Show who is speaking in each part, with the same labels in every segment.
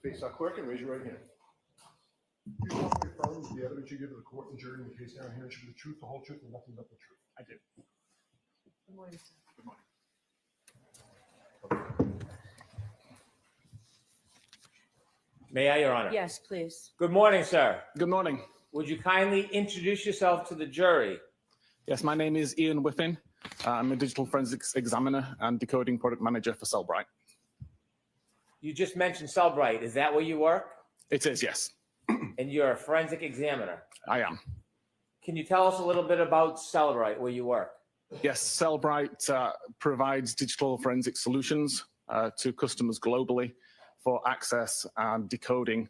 Speaker 1: Face our clerk and raise your right hand. Do you want to affirm the evidence you give to the court and jury in the case now here should be the truth, the whole truth, and nothing but the truth?
Speaker 2: I do.
Speaker 3: Good morning, sir.
Speaker 1: Good morning.
Speaker 2: May I, Your Honor?
Speaker 3: Yes, please.
Speaker 2: Good morning, sir.
Speaker 4: Good morning.
Speaker 2: Would you kindly introduce yourself to the jury?
Speaker 4: Yes, my name is Ian Whiffin. I'm a digital forensics examiner and decoding product manager for Cellbrite.
Speaker 2: You just mentioned Cellbrite. Is that where you work?
Speaker 4: It is, yes.
Speaker 2: And you're a forensic examiner.
Speaker 4: I am.
Speaker 2: Can you tell us a little bit about Cellbrite, where you work?
Speaker 4: Yes, Cellbrite provides digital forensic solutions to customers globally for access and decoding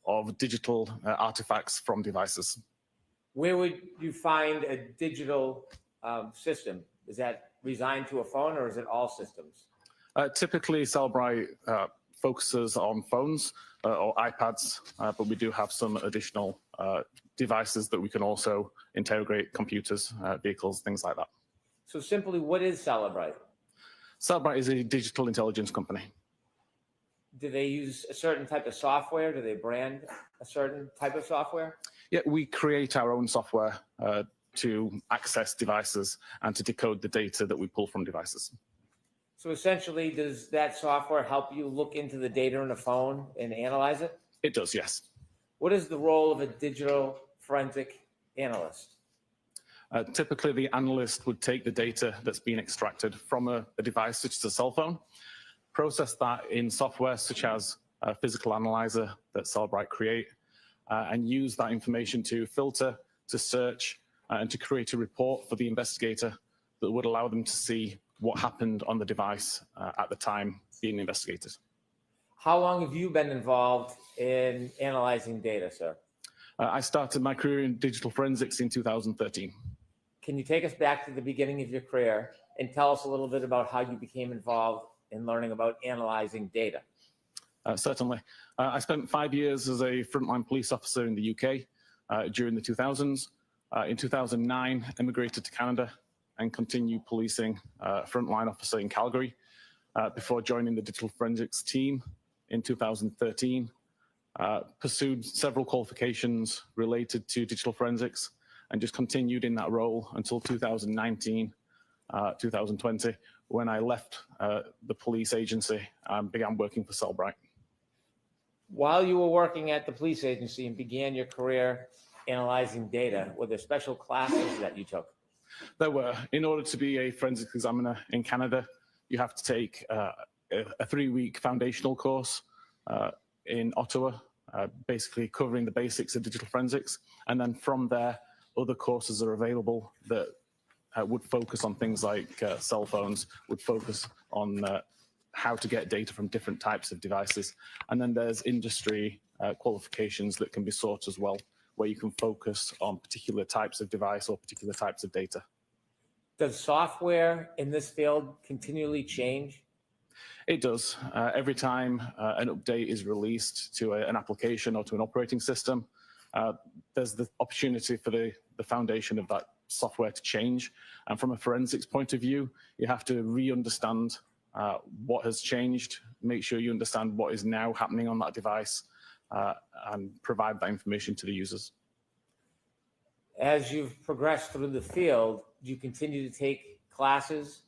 Speaker 4: of digital artifacts from devices.
Speaker 2: Where would you find a digital system? Is that resigned to a phone or is it all systems?
Speaker 4: Typically, Cellbrite focuses on phones or iPads, but we do have some additional devices that we can also interrogate: computers, vehicles, things like that.
Speaker 2: So simply, what is Cellbrite?
Speaker 4: Cellbrite is a digital intelligence company.
Speaker 2: Do they use a certain type of software? Do they brand a certain type of software?
Speaker 4: Yeah, we create our own software to access devices and to decode the data that we pull from devices.
Speaker 2: So essentially, does that software help you look into the data on the phone and analyze it?
Speaker 4: It does, yes.
Speaker 2: What is the role of a digital forensic analyst?
Speaker 4: Typically, the analyst would take the data that's been extracted from a device such as a cell phone, process that in software such as a physical analyzer that Cellbrite create, and use that information to filter, to search, and to create a report for the investigator that would allow them to see what happened on the device at the time being investigated.
Speaker 2: How long have you been involved in analyzing data, sir?
Speaker 4: I started my career in digital forensics in 2013.
Speaker 2: Can you take us back to the beginning of your career and tell us a little bit about how you became involved in learning about analyzing data?
Speaker 4: Certainly. I spent 5 years as a frontline police officer in the UK during the 2000s. In 2009, emigrated to Canada and continued policing frontline officer in Calgary before joining the digital forensics team in 2013. Pursued several qualifications related to digital forensics and just continued in that role until 2019, 2020, when I left the police agency and began working for Cellbrite.
Speaker 2: While you were working at the police agency and began your career analyzing data, were there special classes that you took?
Speaker 4: There were. In order to be a forensics examiner in Canada, you have to take a 3-week foundational course in Ottawa, basically covering the basics of digital forensics. And then from there, other courses are available that would focus on things like cell phones, would focus on how to get data from different types of devices. And then there's industry qualifications that can be sought as well, where you can focus on particular types of device or particular types of data.
Speaker 2: Does software in this field continually change?
Speaker 4: It does. Every time an update is released to an application or to an operating system, there's the opportunity for the foundation of that software to change. And from a forensics point of view, you have to re-understand what has changed, make sure you understand what is now happening on that device, and provide that information to the users.
Speaker 2: As you've progressed through the field, do you continue to take classes?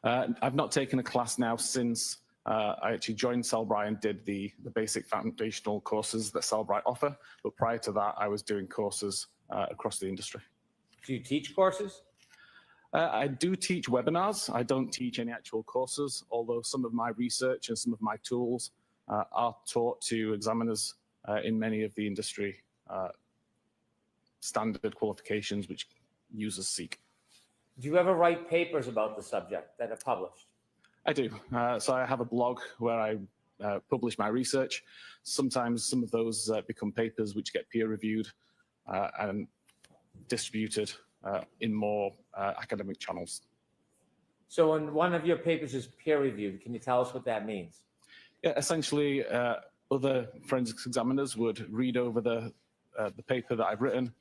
Speaker 4: I've not taken a class now since I actually joined Cellbrite and did the basic foundational courses that Cellbrite offer. But prior to that, I was doing courses across the industry.
Speaker 2: Do you teach courses?
Speaker 4: I do teach webinars. I don't teach any actual courses, although some of my research and some of my tools are taught to examiners in many of the industry standard qualifications which users seek.
Speaker 2: Do you ever write papers about the subject that are published?
Speaker 4: I do. So I have a blog where I publish my research. Sometimes some of those become papers which get peer reviewed and distributed in more academic channels.
Speaker 2: So when one of your papers is peer reviewed, can you tell us what that means?
Speaker 4: Yeah, essentially, other forensics examiners would read over the paper that I've written,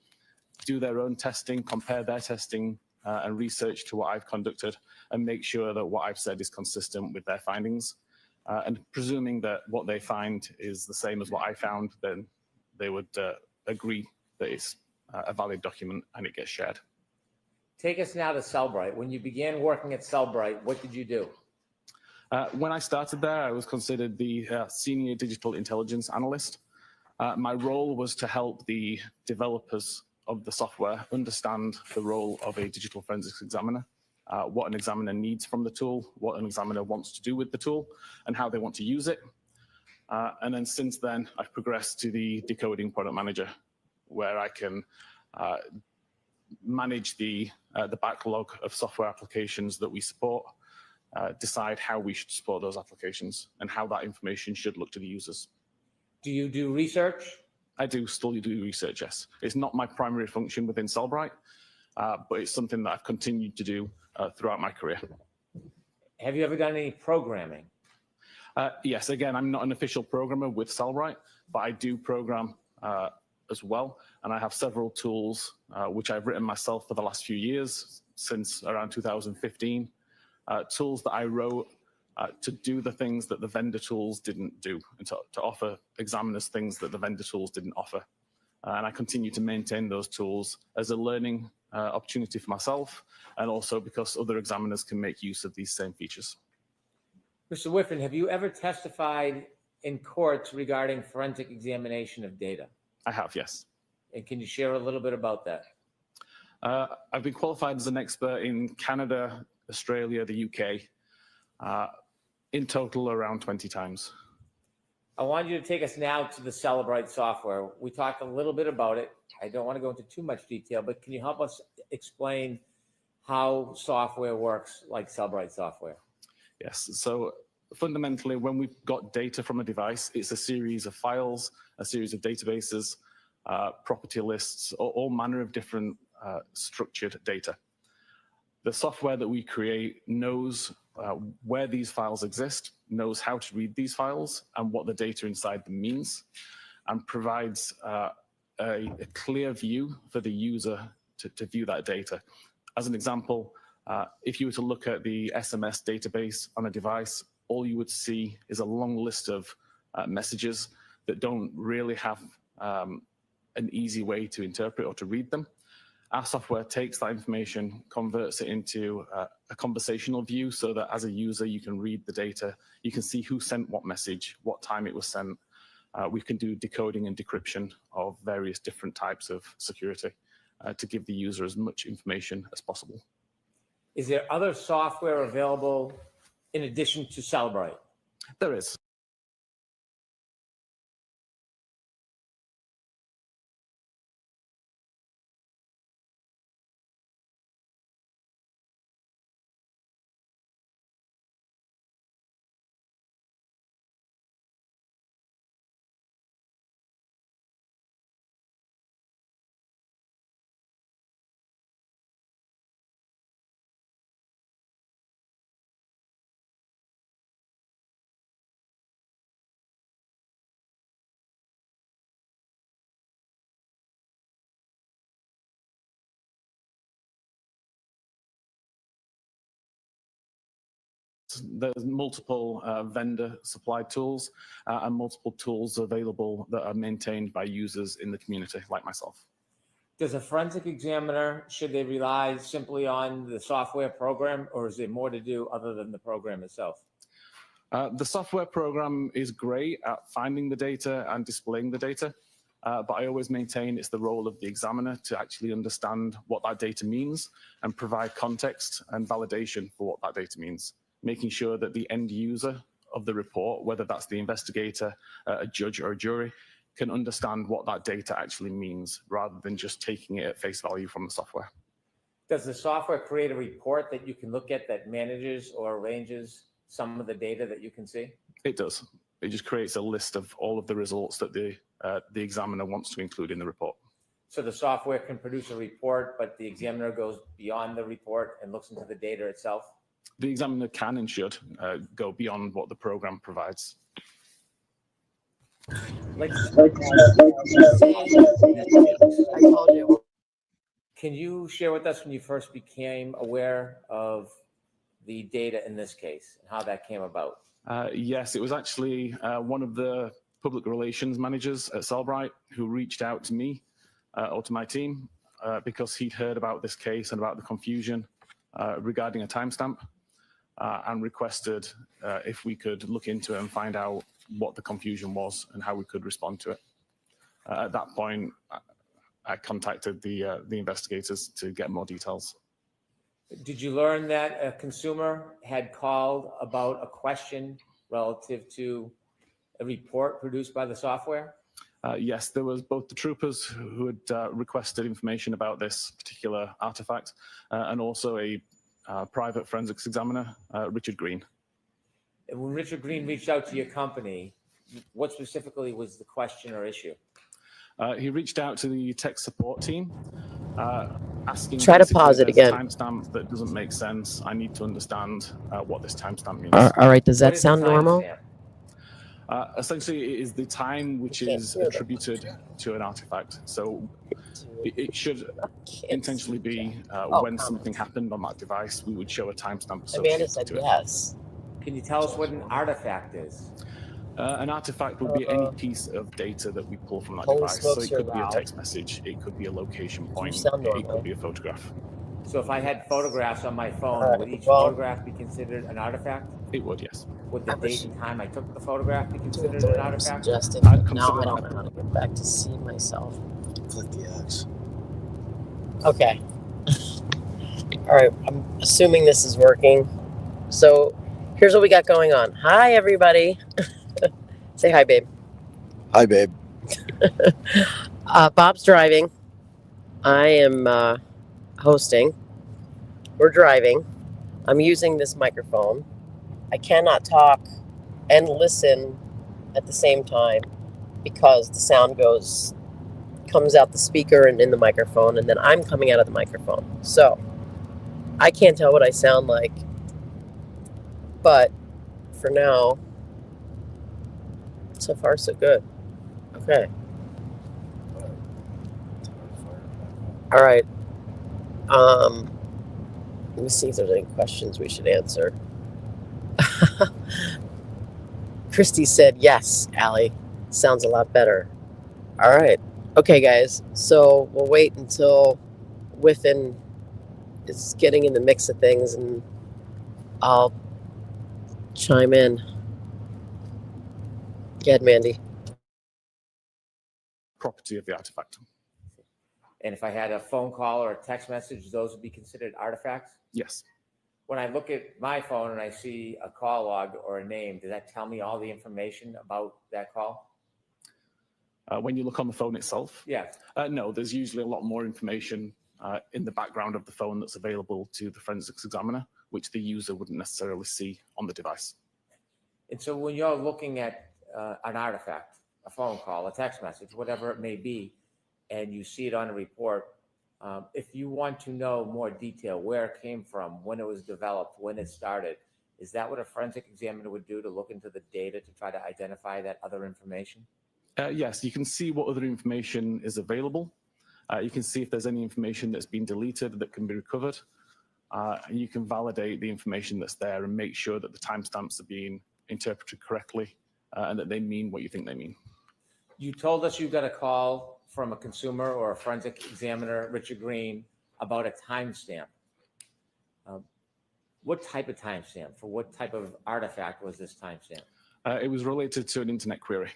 Speaker 4: do their own testing, compare their testing and research to what I've conducted, and make sure that what I've said is consistent with their findings. And presuming that what they find is the same as what I found, then they would agree that it's a valid document and it gets shared.
Speaker 2: Take us now to Cellbrite. When you began working at Cellbrite, what did you do?
Speaker 4: When I started there, I was considered the senior digital intelligence analyst. My role was to help the developers of the software understand the role of a digital forensics examiner, what an examiner needs from the tool, what an examiner wants to do with the tool, and how they want to use it. And then since then, I've progressed to the decoding product manager, where I can manage the backlog of software applications that we support, decide how we should support those applications, and how that information should look to the users.
Speaker 2: Do you do research?
Speaker 4: I do still do research, yes. It's not my primary function within Cellbrite, but it's something that I've continued to do throughout my career.
Speaker 2: Have you ever done any programming?
Speaker 4: Yes, again, I'm not an official programmer with Cellbrite, but I do program as well. And I have several tools which I've written myself for the last few years, since around 2015. Tools that I wrote to do the things that the vendor tools didn't do, and to offer examiners things that the vendor tools didn't offer. And I continue to maintain those tools as a learning opportunity for myself, and also because other examiners can make use of these same features.
Speaker 2: Mr. Whiffen, have you ever testified in courts regarding forensic examination of data?
Speaker 4: I have, yes.
Speaker 2: And can you share a little bit about that?
Speaker 4: I've been qualified as an expert in Canada, Australia, the UK, in total around 20 times.
Speaker 2: I want you to take us now to the Cellbrite software. We talked a little bit about it. I don't want to go into too much detail, but can you help us explain how software works like Cellbrite software?
Speaker 4: Yes, so fundamentally, when we've got data from a device, it's a series of files, a series of databases, property lists, all manner of different structured data. The software that we create knows where these files exist, knows how to read these files and what the data inside them means, and provides a clear view for the user to view that data. As an example, if you were to look at the SMS database on a device, all you would see is a long list of messages that don't really have an easy way to interpret or to read them. Our software takes that information, converts it into a conversational view, so that as a user, you can read the data, you can see who sent what message, what time it was sent. We can do decoding and decryption of various different types of security to give the user as much information as possible.
Speaker 2: Is there other software available in addition to Cellbrite?
Speaker 4: There is. There's multiple vendor supplied tools and multiple tools available that are maintained by users in the community, like myself.
Speaker 2: Does a forensic examiner, should they rely simply on the software program, or is there more to do other than the program itself?
Speaker 4: The software program is great at finding the data and displaying the data, but I always maintain it's the role of the examiner to actually understand what that data means and provide context and validation for what that data means, making sure that the end user of the report, whether that's the investigator, a judge, or a jury, can understand what that data actually means rather than just taking it at face value from the software.
Speaker 2: Does the software create a report that you can look at that manages or arranges some of the data that you can see?
Speaker 4: It does. It just creates a list of all of the results that the examiner wants to include in the report.
Speaker 2: So the software can produce a report, but the examiner goes beyond the report and looks into the data itself?
Speaker 4: The examiner can and should go beyond what the program provides.
Speaker 2: Like,
Speaker 3: I told you.
Speaker 2: can you share with us when you first became aware of the data in this case and how that came about?
Speaker 4: Yes, it was actually one of the public relations managers at Cellbrite who reached out to me or to my team because he'd heard about this case and about the confusion regarding a timestamp and requested if we could look into it and find out what the confusion was and how we could respond to it. At that point, I contacted the investigators to get more details.
Speaker 2: Did you learn that a consumer had called about a question relative to a report produced by the software?
Speaker 4: Yes, there was both the troopers who had requested information about this particular artifact and also a private forensics examiner, Richard Green.
Speaker 2: And when Richard Green reached out to your company, what specifically was the question or issue?
Speaker 4: He reached out to the tech support team, asking.
Speaker 3: Try to pause it
Speaker 4: there's a
Speaker 3: again.
Speaker 4: timestamp that doesn't make sense. I need to understand what this timestamp means.
Speaker 3: All right, does
Speaker 2: What
Speaker 3: that
Speaker 2: is the
Speaker 3: sound normal?
Speaker 2: timestamp?
Speaker 4: Essentially, it is the time which
Speaker 3: can't
Speaker 4: is
Speaker 3: hear them.
Speaker 4: attributed to an artifact. So it should
Speaker 3: Kids.
Speaker 4: intentionally be when
Speaker 3: comments.
Speaker 4: something happened on that device, we would show a timestamp
Speaker 3: Amanda
Speaker 4: associated
Speaker 3: said
Speaker 4: to it.
Speaker 3: yes.
Speaker 2: Can you tell us what an artifact is?
Speaker 4: An artifact would be any piece of data that we pull from that
Speaker 3: Holy
Speaker 4: device. So
Speaker 3: smokes,
Speaker 4: it
Speaker 3: you're
Speaker 4: could be a
Speaker 3: loud.
Speaker 4: text message, it could be a location point,
Speaker 3: sound
Speaker 4: it
Speaker 3: normal.
Speaker 4: could be a photograph.
Speaker 2: So if I had photographs on my phone,
Speaker 3: All right,
Speaker 2: would each
Speaker 3: well-
Speaker 2: photograph be considered an artifact?
Speaker 4: It would, yes.
Speaker 2: Would the
Speaker 3: I
Speaker 2: date
Speaker 3: wish-
Speaker 2: and time I took the photograph be
Speaker 3: Doing
Speaker 2: considered
Speaker 3: the
Speaker 2: an
Speaker 3: way I'm
Speaker 2: artifact?
Speaker 3: suggesting,
Speaker 4: I'd
Speaker 3: but now
Speaker 4: consider
Speaker 3: I don't
Speaker 4: that.
Speaker 3: know how to get back to see myself.
Speaker 5: Click the X.
Speaker 3: Okay. All right, I'm assuming this is working. So here's what we got going on. Hi, everybody. Say hi, babe.
Speaker 5: Hi, babe.
Speaker 3: Bob's driving. I am hosting. We're driving. I'm using this microphone. I cannot talk and listen at the same time because the sound comes out the speaker and in the microphone, and then I'm coming out of the microphone. So I can't tell what I sound like. But for now, so far so good. Okay. All right. Let me see if there's any questions we should answer. Christy said, yes, Allie. Sounds a lot better. All right. Okay, guys. So we'll wait until Whiffen is getting in the mix of things, and I'll chime in. Go ahead, Mandy.
Speaker 4: Property of the artifact.
Speaker 2: And if I had a phone call or a text message, those would be considered artifacts?
Speaker 4: Yes.
Speaker 2: When I look at my phone and I see a call log or a name, does that tell me all the information about that call?
Speaker 4: When you look on the phone itself,
Speaker 2: Yeah.
Speaker 4: no, there's usually a lot more information in the background of the phone that's available to the forensics examiner, which the user wouldn't necessarily see on the device.
Speaker 2: And so when you're looking at an artifact, a phone call, a text message, whatever it may be, and you see it on a report, if you want to know more detail, where it came from, when it was developed, when it started, is that what a forensic examiner would do to look into the data to try to identify that other information?
Speaker 4: Yes, you can see what other information is available. You can see if there's any information that's been deleted that can be recovered. and you can validate the information that's there and make sure that the timestamps are being interpreted correctly and that they mean what you think they mean.
Speaker 2: You told us you got a call from a consumer or a forensic examiner, Richard Green, about a timestamp. What type of timestamp? For what type of artifact was this timestamp?
Speaker 4: It was related to an internet query.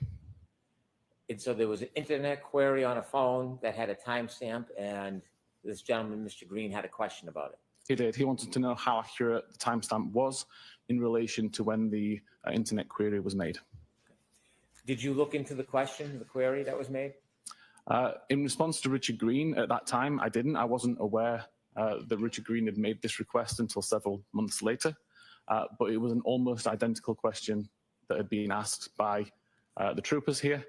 Speaker 2: And so there was an internet query on a phone that had a timestamp, and this gentleman, Mr. Green, had a question about it.
Speaker 4: He did. He wanted to know how accurate the timestamp was in relation to when the internet query was made.
Speaker 2: Did you look into the question, the query that was made?
Speaker 4: In response to Richard Green at that time, I didn't. I wasn't aware that Richard Green had made this request until several months later, but it was an almost identical question that had been asked by the troopers here,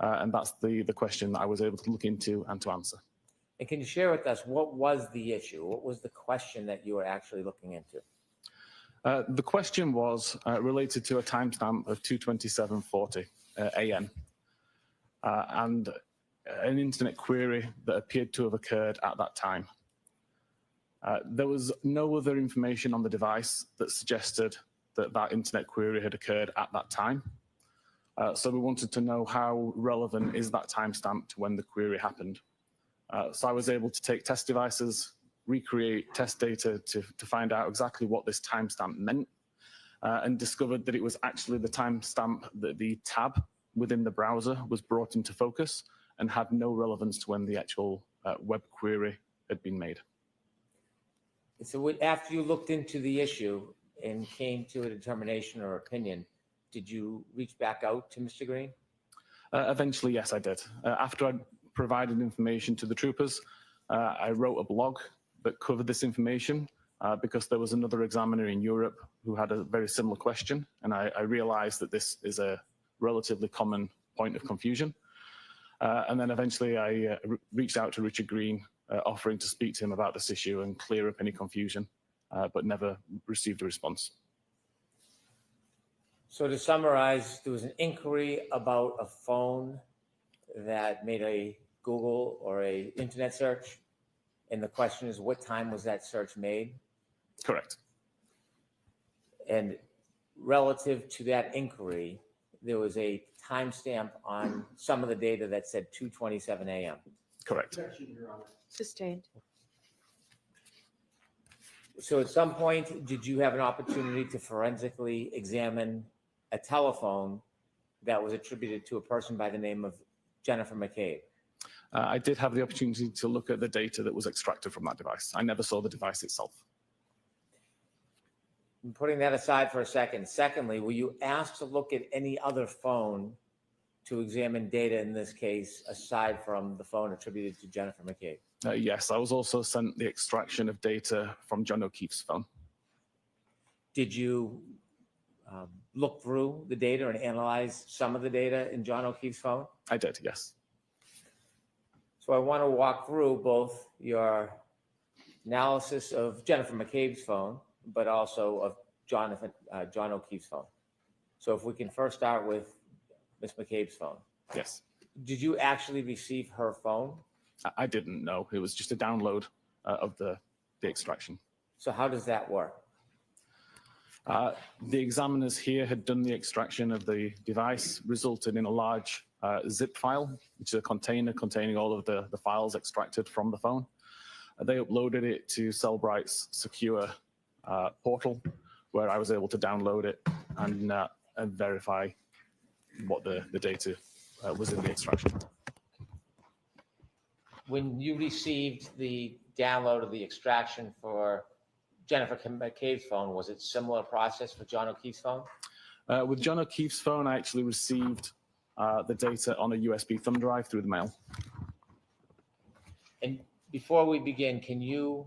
Speaker 4: and that's the question that I was able to look into and to answer.
Speaker 2: And can you share with us what was the issue? What was the question that you were actually looking into?
Speaker 4: The question was related to a timestamp of 2:27:40 a.m. And an internet query that appeared to have occurred at that time. There was no other information on the device that suggested that that internet query had occurred at that time. So we wanted to know how relevant is that timestamp to when the query happened. So I was able to take test devices, recreate test data to find out exactly what this timestamp meant, and discovered that it was actually the timestamp that the tab within the browser was brought into focus and had no relevance to when the actual web query had been made.
Speaker 2: So after you looked into the issue and came to a determination or opinion, did you reach back out to Mr. Green?
Speaker 4: Eventually, yes, I did. After I provided information to the troopers, I wrote a blog that covered this information because there was another examiner in Europe who had a very similar question, and I realized that this is a relatively common point of confusion. And then eventually I reached out to Richard Green, offering to speak to him about this issue and clear up any confusion, but never received a response.
Speaker 2: So to summarize, there was an inquiry about a phone that made a Google or a internet search. And the question is, what time was that search made?
Speaker 4: Correct.
Speaker 2: And relative to that inquiry, there was a timestamp on some of the data that said 2:27 a.m.
Speaker 4: Correct.
Speaker 6: Sustained.
Speaker 2: So at some point, did you have an opportunity to forensically examine a telephone that was attributed to a person by the name of Jennifer McCabe?
Speaker 4: I did have the opportunity to look at the data that was extracted from that device. I never saw the device itself.
Speaker 2: Putting that aside for a second, secondly, were you asked to look at any other phone to examine data in this case, aside from the phone attributed to Jennifer McCabe?
Speaker 4: Yes, I was also sent the extraction of data from John O'Keefe's phone.
Speaker 2: Did you look through the data and analyze some of the data in John O'Keefe's phone?
Speaker 4: I did, yes.
Speaker 2: So I want to walk through both your analysis of Jennifer McCabe's phone, but also of John O'Keefe's phone. So if we can first start with Ms. McCabe's phone.
Speaker 4: Yes.
Speaker 2: Did you actually receive her phone?
Speaker 4: I didn't know. It was just a download of the extraction.
Speaker 2: So how does that work?
Speaker 4: The examiners here had done the extraction of the device, resulted in a large zip file, which is a container containing all of the files extracted from the phone. They uploaded it to Cellbright's secure portal, where I was able to download it and verify what the data was in the extraction.
Speaker 2: When you received the download of the extraction for Jennifer McCabe's phone, was it similar process for John O'Keefe's phone?
Speaker 4: With John O'Keefe's phone, I actually received the data on a USB thumb drive through the mail.
Speaker 2: And before we begin, can you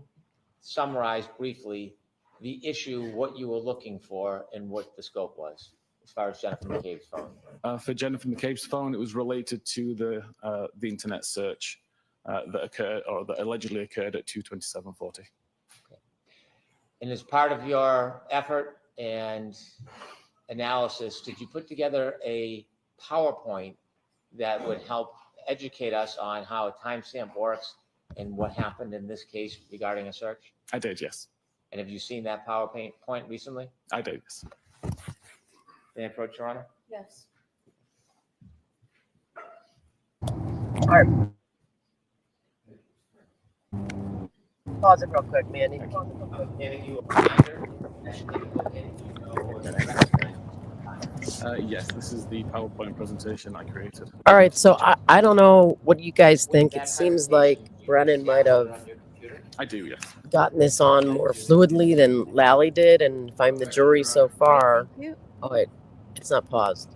Speaker 2: summarize briefly the issue, what you were looking for, and what the scope was as far as Jennifer McCabe's phone?
Speaker 4: For Jennifer McCabe's phone, it was related to the internet search that occurred, or that allegedly occurred at 2:27:40.
Speaker 2: And as part of your effort and analysis, did you put together a PowerPoint that would help educate us on how a timestamp works and what happened in this case regarding a search?
Speaker 4: I did, yes.
Speaker 2: And have you seen that PowerPoint recently?
Speaker 4: I do, yes.
Speaker 2: May I approach, Your Honor?
Speaker 6: Yes.
Speaker 3: Pause it real quick, Mandy.
Speaker 2: I'm handing you a binder. I should take a look in. You know what the rest
Speaker 4: Yes, this is the PowerPoint presentation I created.
Speaker 3: All right, so I don't know what you guys
Speaker 2: With
Speaker 3: think.
Speaker 2: that
Speaker 3: It seems like
Speaker 2: presentation, do you
Speaker 3: Brennan might
Speaker 2: download it
Speaker 3: have
Speaker 2: on your computer?
Speaker 4: I do, yes.
Speaker 3: gotten this on more fluidly than Lally did, and if I'm the jury so far,
Speaker 6: Thank you.
Speaker 3: oh wait, it's not paused.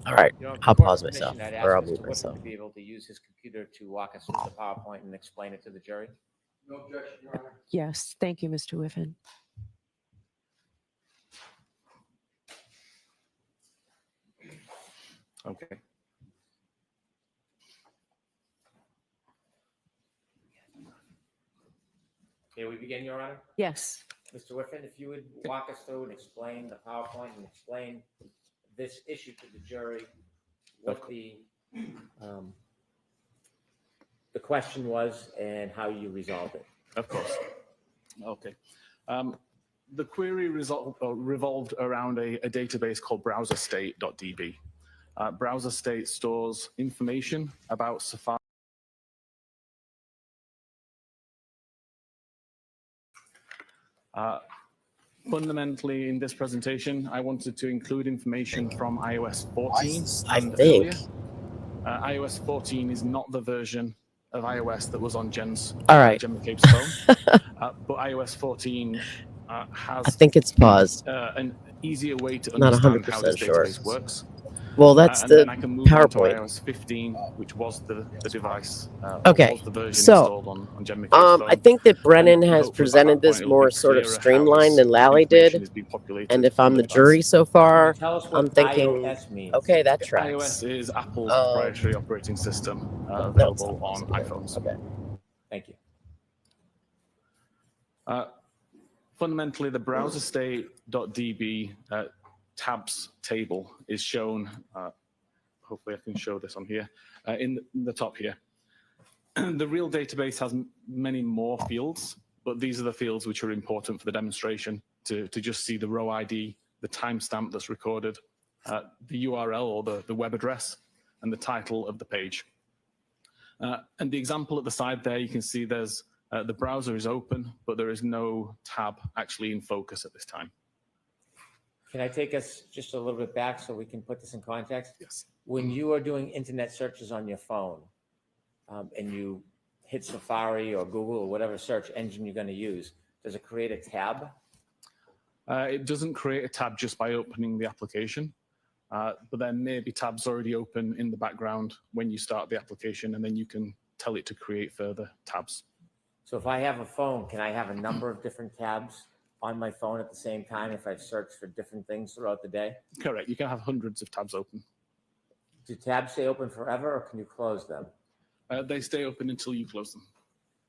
Speaker 3: All right,
Speaker 2: You know,
Speaker 3: I'll
Speaker 2: court
Speaker 3: pause
Speaker 2: permission,
Speaker 3: myself,
Speaker 2: I'd
Speaker 3: or
Speaker 2: ask
Speaker 3: I'll
Speaker 2: Mr.
Speaker 3: mute
Speaker 2: Whitman
Speaker 3: myself.
Speaker 2: to be able to use his computer to walk us through the PowerPoint and explain it to the jury.
Speaker 1: No objection, Your Honor.
Speaker 6: Yes, thank you, Mr. Whiffen.
Speaker 4: Okay.
Speaker 2: May we begin, Your Honor?
Speaker 6: Yes.
Speaker 2: Mr. Whiffen, if you would walk us through and explain the PowerPoint and explain this issue to the jury, what the question was and how you resolved it.
Speaker 4: Of course. Okay. The query revolved around a database called browserstate.db. Browserstate stores information about Safari. Fundamentally, in this presentation, I wanted to include information from iOS 14
Speaker 3: I
Speaker 4: and
Speaker 3: think.
Speaker 4: earlier. iOS 14 is not the version of iOS that was on Jen
Speaker 3: All right.
Speaker 4: McCabe's phone, but iOS 14 has
Speaker 3: I think it's paused.
Speaker 4: an easier way to
Speaker 3: Not
Speaker 4: understand how
Speaker 3: 100%
Speaker 4: this
Speaker 3: sure.
Speaker 4: database works.
Speaker 3: Well, that's
Speaker 4: And
Speaker 3: the
Speaker 4: then I can move on to
Speaker 3: PowerPoint.
Speaker 4: iOS 15, which was the device,
Speaker 3: Okay,
Speaker 4: was the version
Speaker 3: so,
Speaker 4: installed on Jen McCabe's phone.
Speaker 3: I think that Brennan
Speaker 4: And
Speaker 3: has
Speaker 4: hopefully by
Speaker 3: presented
Speaker 4: that
Speaker 3: this
Speaker 4: point, it'll
Speaker 3: more
Speaker 4: be
Speaker 3: sort of
Speaker 4: clearer how
Speaker 3: streamlined
Speaker 4: this
Speaker 3: than Lally
Speaker 4: information
Speaker 3: did.
Speaker 4: is being populated
Speaker 3: And if
Speaker 4: on
Speaker 3: I'm the
Speaker 4: device.
Speaker 3: jury so far,
Speaker 2: Tell us what
Speaker 3: I'm thinking,
Speaker 2: iOS means.
Speaker 3: okay, that tracks.
Speaker 4: iOS is Apple's proprietary operating system
Speaker 3: No,
Speaker 4: available
Speaker 3: that's
Speaker 4: on
Speaker 3: not possible.
Speaker 4: iPhones.
Speaker 3: Okay.
Speaker 2: Thank you.
Speaker 4: Fundamentally, the browserstate.db tabs table is shown, hopefully I can show this on here, in the top here. The real database has many more fields, but these are the fields which are important for the demonstration to just see the row ID, the timestamp that's recorded, the URL or the web address, and the title of the page. And the example at the side there, you can see there's the browser is open, but there is no tab actually in focus at this time.
Speaker 2: Can I take us just a little bit back so we can put this in context?
Speaker 4: Yes.
Speaker 2: When you are doing internet searches on your phone and you hit Safari or Google or whatever search engine you're going to use, does it create a tab?
Speaker 4: It doesn't create a tab just by opening the application, but there may be tabs already open in the background when you start the application, and then you can tell it to create further tabs.
Speaker 2: So if I have a phone, can I have a number of different tabs on my phone at the same time if I've searched for different things throughout the day?
Speaker 4: Correct. You can have hundreds of tabs open.
Speaker 2: Do tabs stay open forever or can you close them?
Speaker 4: They stay open until you close them.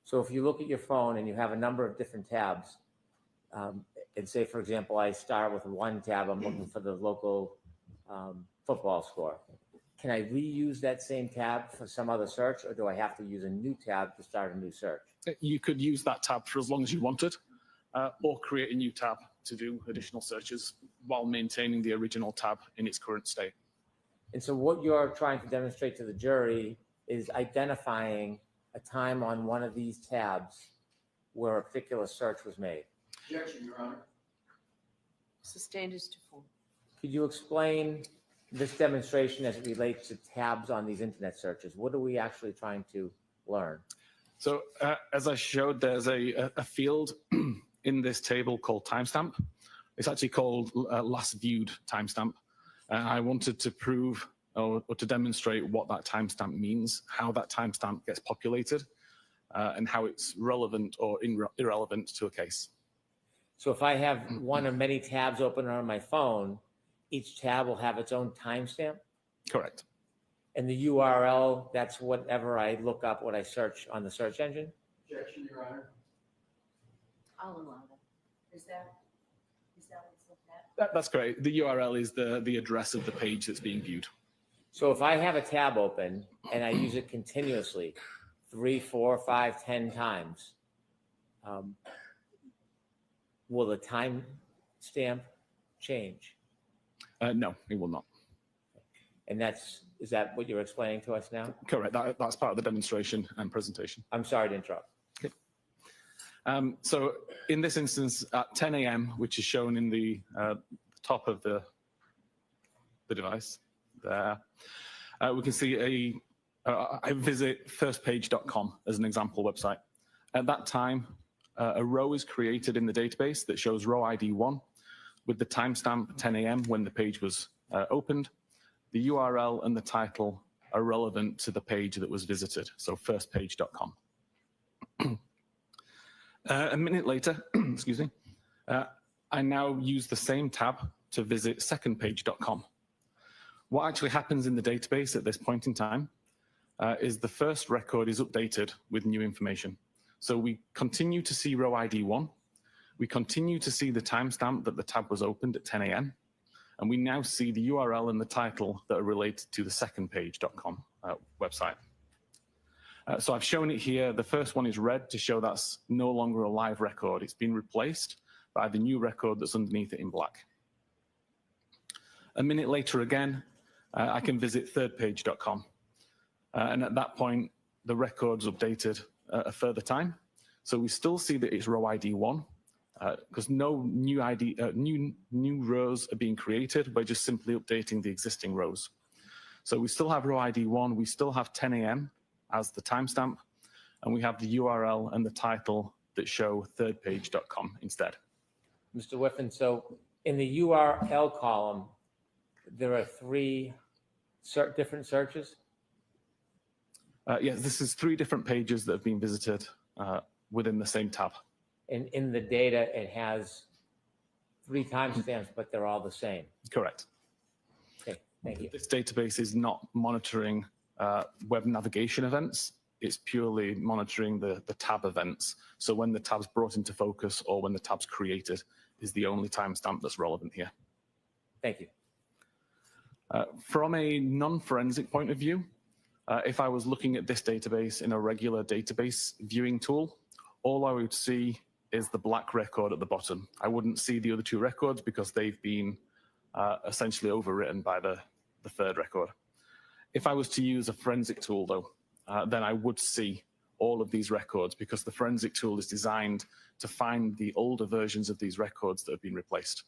Speaker 2: So if you look at your phone and you have a number of different tabs, and say, for example, I start with one tab, I'm looking for the local football score. Can I reuse that same tab for some other search, or do I have to use a new tab to start a new search?
Speaker 4: You could use that tab for as long as you wanted, or create a new tab to do additional searches while maintaining the original tab in its current state.
Speaker 2: And so what you're trying to demonstrate to the jury is identifying a time on one of these tabs where a particular search was made.
Speaker 1: Objection, Your Honor.
Speaker 6: Sustained is to full.
Speaker 2: Could you explain this demonstration as it relates to tabs on these internet searches? What are we actually trying to learn?
Speaker 4: So as I showed, there's a field in this table called timestamp. It's actually called last viewed timestamp. I wanted to prove or to demonstrate what that timestamp means, how that timestamp gets populated, and how it's relevant or irrelevant to a case.
Speaker 2: So if I have one or many tabs open on my phone, each tab will have its own timestamp?
Speaker 4: Correct.
Speaker 2: And the URL, that's whatever I look up, what I search on the search engine?
Speaker 1: Objection, Your Honor.
Speaker 7: I'll allow that. Is that what's looked at?
Speaker 4: That's correct. The URL is the address of the page that's being viewed.
Speaker 2: So if I have a tab open and I use it continuously, 3, 4, 5, 10 times, will the time stamp change?
Speaker 4: No, it will not.
Speaker 2: And is that what you're explaining to us now?
Speaker 4: Correct. That's part of the demonstration and presentation.
Speaker 2: I'm sorry to interrupt.
Speaker 4: So in this instance, at 10 a.m., which is shown in the top of the device there, we can see I visit firstpage.com as an example website. At that time, a row is created in the database that shows row ID 1 with the timestamp 10 a.m. when the page was opened. The URL and the title are relevant to the page that was visited, so firstpage.com. A minute later, excuse me, I now use the same tab to visit secondpage.com. What actually happens in the database at this point in time is the first record is updated with new information. So we continue to see row ID 1. We continue to see the timestamp that the tab was opened at 10 a.m. And we now see the URL and the title that are related to the secondpage.com website. So I've shown it here. The first one is red to show that's no longer a live record. It's been replaced by the new record that's underneath it in black. A minute later again, I can visit thirdpage.com. And at that point, the record's updated a further time. So we still see that it's row ID 1 because no new rows are being created. We're just simply updating the existing rows. So we still have row ID 1. We still have 10 a.m. as the timestamp, and we have the URL and the title that show thirdpage.com instead.
Speaker 2: Mr. Whiffen, so in the URL column, there are 3 different searches?
Speaker 4: Yes, this is 3 different pages that have been visited within the same tab.
Speaker 2: And in the data, it has 3 timestamps, but they're all the same.
Speaker 4: Correct.
Speaker 2: Okay, thank you.
Speaker 4: This database is not monitoring web navigation events. It's purely monitoring the tab events. So when the tab's brought into focus or when the tab's created is the only timestamp that's relevant here.
Speaker 2: Thank you.
Speaker 4: From a non-forensic point of view, if I was looking at this database in a regular database viewing tool, all I would see is the black record at the bottom. I wouldn't see the other 2 records because they've been essentially overwritten by the third record. If I was to use a forensic tool, though, then I would see all of these records because the forensic tool is designed to find the older versions of these records that have been replaced.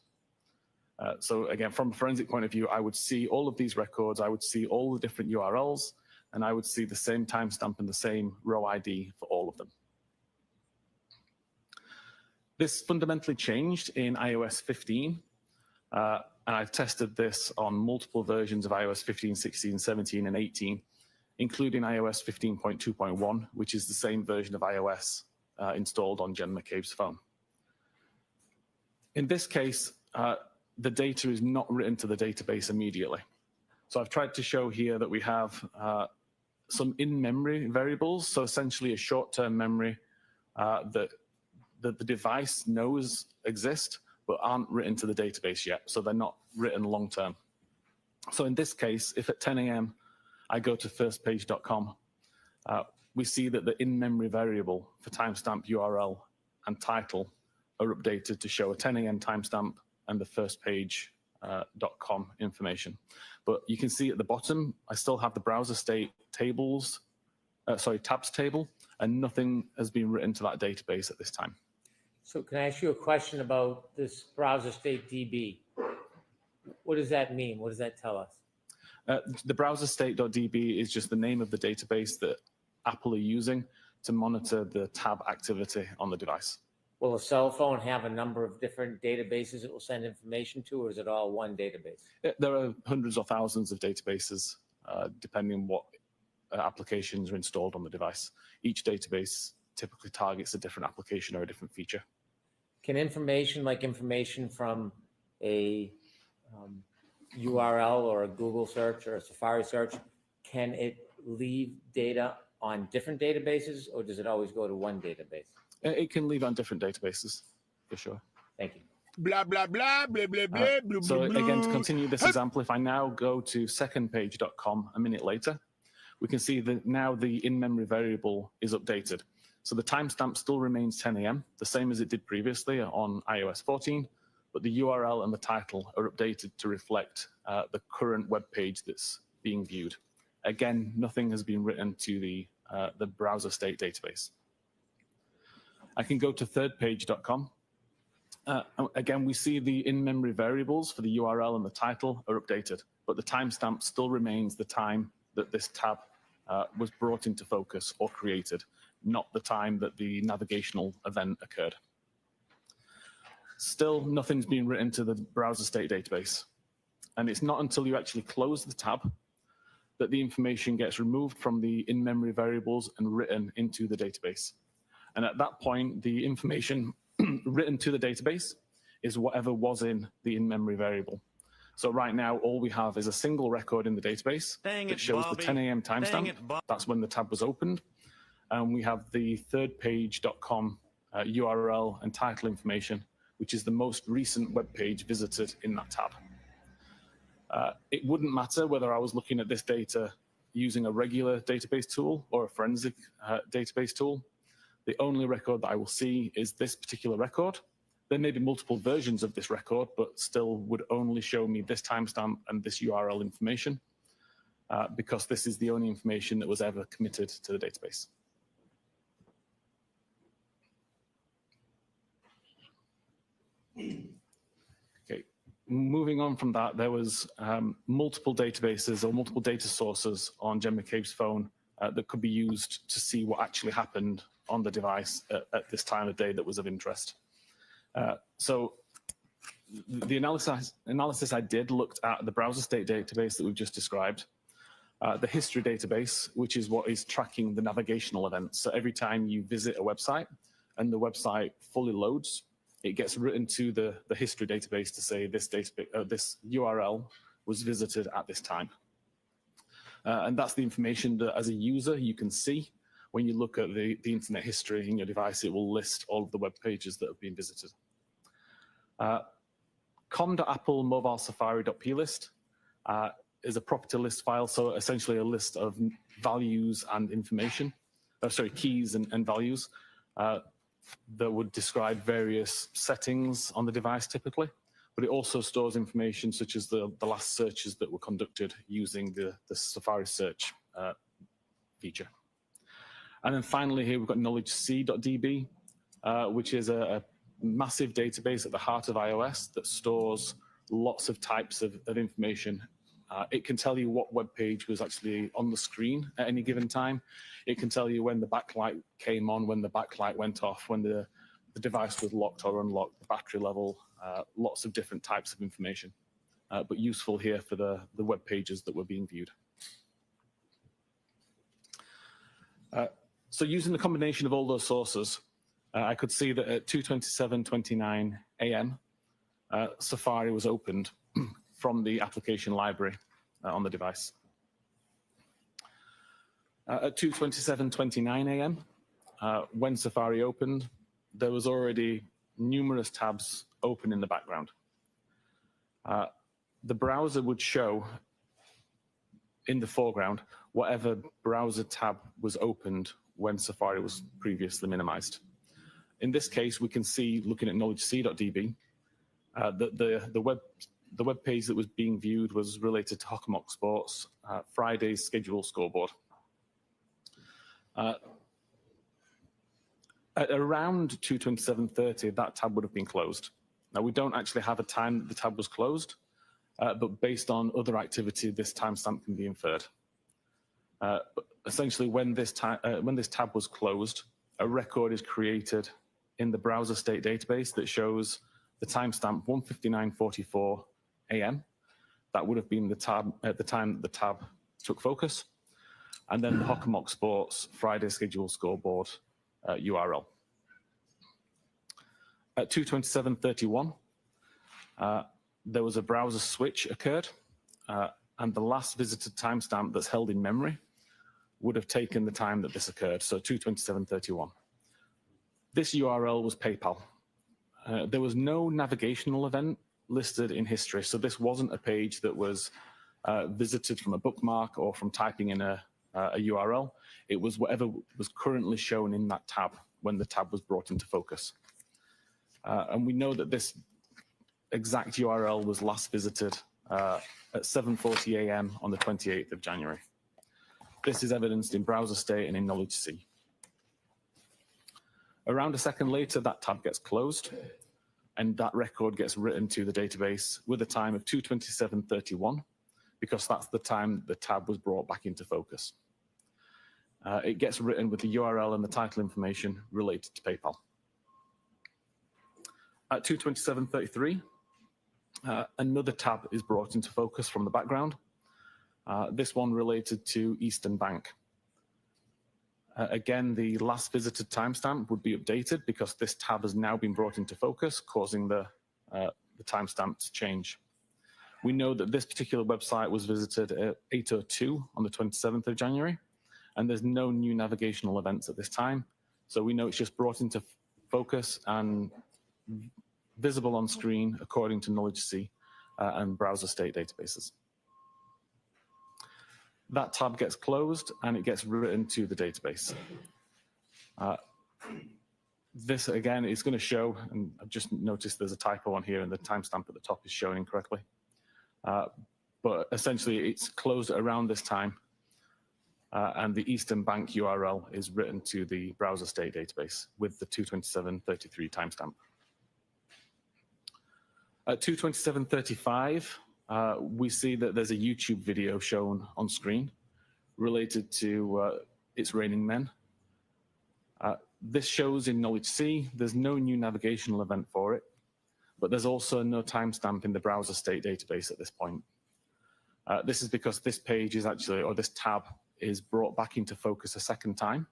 Speaker 4: So again, from a forensic point of view, I would see all of these records, I would see all the different URLs, and I would see the same timestamp and the same row ID for all of them. This fundamentally changed in iOS 15. And I've tested this on multiple versions of iOS 15, 16, 17, and 18, including iOS 15.2.1, which is the same version of iOS installed on Jen McCabe's phone. In this case, the data is not written to the database immediately. So I've tried to show here that we have some in-memory variables, so essentially a short-term memory that the device knows exist, but aren't written to the database yet, so they're not written long-term. So in this case, if at 10 a.m. I go to firstpage.com, we see that the in-memory variable for timestamp URL and title are updated to show a 10 a.m. timestamp and the firstpage.com information. But you can see at the bottom, I still have the browser state tabs table, and nothing has been written to that database at this time.
Speaker 2: So can I ask you a question about this browser state DB? What does that mean? What does that tell us?
Speaker 4: The browser state.db is just the name of the database that Apple are using to monitor the tab activity on the device.
Speaker 2: Will a cell phone have a number of different databases it will send information to, or is it all one database?
Speaker 4: There are hundreds or thousands of databases, depending on what applications are installed on the device. Each database typically targets a different application or a different feature.
Speaker 2: Can information from a URL or a Google search or a Safari search, can it leave data on different databases, or does it always go to one database?
Speaker 4: It can live on different databases, for sure.
Speaker 2: Thank you.
Speaker 8: Blah, blah, blah, blah, blah, blah, blah,
Speaker 4: So
Speaker 8: blah,
Speaker 4: again, to
Speaker 8: blah.
Speaker 4: continue this example, if I now go to secondpage.com a minute later, we can see that now the in-memory variable is updated. So the timestamp still remains 10 a.m., the same as it did previously on iOS 14, but the URL and the title are updated to reflect the current web page that's being viewed. Again, nothing has been written to the browser state database. I can go to thirdpage.com. Again, we see the in-memory variables for the URL and the title are updated, but the timestamp still remains the time that this tab was brought into focus or created, not the time that the navigational event occurred. Still, nothing's been written to the browser state database. And it's not until you actually close the tab that the information gets removed from the in-memory variables and written into the database. And at that point, the information written to the database is whatever was in the in-memory variable. So right now, all we have is a single record in the database that shows the 10 a.m. timestamp. That's when the tab was opened. And we have the thirdpage.com URL and title information, which is the most recent web page visited in that tab. It wouldn't matter whether I was looking at this data using a regular database tool or a forensic database tool. The only record that I will see is this particular record. There may be multiple versions of this record, but still would only show me this timestamp and this URL information because this is the only information that was ever committed to the database. Okay, moving on from that, there was multiple databases or multiple data sources on Jen McCabe's phone that could be used to see what actually happened on the device at this time of day that was of interest. So the analysis I did looked at the browser state database that we've just described, the history database, which is what is tracking the navigational events. So every time you visit a website and the website fully loads, it gets written to the history database to say this URL was visited at this time. And that's the information that as a user you can see. When you look at the internet history in your device, it will list all of the web pages that have been visited. com.apple mobile safari.plist is a property list file, so essentially a list of values and information, keys and values that would describe various settings on the device typically, but it also stores information such as the last searches that were conducted using the Safari search feature. And then finally here we've got knowledgec.db, which is a massive database at the heart of iOS that stores lots of types of information. It can tell you what web page was actually on the screen at any given time. It can tell you when the backlight came on, when the backlight went off, when the device was locked or unlocked, the battery level, lots of different types of information, but useful here for the web pages that were being viewed. So using the combination of all those sources, I could see that at 2:27:29 a.m., Safari was opened from the application library on the device. At 2:27:29 a.m., when Safari opened, there was already numerous tabs open in the background. The browser would show in the foreground whatever browser tab was opened when Safari was previously minimized. In this case, we can see, looking at knowledgec.db, that the web page that was being viewed was related to Hockomock Sports, Friday's schedule scoreboard. At around 2:27:30, that tab would have been closed. Now, we don't actually have a time that the tab was closed, but based on other activity, this timestamp can be inferred. But essentially, when this tab was closed, a record is created in the browser state database that shows the timestamp 1:59:44 a.m. That would have been the tab at the time that the tab took focus, and then the Hockomock Sports Friday schedule scoreboard URL. At 2:27:31, there was a browser switch occurred, and the last visited timestamp that's held in memory would have taken the time that this occurred, so 2:27:31. This URL was PayPal. There was no navigational event listed in history, so this wasn't a page that was visited from a bookmark or from typing in a a URL. It was whatever was currently shown in that tab when the tab was brought into focus. And we know that this exact URL was last visited at 7:40 a.m. on the 28th of January. This is evidenced in browser state and in knowledge C. Around a second later, that tab gets closed, and that record gets written to the database with a time of 2:27:31, because that's the time the tab was brought back into focus. It gets written with the URL and the title information related to PayPal. At 2:27:33, another tab is brought into focus from the background. This one related to Eastern Bank. Again, the last visited timestamp would be updated because this tab has now been brought into focus, causing the timestamp to change. We know that this particular website was visited at 8:02 on the 27th of January, and there's no new navigational events at this time. So we know it's just brought into focus and visible on screen according to Knowledge C and browser state databases. That tab gets closed and it gets written to the database. This again is going to show, and I've just noticed there's a typo on here and the timestamp at the top is shown incorrectly. But essentially it's closed around this time and the Eastern Bank URL is written to the browser state database with the 2:27:33 timestamp. At 2:27:35, we see that there's a YouTube video shown on screen related to It's Raining Men. This shows in Knowledge C. There's no new navigational event for it, but there's also no timestamp in the browser state database at this point. This is because this page is actually, or this tab is brought back into focus a second time.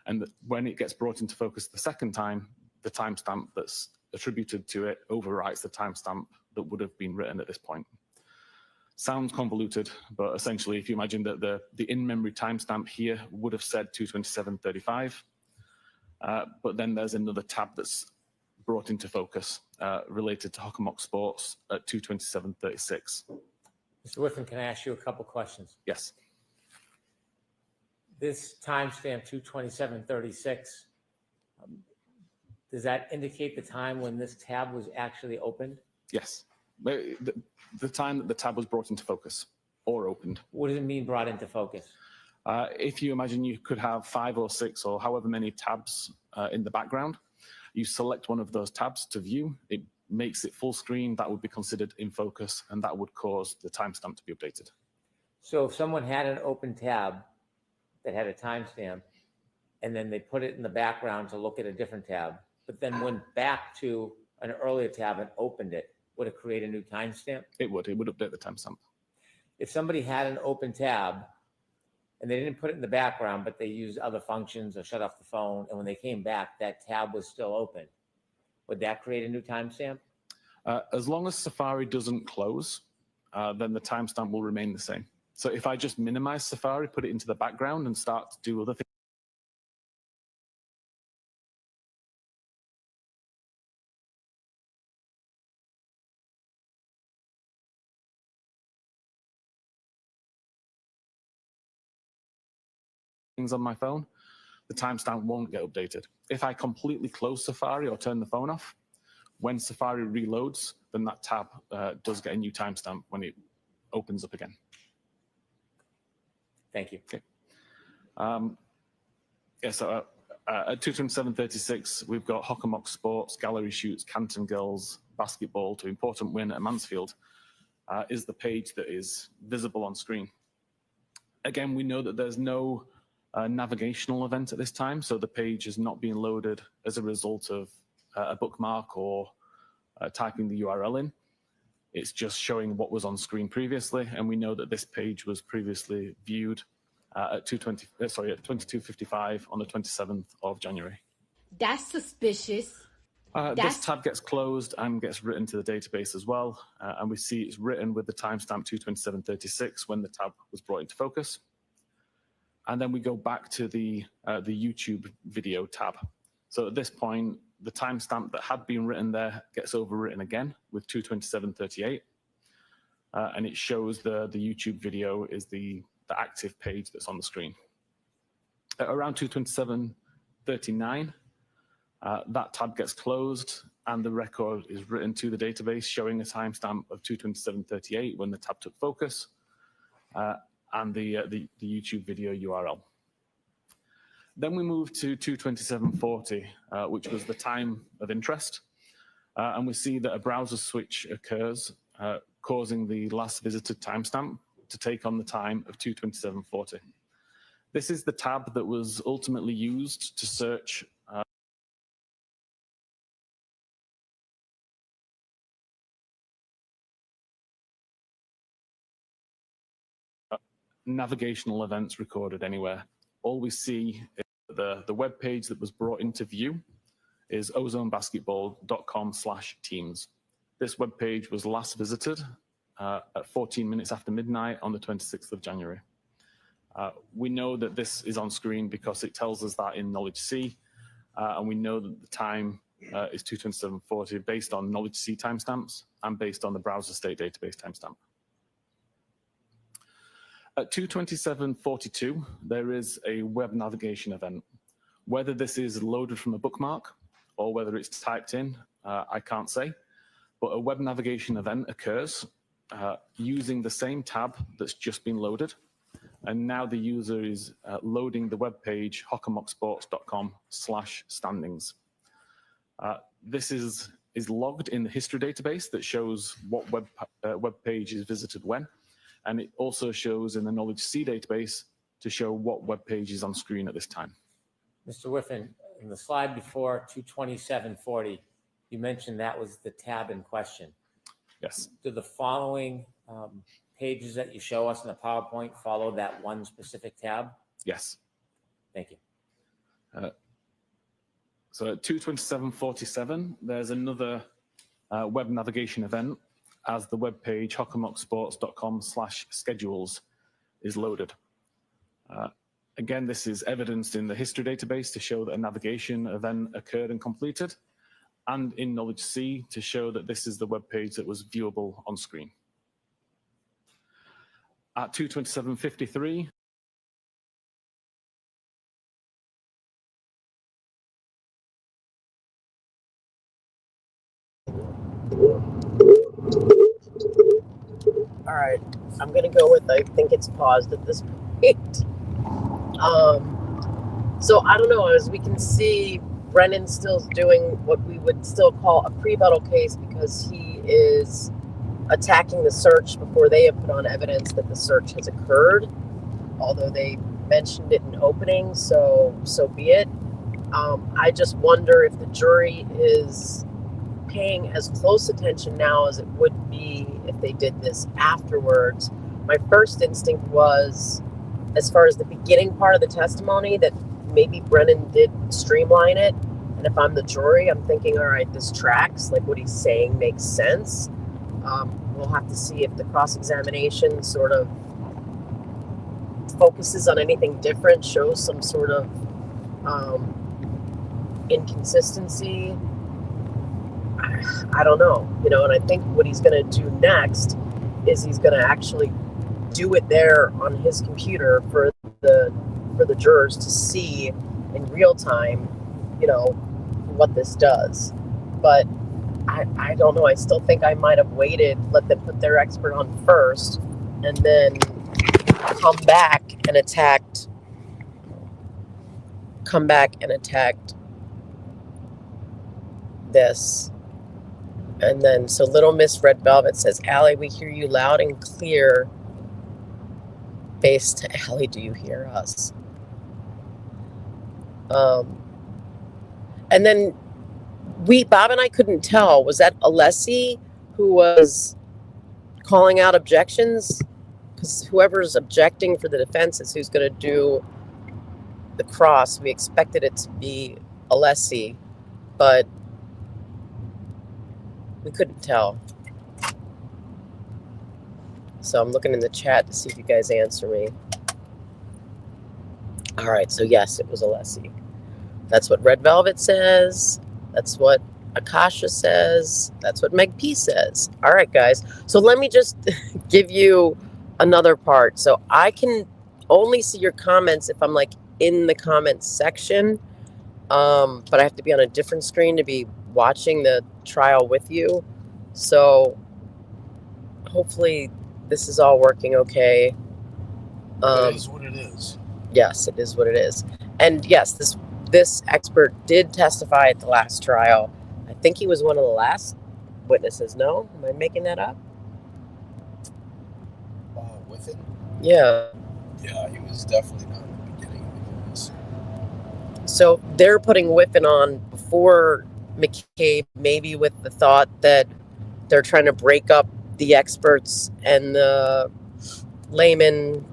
Speaker 4: And when it gets brought into focus the second time, the timestamp that's attributed to it overwrites the timestamp that would have been written at this point. Sounds convoluted, but essentially, if you imagine that the in-memory timestamp here would have said 2:27:35, but then there's another tab that's brought into focus related to Hockomock Sports at 2:27:36.
Speaker 2: Mr. Whiffen, can I ask you a couple questions?
Speaker 4: Yes.
Speaker 2: This timestamp 2:27:36, does that indicate the time when this tab was actually opened?
Speaker 4: Yes. The time that the tab was brought into focus or opened.
Speaker 2: What does it mean brought into focus?
Speaker 4: If you imagine you could have 5 or 6 or however many tabs in the background, you select one of those tabs to view, it makes it full screen, that would be considered in focus, and that would cause the timestamp to be updated.
Speaker 2: So if someone had an open tab that had a timestamp, and then they put it in the background to look at a different tab, but then went back to an earlier tab and opened it, would it create a new timestamp?
Speaker 4: It would update the timestamp.
Speaker 2: If somebody had an open tab and they didn't put it in the background, but they used other functions or shut off the phone, and when they came back, that tab was still open, would that create a new timestamp?
Speaker 4: As long as Safari doesn't close, then the timestamp will remain the same. So if I just minimize Safari, put it into the background and start to do other things on my phone, the timestamp won't get updated. If I completely close Safari or turn the phone off, when Safari reloads, then that tab does get a new timestamp when it opens up again.
Speaker 2: Thank you.
Speaker 4: Okay. So at 2:27:36, we've got Hockomock Sports, Gallery Shoots, Canton Girls, Basketball to important win at Mansfield is the page that is visible on screen. Again, we know that there's no navigational event at this time, so the page is not being loaded as a result of a bookmark or typing the URL in. It's just showing what was on screen previously, and we know that this page was previously viewed at 22:55 on the 27th of January.
Speaker 7: That's suspicious.
Speaker 4: This tab gets closed and gets written to the database as well, and we see it's written with the timestamp 2:27:36 when the tab was brought into focus. And then we go back to the YouTube video tab. So at this point, the timestamp that had been written there gets overwritten again with 2:27:38, and it shows the YouTube video is the the active page that's on the screen. At around 227.39, that tab gets closed and the record is written to the database showing a timestamp of 227.38 when the tab took focus, and the YouTube video URL. Then we move to 227.40, which was the time of interest. And we see that a browser switch occurs, causing the last visited timestamp to take on the time of 227.40. This is the tab that was ultimately used to search navigational events recorded anywhere. All we see is the web page that was brought into view is ozonebasketball.com/teams. This web page was last visited at 14 minutes after midnight on the 26th of January. We know that this is on screen because it tells us that in Knowledge C, and we know that the time is 227.40 based on Knowledge C timestamps and based on the browser state database timestamp. At 227.42, there is a web navigation event. Whether this is loaded from a bookmark or whether it's typed in, I can't say, but a web navigation event occurs using the same tab that's just been loaded. And now the user is loading the web page hockermocksports.com/standings. This is logged in the history database that shows what web page is visited when, and it also shows in the Knowledge C database to show what web page is on screen at this time.
Speaker 2: Mr. Whiffen, in the slide before 227.40, you mentioned that was the tab in question.
Speaker 4: Yes.
Speaker 2: Do the following pages that you show us in the PowerPoint follow that one specific tab?
Speaker 4: Yes.
Speaker 2: Thank you.
Speaker 4: So at 227.47, there's another web navigation event as the web page hockermocksports.com/schedules is loaded. Again, this is evidenced in the history database to show that a navigation event occurred and completed, and in Knowledge C to show that this is the web page that was viewable on screen. At 227.53,
Speaker 3: All right, I'm gonna go with I think it's paused at this point. So I don't know, as we can see, Brennan's still doing what we would still call a pre-battle case because he is attacking the search before they have put on evidence that the search has occurred, although they mentioned it in opening, so be it. I just wonder if the jury is paying as close attention now as it would be if they did this afterwards. My first instinct was, as far as the beginning part of the testimony, that maybe Brennan did streamline it. And if I'm the jury, I'm thinking, all right, this tracks, like what he's saying makes sense. We'll have to see if the cross-examination sort of focuses on anything different, shows some sort of inconsistency. I don't know, and I think what he's going to do next is he's going to actually do it there on his computer for the jurors to see in real time, what this does. But I don't know. I still think I might have waited, let them put their expert on first, and then come back and attacked this. And then, so Little Miss Red Velvet says, Allie, we hear you loud and clear. Face to Allie, do you hear us? And then Bob and I couldn't tell, was that Alessi who was calling out objections? Because whoever's objecting for the defense is who's going to do the cross. We expected it to be Alessi, but we couldn't tell. So I'm looking in the chat to see if you guys answer me. All right, so yes, it was Alessi. That's what Red Velvet says. That's what Akasha says. That's what Meg P says. All right, guys. So let me just give you another part. So I can only see your comments if I'm like in the comments section. But I have to be on a different screen to be watching the trial with you. So hopefully this is all working okay.
Speaker 5: It is what it is.
Speaker 3: Yes, it is what it is. And yes, this expert did testify at the last trial. I think he was one of the last witnesses. No? Am I making that up?
Speaker 5: With it?
Speaker 3: Yeah.
Speaker 5: Yeah, he was definitely not in the beginning of this.
Speaker 3: So they're putting Whiffen on before McCabe, maybe with the thought that they're trying to break up the experts and the layman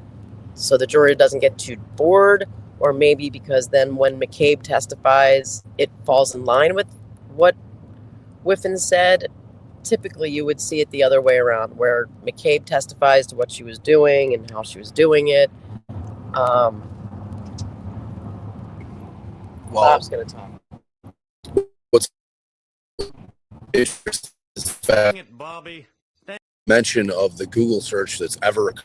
Speaker 3: so the jury doesn't get too bored, or maybe because then when McCabe testifies, it falls in line with what Whiffen said. Typically, you would see it the other way around, where McCabe testifies to what she was doing and how she was doing it. Bob's going to talk.
Speaker 5: What's interesting is the fact mention of the Google search that's ever,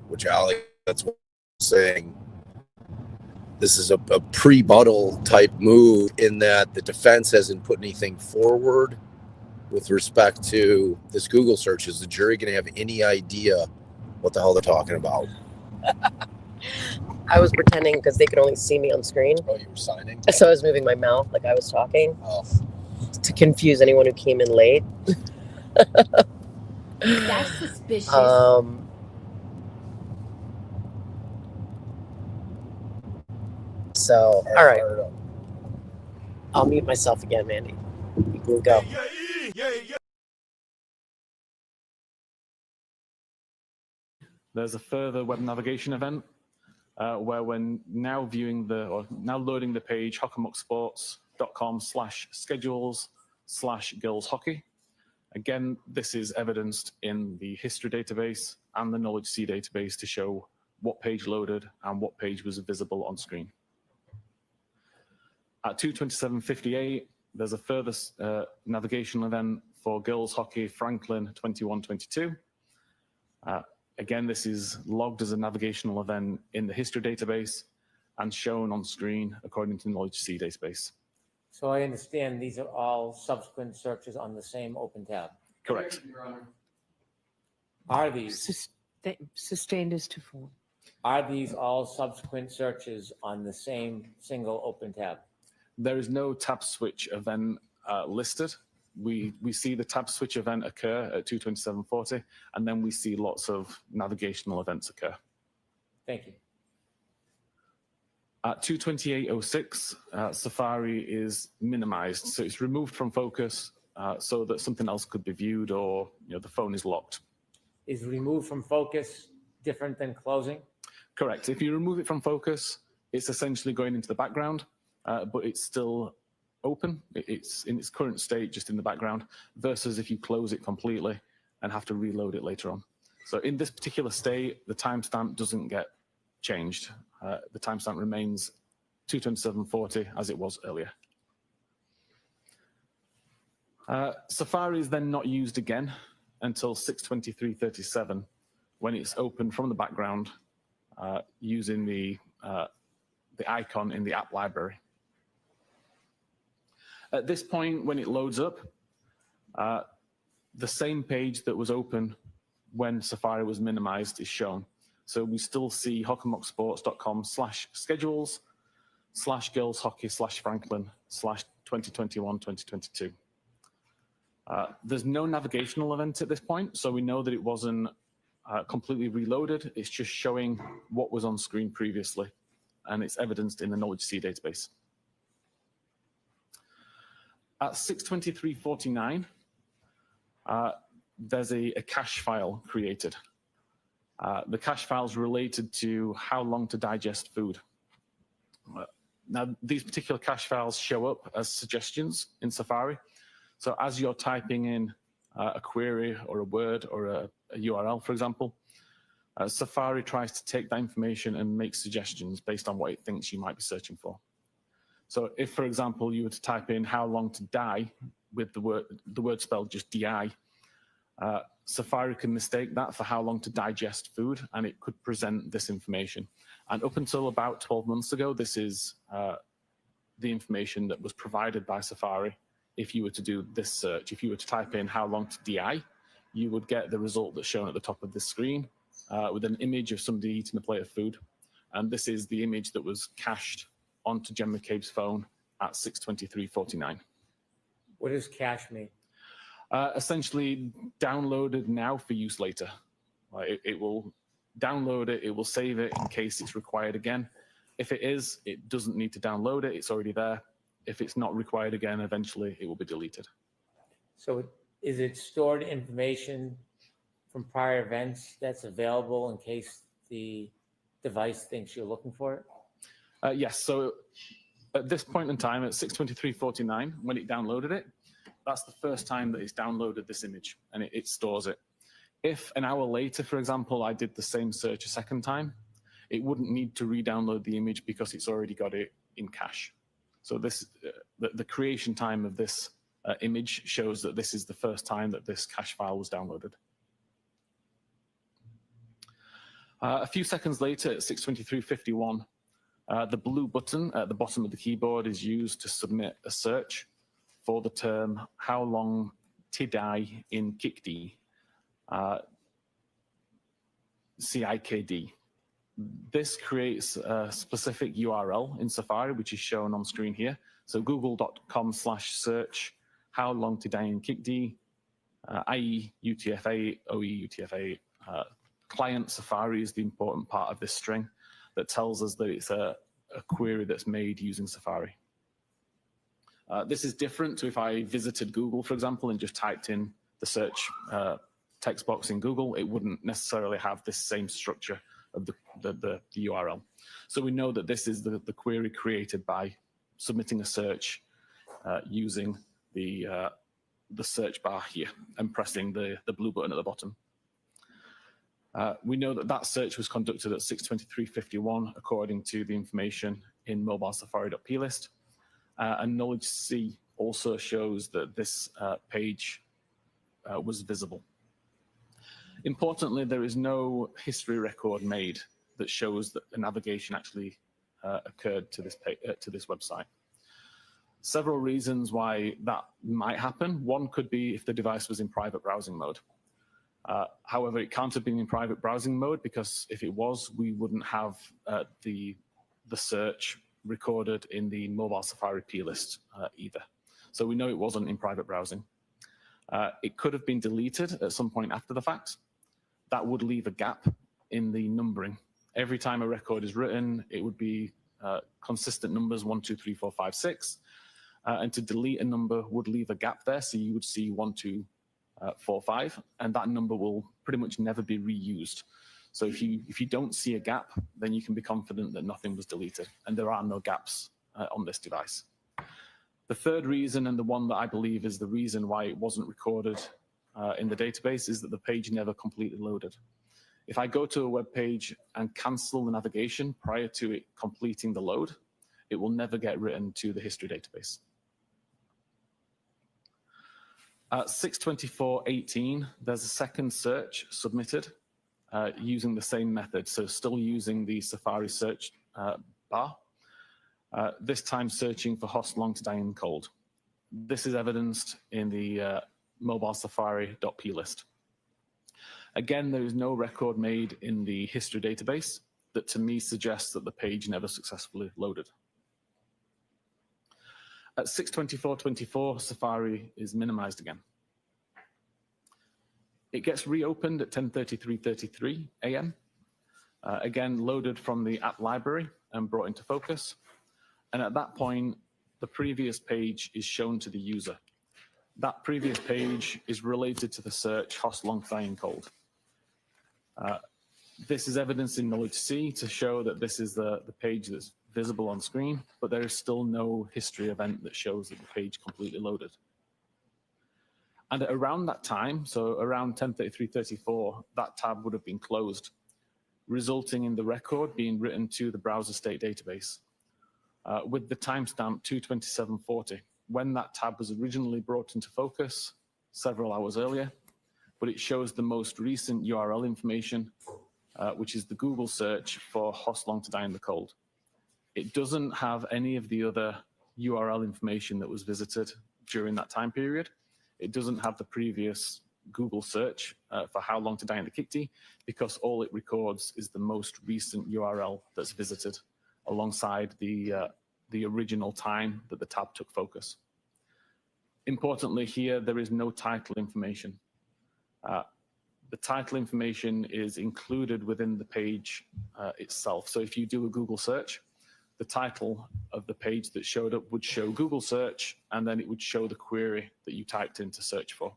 Speaker 5: which Alex, that's what I'm saying. This is a pre-buttal type move in that the defense hasn't put anything forward with respect to this Google search. Is the jury going to have any idea what the hell they're talking about?
Speaker 3: I was pretending because they could only see me on screen.
Speaker 5: Oh, you were signing?
Speaker 3: So I was moving my mouth like I was talking.
Speaker 5: Oh.
Speaker 3: To confuse anyone who came in late.
Speaker 7: That's suspicious.
Speaker 3: So, all right. I'll mute myself again, Mandy. You can go.
Speaker 4: There's a further web navigation event where we're now viewing now loading the page hockomocksports.com/schedules/girls hockey. Again, this is evidenced in the history database and the knowledge C database to show what page loaded and what page was visible on screen. At 2:27:58, there's a further navigation event for girls hockey Franklin 21-22. Again, this is logged as a navigational event in the history database and shown on screen according to the knowledge C database.
Speaker 2: So I understand these are all subsequent searches on the same open tab.
Speaker 4: Correct.
Speaker 2: Are these
Speaker 6: Sustained as to form.
Speaker 2: Are these all subsequent searches on the same single open tab?
Speaker 4: There is no tab switch event listed. We see the tab switch event occur at 2:27:40, and then we see lots of navigational events occur.
Speaker 2: Thank you.
Speaker 4: At 2:28:06, Safari is minimized, so it's removed from focus so that something else could be viewed, or the phone is locked.
Speaker 2: Is removed from focus different than closing?
Speaker 4: Correct. If you remove it from focus, it's essentially going into the background, but it's still open. It's in its current state, just in the background, versus if you close it completely and have to reload it later on. So in this particular state, the timestamp doesn't get changed. The timestamp remains 2:27:40 as it was earlier. Safari is then not used again until 6:23:37, when it's opened from the background using the icon in the app library. At this point, when it loads up, the same page that was open when Safari was minimized is shown. So we still see hockomocksports.com/schedules/girls-hockey/Franklin/2021-2022. There's no navigational event at this point, so we know that it wasn't completely reloaded. It's just showing what was on screen previously, and it's evidenced in the knowledge C database. At 6:23:49, there's a cache file created. The cache file is related to how long to digest food. Now, these particular cache files show up as suggestions in Safari. So as you're typing in a query or a word or a URL, for example, Safari tries to take that information and make suggestions based on what it thinks you might be searching for. So if, for example, you were to type in how long to die with the word spelled just DI, Safari can mistake that for how long to digest food, and it could present this information. And up until about 12 months ago, this is the information that was provided by Safari. If you were to do this search, if you were to type in how long to DI, you would get the result that's shown at the top of the screen with an image of somebody eating a plate of food. And this is the image that was cached onto Jen McCabe's phone at 6:23:49.
Speaker 2: What does cache mean?
Speaker 4: Essentially downloaded now for use later. It will download it, it will save it in case it's required again. If it is, it doesn't need to download it, it's already there. If it's not required again, eventually it will be deleted.
Speaker 2: So is it stored information from prior events that's available in case the device thinks you're looking for it?
Speaker 4: Yes, so at this point in time, at 6:23:49, when it downloaded it, that's the first time that it's downloaded this image, and it stores it. If an hour later, for example, I did the same search a second time, it wouldn't need to re-download the image because it's already got it in cache. So this, the creation time of this image shows that this is the first time that this cache file was downloaded. A few seconds later, at 6:23:51, the blue button at the bottom of the keyboard is used to submit a search for the term "how long tid I in CIKD," CIKD. This creates a specific URL in Safari, which is shown on screen here. So google.com/search "how long tid I in CIKD," IE UTF-8, OE UTF-8. Client Safari is the important part of this string that tells us that it's a query that's made using Safari. This is different to if I visited Google, for example, and just typed in the search text box in Google. It wouldn't necessarily have this same structure of the URL. So we know that this is the query created by submitting a search using the search bar here and pressing the blue button at the bottom. We know that that search was conducted at 6:23:51 according to the information in mobile safari.plist. And Knowledge C also shows that this page was visible. Importantly, there is no history record made that shows that a navigation actually occurred to this website. Several reasons why that might happen. One could be if the device was in private browsing mode. However, it can't have been in private browsing mode because if it was, we wouldn't have the search recorded in the mobile Safari plist either. So we know it wasn't in private browsing. It could have been deleted at some point after the fact. That would leave a gap in the numbering. Every time a record is written, it would be consistent numbers 1, 2, 3, 4, 5, 6. And to delete a number would leave a gap there. So you would see 1, 2, 4, 5, and that number will pretty much never be reused. So if you don't see a gap, then you can be confident that nothing was deleted, and there are no gaps on this device. The third reason, and the one that I believe is the reason why it wasn't recorded in the database, is that the page never completely loaded. If I go to a web page and cancel the navigation prior to it completing the load, it will never get written to the history database. At 6:24:18, there's a second search submitted using the same method, so still using the Safari search bar, this time searching for "host long to die in cold." This is evidenced in the mobile safari.plist. Again, there is no record made in the history database that to me suggests that the page never successfully loaded. At 6:24:24, Safari is minimized again. It gets reopened at 10:33:33 a.m., again loaded from the app library and brought into focus. And at that point, the previous page is shown to the user. That previous page is related to the search "host long to die in cold." This is evidence in Knowledge C to show that this is the page that's visible on screen, but there is still no history event that shows that the page completely loaded. And at around that time, so around 10:33:34, that tab would have been closed, resulting in the record being written to the browser state database with the timestamp 2:27:40. When that tab was originally brought into focus several hours earlier, but it shows the most recent URL information, which is the Google search for Hoss Long to Die in the Cold. It doesn't have any of the other URL information that was visited during that time period. It doesn't have the previous Google search for How Long to Die in the Kikti, because all it records is the most recent URL that's visited alongside the original time that the tab took focus. Importantly here, there is no title information. The title information is included within the page itself. So if you do a Google search, the title of the page that showed up would show Google search, and then it would show the query that you typed in to search for.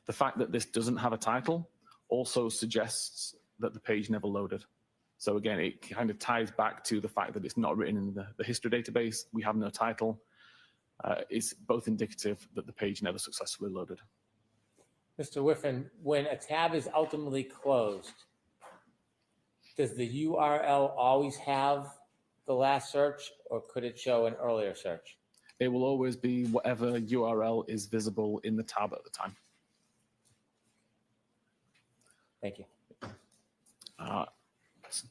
Speaker 4: The fact that this doesn't have a title also suggests that the page never loaded. So again, it kind of ties back to the fact that it's not written in the history database. We have no title. It's both indicative that the page never successfully loaded.
Speaker 2: Mr. Whiffen, when a tab is ultimately closed, does the URL always have the last search, or could it show an earlier search?
Speaker 4: It will always be whatever URL is visible in the tab at the time.
Speaker 2: Thank you.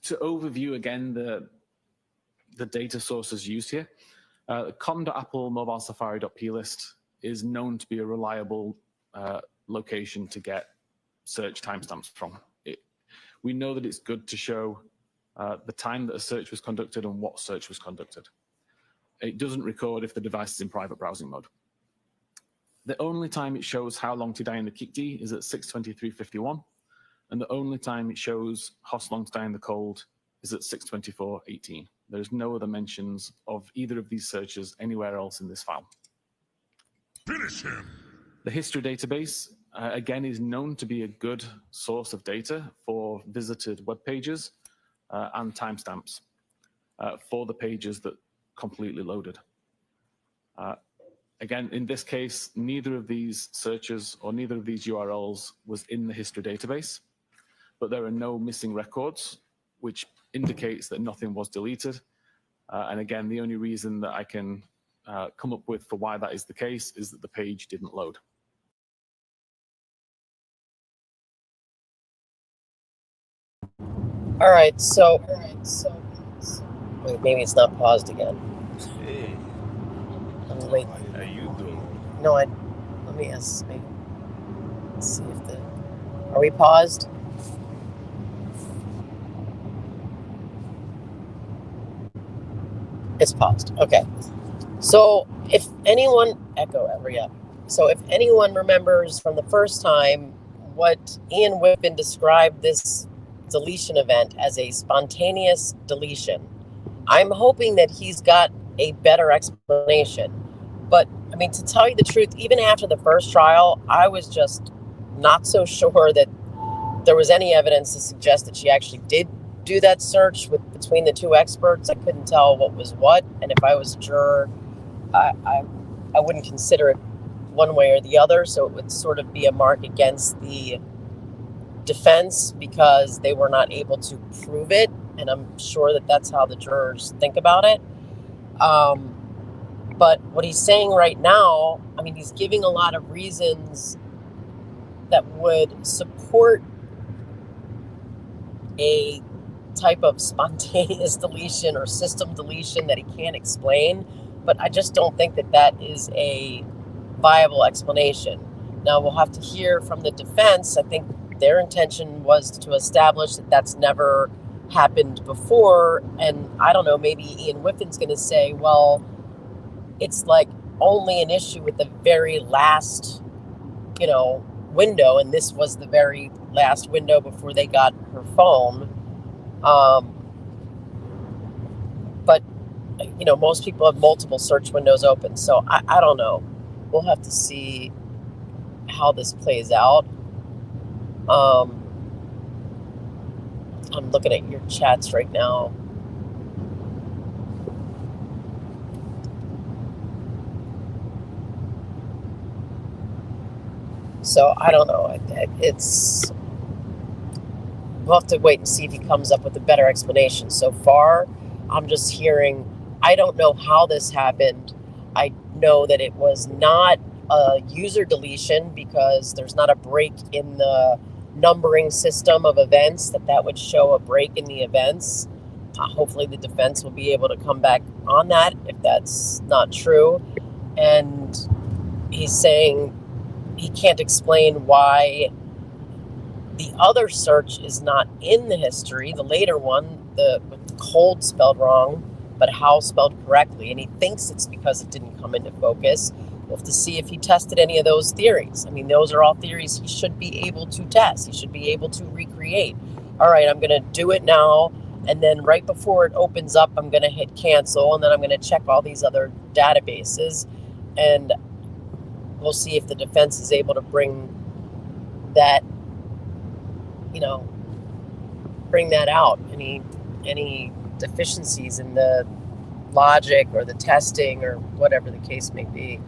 Speaker 4: To overview again the data sources used here, com.apple mobile safari.plist is known to be a reliable location to get search timestamps from. We know that it's good to show the time that a search was conducted and what search was conducted. It doesn't record if the device is in private browsing mode. The only time it shows How Long to Die in the Kikti is at 6:23:51, and the only time it shows Hoss Long to Die in the Cold is at 6:24:18. There's no other mentions of either of these searches anywhere else in this file.
Speaker 8: Finish him.
Speaker 4: The history database, again, is known to be a good source of data for visited web pages and timestamps for the pages that completely loaded. Again, in this case, neither of these searches or neither of these URLs was in the history database, but there are no missing records, which indicates that nothing was deleted. And again, the only reason that I can come up with for why that is the case is that the page didn't load.
Speaker 3: All right, so wait, maybe it's not paused again.
Speaker 9: Hey,
Speaker 3: Wait,
Speaker 9: how you doing?
Speaker 3: no, let me ask. Let's see if are we paused? It's paused. Okay. So if anyone So if anyone remembers from the first time what Ian Whiffen described this deletion event as a spontaneous deletion, I'm hoping that he's got a better explanation. But I mean, to tell you the truth, even after the first trial, I was just not so sure that there was any evidence to suggest that she actually did do that search between the two experts. I couldn't tell what was what, and if I was a juror, I wouldn't consider it one way or the other, so it would sort of be a mark against the defense because they were not able to prove it, and I'm sure that that's how the jurors think about it. But what he's saying right now, I mean, he's giving a lot of reasons that would support a type of spontaneous deletion or system deletion that he can't explain, but I just don't think that that is a viable explanation. Now, we'll have to hear from the defense. I think their intention was to establish that that's never happened before, and I don't know, maybe Ian Whiffen's going to say, well, it's like only an issue with the very last, window, and this was the very last window before they got her phone. But most people have multiple search windows open, so I don't know. We'll have to see how this plays out. I'm looking at your chats right now. So I don't know. We'll have to wait and see if he comes up with a better explanation. So far, I'm just hearing, I don't know how this happened. I know that it was not a user deletion because there's not a break in the numbering system of events, that would show a break in the events. Hopefully the defense will be able to come back on that if that's not true. And he's saying he can't explain why the other search is not in the history, the later one, with cold spelled wrong, but how spelled correctly. And he thinks it's because it didn't come into focus. We'll have to see if he tested any of those theories. I mean, those are all theories he should be able to test. He should be able to recreate. All right, I'm going to do it now. And then right before it opens up, I'm going to hit cancel. And then I'm going to check all these other databases. And we'll see if the defense is able to bring that, bring that out. Any deficiencies in the logic or the testing or whatever the case may be.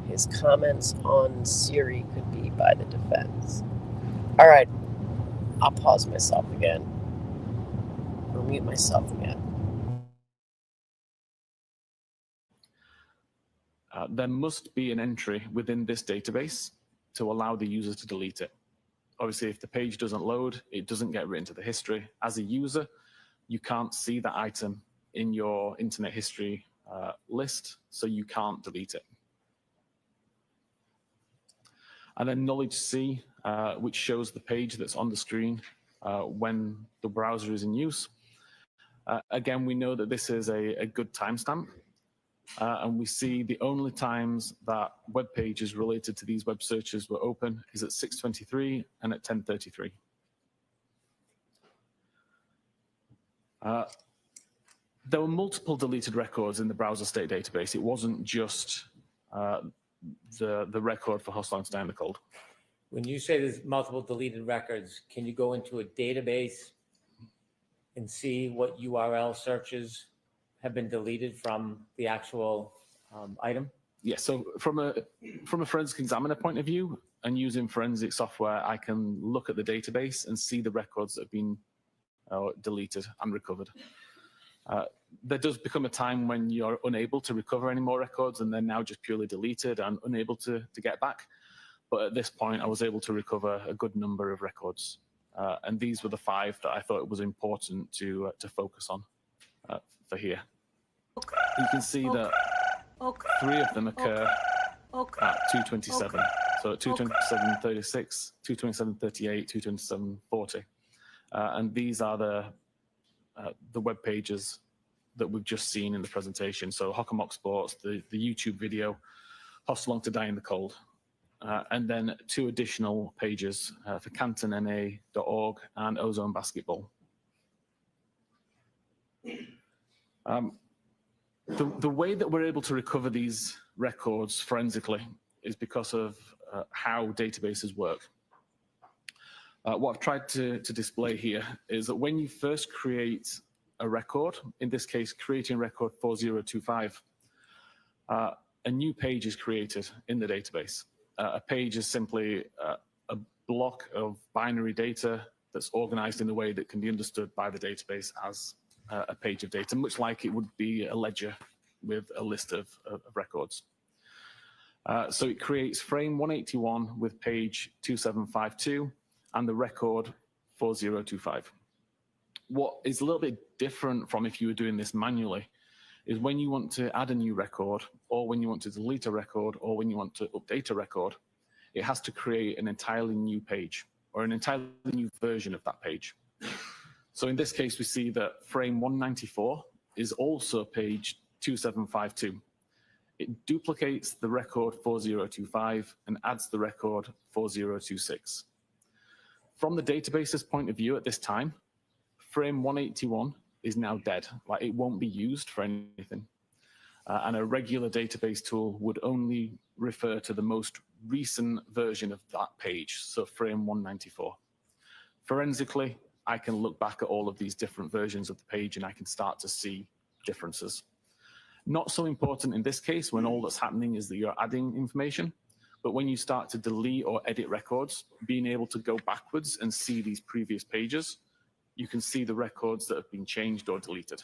Speaker 3: His comments on Siri could be by the defense. All right, I'll pause myself again. Or mute myself again.
Speaker 4: There must be an entry within this database to allow the user to delete it. Obviously, if the page doesn't load, it doesn't get written to the history. As a user, you can't see that item in your internet history list, so you can't delete it. And then knowledge C, which shows the page that's on the screen when the browser is in use. Again, we know that this is a good timestamp. And we see the only times that web pages related to these web searches were open is at 6:23 and at 10:33. There were multiple deleted records in the browser state database. It wasn't just the record for hostile to down the cold.
Speaker 2: When you say there's multiple deleted records, can you go into a database and see what URL searches have been deleted from the actual item?
Speaker 4: Yeah, so from a forensic examiner point of view and using forensic software, I can look at the database and see the records that have been deleted and recovered. There does become a time when you're unable to recover any more records and they're now just purely deleted and unable to get back. But at this point, I was able to recover a good number of records. And these were the 5 that I thought it was important to focus on for here. You can see that 3 of them occur at 2:27. So at 2:27:36, 2:27:38, 2:27:40. And these are the web pages that we've just seen in the presentation. So Hockamock Sports, the YouTube video, Hostel to Die in the Cold. And then 2 additional pages for CantonNA.org and Ozone Basketball. The way that we're able to recover these records forensically is because of how databases work. What I've tried to display here is that when you first create a record, in this case, creating record 4025, a new page is created in the database. A page is simply a block of binary data that's organized in a way that can be understood by the database as a page of data, much like it would be a ledger with a list of records. So it creates frame 181 with page 2752 and the record 4025. What is a little bit different from if you were doing this manually is when you want to add a new record, or when you want to delete a record, or when you want to update a record, it has to create an entirely new page or an entirely new version of that page. So in this case, we see that frame 194 is also page 2752. It duplicates the record 4025 and adds the record 4026. From the database's point of view at this time, frame 181 is now dead. Like, it won't be used for anything. And a regular database tool would only refer to the most recent version of that page, so frame 194. Forensically, I can look back at all of these different versions of the page and I can start to see differences. Not so important in this case when all that's happening is that you're adding information, but when you start to delete or edit records, being able to go backwards and see these previous pages, you can see the records that have been changed or deleted.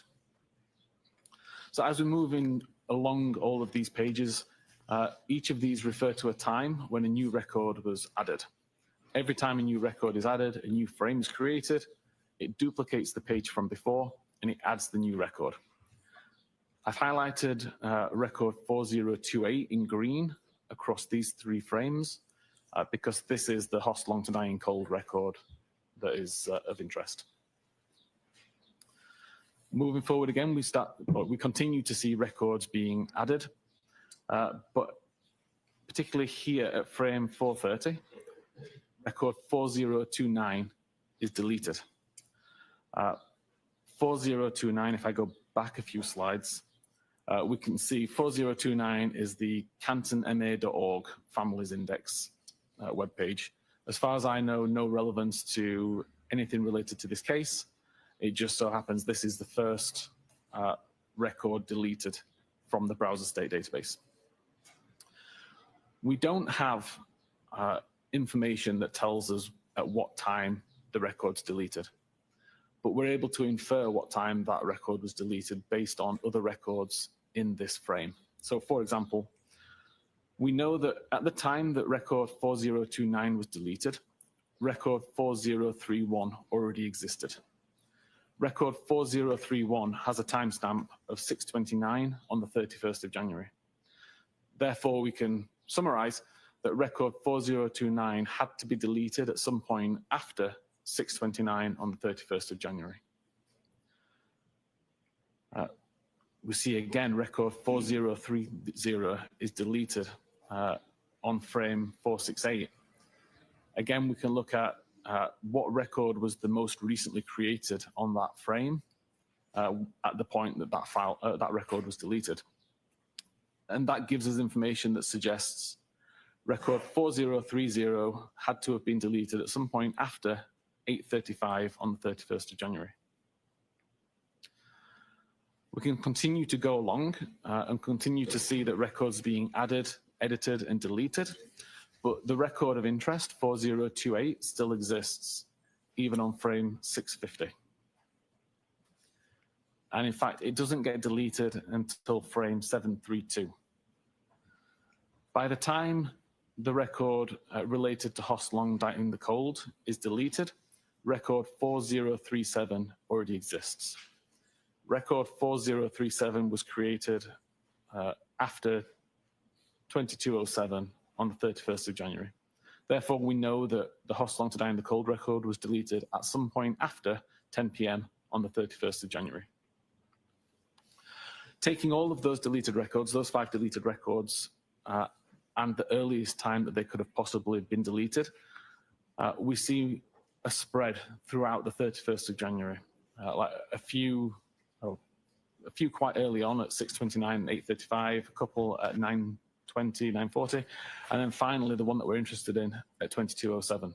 Speaker 4: So as we move in along all of these pages, each of these refer to a time when a new record was added. Every time a new record is added, a new frame is created, it duplicates the page from before, and it adds the new record. I've highlighted record 4028 in green across these 3 frames because this is the Host Long to Die in Cold record that is of interest. Moving forward again, we continue to see records being added, but particularly here at frame 430, record 4029 is deleted. 4029, if I go back a few slides, we can see 4029 is the cantonma.org families index webpage. As far as I know, no relevance to anything related to this case. It just so happens this is the first record deleted from the browser state database. We don't have information that tells us at what time the record's deleted, but we're able to infer what time that record was deleted based on other records in this frame. So for example, we know that at the time that record 4029 was deleted, record 4031 already existed. Record 4031 has a timestamp of 6:29 on the 31st of January. Therefore, we can summarize that record 4029 had to be deleted at some point after 6:29 on the 31st of January. We see again record 4030 is deleted on frame 468. Again, we can look at what record was the most recently created on that frame at the point that that record was deleted. And that gives us information that suggests record 4030 had to have been deleted at some point after 8:35 on the 31st of January. We can continue to go along and continue to see that records being added, edited, and deleted, but the record of interest, 4028, still exists, even on frame 650. And in fact, it doesn't get deleted until frame 732. By the time the record related to Host Long Die in the Cold is deleted, record 4037 already exists. Record 4037 was created after 2207 on the 31st of January. Therefore, we know that the Host Long to Die in the Cold record was deleted at some point after 10 p.m. on the 31st of January. Taking all of those deleted records, those 5 deleted records, and the earliest time that they could have possibly been deleted, we see a spread throughout the 31st of January. Like a few quite early on at 6:29 and 8:35, a couple at 9:20, 9:40, and then finally the one that we're interested in at 22:07.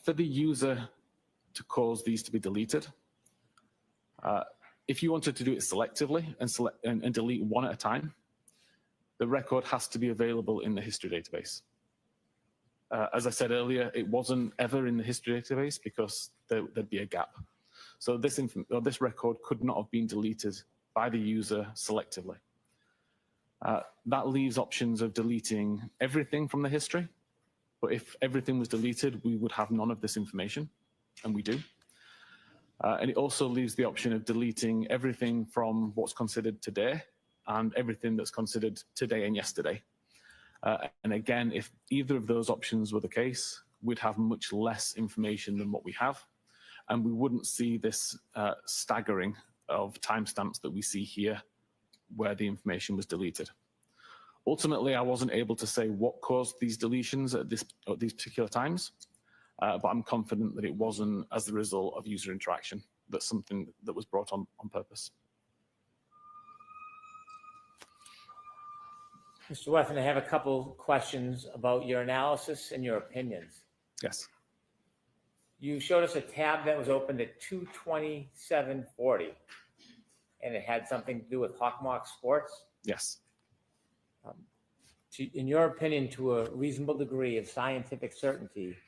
Speaker 4: For the user to cause these to be deleted, if you wanted to do it selectively and delete one at a time, the record has to be available in the history database. As I said earlier, it wasn't ever in the history database because there'd be a gap. So this record could not have been deleted by the user selectively. That leaves options of deleting everything from the history, but if everything was deleted, we would have none of this information, and we do. And it also leaves the option of deleting everything from what's considered today and everything that's considered today and yesterday. And again, if either of those options were the case, we'd have much less information than what we have, and we wouldn't see this staggering of timestamps that we see here where the information was deleted. Ultimately, I wasn't able to say what caused these deletions at these particular times, but I'm confident that it wasn't as the result of user interaction. That's something that was brought on purpose.
Speaker 2: Mr. Wethen, I have a couple questions about your analysis and your opinions.
Speaker 4: Yes.
Speaker 2: You showed us a tab that was opened at 2:27:40, and it had something to do with Hawkmock Sports.
Speaker 4: Yes.
Speaker 2: In your opinion, to a reasonable degree of scientific certainty,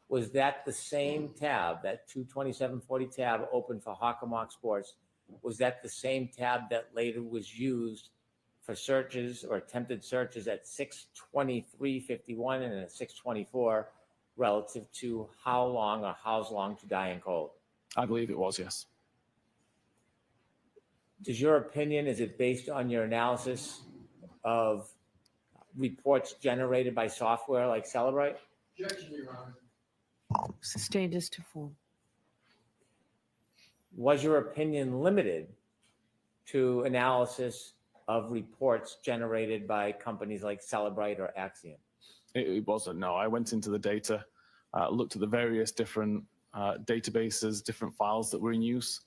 Speaker 2: was that the same tab, that 2:27:40 tab open for Hawkmock Sports, was that the same tab that later was used for searches or attempted searches at 6:23:51 and at 6:24 relative to how long or how's long to die in cold?
Speaker 4: I believe it was, yes.
Speaker 2: Does your opinion, is it based on your analysis of reports generated by software like Celebrite?
Speaker 1: Objection, Your Honor.
Speaker 6: Sustained as to form.
Speaker 2: Was your opinion limited to analysis of reports generated by companies like Celebrite or Axiom?
Speaker 4: It wasn't, no. I went into the data, looked at the various different databases, different files that were in use,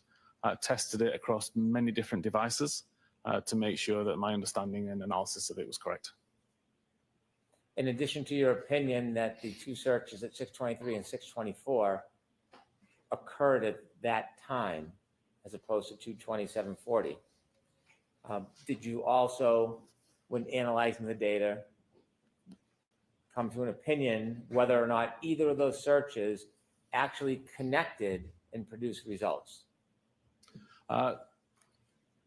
Speaker 4: tested it across many different devices to make sure that my understanding and analysis of it was correct.
Speaker 2: In addition to your opinion that the two searches at 6:23 and 6:24 occurred at that time as opposed to 2:27:40, did you also, when analyzing the data, come to an opinion whether or not either of those searches actually connected and produced results?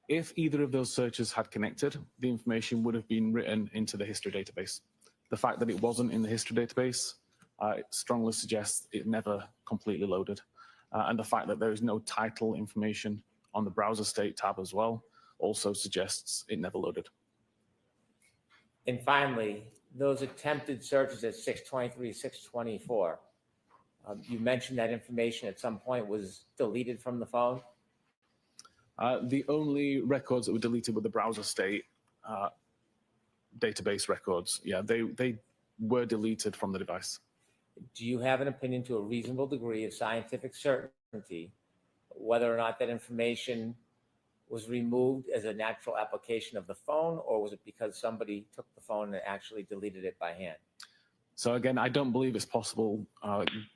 Speaker 4: If either of those searches had connected, the information would have been written into the history database. The fact that it wasn't in the history database it strongly suggests it never completely loaded. And the fact that there is no title information on the browser state tab as well also suggests it never loaded.
Speaker 2: And finally, those attempted searches at 6:23, 6:24, you mentioned that information at some point was deleted from the phone?
Speaker 4: The only records that were deleted were the browser state database records. Yeah, they were deleted from the device.
Speaker 2: Do you have an opinion to a reasonable degree of scientific certainty whether or not that information was removed as a natural application of the phone, or was it because somebody took the phone and actually deleted it by hand?
Speaker 4: So again, I don't believe it's possible,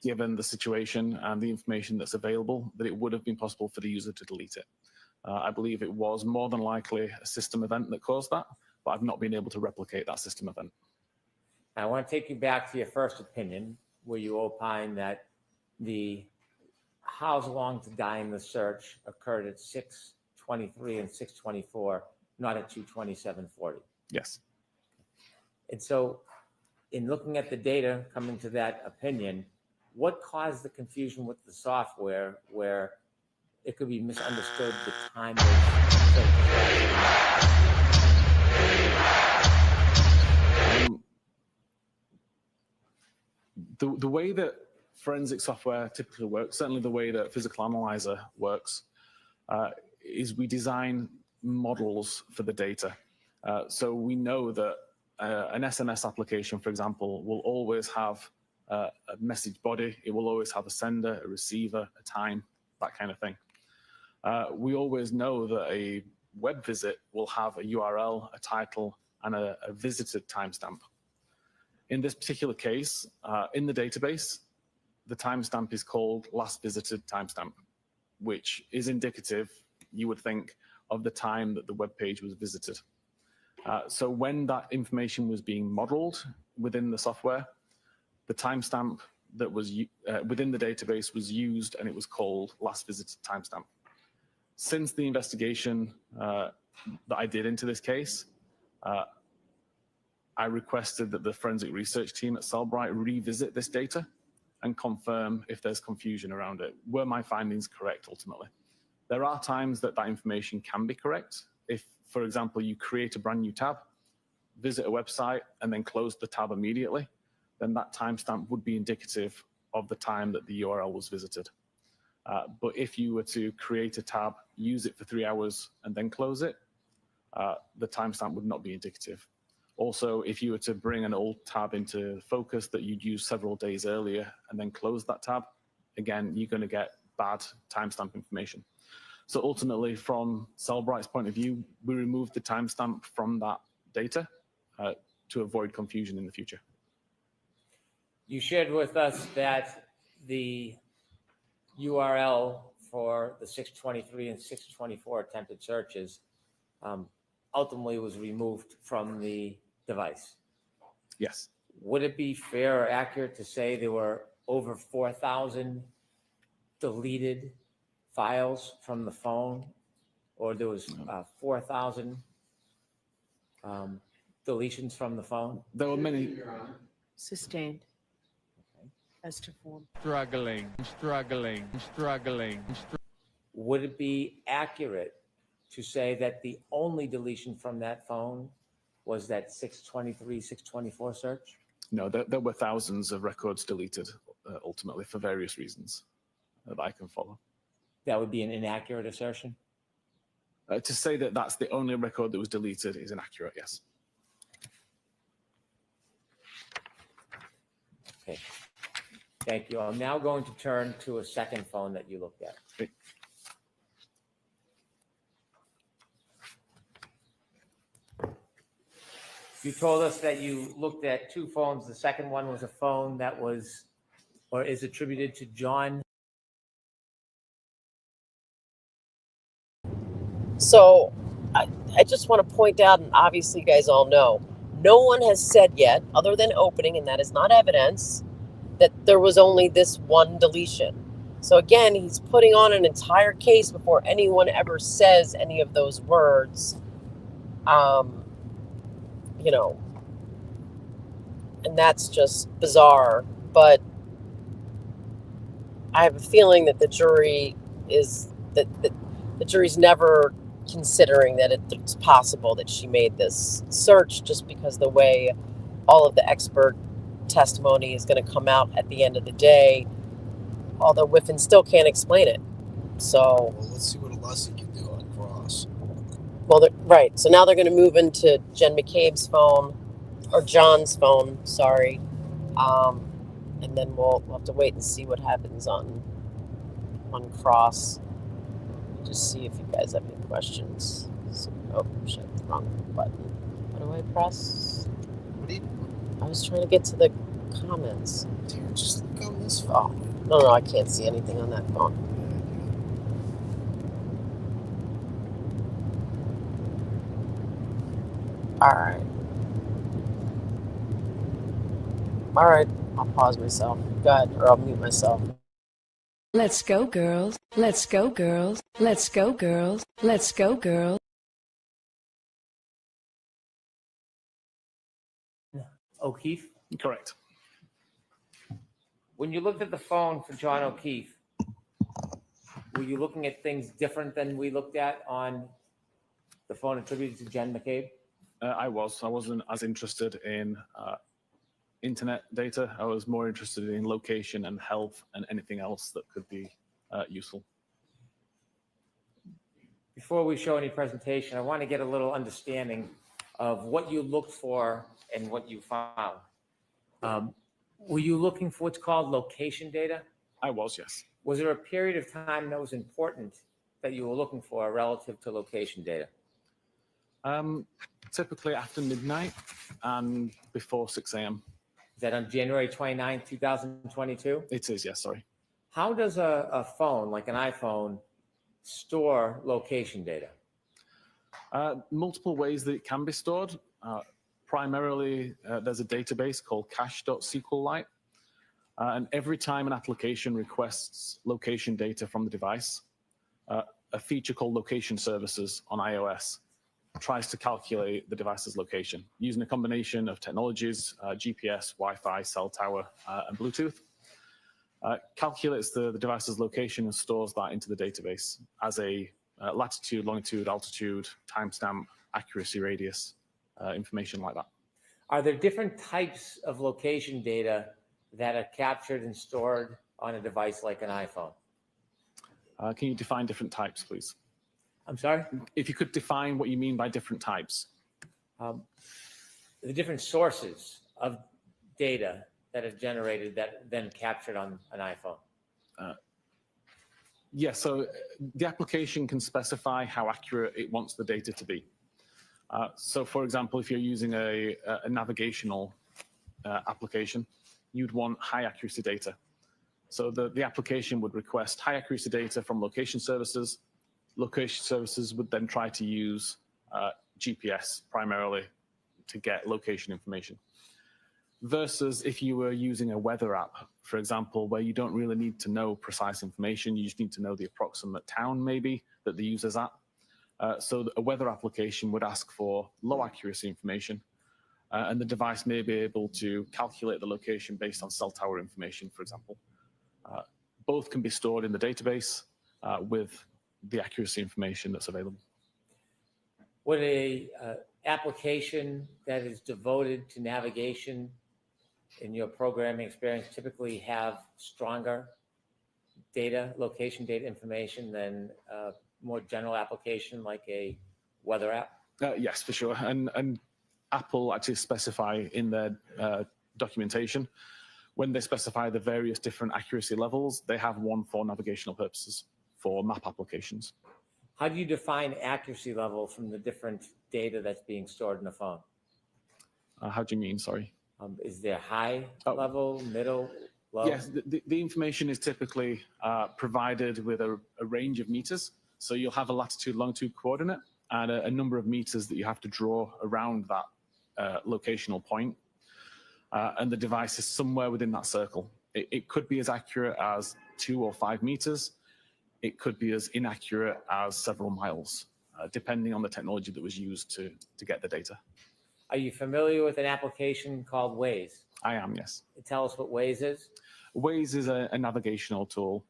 Speaker 4: given the situation and the information that's available, that it would have been possible for the user to delete it. I believe it was more than likely a system event that caused that, but I've not been able to replicate that system event.
Speaker 2: I want to take you back to your first opinion, where you opine that the how's long to die in the search occurred at 6:23 and 6:24, not at 2:27:40.
Speaker 4: Yes.
Speaker 2: And so in looking at the data, coming to that opinion, what caused the confusion with the software where it could be misunderstood the time of
Speaker 4: the way that forensic software typically works, certainly the way that Physical Analyzer works, is we design models for the data. So we know that an SMS application, for example, will always have a message body. It will always have a sender, a receiver, a time, that kind of thing. We always know that a web visit will have a URL, a title, and a visited timestamp. In this particular case, in the database, the timestamp is called last visited timestamp, which is indicative, you would think, of the time that the web page was visited. So when that information was being modeled within the software, the timestamp that was within the database was used, and it was called last visited timestamp. Since the investigation that I did into this case, I requested that the forensic research team at Cellbrite revisit this data and confirm if there's confusion around it. Were my findings correct ultimately? There are times that that information can be correct. If, for example, you create a brand new tab, visit a website, and then close the tab immediately, then that timestamp would be indicative of the time that the URL was visited. But if you were to create a tab, use it for 3 hours, and then close it, the timestamp would not be indicative. Also, if you were to bring an old tab into focus that you'd used several days earlier and then close that tab, again, you're going to get bad timestamp information. So ultimately, from Cellbrite's point of view, we removed the timestamp from that data to avoid confusion in the future.
Speaker 2: You shared with us that the URL for the 6:23 and 6:24 attempted searches ultimately was removed from the device.
Speaker 4: Yes.
Speaker 2: Would it be fair or accurate to say there were over 4,000 deleted files from the phone or there was 4,000 deletions from the phone?
Speaker 4: There were many.
Speaker 6: Sustained. As to form.
Speaker 10: Struggling.
Speaker 2: Would it be accurate to say that the only deletion from that phone was that 623, 624 search?
Speaker 4: No, there were thousands of records deleted ultimately for various reasons that I can follow.
Speaker 2: That would be an inaccurate assertion?
Speaker 4: To say that that's the only record that was deleted is inaccurate, yes.
Speaker 2: Okay. Thank you. I'm now going to turn to a second phone that you looked at.
Speaker 4: Okay.
Speaker 2: You told us that you looked at two phones. The second one was a phone that was or is attributed to John.
Speaker 3: So I just want to point out, and obviously you guys all know, no one has said yet, other than opening, and that is not evidence, that there was only this one deletion. So again, he's putting on an entire case before anyone ever says any of those words. You know, and that's just bizarre. But I have a feeling that the jury is that the jury's never considering that it's possible that she made this search, just because the way all of the expert testimony is going to come out at the end of the day, although Whiffen still can't explain it. So
Speaker 5: Well, let's see what Alessi can do on cross.
Speaker 3: well, right. So now they're going to move into Jen McCabe's phone, or John's phone, sorry. And then we'll have to wait and see what happens on cross. Just see if you guys have any questions. So, oh, shit, the wrong button. What do I press?
Speaker 5: What do you
Speaker 3: I was trying to get to the comments.
Speaker 5: do? Just look on this
Speaker 3: Oh,
Speaker 5: phone.
Speaker 3: no, I can't see anything on that phone. All right, I'll pause myself. Go ahead, or I'll mute myself.
Speaker 6: Let's go, girls. Let's go, girls. Let's go, girls. Let's go, girls.
Speaker 2: O'Keefe?
Speaker 4: Correct.
Speaker 2: When you looked at the phone for John O'Keefe, were you looking at things different than we looked at on the phone attributed to Jen McCabe?
Speaker 4: I wasn't as interested in internet data. I was more interested in location and health and anything else that could be useful.
Speaker 2: Before we show any presentation, I want to get a little understanding of what you looked for and what you found. Were you looking for what's called location data?
Speaker 4: I was, yes.
Speaker 2: Was there a period of time that was important that you were looking for relative to location data?
Speaker 4: Typically after midnight and before 6 a.m.
Speaker 2: Is that on January 29th, 2022?
Speaker 4: It is, yes, sorry.
Speaker 2: How does a phone, like an iPhone, store location data?
Speaker 4: Multiple ways that it can be stored. Primarily, there's a database called cache.sqlite. And every time an application requests location data from the device, a feature called location services on iOS tries to calculate the device's location using a combination of technologies, GPS, Wi-Fi, cell tower, and Bluetooth. Calculates the device's location and stores that into the database as a latitude, longitude, altitude, timestamp, accuracy radius, information like that.
Speaker 2: Are there different types of location data that are captured and stored on a device like an iPhone?
Speaker 4: Can you define different types, please?
Speaker 2: I'm sorry?
Speaker 4: If you could define what you mean by different types.
Speaker 2: The different sources of data that are generated that then captured on an iPhone.
Speaker 4: Yes, so the application can specify how accurate it wants the data to be. So for example, if you're using a navigational application, you'd want high accuracy data. So the application would request high accuracy data from location services. Location services would then try to use GPS primarily to get location information. Versus if you were using a weather app, for example, where you don't really need to know precise information, you just need to know the approximate town maybe that the user's at. So a weather application would ask for low accuracy information, and the device may be able to calculate the location based on cell tower information, for example. Both can be stored in the database with the accuracy information that's available.
Speaker 2: Would a application that is devoted to navigation in your programming experience typically have stronger data, location data information than a more general application like a weather app?
Speaker 4: Yes, for sure. And Apple actually specify in their documentation, when they specify the various different accuracy levels, they have one for navigational purposes for map applications.
Speaker 2: How do you define accuracy level from the different data that's being stored in the phone?
Speaker 4: How do you mean, sorry?
Speaker 2: Is there high level, middle, low?
Speaker 4: Yes, the information is typically provided with a range of meters. So you'll have a latitude, longitude coordinate and a number of meters that you have to draw around that locational point. And the device is somewhere within that circle. It could be as accurate as 2 or 5 meters. It could be as inaccurate as several miles, depending on the technology that was used to get the data.
Speaker 2: Are you familiar with an application called Waze?
Speaker 4: I am, yes.
Speaker 2: Tell us what Waze is.
Speaker 4: Waze is a navigational tool,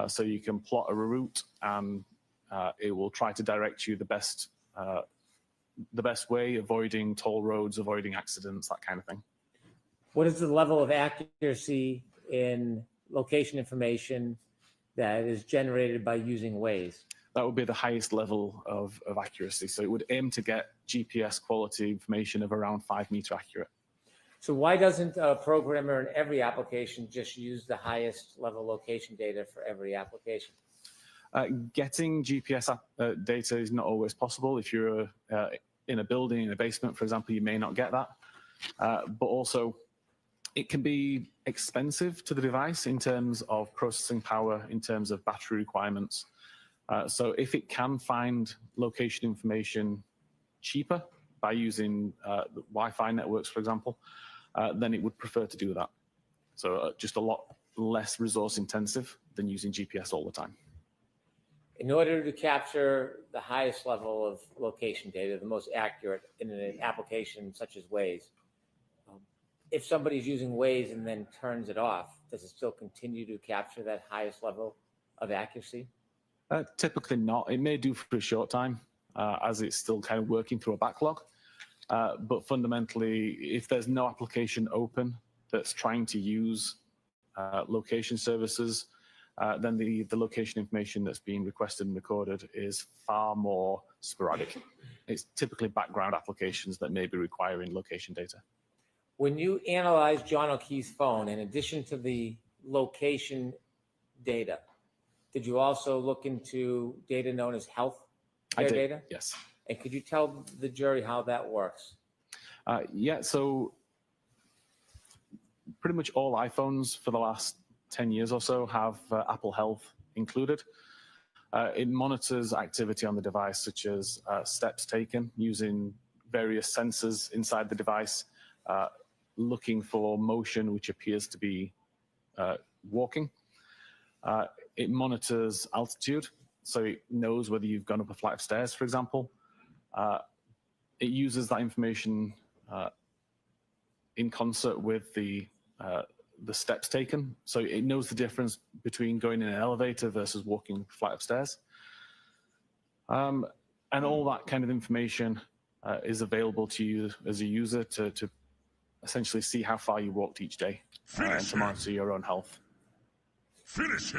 Speaker 4: so you can plot a route and it will try to direct you the best way, avoiding toll roads, avoiding accidents, that kind of thing.
Speaker 2: What is the level of accuracy in location information that is generated by using Waze?
Speaker 4: That would be the highest level of accuracy. So it would aim to get GPS quality information of around 5 meter accurate.
Speaker 2: So why doesn't a programmer in every application just use the highest level location data for every application?
Speaker 4: Getting GPS data is not always possible. If you're in a building, in a basement, for example, you may not get that. But also, it can be expensive to the device in terms of processing power, in terms of battery requirements. So if it can find location information cheaper by using Wi-Fi networks, for example, then it would prefer to do that. So just a lot less resource intensive than using GPS all the time.
Speaker 2: In order to capture the highest level of location data, the most accurate in an application such as Waze, if somebody's using Waze and then turns it off, does it still continue to capture that highest level of accuracy?
Speaker 4: Typically not. It may do for a short time as it's still kind of working through a backlog. But fundamentally, if there's no application open that's trying to use location services, then the location information that's being requested and recorded is far more sporadic. It's typically background applications that may be requiring location data.
Speaker 2: When you analyze John O'Keefe's phone, in addition to the location data, did you also look into data known as health care data?
Speaker 4: Yes.
Speaker 2: And could you tell the jury how that works?
Speaker 4: Yeah, so pretty much all iPhones for the last 10 years or so have Apple Health included. It monitors activity on the device, such as steps taken using various sensors inside the device, looking for motion which appears to be walking. It monitors altitude, so it knows whether you've gone up a flight of stairs, for example. It uses that information in concert with the steps taken, so it knows the difference between going in an elevator versus walking a flight of stairs. And all that kind of information is available to you as a user to essentially see how far you walked each day and to monitor your own health.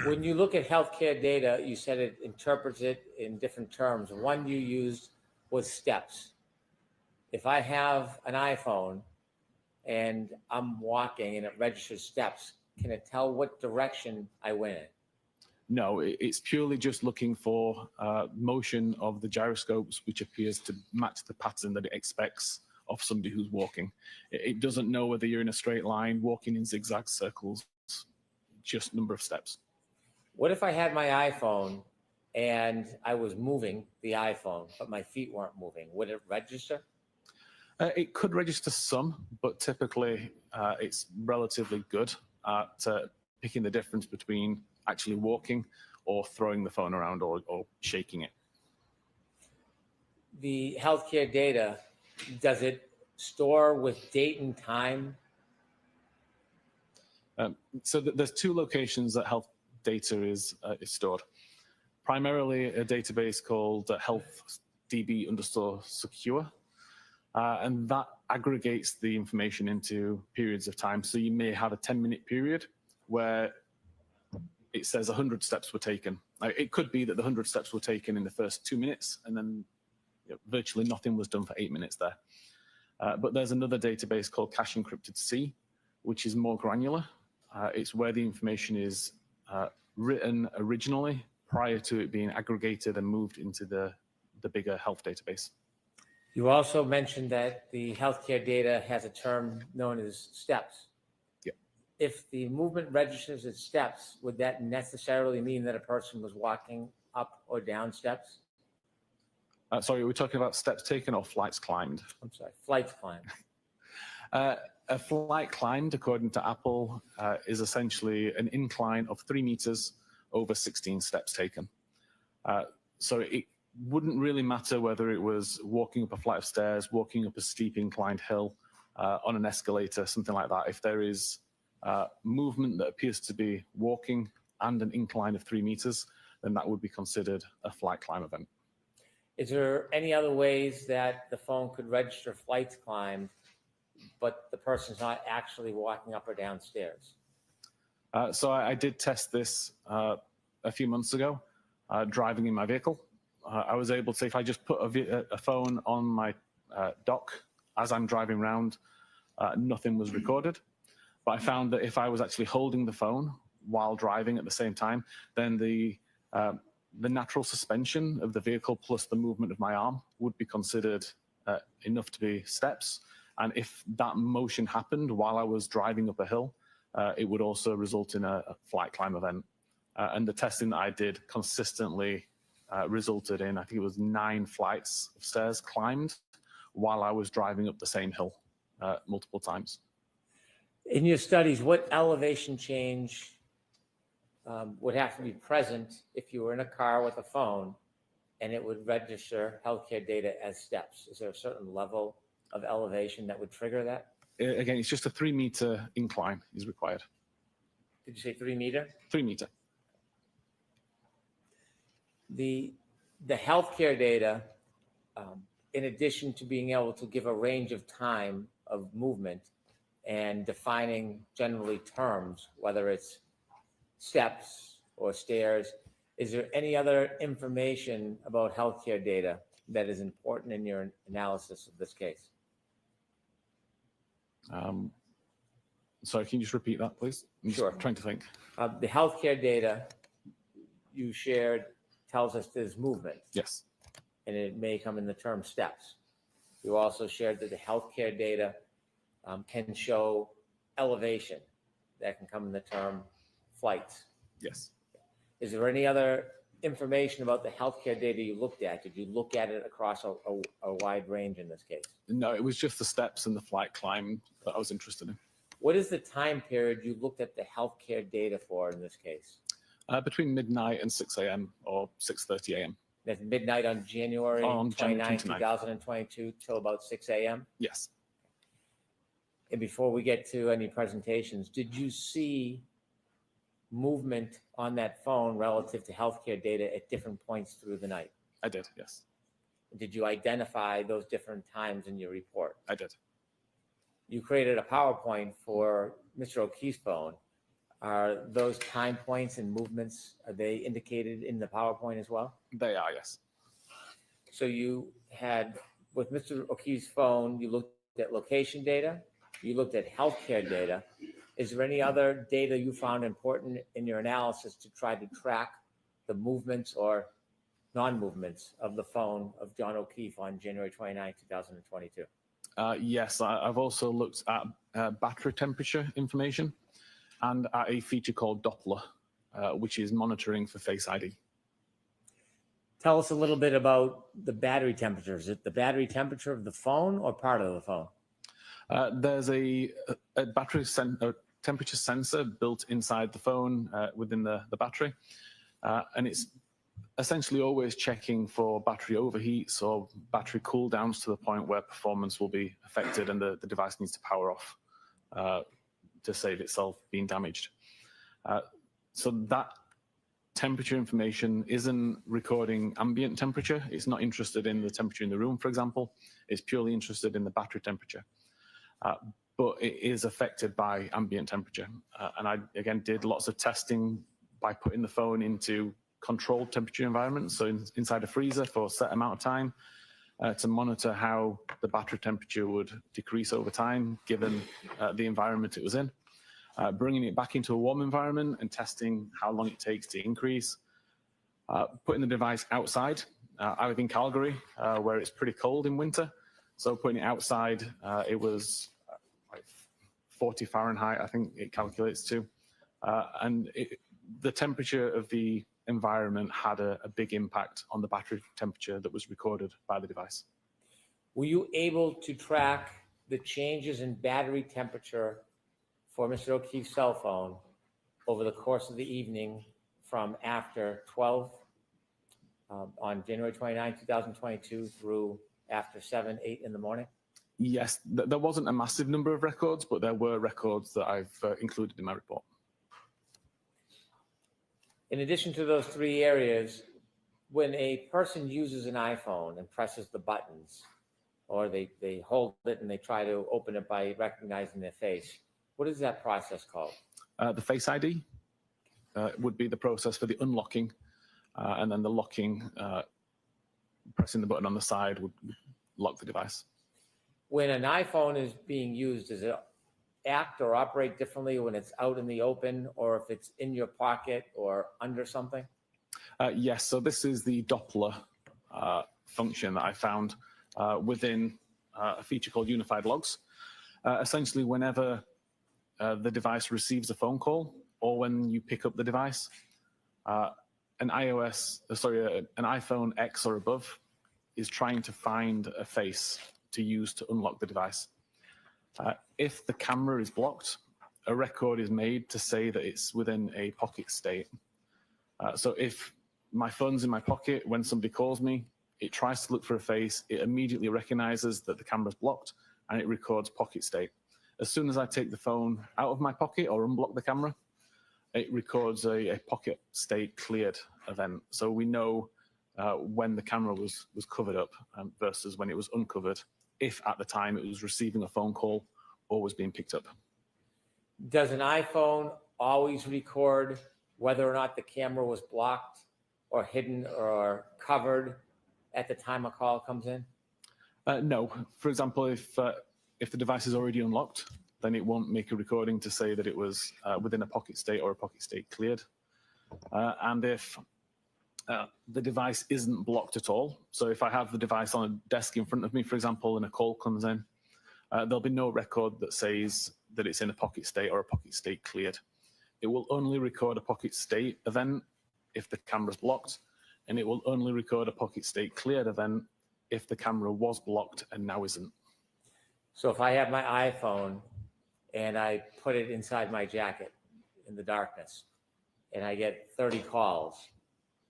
Speaker 2: When you look at healthcare data, you said it interprets it in different terms. One you used was steps. If I have an iPhone and I'm walking and it registers steps, can it tell what direction I went in?
Speaker 4: No, it's purely just looking for motion of the gyroscopes, which appears to match the pattern that it expects of somebody who's walking. It doesn't know whether you're in a straight line, walking in zigzag circles, just number of steps.
Speaker 2: What if I had my iPhone and I was moving the iPhone, but my feet weren't moving? Would it register?
Speaker 4: It could register some, but typically it's relatively good at picking the difference between actually walking or throwing the phone around or shaking it.
Speaker 2: the healthcare data, does it store with date and time?
Speaker 4: So there's two locations that health data is stored. Primarily a database called healthdb_secure, and that aggregates the information into periods of time. So you may have a 10-minute period where it says 100 steps were taken. It could be that the 100 steps were taken in the first 2 minutes, and then virtually nothing was done for 8 minutes there. But there's another database called Cache Encrypted C, which is more granular. It's where the information is written originally prior to it being aggregated and moved into the bigger health database.
Speaker 2: You also mentioned that the healthcare data has a term known as steps.
Speaker 4: Yep.
Speaker 2: If the movement registers as steps, would that necessarily mean that a person was walking up or down steps?
Speaker 4: Sorry, are we talking about steps taken or flights climbed?
Speaker 2: I'm sorry, flights climbed.
Speaker 4: A flight climbed, according to Apple, is essentially an incline of 3 meters over 16 steps taken. So it wouldn't really matter whether it was walking up a flight of stairs, walking up a steep inclined hill, on an escalator, something like that. If there is movement that appears to be walking and an incline of 3 meters, then that would be considered a flight climb event.
Speaker 2: Is there any other ways that the phone could register flights climbed, but the person's not actually walking up or down stairs?
Speaker 4: So I did test this a few months ago, driving in my vehicle. I was able to, if I just put a phone on my dock as I'm driving around, nothing was recorded. But I found that if I was actually holding the phone while driving at the same time, then the natural suspension of the vehicle plus the movement of my arm would be considered enough to be steps. And if that motion happened while I was driving up a hill, it would also result in a flight climb event. And the testing that I did consistently resulted in, I think it was 9 flights of stairs climbed while I was driving up the same hill multiple times.
Speaker 2: In your studies, what elevation change would have to be present if you were in a car with a phone and it would register healthcare data as steps? Is there a certain level of elevation that would trigger that?
Speaker 4: Again, it's just a 3 meter incline is required.
Speaker 2: Did you say 3 meter?
Speaker 4: 3 meter.
Speaker 2: The healthcare data, in addition to being able to give a range of time of movement and defining generally terms, whether it's steps or stairs, is there any other information about healthcare data that is important in your analysis of this case?
Speaker 4: Sorry, can you just repeat that, please? I'm
Speaker 2: Sure.
Speaker 4: just trying to think.
Speaker 2: The healthcare data you shared tells us there's movement,
Speaker 4: Yes.
Speaker 2: and it may come in the term steps. You also shared that the healthcare data can show elevation. That can come in the term flights.
Speaker 4: Yes.
Speaker 2: Is there any other information about the healthcare data you looked at? Did you look at it across a wide range in this case?
Speaker 4: No, it was just the steps and the flight climb that I was interested in.
Speaker 2: What is the time period you looked at the healthcare data for in this case?
Speaker 4: Between midnight and 6 a.m. or 6:30 a.m.
Speaker 2: That's midnight on January
Speaker 4: On
Speaker 2: 29,
Speaker 4: January 29th.
Speaker 2: 2022 till about 6 a.m.?
Speaker 4: Yes.
Speaker 2: And before we get to any presentations, did you see movement on that phone relative to healthcare data at different points through the night?
Speaker 4: I did, yes.
Speaker 2: Did you identify those different times in your report?
Speaker 4: I did.
Speaker 2: You created a PowerPoint for Mr. O'Keefe's phone. Are those time points and movements, are they indicated in the PowerPoint as well?
Speaker 4: They are, yes.
Speaker 2: So you had, with Mr. O'Keefe's phone, you looked at location data, you looked at healthcare data. Is there any other data you found important in your analysis to try to track the movements or non-movements of the phone of John O'Keefe on January 29, 2022?
Speaker 4: Yes, I've also looked at battery temperature information and at a feature called Doppler, which is monitoring for Face ID.
Speaker 2: Tell us a little bit about the battery temperature. Is it the battery temperature of the phone or part of the phone?
Speaker 4: There's a battery temperature sensor built inside the phone within the battery, and it's essentially always checking for battery overheats or battery cool downs to the point where performance will be affected and the device needs to power off to save itself being damaged. So that temperature information isn't recording ambient temperature. It's not interested in the temperature in the room, for example. It's purely interested in the battery temperature. But it is affected by ambient temperature. And I, again, did lots of testing by putting the phone into controlled temperature environments, so inside a freezer for a set amount of time, to monitor how the battery temperature would decrease over time, given the environment it was in. Bringing it back into a warm environment and testing how long it takes to increase. Putting the device outside. I live in Calgary, where it's pretty cold in winter. So putting it outside, it was like 40 Fahrenheit, I think it calculates to. And the temperature of the environment had a big impact on the battery temperature that was recorded by the device.
Speaker 2: Were you able to track the changes in battery temperature for Mr. O'Keefe's cell phone over the course of the evening from after 12 on January 29, 2022 through after 7, 8 in the morning?
Speaker 4: Yes, there wasn't a massive number of records, but there were records that I've included in my report.
Speaker 2: In addition to those three areas, when a person uses an iPhone and presses the buttons, or they hold it and they try to open it by recognizing their face, what is that process called?
Speaker 4: The Face ID would be the process for the unlocking, and then the locking, pressing the button on the side would lock the device.
Speaker 2: When an iPhone is being used, does it act or operate differently when it's out in the open, or if it's in your pocket or under something?
Speaker 4: Yes, so this is the Doppler function that I found within a feature called Unified Logs. Essentially, whenever the device receives a phone call, or when you pick up the device, an iPhone X or above is trying to find a face to use to unlock the device. If the camera is blocked, a record is made to say that it's within a pocket state. So if my phone's in my pocket, when somebody calls me, it tries to look for a face, it immediately recognizes that the camera's blocked, and it records pocket state. As soon as I take the phone out of my pocket or unblock the camera, it records a pocket state cleared event. So we know when the camera was covered up versus when it was uncovered, if at the time it was receiving a phone call or was being picked up.
Speaker 2: Does an iPhone always record whether or not the camera was blocked or hidden or covered at the time a call comes in?
Speaker 4: No. For example, if the device is already unlocked, then it won't make a recording to say that it was within a pocket state or a pocket state cleared. And if the device isn't blocked at all, so if I have the device on a desk in front of me, for example, and a call comes in, there'll be no record that says that it's in a pocket state or a pocket state cleared. It will only record a pocket state event if the camera's blocked, and it will only record a pocket state cleared event if the camera was blocked and now isn't.
Speaker 2: So if I have my iPhone and I put it inside my jacket in the darkness and I get 30 calls,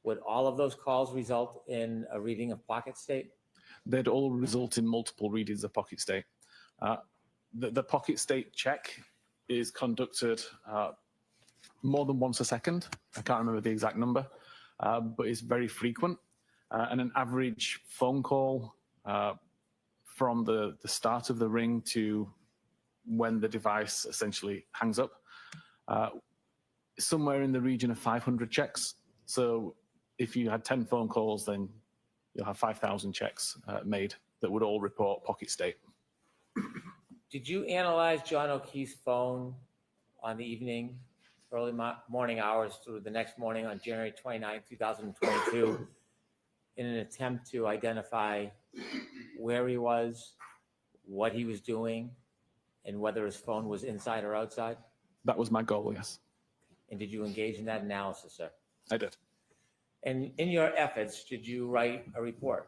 Speaker 2: would all of those calls result in a reading of pocket state?
Speaker 4: They'd all result in multiple readings of pocket state. The pocket state check is conducted more than once a second. I can't remember the exact number, but it's very frequent. And an average phone call from the start of the ring to when the device essentially hangs up, somewhere in the region of 500 checks. So if you had 10 phone calls, then you'll have 5,000 checks made that would all report pocket state.
Speaker 2: Did you analyze John O'Keefe's phone on the evening, early morning hours through the next morning on January 29, 2022, in an attempt to identify where he was, what he was doing, and whether his phone was inside or outside?
Speaker 4: That was my goal, yes.
Speaker 2: And did you engage in that analysis, sir?
Speaker 4: I did.
Speaker 2: And in your efforts, did you write a report?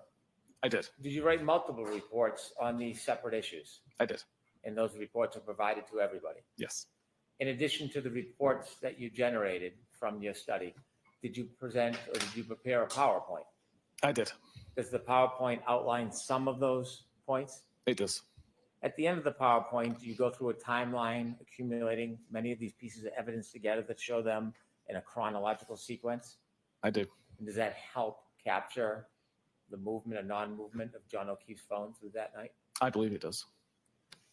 Speaker 4: I did.
Speaker 2: Did you write multiple reports on these separate issues?
Speaker 4: I did.
Speaker 2: And those reports are provided to everybody?
Speaker 4: Yes.
Speaker 2: In addition to the reports that you generated from your study, did you present or did you prepare a PowerPoint?
Speaker 4: I did.
Speaker 2: Does the PowerPoint outline some of those points?
Speaker 4: It does.
Speaker 2: At the end of the PowerPoint, do you go through a timeline accumulating many of these pieces of evidence together that show them in a chronological sequence?
Speaker 4: I do.
Speaker 2: And does that help capture the movement or non-movement of John O'Keefe's phone through that night?
Speaker 4: I believe it does.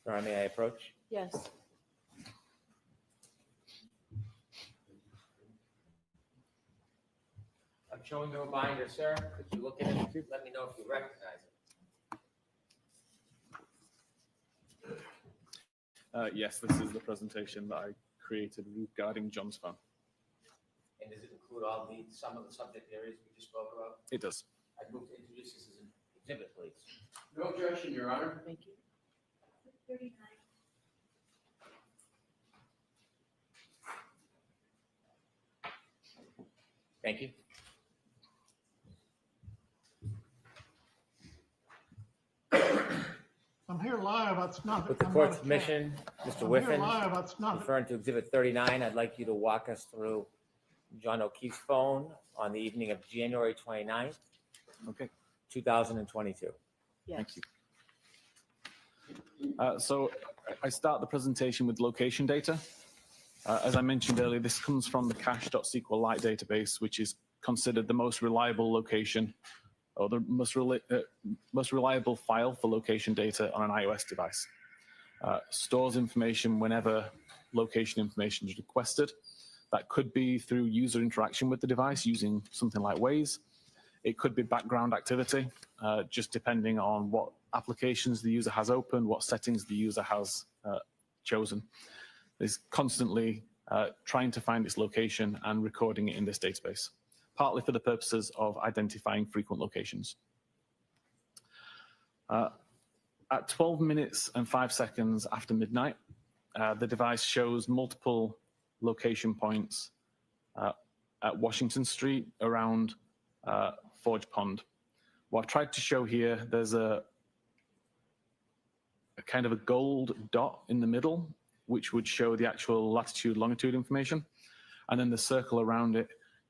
Speaker 2: Or may I approach?
Speaker 7: Yes.
Speaker 2: I'm showing you a binder, sir. Could you look at it? Let me know if you recognize it.
Speaker 4: Yes, this is the presentation that I created regarding John's phone.
Speaker 2: And does it include all some of the subject areas we just spoke about?
Speaker 4: It does.
Speaker 2: I'd move to introduce this as an exhibit, please.
Speaker 3: No objection, Your Honor.
Speaker 7: Thank you. 39.
Speaker 2: Thank you.
Speaker 1: I'm here live, that's not.
Speaker 2: With the
Speaker 1: I'm
Speaker 2: court's
Speaker 1: not a cat.
Speaker 2: permission, Mr.
Speaker 1: I'm here
Speaker 2: Whiffen,
Speaker 1: live, that's not.
Speaker 2: referring to Exhibit 39, I'd like you to walk us through John O'Keefe's phone on the evening of January 29th,
Speaker 4: Okay.
Speaker 2: 2022.
Speaker 7: Yes.
Speaker 4: Thank you. So I start the presentation with location data. As I mentioned earlier, this comes from the cache.sqlite database, which is considered the most reliable location or the most reliable file for location data on an iOS device. Stores information whenever location information is requested. That could be through user interaction with the device using something like Waze. It could be background activity, just depending on what applications the user has open, what settings the user has chosen. It's constantly trying to find its location and recording it in this database, partly for the purposes of identifying frequent locations. At 12 minutes and 5 seconds after midnight, the device shows multiple location points at Washington Street around Forge Pond. What I've tried to show here, there's a kind of a gold dot in the middle, which would show the actual latitude, longitude information. And then the circle around it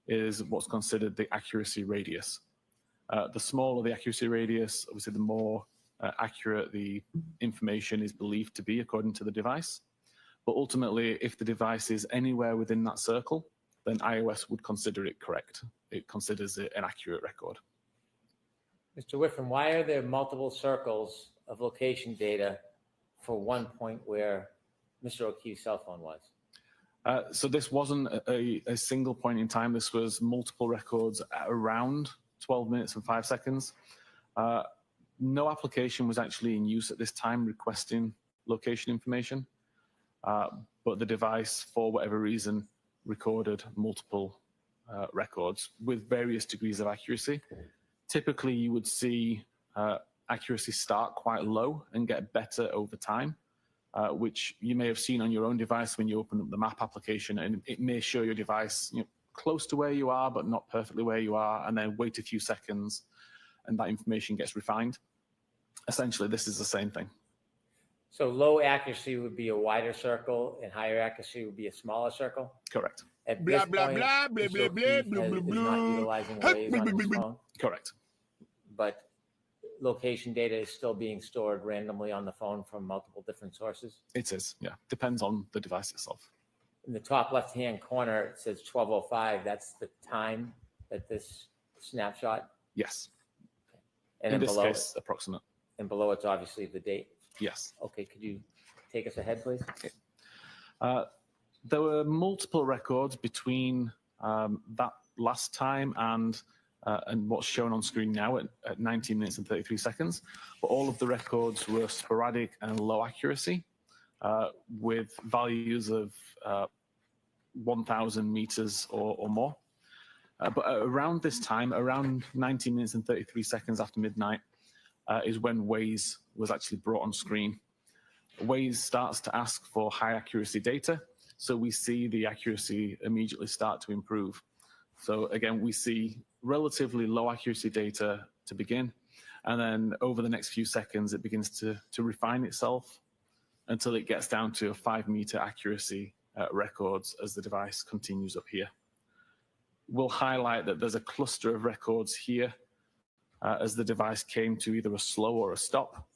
Speaker 4: is what's considered the accuracy radius. The smaller the accuracy radius, obviously the more accurate the information is believed to be according to the device. But ultimately, if the device is anywhere within that circle, then iOS would consider it correct. It considers it an accurate record.
Speaker 2: Mr. Whiffen, why are there multiple circles of location data for one point where Mr. O'Keefe's cell phone was?
Speaker 4: So this wasn't a single point in time. This was multiple records at around 12 minutes and 5 seconds. No application was actually in use at this time requesting location information, but the device, for whatever reason, recorded multiple records with various degrees of accuracy. Typically, you would see accuracy start quite low and get better over time, which you may have seen on your own device when you open up the map application, and it may show your device close to where you are, but not perfectly where you are, and then wait a few seconds, and that information gets refined. Essentially, this is the same thing.
Speaker 2: So low accuracy would be a wider circle, and higher accuracy would be a smaller circle?
Speaker 4: Correct.
Speaker 2: At
Speaker 8: Blah,
Speaker 2: this
Speaker 8: blah,
Speaker 2: point,
Speaker 8: blah, blah,
Speaker 2: Mr.
Speaker 8: blah,
Speaker 2: O'Keefe
Speaker 8: blah, blah,
Speaker 2: is
Speaker 8: blah,
Speaker 2: not
Speaker 8: blah.
Speaker 2: utilizing Waze on his phone,
Speaker 4: Correct.
Speaker 2: but location data is still being stored randomly on the phone from multiple different sources.
Speaker 4: It is, yeah. Depends on the device itself.
Speaker 2: In the top left-hand corner, it says 12:05. That's the time that this snapshot,
Speaker 4: Yes.
Speaker 2: and
Speaker 4: In
Speaker 2: then
Speaker 4: this
Speaker 2: below,
Speaker 4: case, approximate.
Speaker 2: and below it's obviously the date.
Speaker 4: Yes.
Speaker 2: Okay, could you take us ahead, please?
Speaker 4: There were multiple records between that last time and what's shown on screen now at 19 minutes and 33 seconds. But all of the records were sporadic and low accuracy with values of 1,000 meters or more. But around this time, around 19 minutes and 33 seconds after midnight, is when Waze was actually brought on screen. Waze starts to ask for high accuracy data, so we see the accuracy immediately start to improve. So again, we see relatively low accuracy data to begin, and then over the next few seconds, it begins to refine itself until it gets down to a 5 meter accuracy records as the device continues up here. we'll highlight that there's a cluster of records here as the device came to either a slow or a stop.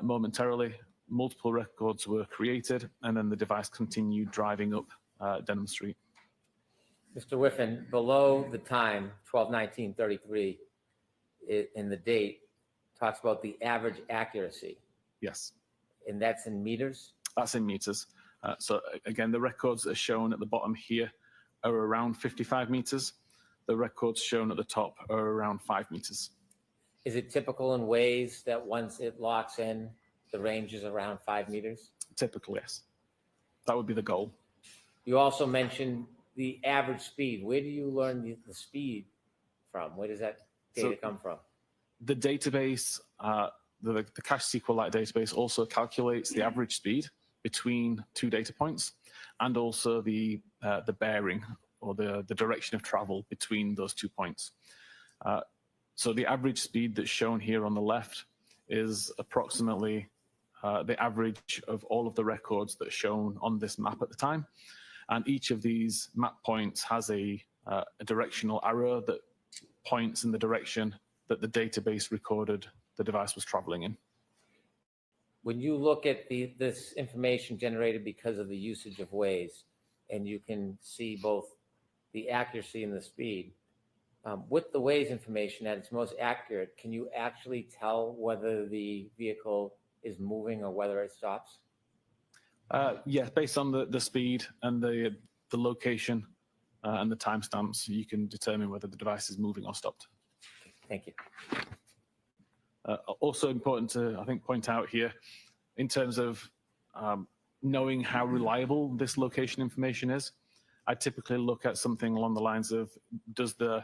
Speaker 4: Momentarily, multiple records were created, and then the device continued driving up Denham Street.
Speaker 2: Mr. Whiffen, below the time, 12/19/33, in the date, talks about the average accuracy,
Speaker 4: Yes,
Speaker 2: and that's in meters?
Speaker 4: that's in meters. So again, the records that are shown at the bottom here are around 55 meters. The records shown at the top are around 5 meters.
Speaker 2: Is it typical in ways that once it locks in, the range is around 5 meters?
Speaker 4: Typically, yes. That would be the goal.
Speaker 2: You also mentioned the average speed. Where do you learn the speed from? Where does that data come from?
Speaker 4: The database, the cache SQLite database also calculates the average speed between two data points, and also the bearing or the direction of travel between those 2 points. So the average speed that's shown here on the left is approximately the average of all of the records that are shown on this map at the time. And each of these map points has a directional arrow that points in the direction that the database recorded the device was traveling in.
Speaker 2: When you look at this information generated because of the usage of Waze, and you can see both the accuracy and the speed, with the Waze information at its most accurate, can you actually tell whether the vehicle is moving or whether it stops?
Speaker 4: Yeah, based on the speed and the location and the timestamps, you can determine whether the device is moving or stopped.
Speaker 2: Thank you.
Speaker 4: Also important to, I think, point out here, in terms of knowing how reliable this location information is, I typically look at something along the lines of, does the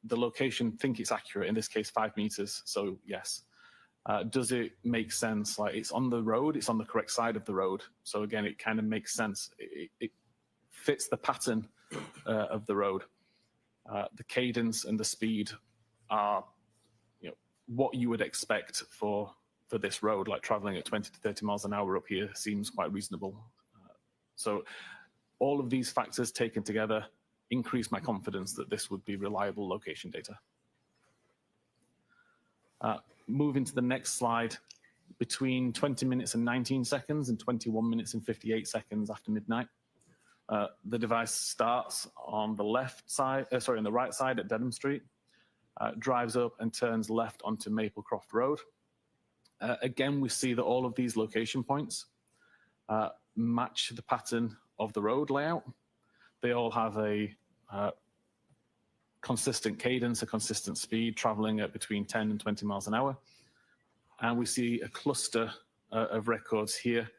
Speaker 4: location think it's accurate? In this case, 5 meters, so yes. Does it make sense? Like, it's on the road, it's on the correct side of the road. So again, it kind of makes sense. It fits the pattern of the road. The cadence and the speed are, what you would expect for this road, like traveling at 20 to 30 miles an hour up here seems quite reasonable. So all of these factors taken together increase my confidence that this would be reliable location data. Moving to the next slide, between 20 minutes and 19 seconds and 21 minutes and 58 seconds after midnight, the device starts on the left side, on the right side at Dedham Street, drives up and turns left onto Maplecroft Road. Again, we see that all of these location points match the pattern of the road layout. They all have a consistent cadence, a consistent speed, traveling at between 10 and 20 miles an hour. And we see a cluster of records here,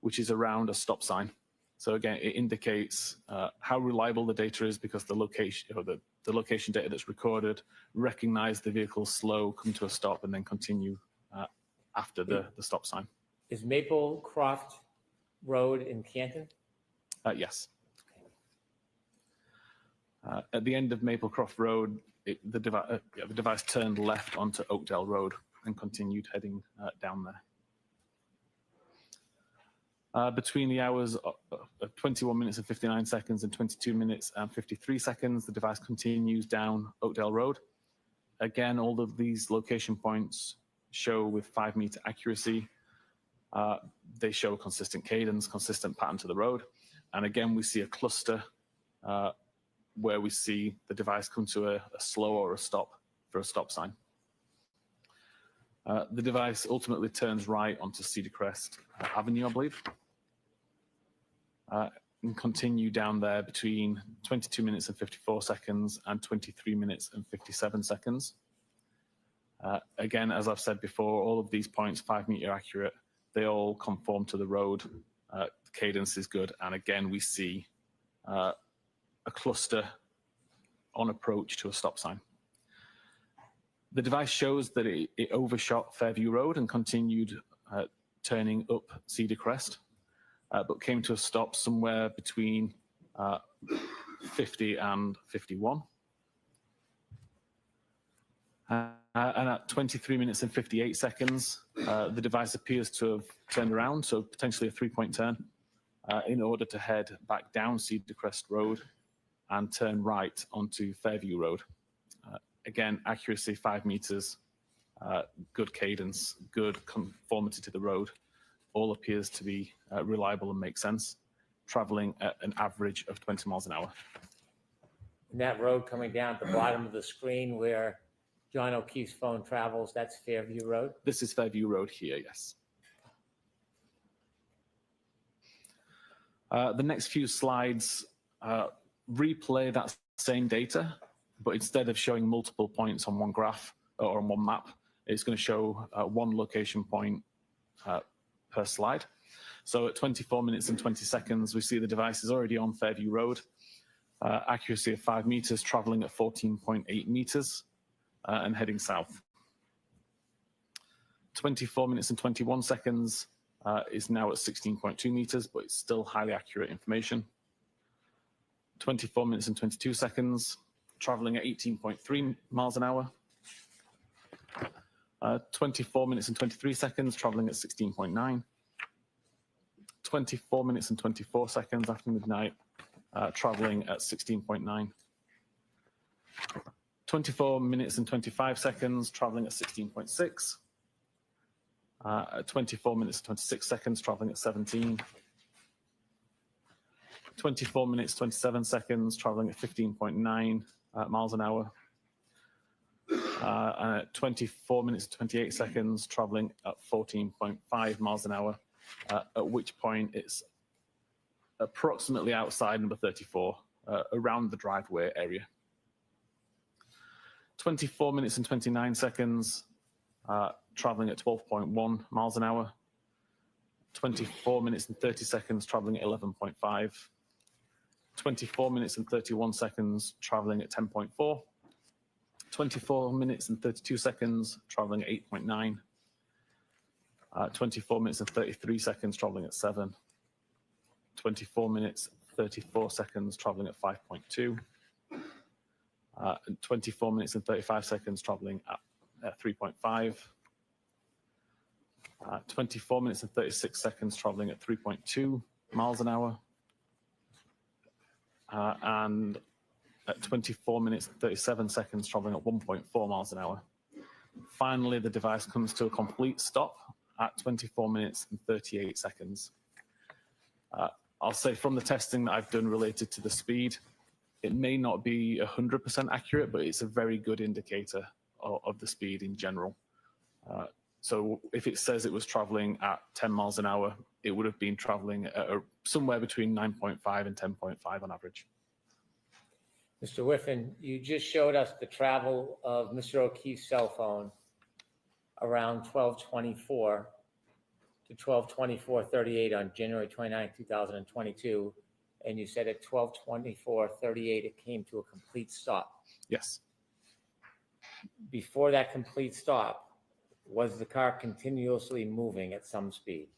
Speaker 4: which is around a stop sign. So again, it indicates how reliable the data is, because the location, the location data that's recorded recognize the vehicle slow, come to a stop, and then continue after the stop sign.
Speaker 2: Is Maplecroft Road in Canton?
Speaker 4: Yes. At the end of Maplecroft Road, the device turned left onto Oakdale Road and continued heading down there. Between the hours of 21 minutes and 59 seconds and 22 minutes and 53 seconds, the device continues down Oakdale Road. Again, all of these location points show with 5 meter accuracy. They show a consistent cadence, consistent pattern to the road. And again, we see a cluster where we see the device come to a slow or a stop for a stop sign. The device ultimately turns right onto Cedar Crest Avenue, I believe, and continue down there between 22 minutes and 54 seconds and 23 minutes and 57 seconds. Again, as I've said before, all of these points, 5 meter accurate, they all conform to the road. The cadence is good. And again, we see a cluster on approach to a stop sign. The device shows that it overshot Fairview Road and continued turning up Cedar Crest, but came to a stop somewhere between 50 and 51. And at 23 minutes and 58 seconds, the device appears to have turned around, so potentially a 3-point turn, in order to head back down Cedar Crest Road and turn right onto Fairview Road. Again, accuracy 5 meters, good cadence, good conformity to the road. All appears to be reliable and make sense, traveling at an average of 20 miles an hour.
Speaker 2: And that road coming down at the bottom of the screen where John O'Keefe's phone travels, that's Fairview Road?
Speaker 4: This is Fairview Road here, yes. The next few slides replay that same data, but instead of showing multiple points on one graph or on one map, it's going to show one location point per slide. So at 24 minutes and 20 seconds, we see the device is already on Fairview Road, accuracy of 5 meters, traveling at 14.8 meters and heading south. 24 minutes and 21 seconds is now at 16.2 meters, but it's still highly accurate information. 24 minutes and 22 seconds, traveling at 18.3 miles an hour. 24 minutes and 23 seconds, traveling at 16.9. 24 minutes and 24 seconds after midnight, traveling at 16.9. 24 minutes and 25 seconds, traveling at 16.6. 24 minutes and 26 seconds, traveling at 17. 24 minutes, 27 seconds, traveling at 15.9 miles an hour. 24 minutes, 28 seconds, traveling at 14.5 miles an hour, at which point it's approximately outside number 34, around the driveway area. 24 minutes and 29 seconds, traveling at 12.1 miles an hour. 24 minutes and 30 seconds, traveling at 11.5. 24 minutes and 31 seconds, traveling at 10.4. 24 minutes and 32 seconds, traveling at 8.9. 24 minutes and 33 seconds, traveling at 7. 24 minutes, 34 seconds, traveling at 5.2. And 24 minutes and 35 seconds, traveling at 3.5. 24 minutes and 36 seconds, traveling at 3.2 miles an hour. And at 24 minutes and 37 seconds, traveling at 1.4 miles an hour. Finally, the device comes to a complete stop at 24 minutes and 38 seconds. I'll say from the testing that I've done related to the speed, it may not be 100% accurate, but it's a very good indicator of the speed in general. So if it says it was traveling at 10 miles an hour, it would have been traveling at somewhere between 9.5 and 10.5 on average.
Speaker 2: Mr. Whiffen, you just showed us the travel of Mr. O'Keefe's cell phone around 12:24 to 12:24:38 on January 29, 2022, and you said at 12:24:38 it came to a complete stop.
Speaker 4: Yes.
Speaker 2: Before that complete stop, was the car continuously moving at some speed?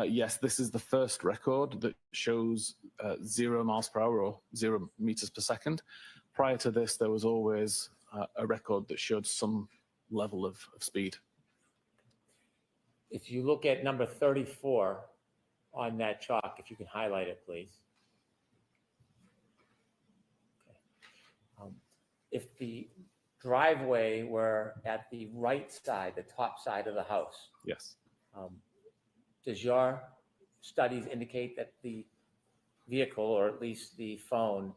Speaker 4: Yes, this is the first record that shows 0 miles per hour or 0 meters per second. Prior to this, there was always a record that showed some level of speed.
Speaker 2: If you look at number 34 on that chalk, if you can highlight it, please. Okay. If the driveway were at the right side, the top side of the house,
Speaker 4: Yes.
Speaker 2: does your studies indicate that the vehicle, or at least the phone,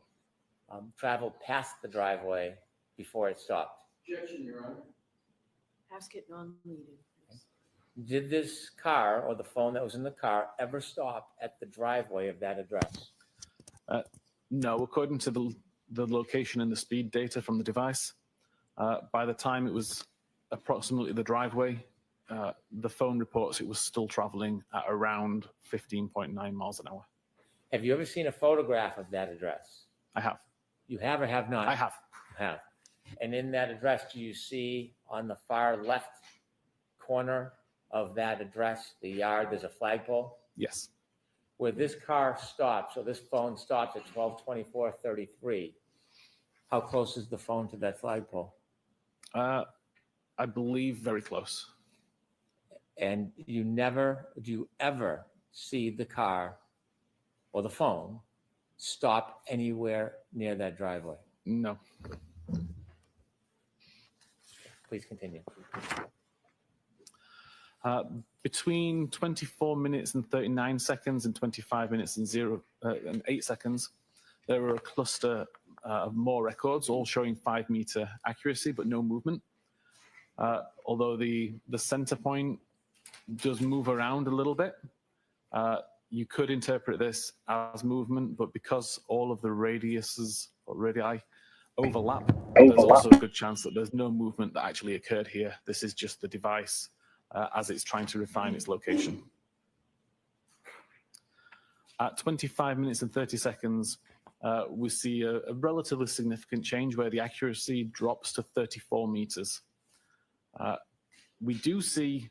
Speaker 2: traveled past the driveway before it stopped?
Speaker 1: Objection, Your Honor.
Speaker 7: Ask it non-leading.
Speaker 2: Did this car or the phone that was in the car ever stop at the driveway of that address?
Speaker 4: No, according to the location and the speed data from the device, by the time it was approximately the driveway, the phone reports it was still traveling at around 15.9 miles an hour.
Speaker 2: Have you ever seen a photograph of that address?
Speaker 4: I have.
Speaker 2: You have or have not?
Speaker 4: I have.
Speaker 2: You have. And in that address, do you see on the far left corner of that address, the yard, there's a flagpole?
Speaker 4: Yes.
Speaker 2: Where this car stops, or this phone stops at 12:24:33, how close is the phone to that flagpole?
Speaker 4: I believe very close.
Speaker 2: And do you ever see the car or the phone stop anywhere near that driveway?
Speaker 4: No.
Speaker 2: Please continue.
Speaker 4: Between 24 minutes and 39 seconds and 25 minutes and 8 seconds, there were a cluster of more records, all showing 5-meter accuracy, but no movement. Although the center point does move around a little bit, you could interpret this as movement, but because all of the radiuses or radii overlap, there's also a good chance that there's no movement that actually occurred here. This is just the device as it's trying to refine its location. At 25 minutes and 30 seconds, we see a relatively significant change where the accuracy drops to 34 meters. We do see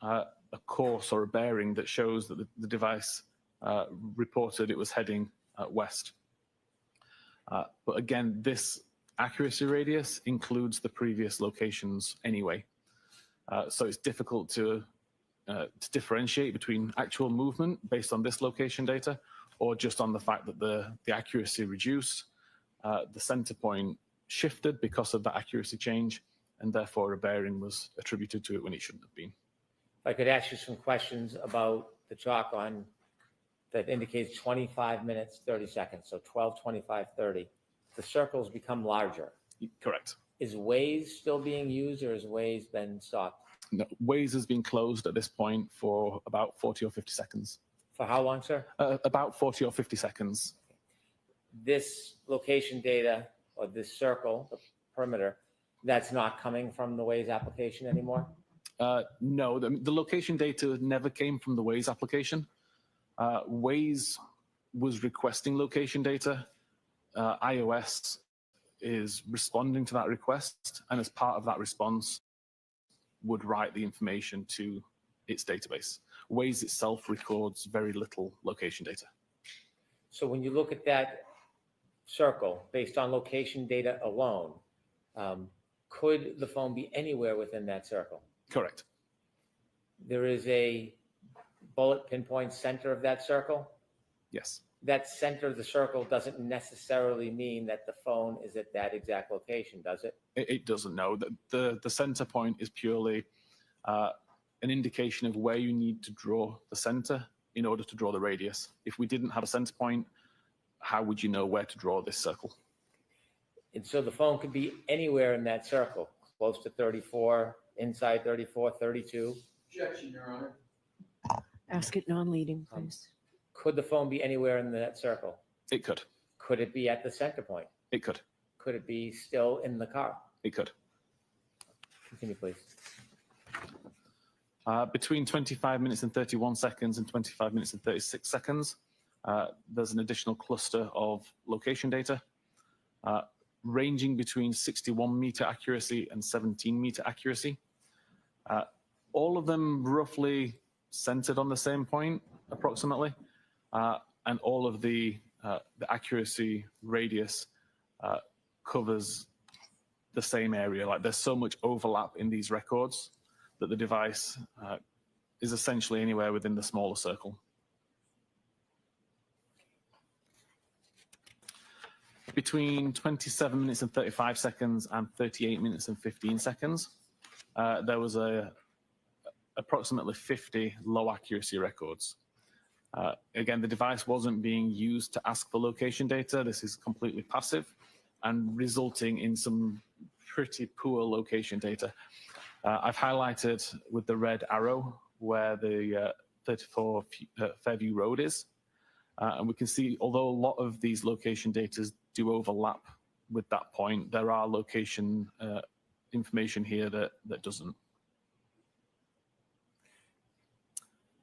Speaker 4: a course or a bearing that shows that the device reported it was heading west. But again, this accuracy radius includes the previous locations anyway. So it's difficult to differentiate between actual movement based on this location data or just on the fact that the accuracy reduced, the center point shifted because of that accuracy change, and therefore a bearing was attributed to it when it shouldn't have been.
Speaker 2: If I could ask you some questions about the chalk on that indicates 25 minutes, 30 seconds, so 12, 25, 30. The circles become larger.
Speaker 4: Correct.
Speaker 2: Is Waze still being used or has Waze been stopped?
Speaker 4: No, Waze has been closed at this point for about 40 or 50 seconds.
Speaker 2: For how long, sir?
Speaker 4: About 40 or 50 seconds.
Speaker 2: This location data or this circle, the perimeter, that's not coming from the Waze application anymore?
Speaker 4: No, the location data never came from the Waze application. Waze was requesting location data. iOS is responding to that request, and as part of that response, would write the information to its database. Waze itself records very little location data.
Speaker 2: So when you look at that circle based on location data alone, could the phone be anywhere within that circle?
Speaker 4: Correct.
Speaker 2: There is a bullet pinpoint center of that circle.
Speaker 4: Yes.
Speaker 2: That center of the circle doesn't necessarily mean that the phone is at that exact location, does it?
Speaker 4: It doesn't know. The center point is purely an indication of where you need to draw the center in order to draw the radius. If we didn't have a center point, how would you know where to draw this circle?
Speaker 2: And so the phone could be anywhere in that circle, close to 34, inside 34, 32.
Speaker 10: Objection, Your Honor.
Speaker 6: Ask it non-leading, please.
Speaker 2: Could the phone be anywhere in that circle?
Speaker 4: It could.
Speaker 2: Could it be at the center point?
Speaker 4: It could.
Speaker 2: Could it be still in the car?
Speaker 4: It could.
Speaker 2: Continue, please.
Speaker 4: Between 25 minutes and 31 seconds and 25 minutes and 36 seconds, there's an additional cluster of location data ranging between 61-meter accuracy and 17-meter accuracy. All of them roughly centered on the same point, approximately, and all of the accuracy radius covers the same area. Like there's so much overlap in these records that the device is essentially anywhere within the smaller circle. Between 27 minutes and 35 seconds and 38 minutes and 15 seconds, there was approximately 50 low accuracy records. Again, the device wasn't being used to ask for location data. This is completely passive and resulting in some pretty poor location data. I've highlighted with the red arrow where the 34 Fairview Road is. And we can see, although a lot of these location data do overlap with that point, there are location information here that doesn't.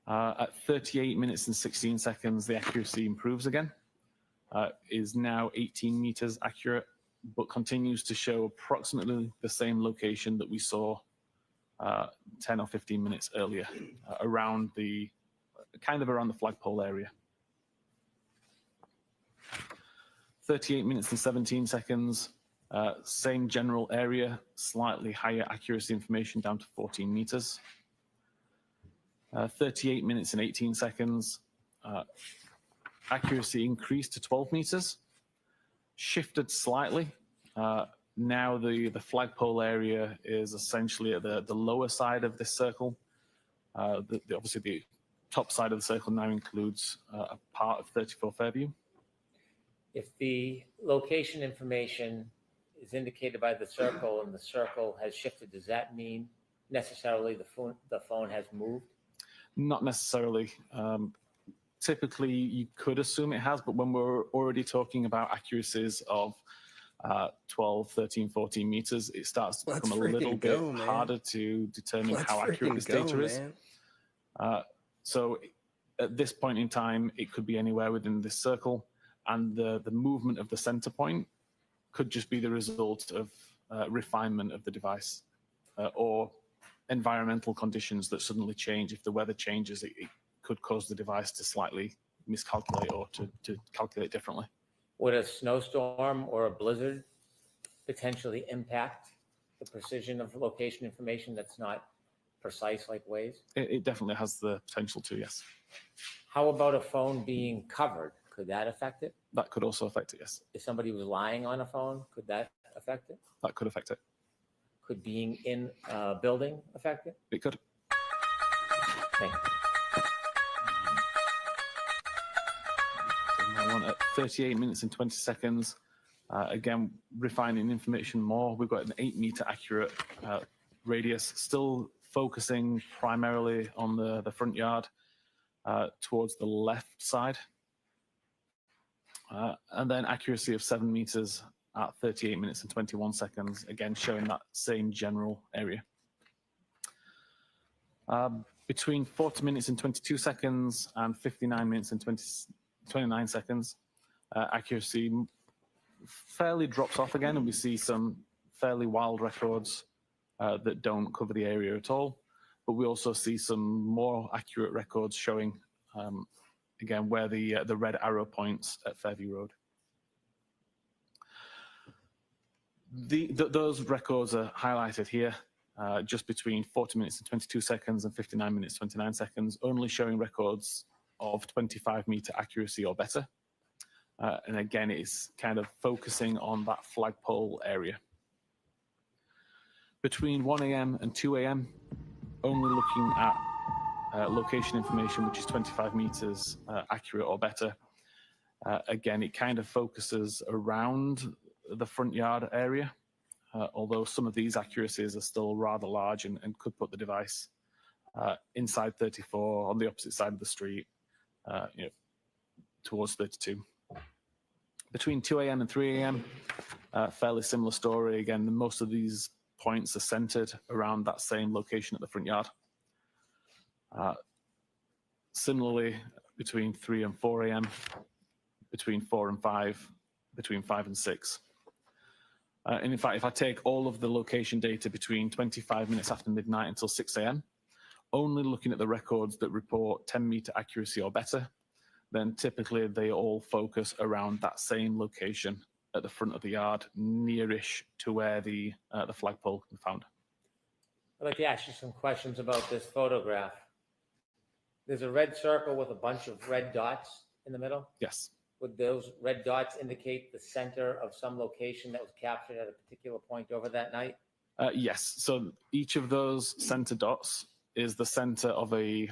Speaker 4: At 38 minutes and 16 seconds, the accuracy improves again, is now 18 meters accurate, but continues to show approximately the same location that we saw 10 or 15 minutes earlier, around the flagpole area. 38 minutes and 17 seconds, same general area, slightly higher accuracy information down to 14 meters. 38 minutes and 18 seconds, accuracy increased to 12 meters, shifted slightly. Now the flagpole area is essentially at the lower side of this circle. Obviously, the top side of the circle now includes a part of 34 Fairview.
Speaker 2: If the location information is indicated by the circle and the circle has shifted, does that mean necessarily the phone has moved?
Speaker 4: Not necessarily. Typically, you could assume it has, but when we're already talking about accuracies of 12, 13, 14 meters, it starts to become a little bit harder to determine how accurate this data is. So at this point in time, it could be anywhere within this circle, and the movement of the center point could just be the result of refinement of the device or environmental conditions that suddenly change. If the weather changes, it could cause the device to slightly miscalculate or to calculate differently.
Speaker 2: Would a snowstorm or a blizzard potentially impact the precision of location information that's not precise like Waze?
Speaker 4: It definitely has the potential to, yes.
Speaker 2: How about a phone being covered? Could that affect it?
Speaker 4: That could also affect it, yes.
Speaker 2: If somebody was lying on a phone, could that affect it?
Speaker 4: That could affect it.
Speaker 2: Could being in a building affect it?
Speaker 4: It could.
Speaker 2: Thank you.
Speaker 4: One at 38 minutes and 20 seconds. Again, refining information more. We've got an 8-meter accurate radius, still focusing primarily on the front yard towards the left side. And then accuracy of 7 meters at 38 minutes and 21 seconds, again showing that same general area. Between 40 minutes and 22 seconds and 59 minutes and 29 seconds, accuracy fairly drops off again, and we see some fairly wild records that don't cover the area at all. But we also see some more accurate records showing, again, where the red arrow points at Fairview Road. Those records are highlighted here, just between 40 minutes and 22 seconds and 59 minutes, 29 seconds, only showing records of 25-meter accuracy or better. And again, it's kind of focusing on that flagpole area. Between 1 a.m. and 2 a.m., only looking at location information, which is 25 meters accurate or better. Again, it kind of focuses around the front yard area, although some of these accuracies are still rather large and could put the device inside 34 on the opposite side of the street, towards 32. Between 2 a.m. and 3 a.m., fairly similar story. Again, most of these points are centered around that same location at the front yard. Similarly, between 3 and 4 a.m., between 4 and 5, between 5 and 6. And in fact, if I take all of the location data between 25 minutes after midnight until 6 a.m., only looking at the records that report 10-meter accuracy or better, then typically they all focus around that same location at the front of the yard, nearish to where the flagpole can be found.
Speaker 2: I'd like to ask you some questions about this photograph. There's a red circle with a bunch of red dots in the middle.
Speaker 4: Yes.
Speaker 2: Would those red dots indicate the center of some location that was captured at a particular point over that night?
Speaker 4: Yes. So each of those center dots is the center of a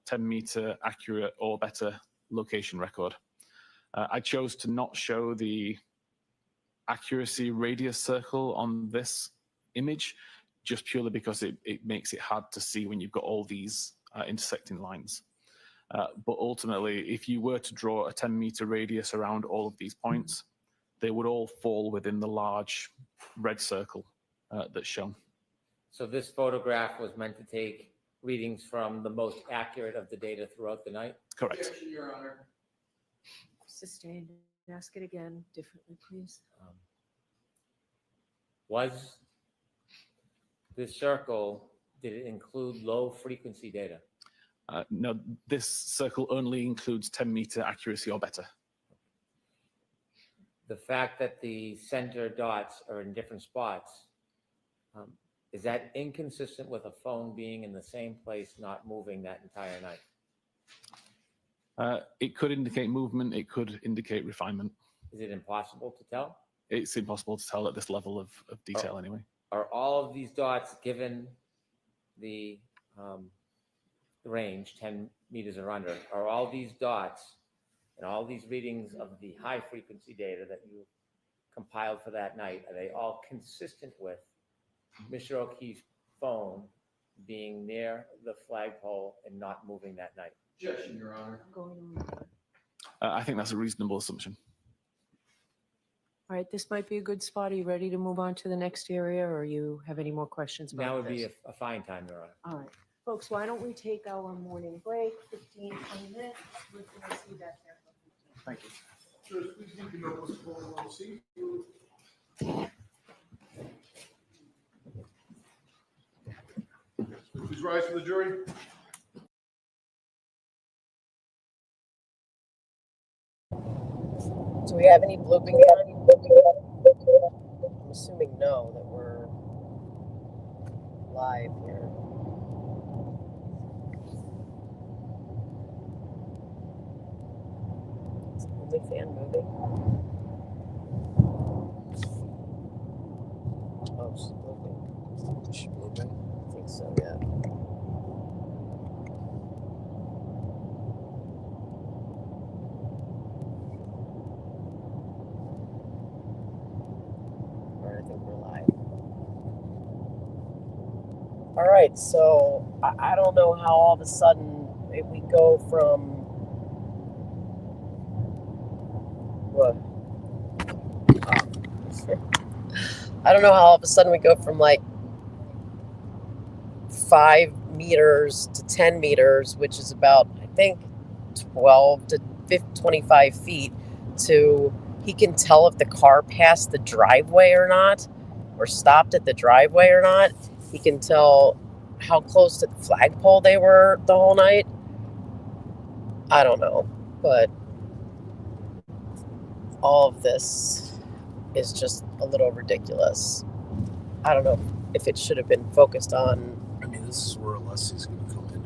Speaker 4: 10-meter accurate or better location record. I chose to not show the accuracy radius circle on this image, just purely because it makes it hard to see when you've got all these intersecting lines. But ultimately, if you were to draw a 10-meter radius around all of these points, they would all fall within the large red circle that's shown.
Speaker 2: So this photograph was meant to take readings from the most accurate of the data throughout the night?
Speaker 4: Correct.
Speaker 10: Your Honor.
Speaker 7: Sustained. Ask it again differently, please.
Speaker 2: Was this circle, did it include low frequency data?
Speaker 4: No, this circle only includes 10-meter accuracy or better.
Speaker 2: The fact that the center dots are in different spots, is that inconsistent with a phone being in the same place, not moving that entire night?
Speaker 4: It could indicate movement. It could indicate refinement.
Speaker 2: Is it impossible to tell?
Speaker 4: It's impossible to tell at this level of detail anyway.
Speaker 2: Are all of these dots, given the range, 10 meters or under, are all these dots and all these readings of the high frequency data that you compiled for that night, are they all consistent with Mr. O'Keefe's phone being near the flagpole and not moving that night?
Speaker 1: Objection, Your Honor.
Speaker 4: I think that's a reasonable assumption.
Speaker 10: All right, this might be a good spot. Are you ready to move on to the next area, or you have any more questions about
Speaker 2: Now would be
Speaker 10: this?
Speaker 2: a fine time, Your Honor.
Speaker 10: All right, folks, why don't we take our morning break, 15, 20 minutes? We're going to see back there for 15.
Speaker 4: Thank you.
Speaker 1: Judge, please make a note of the call on seat. Please rise for the jury.
Speaker 3: Do we have any blooping time? I'm assuming no, that we're live here. Is the only fan moving? Oh, she's moving.
Speaker 5: Is she moving?
Speaker 3: I think so, yeah. All right, I think we're live. All right, so I don't know how all of a sudden if we go from what? I don't know how all of a sudden we go from like 5 meters to 10 meters, which is about, I think, 12 to 25 feet, to he can tell if the car passed the driveway or not, or stopped at the driveway or not. He can tell how close to the flagpole they were the whole night. I don't know, but all of this is just a little ridiculous. I don't know if it should have been focused on.
Speaker 5: I mean, this is where Leslie's going to come in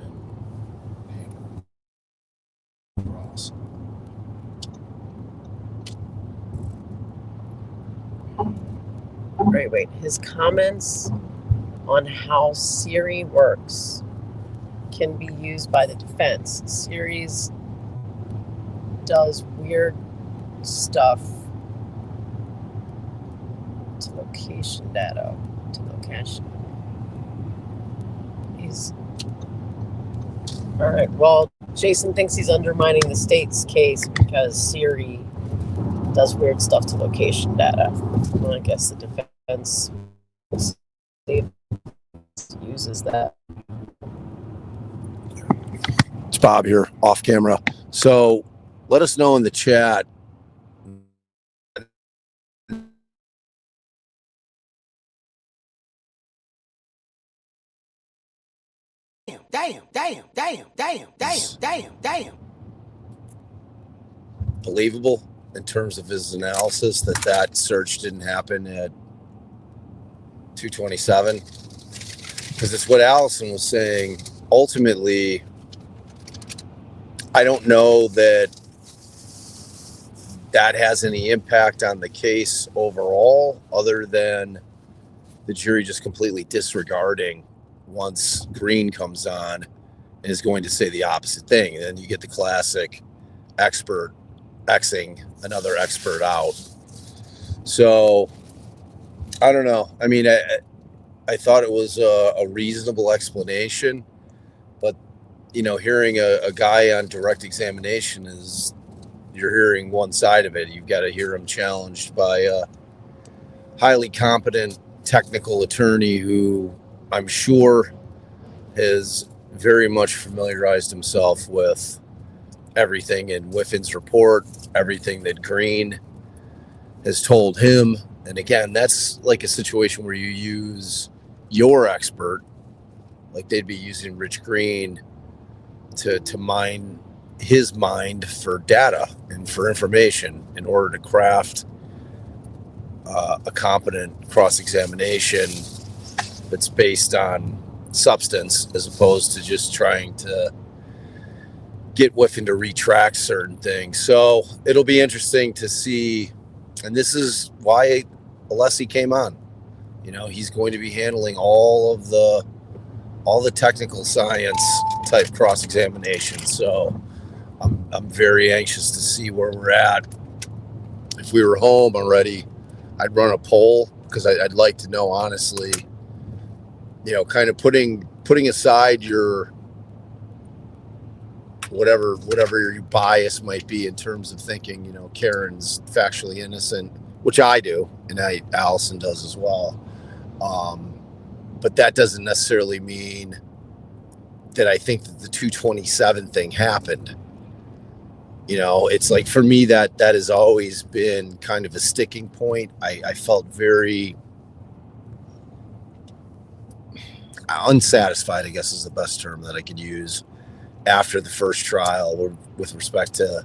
Speaker 5: and cross.
Speaker 3: Wait. His comments on how Siri works can be used by the defense. Siri does weird stuff to location data. To location. All right. Well, Jason thinks he's undermining the state's case because Siri does weird stuff to location data. Well, I guess the defense uses that.
Speaker 5: It's Bob here, off camera. So let us know in the chat.
Speaker 11: Damn.
Speaker 5: Believable in terms of his analysis that search didn't happen at 227, because it's what Allison was saying. Ultimately, I don't know that has any impact on the case overall, other than the jury just completely disregarding once green comes on and is going to say the opposite thing. And then you get the classic expert Xing another expert out. So I don't know. I mean, I thought it was a reasonable explanation, but hearing a guy on direct examination is, you're hearing one side of it. You've got to hear him challenged by a highly competent technical attorney who I'm sure has very much familiarized himself with everything in Whiffin's report, everything that Green has told him. And again, that's like a situation where you use your expert, like they'd be using Rich Green to mine his mind for data and for information in order to craft a competent cross-examination that's based on substance, as opposed to just trying to get Whiffen to retract certain things. So it'll be interesting to see, and this is why Alessi came on. You know, he's going to be handling all the technical science type cross-examination. So I'm very anxious to see where we're at. If we were home already, I'd run a poll, because I'd like to know, honestly, you know, kind of putting aside your whatever your bias might be in terms of thinking, you know, Karen's factually innocent, which I do, and Allison does as well. But that doesn't necessarily mean that I think that the 227 thing happened. You know, it's like, for me, that has always been kind of a sticking point. I felt very unsatisfied, I guess is the best term that I could use, after the first trial with respect to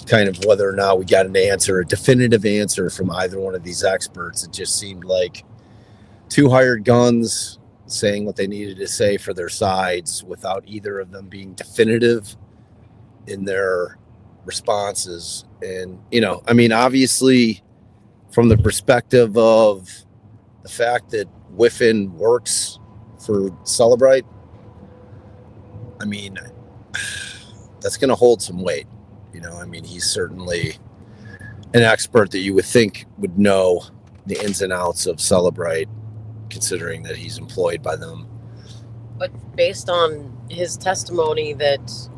Speaker 5: kind of whether or not we got an answer, a definitive answer from either one of these experts. It just seemed like two hired guns saying what they needed to say for their sides without either of them being definitive in their responses. And, you know, I mean, obviously, from the perspective of the fact that Whiffen works for Celebrite, I mean, that's going to hold some weight. You know, I mean, he's certainly an expert that you would think would know the ins and outs of Celebrite, considering that he's employed by them.
Speaker 3: But based on his testimony, that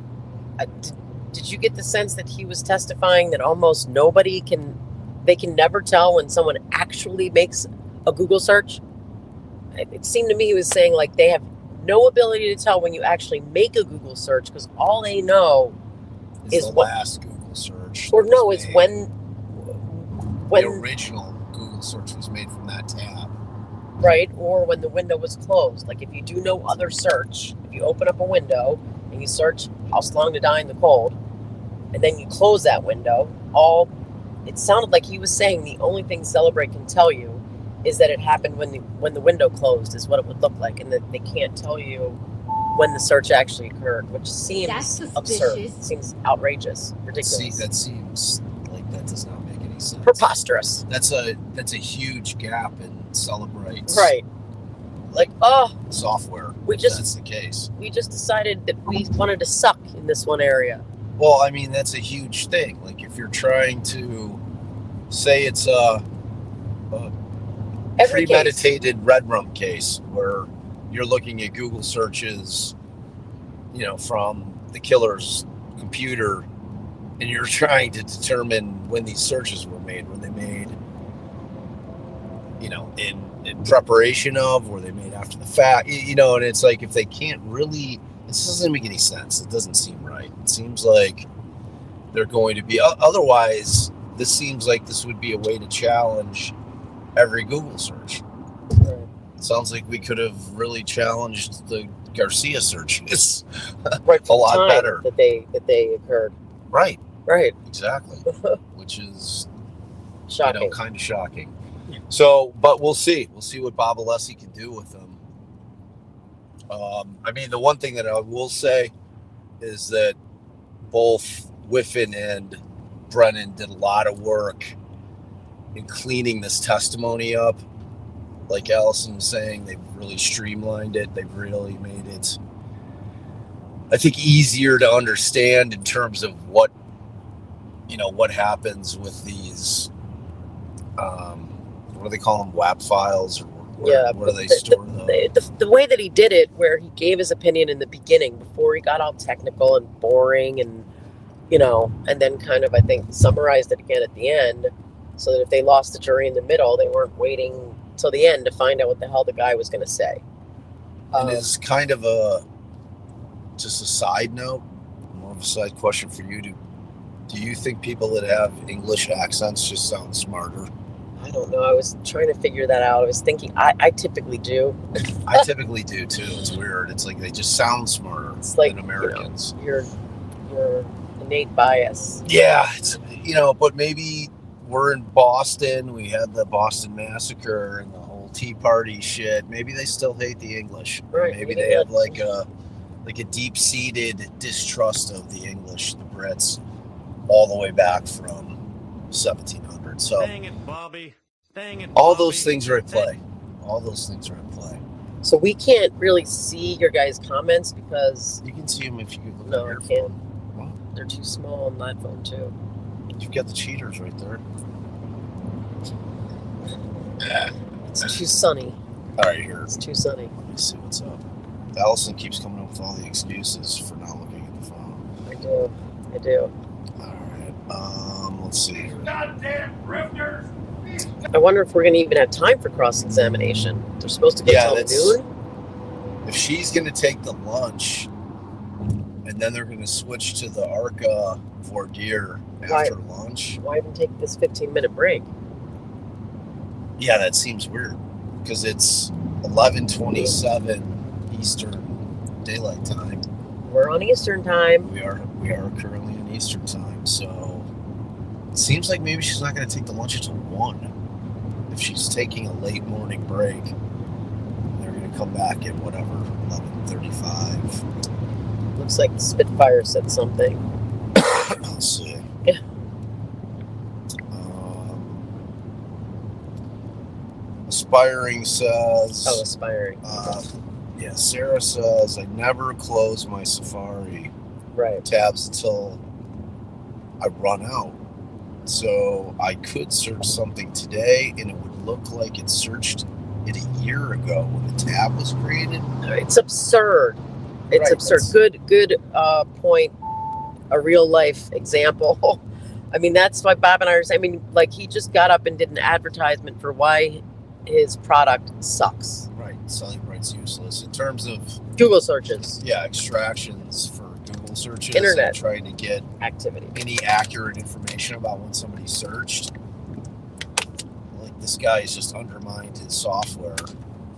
Speaker 3: did you get the sense that he was testifying that almost nobody can never tell when someone actually makes a Google search? It seemed to me he was saying, like, they have no ability to tell when you actually make a Google search, because all they know is
Speaker 5: the
Speaker 3: what
Speaker 5: last Google search,
Speaker 3: or no, is when
Speaker 5: the original Google search was made from that tab.
Speaker 3: Right, or when the window was closed. Like, if you do no other search, if you open up a window and you search house long to die in the cold, and then you close that window, it sounded like he was saying the only thing Celebrate can tell you is that it happened when the window closed, is what it would look like, and that they can't tell you when the search actually occurred, which seems absurd. Seems outrageous, ridiculous.
Speaker 5: See, that seems like that does not make any sense.
Speaker 3: Preposterous.
Speaker 5: That's a huge gap in Celebrate's
Speaker 3: right. Like,
Speaker 5: software. That's the case.
Speaker 3: We just decided that we wanted to suck in this one area.
Speaker 5: Well, I mean, that's a huge thing. Like, if you're trying to say it's a premeditated red room case where you're looking at Google searches, you know, from the killer's computer, and you're trying to determine when these searches were made. Were they made, you know, in preparation of, were they made after the fact? You know, and it's like, if they can't really, this doesn't make any sense. It doesn't seem right. It seems like they're going to be, otherwise, this seems like this would be a way to challenge every Google search.
Speaker 3: Right.
Speaker 5: It sounds like we could have really challenged the Garcia searches
Speaker 3: right,
Speaker 5: a lot better.
Speaker 3: That they occurred.
Speaker 5: Right.
Speaker 3: Right.
Speaker 5: Exactly. Which is
Speaker 3: shocking.
Speaker 5: You know, kind of shocking. So, but we'll see. We'll see what Bob Alessi can do with them. I mean, the one thing that I will say is that both Whiffen and Brennan did a lot of work in cleaning this testimony up. Like Allison was saying, they've really streamlined it. They've really made it, I think, easier to understand in terms of what, you know, what happens with these, what do they call them, WAP files? Or where do they store them?
Speaker 3: The way that he did it, where he gave his opinion in the beginning before he got all technical and boring, and, you know, and then kind of, I think, summarized it again at the end, so that if they lost the jury in the middle, they weren't waiting till the end to find out what the hell the guy was going to say.
Speaker 5: And as kind of just a side note, more of a side question for you, do you think people that have English accents just sound smarter?
Speaker 3: I don't know. I was trying to figure that out. I was thinking, I typically do.
Speaker 5: I typically do too. It's weird. It's like they just sound smarter than Americans.
Speaker 3: You know, your innate bias.
Speaker 5: Yeah, it's, you know, but maybe we're in Boston. We had the Boston Massacre and the whole Tea Party shit. Maybe they still hate the English.
Speaker 3: Right.
Speaker 5: Maybe they have like like a deep-seated distrust of the English, the Brits, all the way back from 1700. So
Speaker 9: Dang it, Bobby. Dang it,
Speaker 5: all
Speaker 9: Bobby.
Speaker 5: those things are at play. All those things are at play.
Speaker 3: So we can't really see your guys' comments because
Speaker 5: You can see them if you look
Speaker 3: No,
Speaker 5: at your
Speaker 3: I can't.
Speaker 5: phone. Well,
Speaker 3: they're too small on that phone too.
Speaker 5: you've got the cheaters right there.
Speaker 3: It's too sunny.
Speaker 5: All right, here.
Speaker 3: It's too sunny.
Speaker 5: Let me see what's up. Allison keeps coming up with all the excuses for not looking at the phone.
Speaker 3: I do. I do.
Speaker 5: All right. Let's see here.
Speaker 8: Goddamn grifters!
Speaker 3: I wonder if we're going to even have time for cross-examination. They're supposed to go
Speaker 5: Yeah,
Speaker 3: till
Speaker 5: that's-
Speaker 3: noon.
Speaker 5: If she's going to take the lunch, and then they're going to switch to the Arca voir dire after lunch.
Speaker 3: Why even take this 15-minute break?
Speaker 5: Yeah, that seems weird because it's 11:27 Eastern Daylight Time.
Speaker 3: We're on Eastern time.
Speaker 5: We are currently in Eastern Time, so it seems like maybe she's not going to take the lunch until 1. If she's taking a late morning break, they're going to come back at whatever 11:35.
Speaker 3: Looks like the Spitfire said something.
Speaker 5: Let's see.
Speaker 3: Yeah.
Speaker 5: Aspiring says.
Speaker 3: Oh, aspiring.
Speaker 5: Yeah, Sarah says, I never close my Safari
Speaker 3: Right.
Speaker 5: tabs until I run out. So I could search something today and it would look like it searched it a year ago when the tab was created.
Speaker 3: It's absurd. It's
Speaker 5: Right,
Speaker 3: absurd. Good point. A real life example. I mean, that's why Bob and I are saying, I mean, like he just got up and did an advertisement for why his product sucks.
Speaker 5: Right, Cellebrite's useless. In terms of,
Speaker 3: Google searches,
Speaker 5: yeah, extractions for Google searches.
Speaker 3: Internet.
Speaker 5: And trying to get
Speaker 3: activity.
Speaker 5: any accurate information about when somebody searched. Like this guy has just undermined his software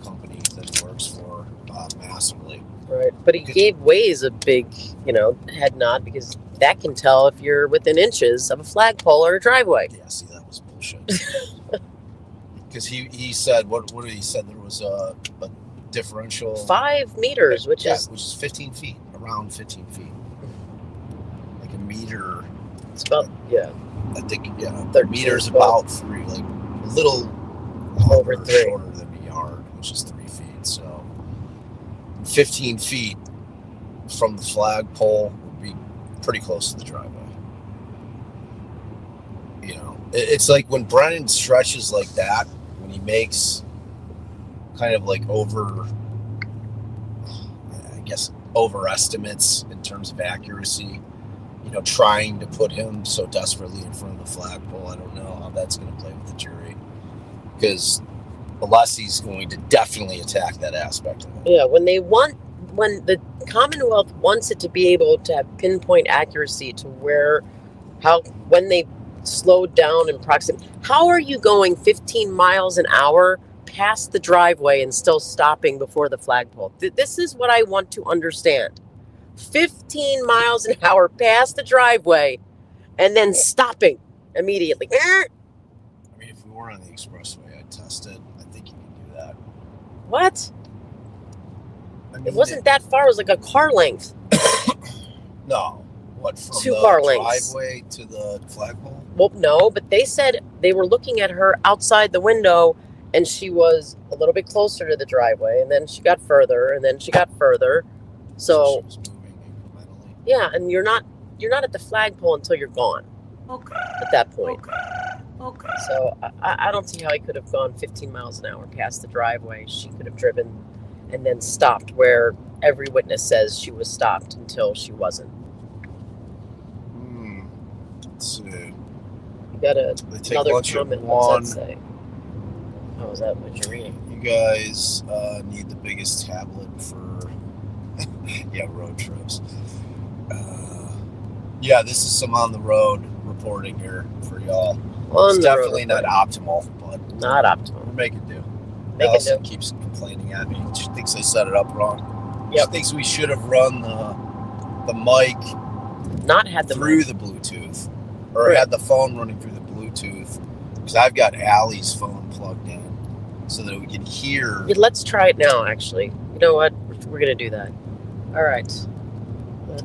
Speaker 5: company that he works for massively.
Speaker 3: Right. But he gave Waze a big, head nod because that can tell if you're within inches of a flagpole or a driveway.
Speaker 5: Yeah, see, that was bullshit. Because he said, what did he said? There was a differential
Speaker 3: 5 meters, which is
Speaker 5: 15 feet, around 15 feet. Like a meter.
Speaker 3: it's about
Speaker 5: I think, yeah,
Speaker 3: 13,
Speaker 5: meter's
Speaker 3: 12.
Speaker 5: about 3, like a little
Speaker 3: Over 3.
Speaker 5: shorter than a yard, which is 3 feet. So 15 feet from the flagpole would be pretty close to the driveway. It's like when Brennan stretches like that, when he makes kind of like overestimates in terms of accuracy, trying to put him so desperately in front of the flagpole. I don't know how that's going to play with the jury because Alessi's going to definitely attack that aspect of it.
Speaker 3: Yeah, when the Commonwealth wants it to be able to have pinpoint accuracy to when they slowed down in proximity. How are you going 15 miles an hour past the driveway and still stopping before the flagpole? This is what I want to understand. 15 miles an hour past the driveway and then stopping immediately.
Speaker 5: I mean, if we were on the expressway, I'd test it. I think you can do that.
Speaker 3: What?
Speaker 5: I mean,
Speaker 3: It wasn't that far. It was like a car length.
Speaker 5: No. What, from
Speaker 3: 2
Speaker 5: the
Speaker 3: car lengths.
Speaker 5: driveway to the flagpole?
Speaker 3: Well, no, but they said they were looking at her outside the window and she was a little bit closer to the driveway and then she got further and then she got further. So
Speaker 5: she was moving incrementally.
Speaker 3: yeah, and you're not at the flagpole until you're gone at that point.
Speaker 10: Okay.
Speaker 3: So I don't see how he could have gone 15 miles an hour past the driveway. She could have driven and then stopped where every witness says she was stopped until she wasn't.
Speaker 5: Let's see.
Speaker 3: You got
Speaker 5: They take
Speaker 3: another
Speaker 5: lunch at
Speaker 3: comment.
Speaker 5: 1.
Speaker 3: What's that say? Oh, is that what you're reading?
Speaker 5: You guys need the biggest tablet for road trips. This is some on the road reporting here for y'all. It's definitely not optimal, but
Speaker 3: not optimal.
Speaker 5: We're making do.
Speaker 3: Make it
Speaker 5: Allison
Speaker 3: do.
Speaker 5: keeps complaining at me. She thinks I set it up wrong.
Speaker 3: Yep.
Speaker 5: She thinks we should have run the mic
Speaker 3: Not had the
Speaker 5: through the Bluetooth, or
Speaker 3: Right.
Speaker 5: had the phone running through the Bluetooth, because I've got Allie's phone plugged in so that we can hear.
Speaker 3: Yeah, let's try it now, actually. You know what? We're going to do that. All right.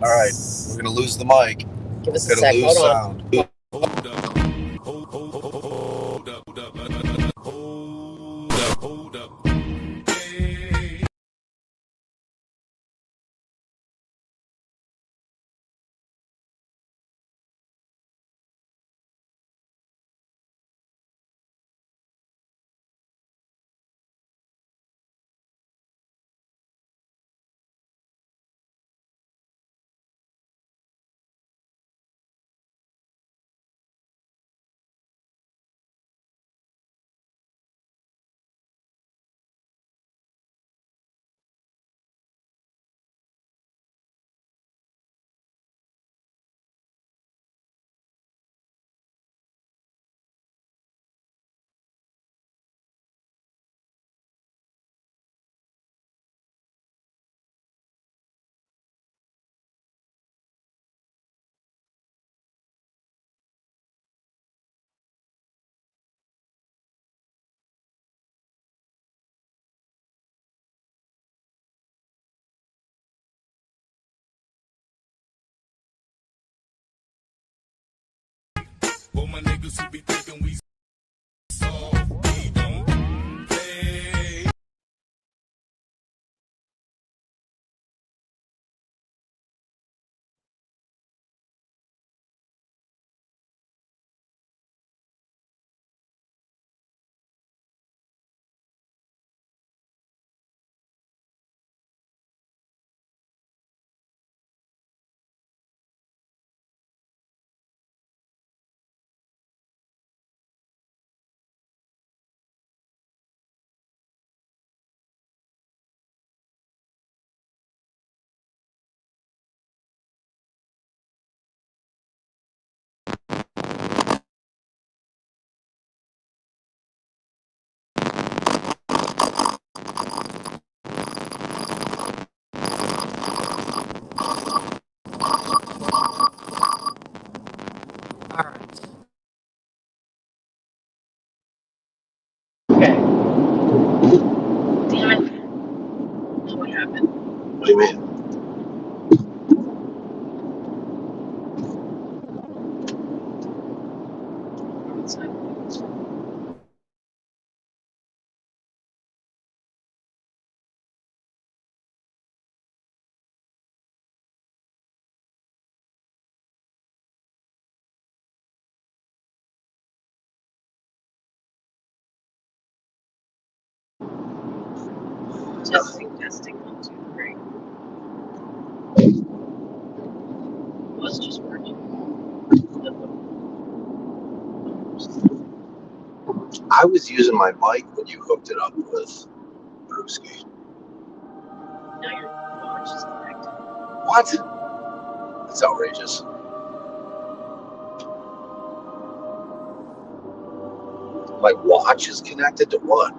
Speaker 5: All right, we're gonna lose the mic.
Speaker 3: Give us a
Speaker 5: Gonna
Speaker 3: sec.
Speaker 5: lose
Speaker 3: Hold on.
Speaker 5: sound.
Speaker 9: Hold up. Hold up. Hold up. Hey. For my niggas who be thinking we soft, we don't play.
Speaker 3: All right. Okay. Damn it. What happened?
Speaker 5: What do you mean?
Speaker 3: Testing, testing. 1, 2, 3. Was just working.
Speaker 5: I was using my mic when you hooked it up with Brewski.
Speaker 3: Now your watch is connected.
Speaker 5: What? That's outrageous. My watch is connected to what?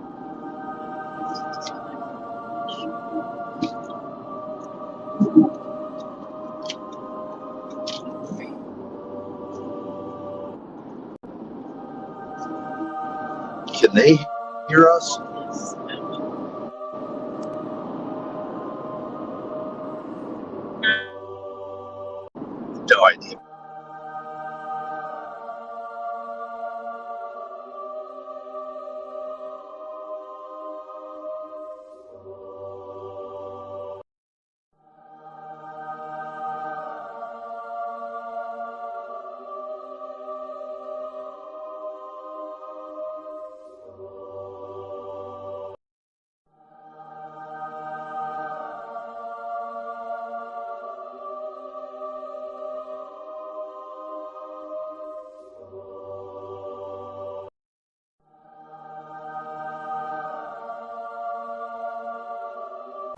Speaker 5: Can they hear us? No idea.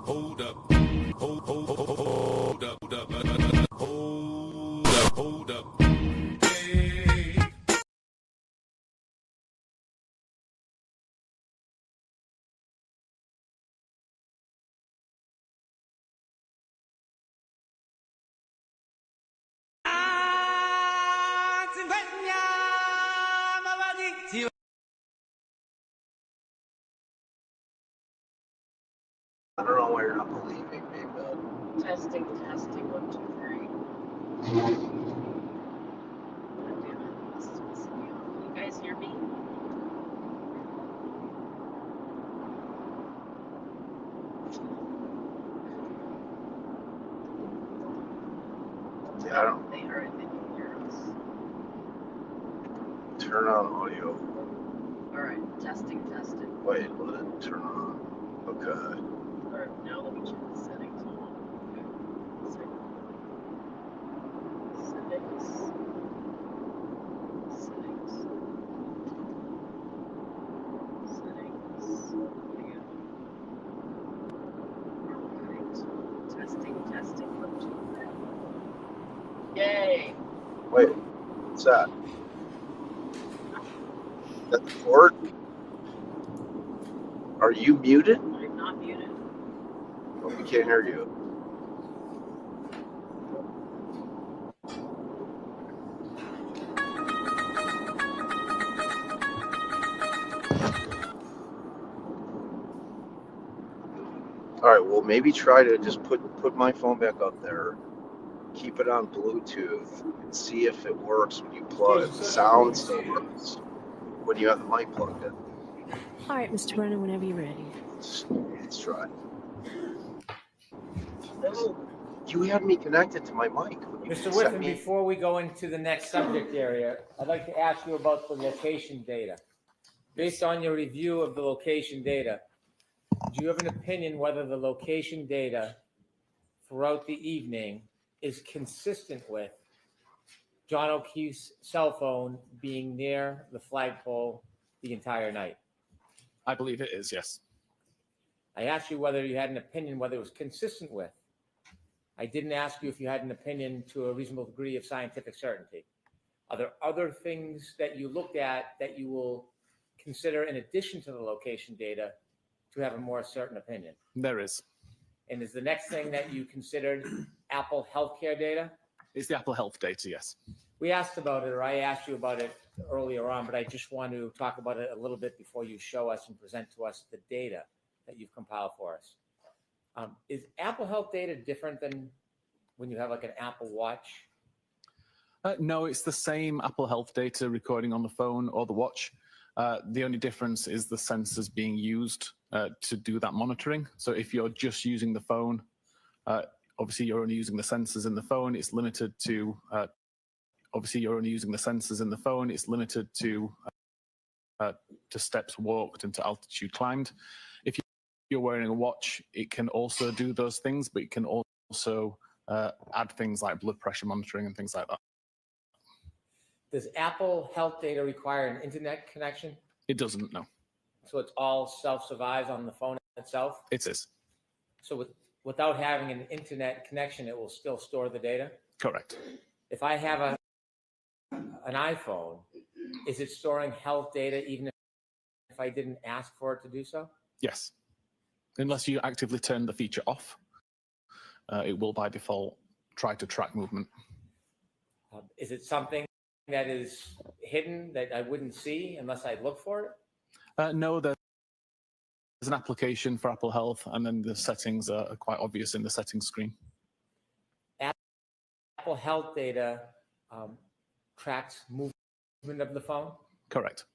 Speaker 9: Hold up. Hold up. Hold up. Hey.
Speaker 5: I don't know why you're not believing me, but
Speaker 3: Testing, 1, 2, 3. God damn it, this is pissing me off. Can you guys hear me?
Speaker 5: yeah, I don't
Speaker 3: They can hear us.
Speaker 5: turn on audio.
Speaker 3: Alright, testing.
Speaker 5: Wait, let it turn on. Okay.
Speaker 3: Alright, now let me check the settings. Hold on. Okay. Settings. Testing. 1, 2, 3. Yay!
Speaker 5: Wait, what's that? Is that the cord? Are you muted?
Speaker 3: I'm not muted.
Speaker 5: Oh, we can't hear you. All right, well, maybe try to just put my phone back up there, keep it on Bluetooth, and see if it works when you plug it. The sound still works when you have the mic plugged in.
Speaker 10: All right, Mr. Brennan, whenever you're ready.
Speaker 5: Let's try. No, you had me connected to my mic. You
Speaker 2: Mr.
Speaker 5: set
Speaker 2: Whiffen,
Speaker 5: me-
Speaker 2: before we go into the next subject area, I'd like to ask you about the location data. Based on your review of the location data, do you have an opinion whether the location data throughout the evening is consistent with John O'Keefe's cell phone being near the flagpole the entire night?
Speaker 4: I believe it is, yes.
Speaker 2: I asked you whether you had an opinion whether it was consistent with. I didn't ask you if you had an opinion to a reasonable degree of scientific certainty. Are there other things that you looked at that you will consider in addition to the location data to have a more certain opinion?
Speaker 4: There is.
Speaker 2: And is the next thing that you considered Apple healthcare data?
Speaker 4: It's the Apple Health data, yes.
Speaker 2: We asked about it, or I asked you about it earlier on, but I just want to talk about it a little bit before you show us and present to us the data that you've compiled for us. Is Apple Health data different than when you have like an Apple Watch?
Speaker 4: No, it's the same Apple Health data recording on the phone or the watch. The only difference is the sensors being used to do that monitoring. So if you're just using the phone, obviously you're only using the sensors in the phone. It's limited to to steps walked and to altitude climbed. If you're wearing a watch, it can also do those things, but it can also add things like blood pressure monitoring and things like that.
Speaker 2: Does Apple Health data require an internet connection?
Speaker 4: It doesn't, no.
Speaker 2: So it's all self-survives on the phone itself?
Speaker 4: It is.
Speaker 2: So without having an internet connection, it will still store the data?
Speaker 4: Correct.
Speaker 2: If I have an iPhone, is it storing health data even if I didn't ask for it to do so?
Speaker 4: Yes. Unless you actively turn the feature off, it will by default try to track movement.
Speaker 2: Is it something that is hidden that I wouldn't see unless I look for it?
Speaker 4: No, there's an application for Apple Health, and then the settings are quite obvious in the settings screen.
Speaker 2: Apple Health data tracks movement of the phone?
Speaker 4: Correct.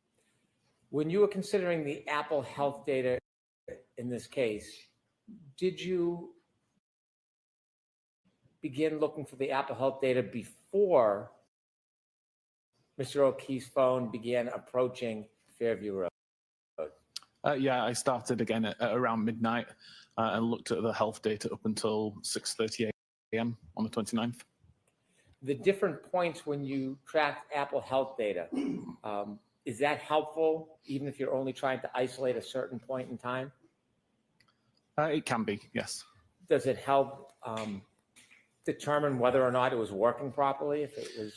Speaker 2: When you were considering the Apple Health data in this case, did you begin looking for the Apple Health data before Mr. O'Keefe's phone began approaching Fairview Road?
Speaker 4: Yeah, I started again at around midnight and looked at the health data up until 6:30 a.m. on the 29th.
Speaker 2: The different points when you track Apple Health data, is that helpful even if you're only trying to isolate a certain point in time?
Speaker 4: It can be, yes.
Speaker 2: Does it help determine whether or not it was working properly? If it was,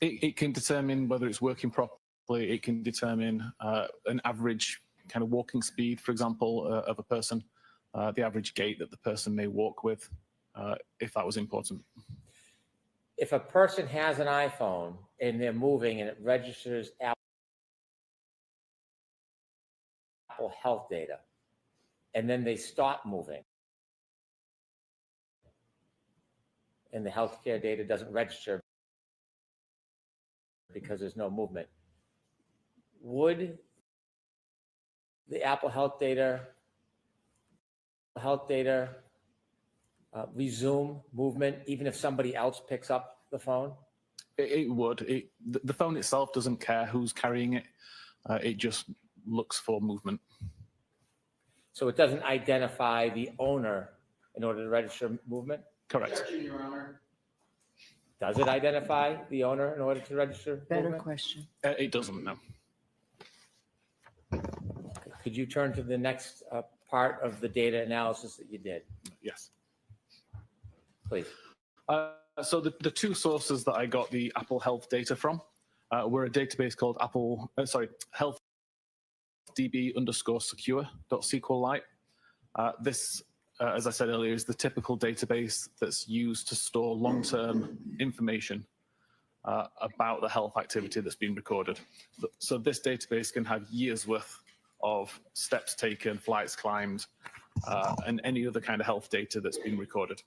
Speaker 4: it can determine whether it's working properly. It can determine an average kind of walking speed, for example, of a person, the average gait that the person may walk with, if that was important.
Speaker 2: if a person has an iPhone and they're moving and it registers Apple Health data, and then they stop moving, and the healthcare data doesn't register because there's no movement, would the Apple Health data resume movement even if somebody else picks up the phone?
Speaker 4: It would. The phone itself doesn't care who's carrying it. It just looks for movement.
Speaker 2: So it doesn't identify the owner in order to register movement?
Speaker 4: Correct.
Speaker 2: Does it identify the owner in order to register
Speaker 10: Better
Speaker 2: movement?
Speaker 10: question.
Speaker 4: It doesn't, no.
Speaker 2: Could you turn to the next part of the data analysis that you did,
Speaker 4: Yes.
Speaker 2: please?
Speaker 4: So the two sources that I got the Apple Health data from were a database called healthdb_secure.sqlite. This, as I said earlier, is the typical database that's used to store long-term information about the health activity that's been recorded. So this database can have years worth of steps taken, flights climbed, and any other kind of health data that's been recorded.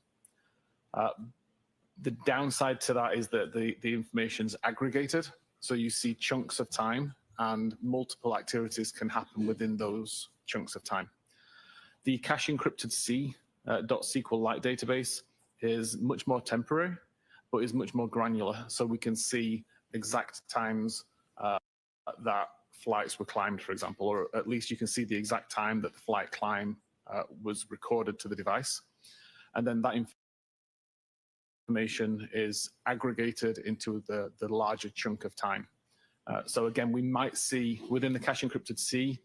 Speaker 4: The downside to that is that the information's aggregated, so you see chunks of time and multiple activities can happen within those chunks of time. The cache encrypted C.SQLite database is much more temporary, but is much more granular, so we can see exact times that flights were climbed, for example, or at least you can see the exact time that the flight climb was recorded to the device. And then that information is aggregated into the larger chunk of time. So again, we might see within the cache encrypted C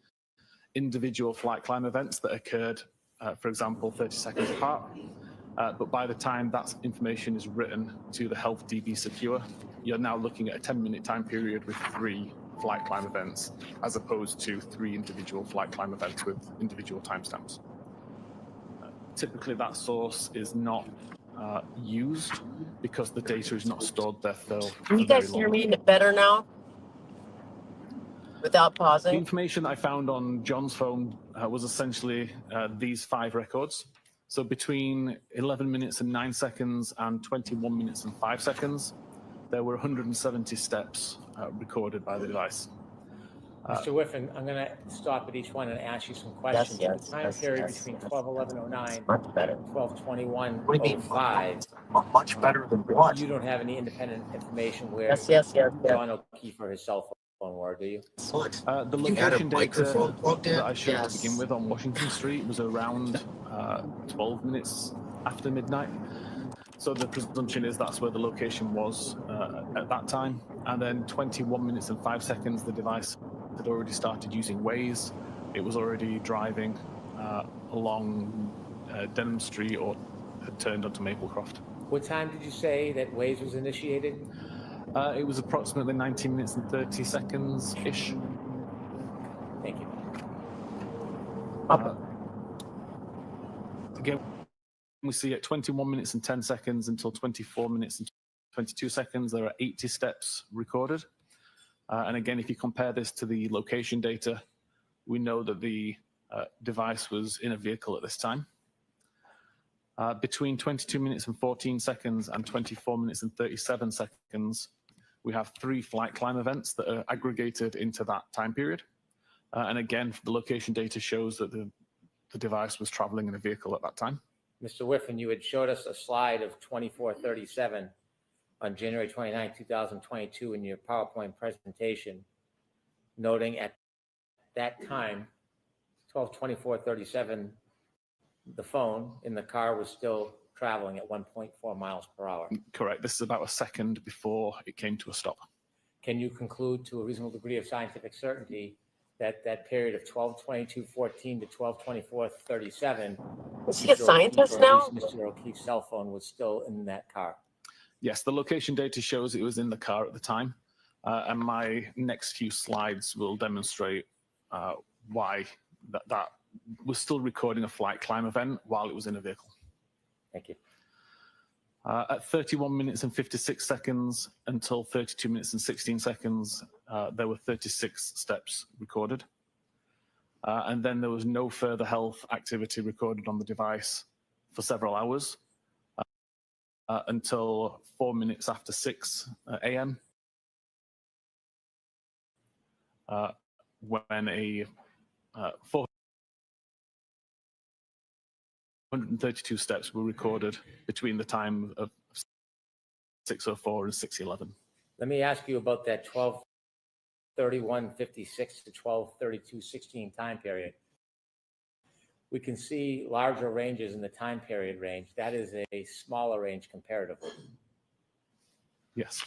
Speaker 4: individual flight climb events that occurred, for example, 30 seconds apart. But by the time that information is written to the Health DB Secure, you're now looking at a 10-minute time period with 3 flight climb events, as opposed to 3 individual flight climb events with individual timestamps. Typically, that source is not used because the data is not stored there for
Speaker 3: Can you guys hear me better now? Without
Speaker 4: The
Speaker 3: pausing?
Speaker 4: information I found on John's phone was essentially these 5 records. So between 11 minutes and 9 seconds and 21 minutes and 5 seconds, there were 170 steps recorded by the device.
Speaker 2: Mr. Whiffen, I'm going to stop at each one and ask you some questions.
Speaker 3: Yes,
Speaker 2: the time
Speaker 3: yes,
Speaker 2: period
Speaker 3: yes,
Speaker 2: between
Speaker 3: yes.
Speaker 2: 12:11:09
Speaker 3: Much better.
Speaker 2: and 12:21:05,
Speaker 3: What do you mean? Much better than what?
Speaker 2: you don't have any independent information where
Speaker 3: Yes.
Speaker 2: John O'Keefe his cell phone were, do you?
Speaker 3: Excellent.
Speaker 4: The
Speaker 3: You had a
Speaker 4: location
Speaker 3: microphone
Speaker 4: data
Speaker 3: plugged in?
Speaker 4: that I showed
Speaker 3: Yes.
Speaker 4: to begin with on Washington Street was around 12 minutes after midnight. So the presumption is that's where the location was at that time. And then 21 minutes and 5 seconds, the device had already started using Waze. It was already driving along Denham Street or had turned onto Maplecroft.
Speaker 2: What time did you say that Waze was initiated?
Speaker 4: It was approximately 19 minutes and 30 seconds-ish.
Speaker 2: Thank you.
Speaker 4: Again, we see at 21 minutes and 10 seconds until 24 minutes and 22 seconds, there are 80 steps recorded. And again, if you compare this to the location data, we know that the device was in a vehicle at this time. Between 22 minutes and 14 seconds and 24 minutes and 37 seconds, we have 3 flight climb events that are aggregated into that time period. And again, the location data shows that the device was traveling in a vehicle at that time.
Speaker 2: Mr. Whiffen, you had showed us a slide of 24:37 on January 29, 2022 in your PowerPoint presentation, noting at that time, 12:24:37, the phone in the car was still traveling at 1.4 miles per hour.
Speaker 4: Correct. This is about a second before it came to a stop.
Speaker 2: Can you conclude to a reasonable degree of scientific certainty that that period of 12:22:14 to 12:24:37,
Speaker 3: Is he a scientist now?
Speaker 2: Mr. O'Keefe's cell phone was still in that car?
Speaker 4: Yes, the location data shows it was in the car at the time. And my next few slides will demonstrate why that was still recording a flight climb event while it was in a vehicle.
Speaker 2: Thank you.
Speaker 4: At 31 minutes and 56 seconds until 32 minutes and 16 seconds, there were 36 steps recorded. And then there was no further health activity recorded on the device for several hours until 4 minutes after 6 a.m. When a 432 steps were recorded between the time of 6:04 and 6:11.
Speaker 2: Let me ask you about that 12:31:56 to 12:32:16 time period. We can see larger ranges in the time period range. That is a smaller range comparatively.
Speaker 4: Yes.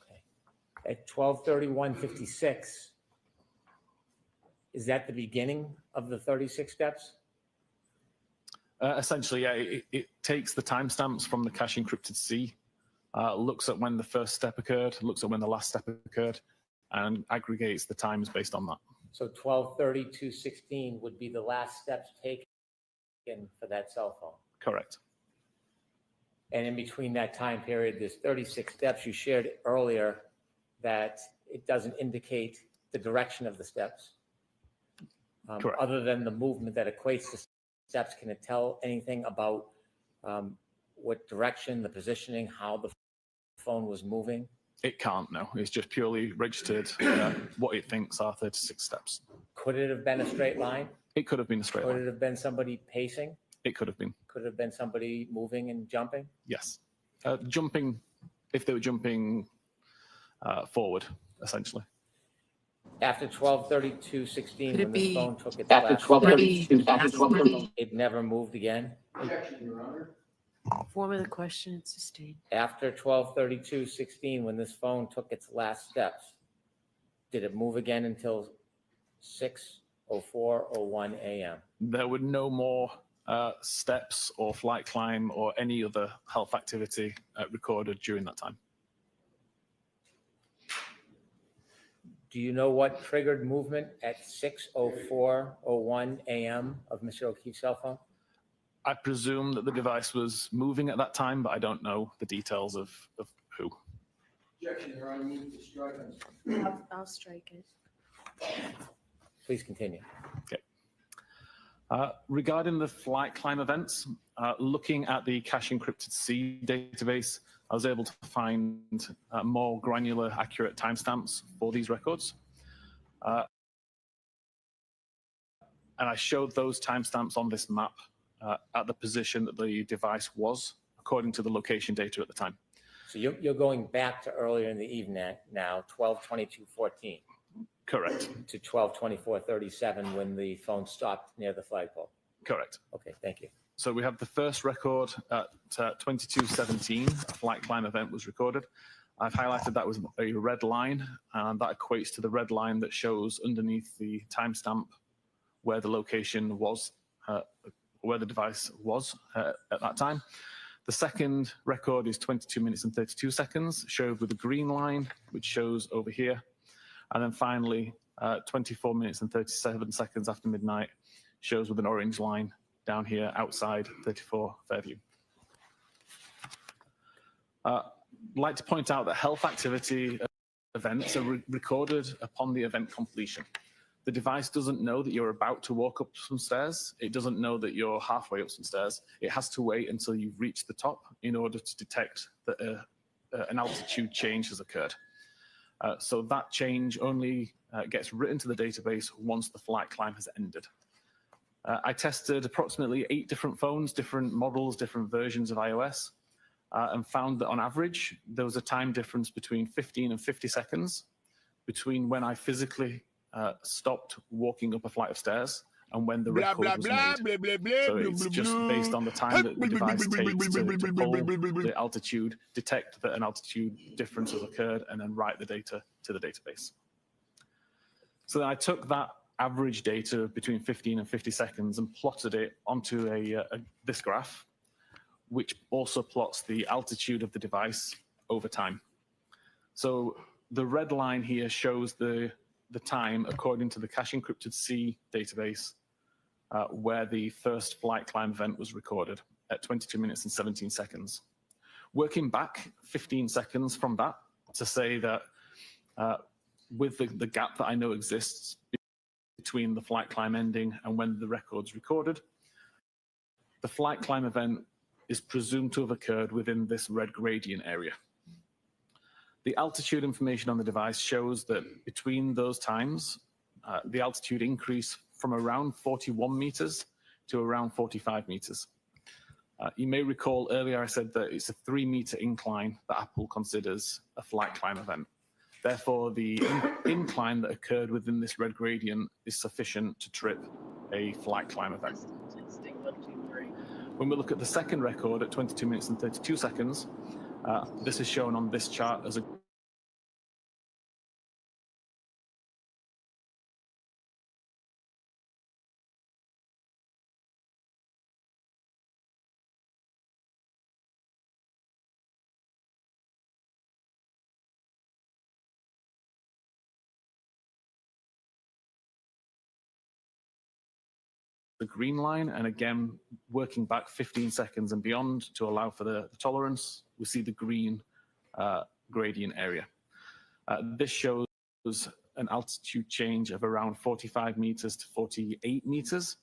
Speaker 2: Okay. At 12:31:56, is that the beginning of the 36 steps?
Speaker 4: Essentially, yeah, it takes the timestamps from the cache encrypted C, looks at when the first step occurred, looks at when the last step occurred, and aggregates the times based on that.
Speaker 2: So 12:32:16 would be the last steps taken for that cell phone.
Speaker 4: Correct.
Speaker 2: And in between that time period, there's 36 steps. You shared earlier that it doesn't indicate the direction of the steps.
Speaker 4: Correct.
Speaker 2: Other than the movement that equates to steps, can it tell anything about what direction, the positioning, how the phone was moving?
Speaker 4: It can't, no. It's just purely registered what it thinks are 36 steps.
Speaker 2: Could it have been a straight line?
Speaker 4: It could have been a straight
Speaker 2: Could
Speaker 4: line.
Speaker 2: it have been somebody pacing?
Speaker 4: It could have been.
Speaker 2: Could it have been somebody moving and jumping?
Speaker 4: Yes. Jumping, if they were jumping forward, essentially.
Speaker 2: After 12:32:16,
Speaker 6: Could it
Speaker 2: when the
Speaker 6: be
Speaker 2: phone took its
Speaker 6: after
Speaker 2: last
Speaker 6: 12:32,
Speaker 2: it never moved again?
Speaker 1: Objection, Your Honor.
Speaker 10: Form of the question is sustained.
Speaker 2: After 12:32:16, when this phone took its last steps, did it move again until 6:04:01 a.m.?
Speaker 4: There were no more steps or flight climb or any other health activity recorded during that time.
Speaker 2: Do you know what triggered movement at 6:04:01 a.m. of Mr. O'Keefe's cell phone?
Speaker 4: I presume that the device was moving at that time, but I don't know the details of who.
Speaker 1: Objection, Your Honor. Move to strike on.
Speaker 7: I'll strike it.
Speaker 2: Please continue.
Speaker 4: Okay. Regarding the flight climb events, looking at the cache encrypted C database, I was able to find more granular, accurate timestamps for these records. And I showed those timestamps on this map at the position that the device was, according to the location data at the time.
Speaker 2: So you're going back to earlier in the evening now, 12:22:14.
Speaker 4: Correct.
Speaker 2: To 12:24:37 when the phone stopped near the flagpole.
Speaker 4: Correct.
Speaker 2: Okay, thank you.
Speaker 4: So we have the first record at 22:17, a flight climb event was recorded. I've highlighted that was a red line, and that equates to the red line that shows underneath the timestamp where the location was, where the device was at that time. The second record is 22 minutes and 32 seconds, showed with a green line, which shows over here. And then finally, 24 minutes and 37 seconds after midnight, shows with an orange line down here outside 34 Fairview. I'd like to point out that health activity events are recorded upon the event completion. The device doesn't know that you're about to walk up some stairs. It doesn't know that you're halfway up some stairs. It has to wait until you've reached the top in order to detect that an altitude change has occurred. So that change only gets written to the database once the flight climb has ended. I tested approximately 8 different phones, different models, different versions of iOS, and found that on average, there was a time difference between 15 and 50 seconds between when I physically stopped walking up a flight of stairs and when the record was made. So it's just based on the time that the device takes to pull the altitude, detect that an altitude difference has occurred, and then write the data to the database. So then I took that average data between 15 and 50 seconds and plotted it onto this graph, which also plots the altitude of the device over time. So the red line here shows the time according to the cache encrypted C database where the first flight climb event was recorded at 22 minutes and 17 seconds. Working back 15 seconds from that to say that with the gap that I know exists between the flight climb ending and when the record's recorded. The flight climb event is presumed to have occurred within this red gradient area. The altitude information on the device shows that between those times, the altitude increased from around 41 meters to around 45 meters. You may recall earlier I said that it's a 3-meter incline that Apple considers a flight climb event. Therefore, the incline that occurred within this red gradient is sufficient to trip a flight climb event. When we look at the second record at 22 minutes and 32 seconds, this is shown on this chart as a the green line, and again, working back 15 seconds and beyond to allow for the tolerance, we see the green gradient area. This shows an altitude change of around 45 meters to 48 meters.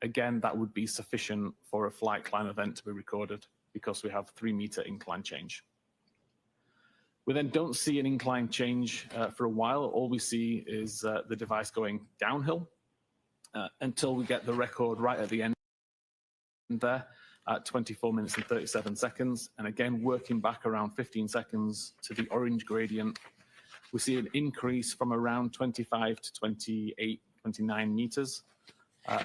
Speaker 4: Again, that would be sufficient for a flight climb event to be recorded because we have 3-meter incline change. We then don't see an incline change for a while. All we see is the device going downhill until we get the record right at the end there at 24 minutes and 37 seconds. And again, working back around 15 seconds to the orange gradient, we see an increase from around 25 to 28, 29 meters.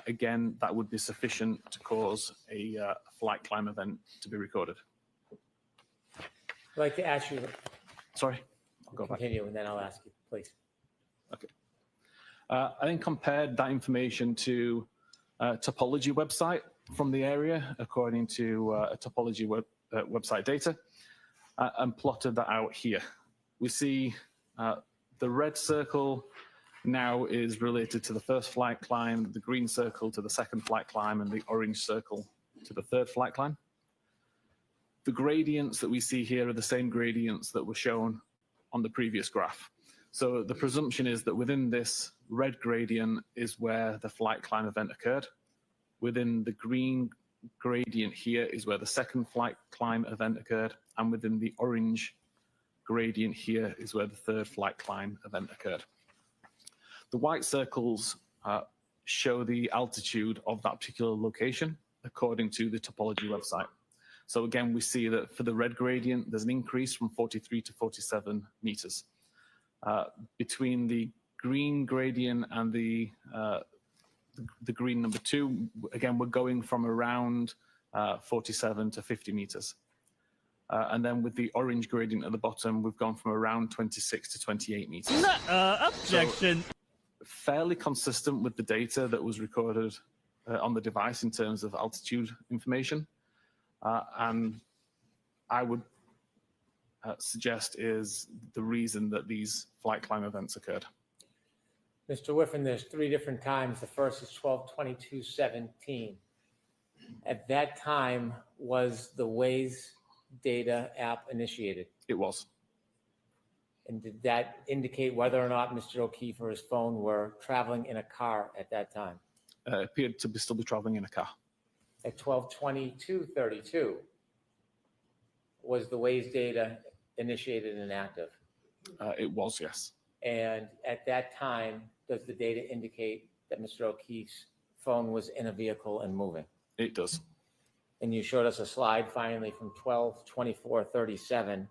Speaker 4: Again, that would be sufficient to cause a flight climb event to be recorded.
Speaker 2: I'd like to ask you.
Speaker 4: Sorry, I'll go back.
Speaker 2: Continue, and then I'll ask you, please.
Speaker 4: Okay. I then compared that information to a topology website from the area, according to a topology website data, and plotted that out here. We see the red circle now is related to the first flight climb, the green circle to the second flight climb, and the orange circle to the third flight climb. The gradients that we see here are the same gradients that were shown on the previous graph. So the presumption is that within this red gradient is where the flight climb event occurred. Within the green gradient here is where the second flight climb event occurred. And within the orange gradient here is where the third flight climb event occurred. The white circles show the altitude of that particular location according to the topology website. So again, we see that for the red gradient, there's an increase from 43 to 47 meters. Between the green gradient and the green number 2, again, we're going from around 47 to 50 meters. And then with the orange gradient at the bottom, we've gone from around 26 to 28 meters.
Speaker 8: Objection.
Speaker 4: So, fairly consistent with the data that was recorded on the device in terms of altitude information. And I would suggest is the reason that these flight climb events occurred.
Speaker 2: Mr. Whiffen, there's 3 different times. The first is 12/22/17. At that time, was the Waze data app initiated?
Speaker 4: It was.
Speaker 2: And did that indicate whether or not Mr. O'Keefe or his phone were traveling in a car at that time?
Speaker 4: Appeared to still be traveling in a car.
Speaker 2: At 12/22/32, was the Waze data initiated and active?
Speaker 4: It was, yes.
Speaker 2: And at that time, does the data indicate that Mr. O'Keefe's phone was in a vehicle and moving?
Speaker 4: It does.
Speaker 2: And you showed us a slide finally from 12/24/37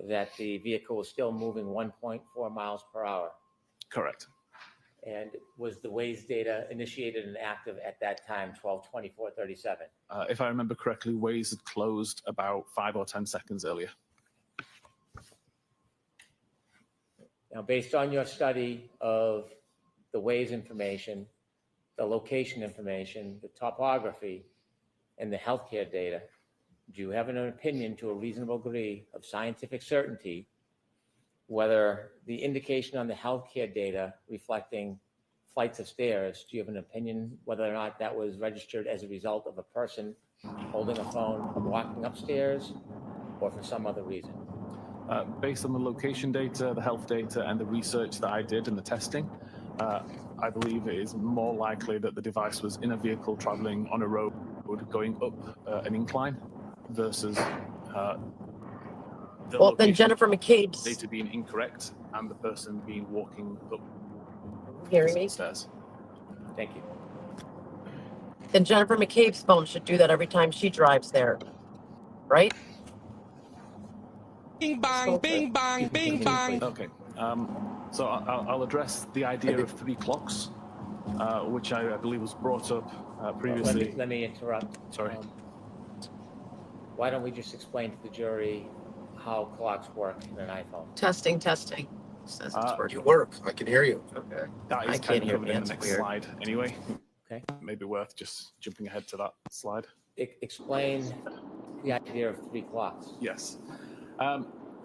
Speaker 2: that the vehicle was still moving 1.4 miles per hour.
Speaker 4: Correct.
Speaker 2: And was the Waze data initiated and active at that time, 12/24/37?
Speaker 4: If I remember correctly, Waze had closed about 5 or 10 seconds earlier.
Speaker 2: Now, based on your study of the Waze information, the location information, the topography, and the healthcare data, do you have an opinion to a reasonable degree of scientific certainty whether the indication on the healthcare data reflecting flights of stairs, do you have an opinion whether or not that was registered as a result of a person holding a phone walking upstairs or for some other reason?
Speaker 4: Based on the location data, the health data, and the research that I did and the testing, I believe it is more likely that the device was in a vehicle traveling on a road going up an incline versus the
Speaker 3: Well, then
Speaker 4: location
Speaker 3: Jennifer McCabe's
Speaker 4: data being incorrect and the person being walking up
Speaker 3: hearing me.
Speaker 4: the stairs.
Speaker 2: Thank you.
Speaker 3: Then Jennifer McCabe's phone should do that every time she drives there, right?
Speaker 9: Bing bang, bing bang, bing bang.
Speaker 4: Okay. So I'll address the idea of 3 clocks, which I believe was brought up previously.
Speaker 2: Let me interrupt.
Speaker 4: Sorry.
Speaker 2: Why don't we just explain to the jury how clocks work in an iPhone?
Speaker 3: Testing. Says it's working.
Speaker 5: You work. I can hear you.
Speaker 3: Okay.
Speaker 4: That
Speaker 3: I
Speaker 4: is
Speaker 3: can't
Speaker 4: kind of
Speaker 3: hear
Speaker 4: covered
Speaker 3: me,
Speaker 4: in the
Speaker 3: that's
Speaker 4: next
Speaker 3: weird.
Speaker 4: slide anyway.
Speaker 2: Okay.
Speaker 4: Maybe worth just jumping ahead to that slide.
Speaker 2: Explain the idea of 3 clocks.
Speaker 4: Yes.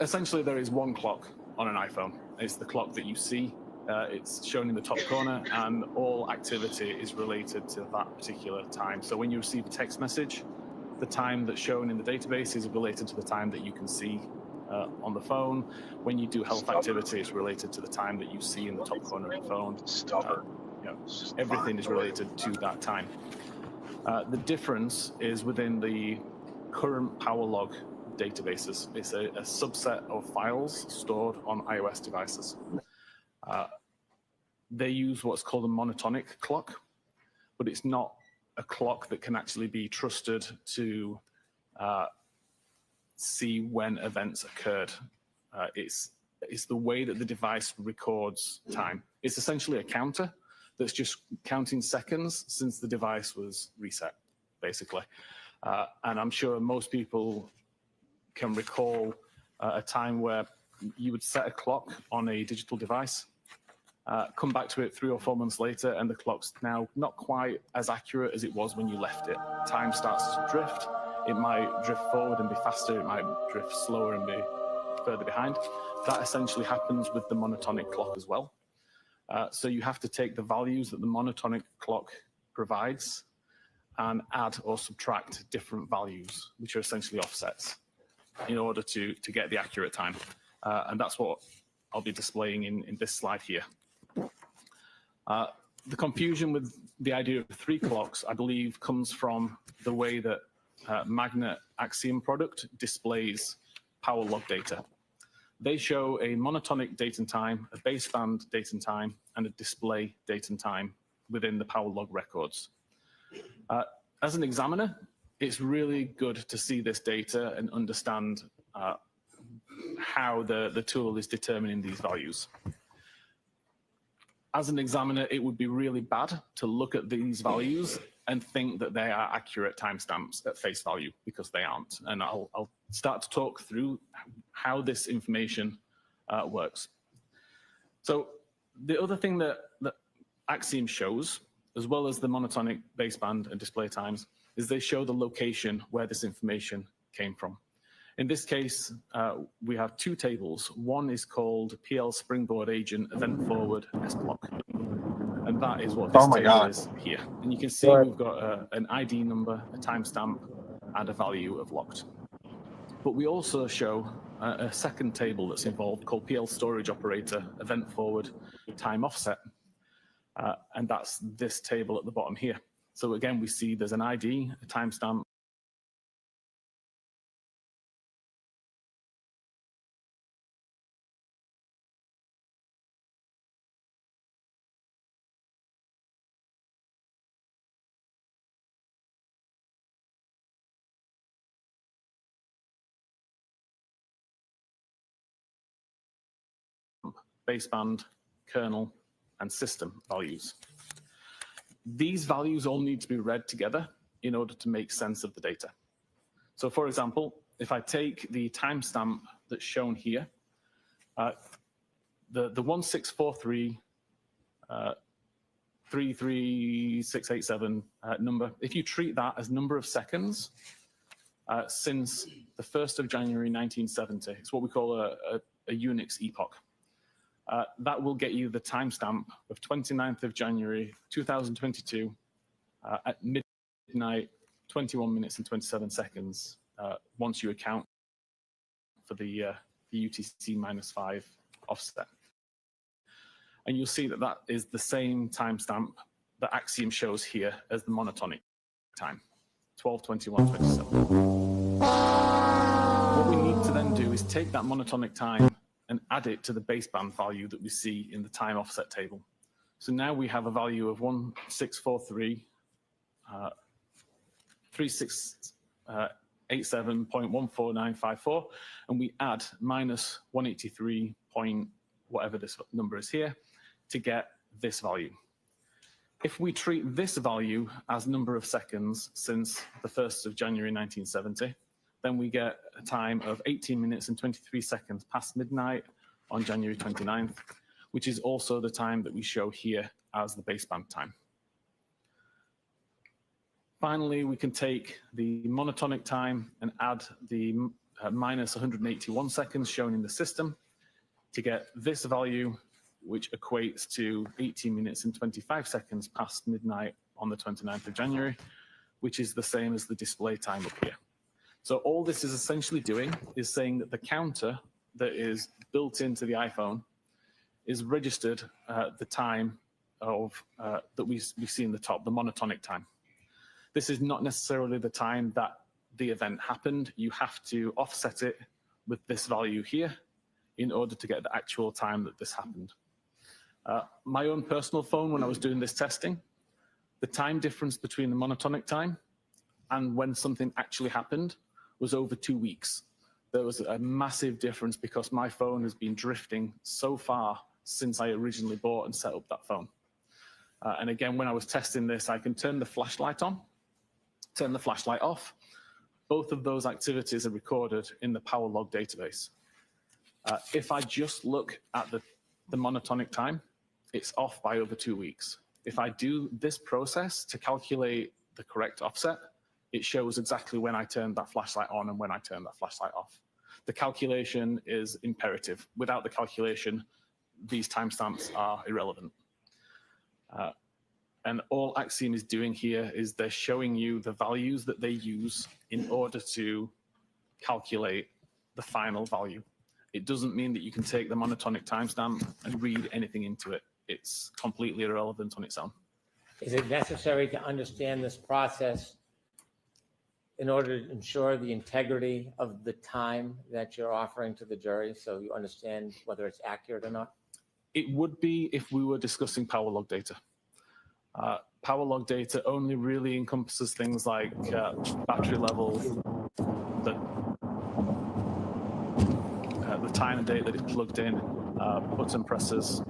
Speaker 4: Essentially, there is one clock on an iPhone. It's the clock that you see. It's shown in the top corner, and all activity is related to that particular time. So when you receive a text message, the time that's shown in the database is related to the time that you can see on the phone. When you do health activity, it's related to the time that you see in the top corner of the phone. Everything is related to that time. The difference is within the current PowerLog databases. It's a subset of files stored on iOS devices. They use what's called a monotonic clock, but it's not a clock that can actually be trusted to see when events occurred. It's the way that the device records time. It's essentially a counter that's just counting seconds since the device was reset, basically. And I'm sure most people can recall a time where you would set a clock on a digital device, come back to it 3 or 4 months later, and the clock's now not quite as accurate as it was when you left it. Time starts to drift. It might drift forward and be faster. It might drift slower and be further behind. That essentially happens with the monotonic clock as well. So you have to take the values that the monotonic clock provides and add or subtract different values, which are essentially offsets, in order to get the accurate time. And that's what I'll be displaying in this slide here. The confusion with the idea of 3 clocks, I believe, comes from the way that Magnet Axiom product displays PowerLog data. They show a monotonic date and time, a baseband date and time, and a display date and time within the PowerLog records. As an examiner, it's really good to see this data and understand how the tool is determining these values. As an examiner, it would be really bad to look at these values and think that they are accurate timestamps at face value, because they aren't. And I'll start to talk through how this information works. So the other thing that Axiom shows, as well as the monotonic baseband and display times, is they show the location where this information came from. In this case, we have 2 tables. One is called PL Springboard Agent Event Forward S block. And that is what this table is here. And you can see we've got an ID number, a timestamp, and a value of locked. But we also show a second table that's involved called PL Storage Operator Event Forward Time Offset. And that's this table at the bottom here. So again, we see there's an ID, a timestamp, baseband, kernel, and system values. These values all need to be read together in order to make sense of the data. So for example, if I take the timestamp that's shown here, the 1643 33687 number, if you treat that as number of seconds since the 1st of January 1970, it's what we call a Unix epoch. That will get you the timestamp of 29th of January 2022 at midnight, 21 minutes and 27 seconds, once you account for the UTC -5 offset. And you'll see that that is the same timestamp that Axiom shows here as the monotonic time, 12:21:27. What we need to then do is take that monotonic time and add it to the baseband value that we see in the time offset table. So now we have a value of 1643.8687.14954, and we add minus 183 point whatever this number is here to get this value. If we treat this value as number of seconds since the 1st of January 1970, then we get a time of 18 minutes and 23 seconds past midnight on January 29th, which is also the time that we show here as the baseband time. Finally, we can take the monotonic time and add the minus 181 seconds shown in the system to get this value, which equates to 18 minutes and 25 seconds past midnight on the 29th of January, which is the same as the display time up here. So all this is essentially doing is saying that the counter that is built into the iPhone is registered the time of that we see in the top, the monotonic time. This is not necessarily the time that the event happened. You have to offset it with this value here in order to get the actual time that this happened. My own personal phone, when I was doing this testing, the time difference between the monotonic time and when something actually happened was over 2 weeks. There was a massive difference because my phone has been drifting so far since I originally bought and set up that phone. And again, when I was testing this, I can turn the flashlight on, turn the flashlight off. Both of those activities are recorded in the power log database. If I just look at the monotonic time, it's off by over 2 weeks. If I do this process to calculate the correct offset, it shows exactly when I turned that flashlight on and when I turned that flashlight off. The calculation is imperative. Without the calculation, these timestamps are irrelevant. And all Axiom is doing here is they're showing you the values that they use in order to calculate the final value. It doesn't mean that you can take the monotonic timestamp and read anything into it. It's completely irrelevant on its own.
Speaker 2: Is it necessary to understand this process in order to ensure the integrity of the time that you're offering to the jury so you understand whether it's accurate or not?
Speaker 4: It would be if we were discussing power log data. Power log data only really encompasses things like battery level, the time and date that it's plugged in, button presses,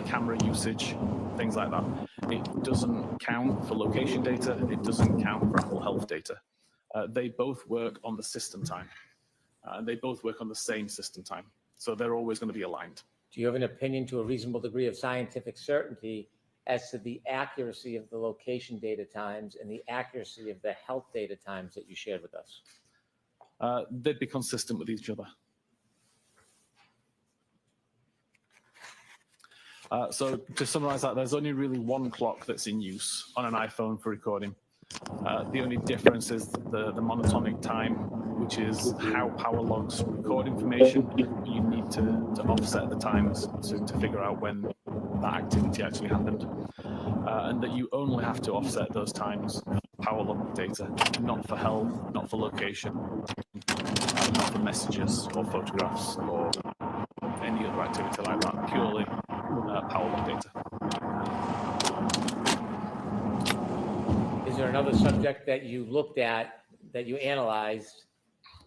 Speaker 4: camera usage, things like that. It doesn't count for location data. It doesn't count for Apple Health data. They both work on the system time. They both work on the same system time. So they're always going to be aligned.
Speaker 2: Do you have an opinion to a reasonable degree of scientific certainty as to the accuracy of the location data times and the accuracy of the health data times that you shared with us?
Speaker 4: They'd be consistent with each other. So to summarize that, there's only really one clock that's in use on an iPhone for recording. The only difference is the monotonic time, which is how power logs record information. You need to offset the times to figure out when that activity actually happened. And that you only have to offset those times for power log data, not for health, not for location, not for messages or photographs or any other activity like that, purely power log data.
Speaker 2: Is there another subject that you looked at, that you analyzed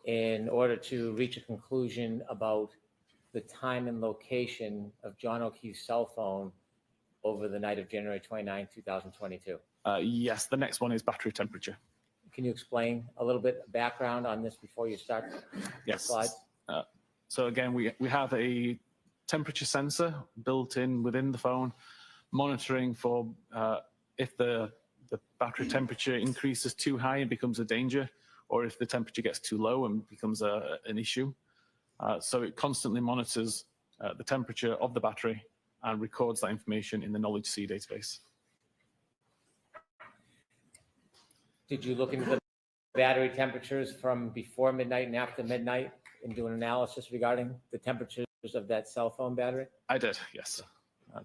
Speaker 2: in order to reach a conclusion about the time and location of John O'Keefe's cell phone over the night of January 29, 2022?
Speaker 4: Yes, the next one is battery temperature.
Speaker 2: Can you explain a little bit of background on this before you start the slides?
Speaker 4: So again, we have a temperature sensor built in within the phone, monitoring for if the battery temperature increases too high and becomes a danger, or if the temperature gets too low and becomes an issue. So it constantly monitors the temperature of the battery and records that information in the Knowledge C database.
Speaker 2: Did you look into the battery temperatures from before midnight and after midnight and do an analysis regarding the temperatures of that cell phone battery?
Speaker 4: I did, yes.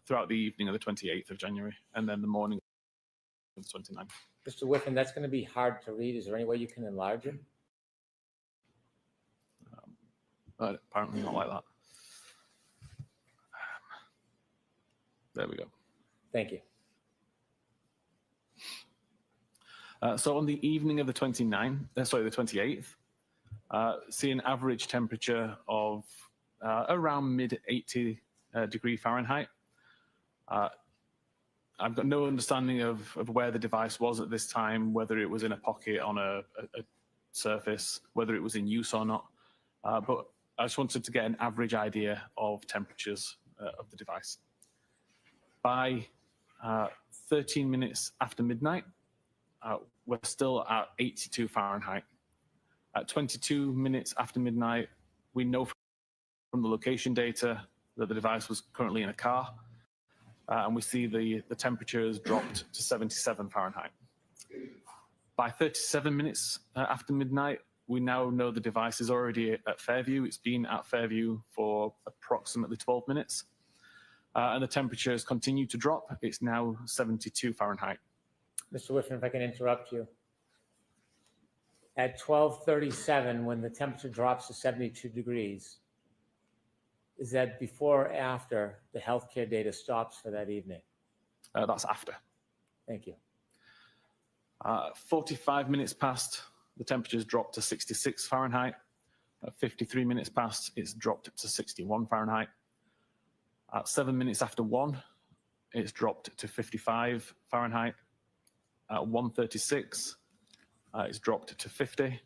Speaker 4: throughout the evening of the 28th of January, and then the morning of the 29th.
Speaker 2: Mr. Whiffen, that's going to be hard to read. Is there any way you can enlarge it?
Speaker 4: But apparently not like that. There we go.
Speaker 2: Thank you.
Speaker 4: So on the evening of the 28th, see an average temperature of around mid 80 degree Fahrenheit. I've got no understanding of where the device was at this time, whether it was in a pocket on a surface, whether it was in use or not. But I just wanted to get an average idea of temperatures of the device. By 13 minutes after midnight, we're still at 82 Fahrenheit. At 22 minutes after midnight, we know from the location data that the device was currently in a car, and we see the temperature has dropped to 77 Fahrenheit. By 37 minutes after midnight, we now know the device is already at Fairview. It's been at Fairview for approximately 12 minutes, and the temperature has continued to drop. It's now 72 Fahrenheit.
Speaker 2: Mr. Whiffen, if I can interrupt you. At 12:37, when the temperature drops to 72 degrees, is that before or after the healthcare data stops for that evening?
Speaker 4: That's after.
Speaker 2: Thank you.
Speaker 4: 45 minutes past, the temperature's dropped to 66 Fahrenheit. 53 minutes past, it's dropped to 61 Fahrenheit. At 7 minutes after 1, it's dropped to 55 Fahrenheit. At 1:36, it's dropped to 50.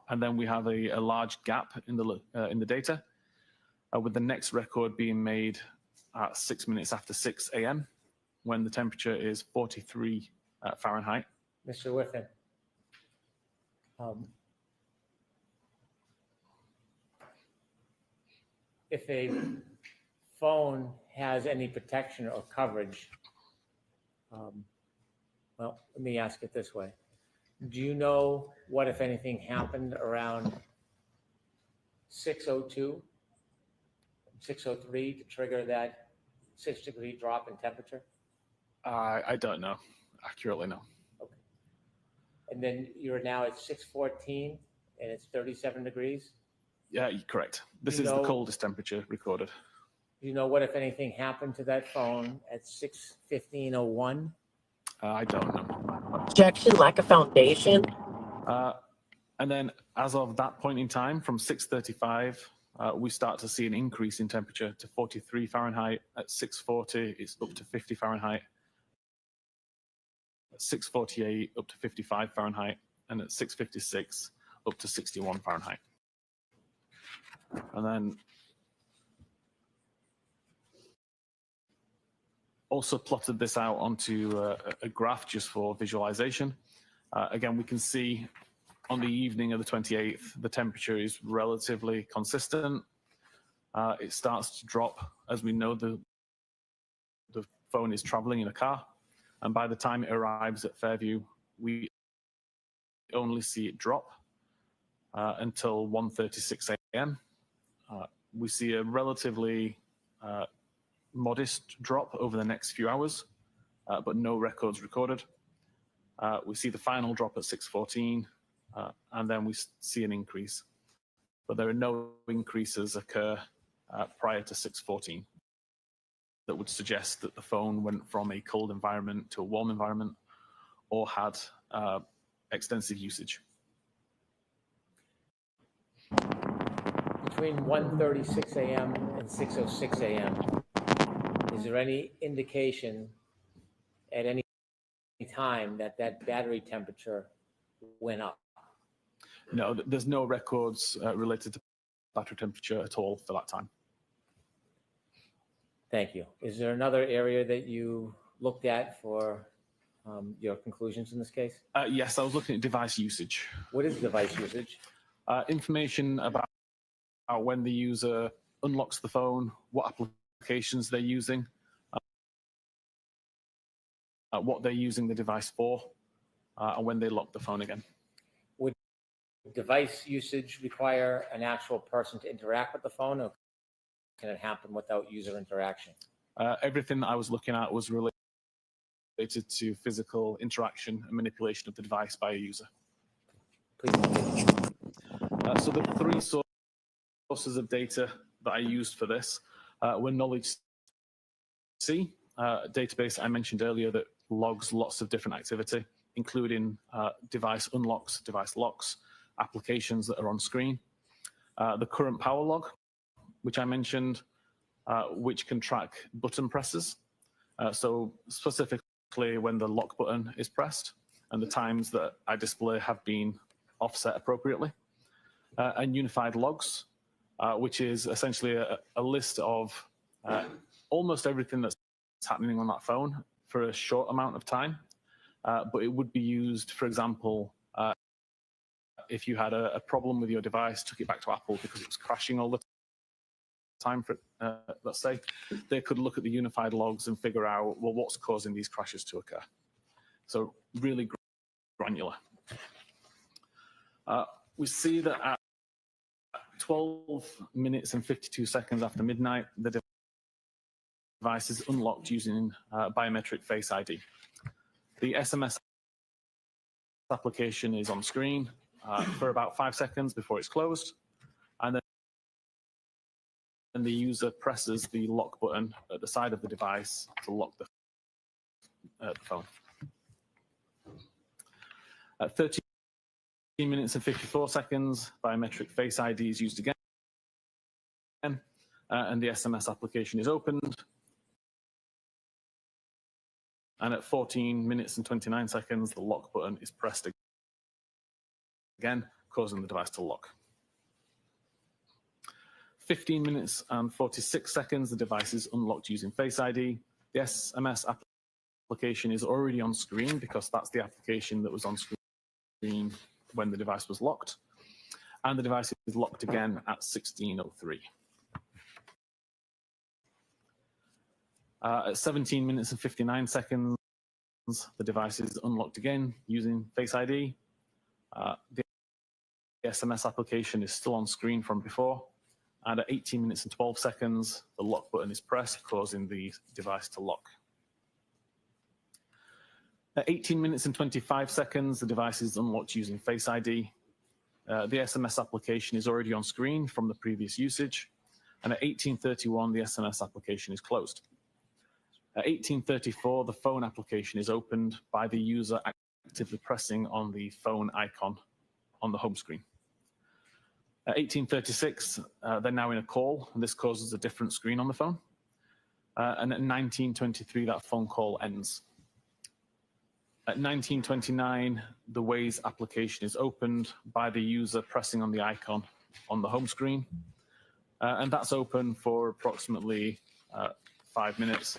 Speaker 4: And then we have a large gap in the data, with the next record being made at 6 minutes after 6 a.m., when the temperature is 43 Fahrenheit.
Speaker 2: Mr. Whiffen, if a phone has any protection or coverage, well, let me ask it this way. Do you know what, if anything, happened around 6:02, 6:03 to trigger that 6-degree drop in temperature?
Speaker 4: I don't know accurately, no.
Speaker 2: Okay. And then you're now at 6:14 and it's 37 degrees?
Speaker 4: Yeah, correct. This is the coldest temperature recorded.
Speaker 2: Do you know what, if anything, happened to that phone at 6:15:01?
Speaker 4: I don't know.
Speaker 3: Objection, lack of foundation.
Speaker 4: And then as of that point in time, from 6:35, we start to see an increase in temperature to 43 Fahrenheit. At 6:40, it's up to 50 Fahrenheit. At 6:48, up to 55 Fahrenheit. And at 6:56, up to 61 Fahrenheit. And then also plotted this out onto a graph just for visualization. Again, we can see on the evening of the 28th, the temperature is relatively consistent. It starts to drop as we know the phone is traveling in a car. And by the time it arrives at Fairview, we only see it drop until 1:36 a.m. We see a relatively modest drop over the next few hours, but no records recorded. We see the final drop at 6:14, and then we see an increase. But there are no increases occur prior to 6:14 that would suggest that the phone went from a cold environment to a warm environment or had extensive usage.
Speaker 2: Between 1:36 a.m. and 6:06 a.m., is there any indication at any time that that battery temperature went up?
Speaker 4: No, there's no records related to battery temperature at all for that time.
Speaker 2: Thank you. Is there another area that you looked at for your conclusions in this case?
Speaker 4: Yes, I was looking at device usage.
Speaker 2: What is device usage?
Speaker 4: Information about when the user unlocks the phone, what applications they're using, what they're using the device for, and when they lock the phone again.
Speaker 2: Would device usage require an actual person to interact with the phone, or can it happen without user interaction?
Speaker 4: Everything that I was looking at was related to physical interaction and manipulation of the device by a user.
Speaker 2: Please continue.
Speaker 4: So the three sources of data that I used for this were Knowledge C, a database I mentioned earlier that logs lots of different activity, including device unlocks, device locks, applications that are on screen. The current power log, which I mentioned, which can track button presses. So specifically when the lock button is pressed and the times that I display have been offset appropriately. And unified logs, which is essentially a list of almost everything that's happening on that phone for a short amount of time. But it would be used, for example, if you had a problem with your device, took it back to Apple because it was crashing all the time, for let's say, they could look at the unified logs and figure out, well, what's causing these crashes to occur. So really granular. We see that at 12 minutes and 52 seconds after midnight, the device is unlocked using biometric Face ID. The SMS application is on screen for about 5 seconds before it's closed, and then the user presses the lock button at the side of the device to lock the phone. At 13 minutes and 54 seconds, biometric Face ID is used again, and the SMS application is opened. And at 14 minutes and 29 seconds, the lock button is pressed again, causing the device to lock. 15 minutes and 46 seconds, the device is unlocked using Face ID. The SMS application is already on screen because that's the application that was on screen when the device was locked. And the device is locked again at 16:03. At 17 minutes and 59 seconds, the device is unlocked again using Face ID. The SMS application is still on screen from before. And at 18 minutes and 12 seconds, the lock button is pressed, causing the device to lock. At 18 minutes and 25 seconds, the device is unlocked using Face ID. The SMS application is already on screen from the previous usage. And at 18:31, the SMS application is closed. At 18:34, the phone application is opened by the user actively pressing on the phone icon on the home screen. At 18:36, they're now in a call, and this causes a different screen on the phone. And at 19:23, that phone call ends. At 19:29, the Waze application is opened by the user pressing on the icon on the home screen. And that's open for approximately 5 minutes,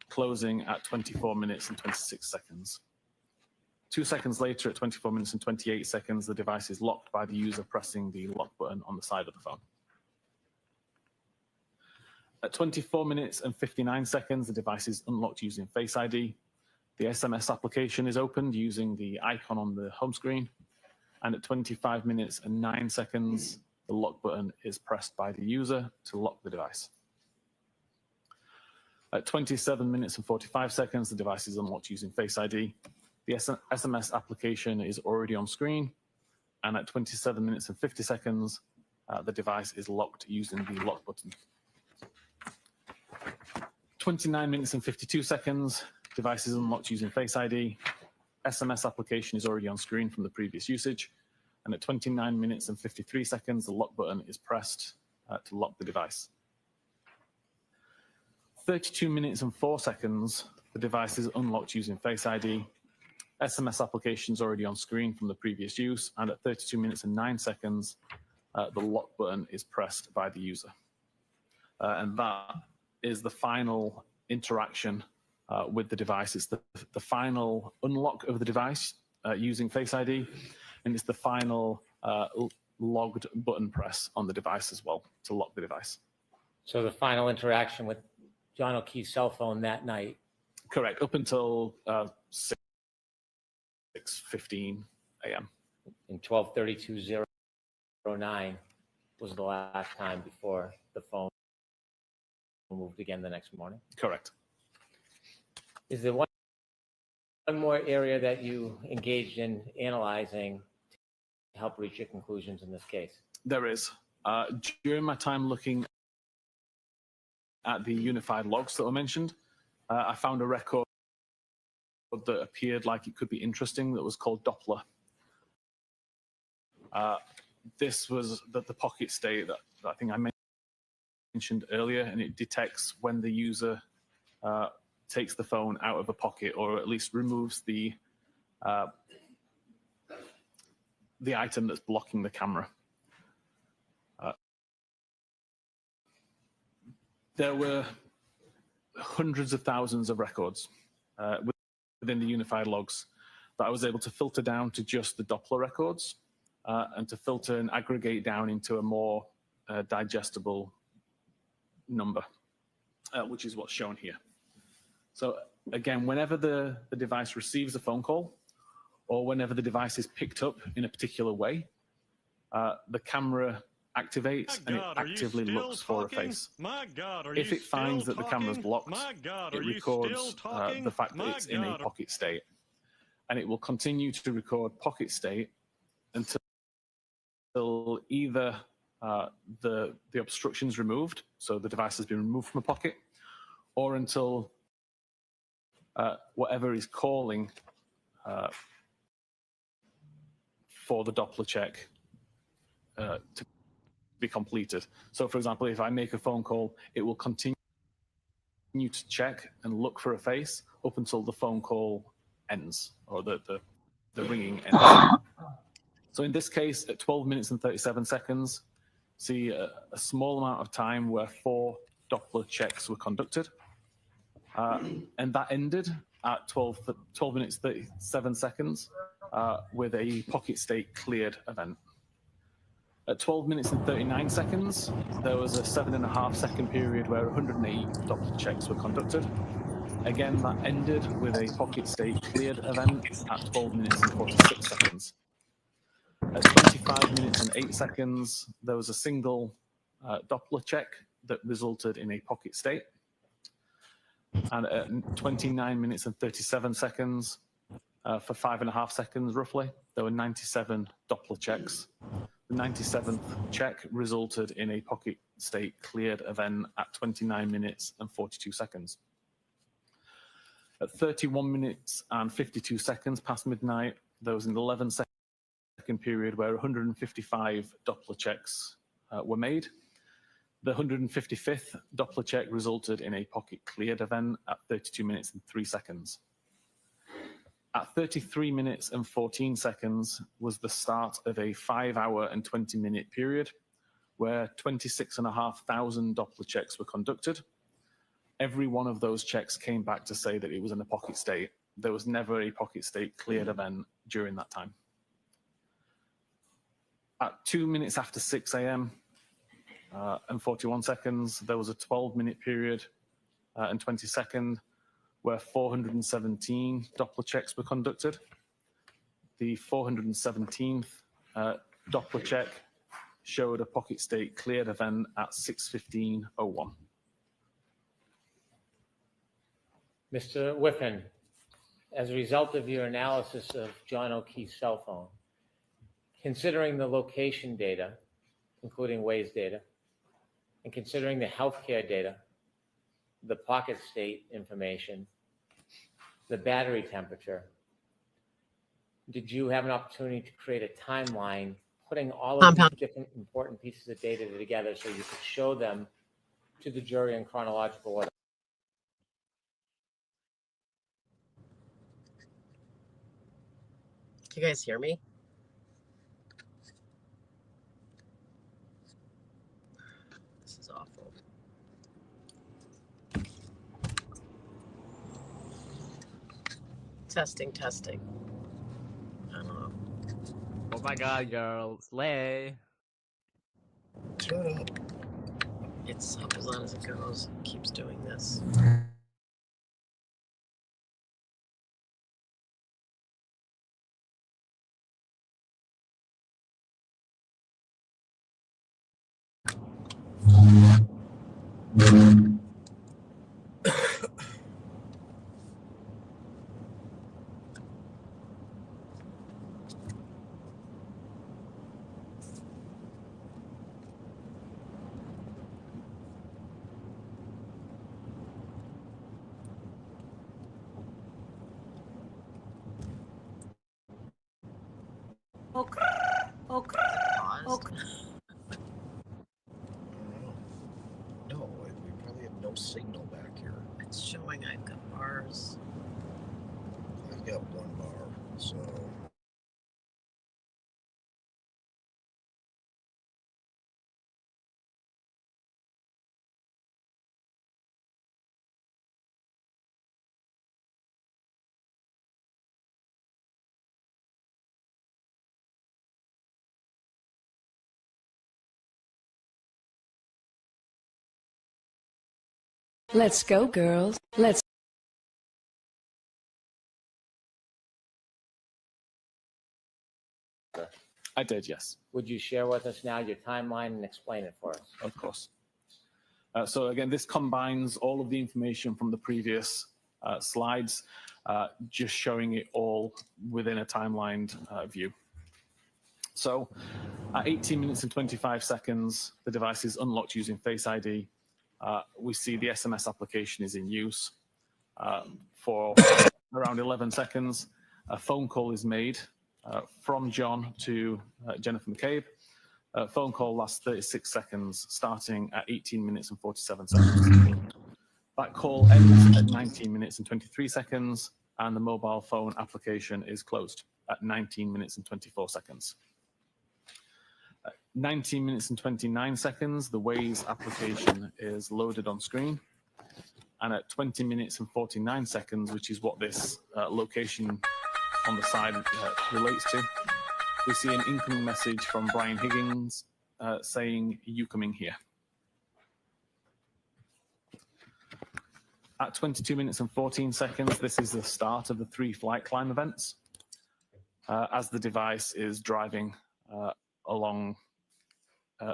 Speaker 4: closing at 24 minutes and 26 seconds. 2 seconds later, at 24 minutes and 28 seconds, the device is locked by the user pressing the lock button on the side of the phone. At 24 minutes and 59 seconds, the device is unlocked using Face ID. The SMS application is opened using the icon on the home screen. And at 25 minutes and 9 seconds, the lock button is pressed by the user to lock the device. At 27 minutes and 45 seconds, the device is unlocked using Face ID. The SMS application is already on screen. And at 27 minutes and 50 seconds, the device is locked using the lock button. 29 minutes and 52 seconds, device is unlocked using Face ID. SMS application is already on screen from the previous usage. And at 29 minutes and 53 seconds, the lock button is pressed to lock the device. 32 minutes and 4 seconds, the device is unlocked using Face ID. SMS application is already on screen from the previous use. And at 32 minutes and 9 seconds, the lock button is pressed by the user. And that is the final interaction with the device. It's the final unlock of the device using Face ID. And it's the final logged button press on the device as well to lock the device.
Speaker 2: So the final interaction with John O'Keefe's cell phone that night.
Speaker 4: Correct, up until 6:15 a.m.
Speaker 2: In 12:32:09 was the last time before the phone removed again the next morning.
Speaker 4: Correct.
Speaker 2: Is there one more area that you engaged in analyzing to help reach your conclusions in this case?
Speaker 4: There is. During my time looking at the unified logs that were mentioned, I found a record that appeared like it could be interesting that was called Doppler. This was the pocket state that I think I mentioned earlier, and it detects when the user takes the phone out of a pocket, or at least removes the item that's blocking the camera. There were hundreds of thousands of records within the unified logs that I was able to filter down to just the Doppler records, and to filter and aggregate down into a more digestible number, which is what's shown here. So again, whenever the device receives a phone call, or whenever the device is picked up in a particular way, the camera activates and it actively looks for a face. If it finds that the camera's blocked, it records the fact that it's in a pocket state. And it will continue to record pocket state until either the obstruction's removed, so the device has been removed from a pocket, or until whatever is calling for the Doppler check to be completed. So for example, if I make a phone call, it will continue to check and look for a face up until the phone call ends, or the ringing ends. So in this case, at 12 minutes and 37 seconds, see a small amount of time where 4 Doppler checks were conducted. And that ended at 12 minutes 37 seconds with a pocket state cleared event. At 12 minutes and 39 seconds, there was a 7.5 second period where 108 Doppler checks were conducted. Again, that ended with a pocket state cleared event at 12 minutes and 46 seconds. At 25 minutes and 8 seconds, there was a single Doppler check that resulted in a pocket state. And at 29 minutes and 37 seconds, for 5.5 seconds roughly, there were 97 Doppler checks. The 97th check resulted in a pocket state cleared event at 29 minutes and 42 seconds. At 31 minutes and 52 seconds past midnight, there was an 11-second period where 155 Doppler checks were made. The 155th Doppler check resulted in a pocket cleared event at 32 minutes and 3 seconds. At 33 minutes and 14 seconds was the start of a 5-hour and 20-minute period where 26,500 Doppler checks were conducted. Every one of those checks came back to say that it was in a pocket state. There was never a pocket state cleared event during that time. At 2 minutes after 6 a.m. And 41 seconds, there was a 12-minute period and 20 seconds where 417 Doppler checks were conducted. The 417th Doppler check showed a pocket state cleared event at 6:15:01.
Speaker 2: Mr. Whiffen, as a result of your analysis of John O'Keefe's cell phone, considering the location data, including Waze data, and considering the healthcare data, the pocket state information, the battery temperature, did you have an opportunity to create a timeline putting all of these different important pieces of data together so you could show them to the jury in chronological order?
Speaker 3: Can you guys hear me? This is awful. Testing. I don't know.
Speaker 11: Oh my god, girl. Slay.
Speaker 3: Shut up. It's up as long as it goes. It keeps doing this.
Speaker 7: Okay. Okay.
Speaker 3: Paused?
Speaker 7: Okay.
Speaker 5: I don't know. No, we probably have no signal back here.
Speaker 3: It's showing I've got bars.
Speaker 5: I've got one bar, so.
Speaker 6: Let's go, girls. Let's
Speaker 4: I did, yes,
Speaker 2: Would you share with us now your timeline and explain it for us?
Speaker 4: of course. So again, this combines all of the information from the previous slides, just showing it all within a timelined view. So at 18 minutes and 25 seconds, the device is unlocked using Face ID. We see the SMS application is in use. For around 11 seconds, a phone call is made from John to Jennifer McCabe. Phone call lasts 36 seconds, starting at 18 minutes and 47 seconds. That call ends at 19 minutes and 23 seconds, and the mobile phone application is closed at 19 minutes and 24 seconds. 19 minutes and 29 seconds, the Waze application is loaded on screen. And at 20 minutes and 49 seconds, which is what this location on the side relates to, we see an incoming message from Brian Higgins saying, "You coming here?" At 22 minutes and 14 seconds, this is the start of the 3 flight climb events as the device is driving along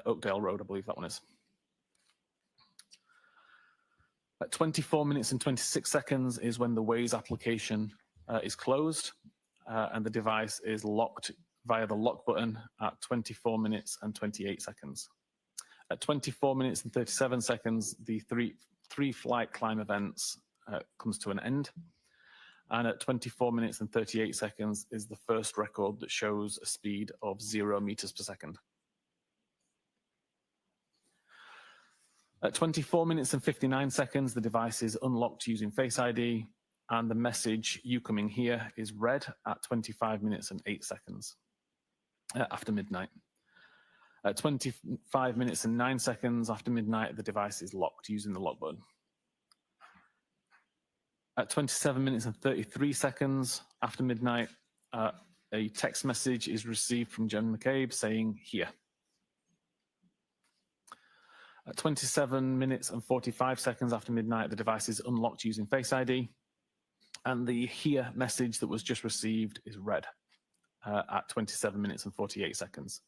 Speaker 4: Oakdale Road, I believe that one is. At 24 minutes and 26 seconds is when the Waze application is closed and the device is locked via the lock button at 24 minutes and 28 seconds. At 24 minutes and 37 seconds, the three flight climb events comes to an end. And at 24 minutes and 38 seconds is the first record that shows a speed of 0 meters per second. At 24 minutes and 59 seconds, the device is unlocked using Face ID, and the message, "You coming here," is read at 25 minutes and 8 seconds after midnight. At 25 minutes and 9 seconds after midnight, the device is locked using the lock button. At 27 minutes and 33 seconds after midnight, a text message is received from Jen McCabe saying, "Here." At 27 minutes and 45 seconds after midnight, the device is unlocked using Face ID, and the "Here" message that was just received is read at 27 minutes and 48 seconds.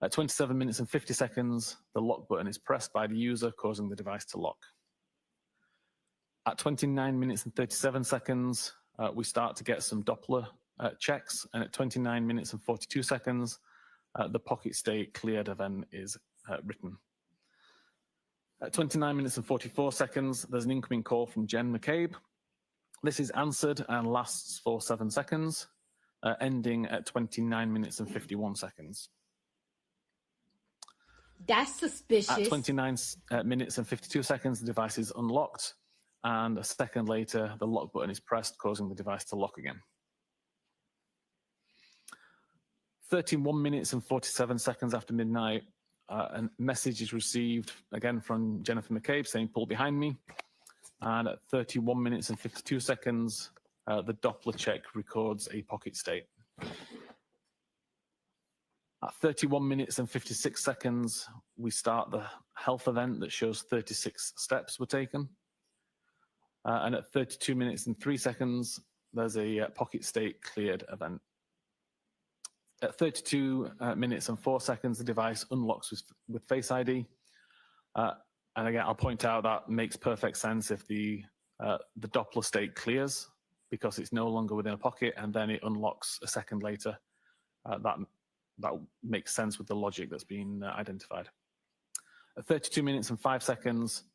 Speaker 4: At 27 minutes and 50 seconds, the lock button is pressed by the user, causing the device to lock. At 29 minutes and 37 seconds, we start to get some Doppler checks, and at 29 minutes and 42 seconds, the pocket state cleared event is written. At 29 minutes and 44 seconds, there's an incoming call from Jen McCabe. This is answered and lasts for 7 seconds, ending at 29 minutes and 51 seconds.
Speaker 7: That's suspicious.
Speaker 4: At 29 minutes and 52 seconds, the device is unlocked, and a second later, the lock button is pressed, causing the device to lock again. 31 minutes and 47 seconds after midnight, a message is received again from Jennifer McCabe saying, "Pull behind me." And at 31 minutes and 52 seconds, the Doppler check records a pocket state. At 31 minutes and 56 seconds, we start the health event that shows 36 steps were taken. And at 32 minutes and 3 seconds, there's a pocket state cleared event. At 32 minutes and 4 seconds, the device unlocks with Face ID. And again, I'll point out that makes perfect sense if the Doppler state clears because it's no longer within a pocket and then it unlocks a second later. That makes sense with the logic that's been identified. At 32 minutes and 5 seconds,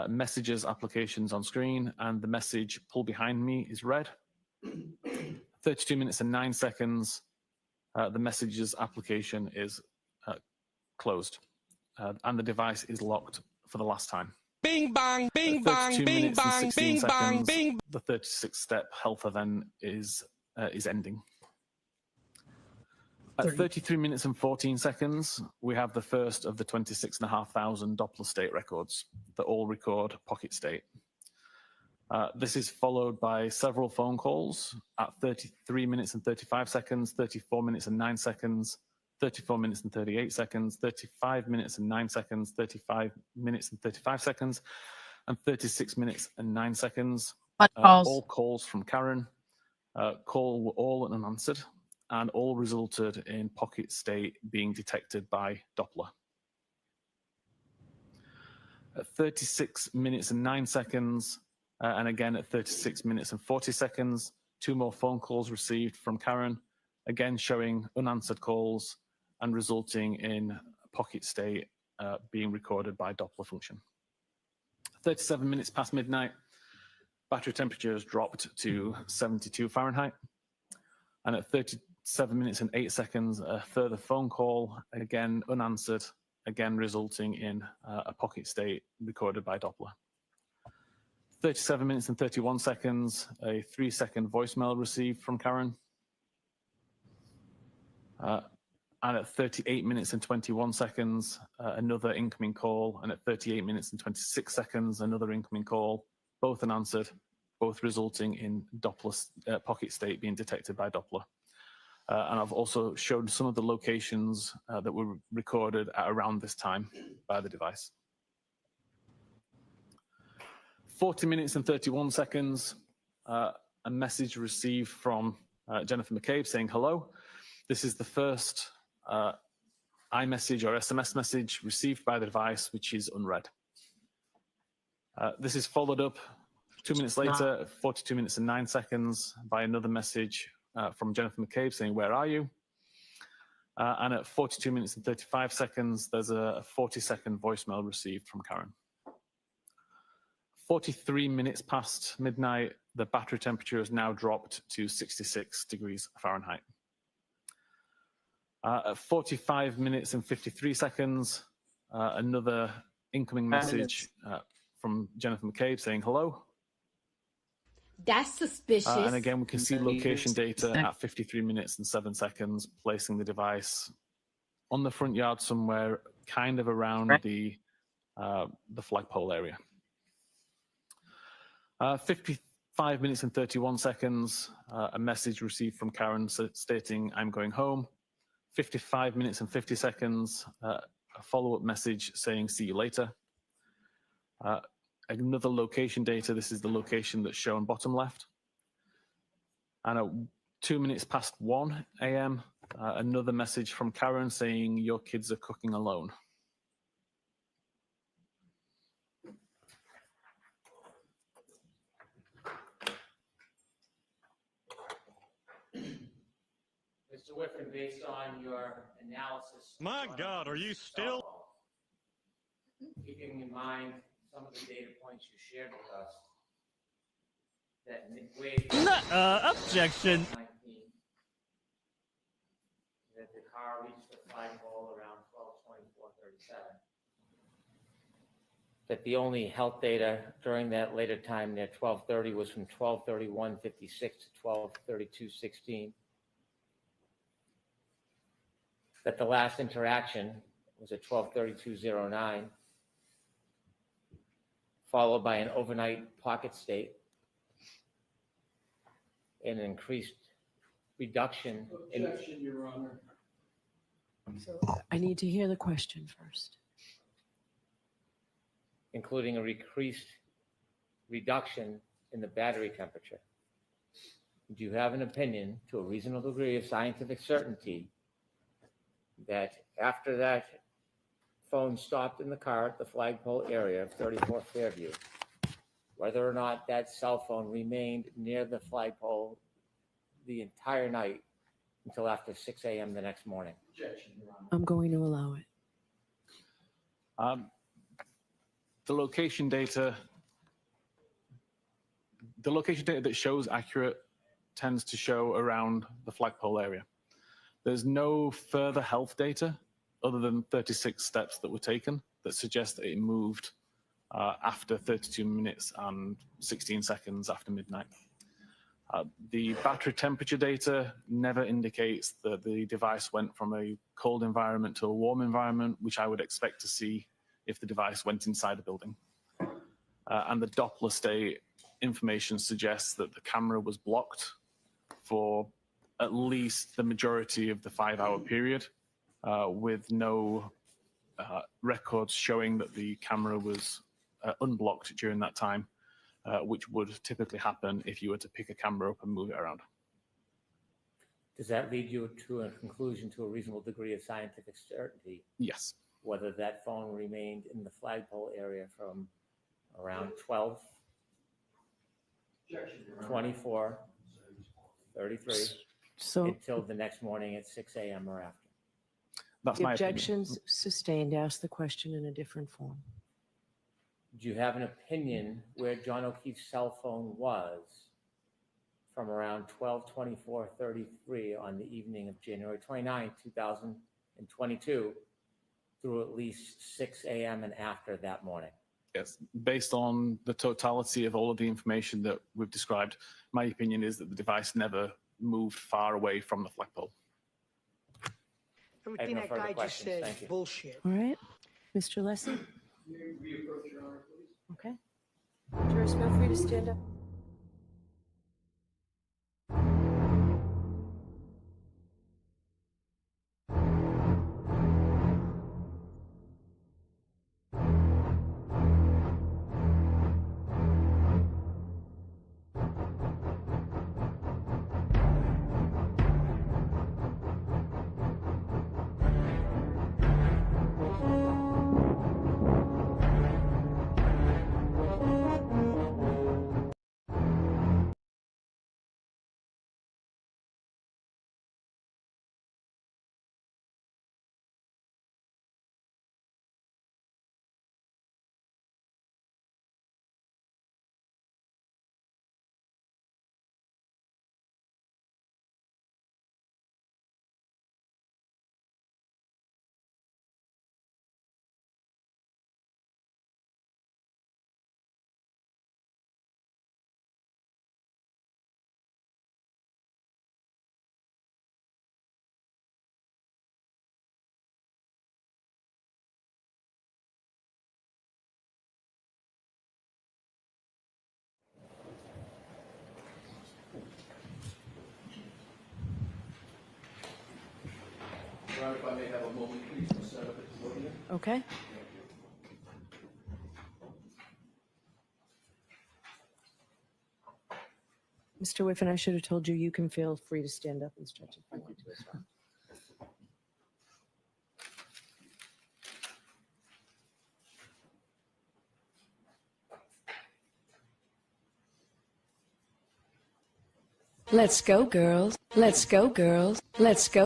Speaker 4: messages applications on screen, and the message "Pull behind me" is read. 32 minutes and 9 seconds, the messages application is closed, and the device is locked for the last time.
Speaker 9: Bing bang, bing bang, bing bang, bing bang, bing.
Speaker 4: The 36-step health event is ending. At 33 minutes and 14 seconds, we have the first of the 26,500 Doppler state records that all record pocket state. This is followed by several phone calls at 33 minutes and 35 seconds, 34 minutes and 9 seconds, 34 minutes and 38 seconds, 35 minutes and 9 seconds, 35 minutes and 35 seconds, and 36 minutes and 9 seconds. All calls from Karen. Call were all unanswered, and all resulted in pocket state being detected by Doppler. At 36 minutes and 9 seconds, and again at 36 minutes and 40 seconds, 2 more phone calls received from Karen, again showing unanswered calls and resulting in pocket state being recorded by Doppler function. 37 minutes past midnight, battery temperature has dropped to 72 Fahrenheit. And at 37 minutes and 8 seconds, a further phone call, again unanswered, again resulting in a pocket state recorded by Doppler. 37 minutes and 31 seconds, a 3-second voicemail received from Karen. And at 38 minutes and 21 seconds, another incoming call. And at 38 minutes and 26 seconds, another incoming call, both unanswered, both resulting in Doppler pocket state being detected by Doppler. And I've also showed some of the locations that were recorded at around this time by the device. 40 minutes and 31 seconds, a message received from Jennifer McCabe saying hello. This is the first iMessage or SMS message received by the device, which is unread. This is followed up 2 minutes later, 42 minutes and 9 seconds, by another message from Jennifer McCabe saying, "Where are you?" And at 42 minutes and 35 seconds, there's a 40-second voicemail received from Karen. 43 minutes past midnight, the battery temperature has now dropped to 66 degrees Fahrenheit. At 45 minutes and 53 seconds, another incoming message from Jennifer McCabe saying hello.
Speaker 7: That's suspicious.
Speaker 4: And again, we can see location data at 53 minutes and 7 seconds, placing the device on the front yard somewhere, kind of around the flagpole area. 55 minutes and 31 seconds, a message received from Karen stating, "I'm going home." 55 minutes and 50 seconds, a follow-up message saying, "See you later." Another location data, this is the location that's shown bottom left. And at 2 minutes past 1 a.m., another message from Karen saying, "Your kids are cooking alone."
Speaker 2: Mr. Whiffen, based on your analysis.
Speaker 8: My God, are you still?
Speaker 2: Keeping in mind some of the data points you shared with us, that midway
Speaker 11: Objection.
Speaker 2: 19, that the car reached the flagpole around 12:24:37. That the only health data during that later time near 12:30 was from 12:31:56 to 12:32:16. That the last interaction was at 12:32:09, followed by an overnight pocket state and an increased reduction in.
Speaker 1: Objection, Your Honor.
Speaker 10: So I need to hear the question first.
Speaker 2: Including a increased reduction in the battery temperature. Do you have an opinion to a reasonable degree of scientific certainty that after that phone stopped in the car at the flagpole area of 34 Fairview, whether or not that cell phone remained near the flagpole the entire night until after 6 a.m. the next morning?
Speaker 1: Objection, Your Honor.
Speaker 10: I'm going to allow it.
Speaker 4: The location data that shows accurate tends to show around the flagpole area. There's no further health data other than 36 steps that were taken that suggest that it moved after 32 minutes and 16 seconds after midnight. The battery temperature data never indicates that the device went from a cold environment to a warm environment, which I would expect to see if the device went inside a building. And the Doppler state information suggests that the camera was blocked for at least the majority of the 5-hour period, with no records showing that the camera was unblocked during that time, which would typically happen if you were to pick a camera up and move it around.
Speaker 2: Does that lead you to a conclusion to a reasonable degree of scientific certainty?
Speaker 4: Yes.
Speaker 2: Whether that phone remained in the flagpole area from around 12, 24, 33,
Speaker 10: So
Speaker 2: until the next morning at 6 a.m. or after?
Speaker 4: That's
Speaker 10: the
Speaker 4: my opinion.
Speaker 10: objection's sustained. Ask the question in a different form.
Speaker 2: Do you have an opinion where John O'Keefe's cell phone was from around 12:24:33 on the evening of January 29, 2022 through at least 6 a.m. and after that morning?
Speaker 4: Yes, based on the totality of all of the information that we've described, my opinion is that the device never moved far away from the flagpole.
Speaker 2: I have no further questions. Thank you.
Speaker 12: Bullshit.
Speaker 10: All right, Mr. Leslie? Okay. Jurors, feel free to stand up.
Speaker 1: If I may have a moment, please, to set up at the podium.
Speaker 10: Okay. Mr. Whiffen, I should have told you, you can feel free to stand up and stretch if you want to as well.
Speaker 6: Let's go, girls. Let's go, girls. Let's go.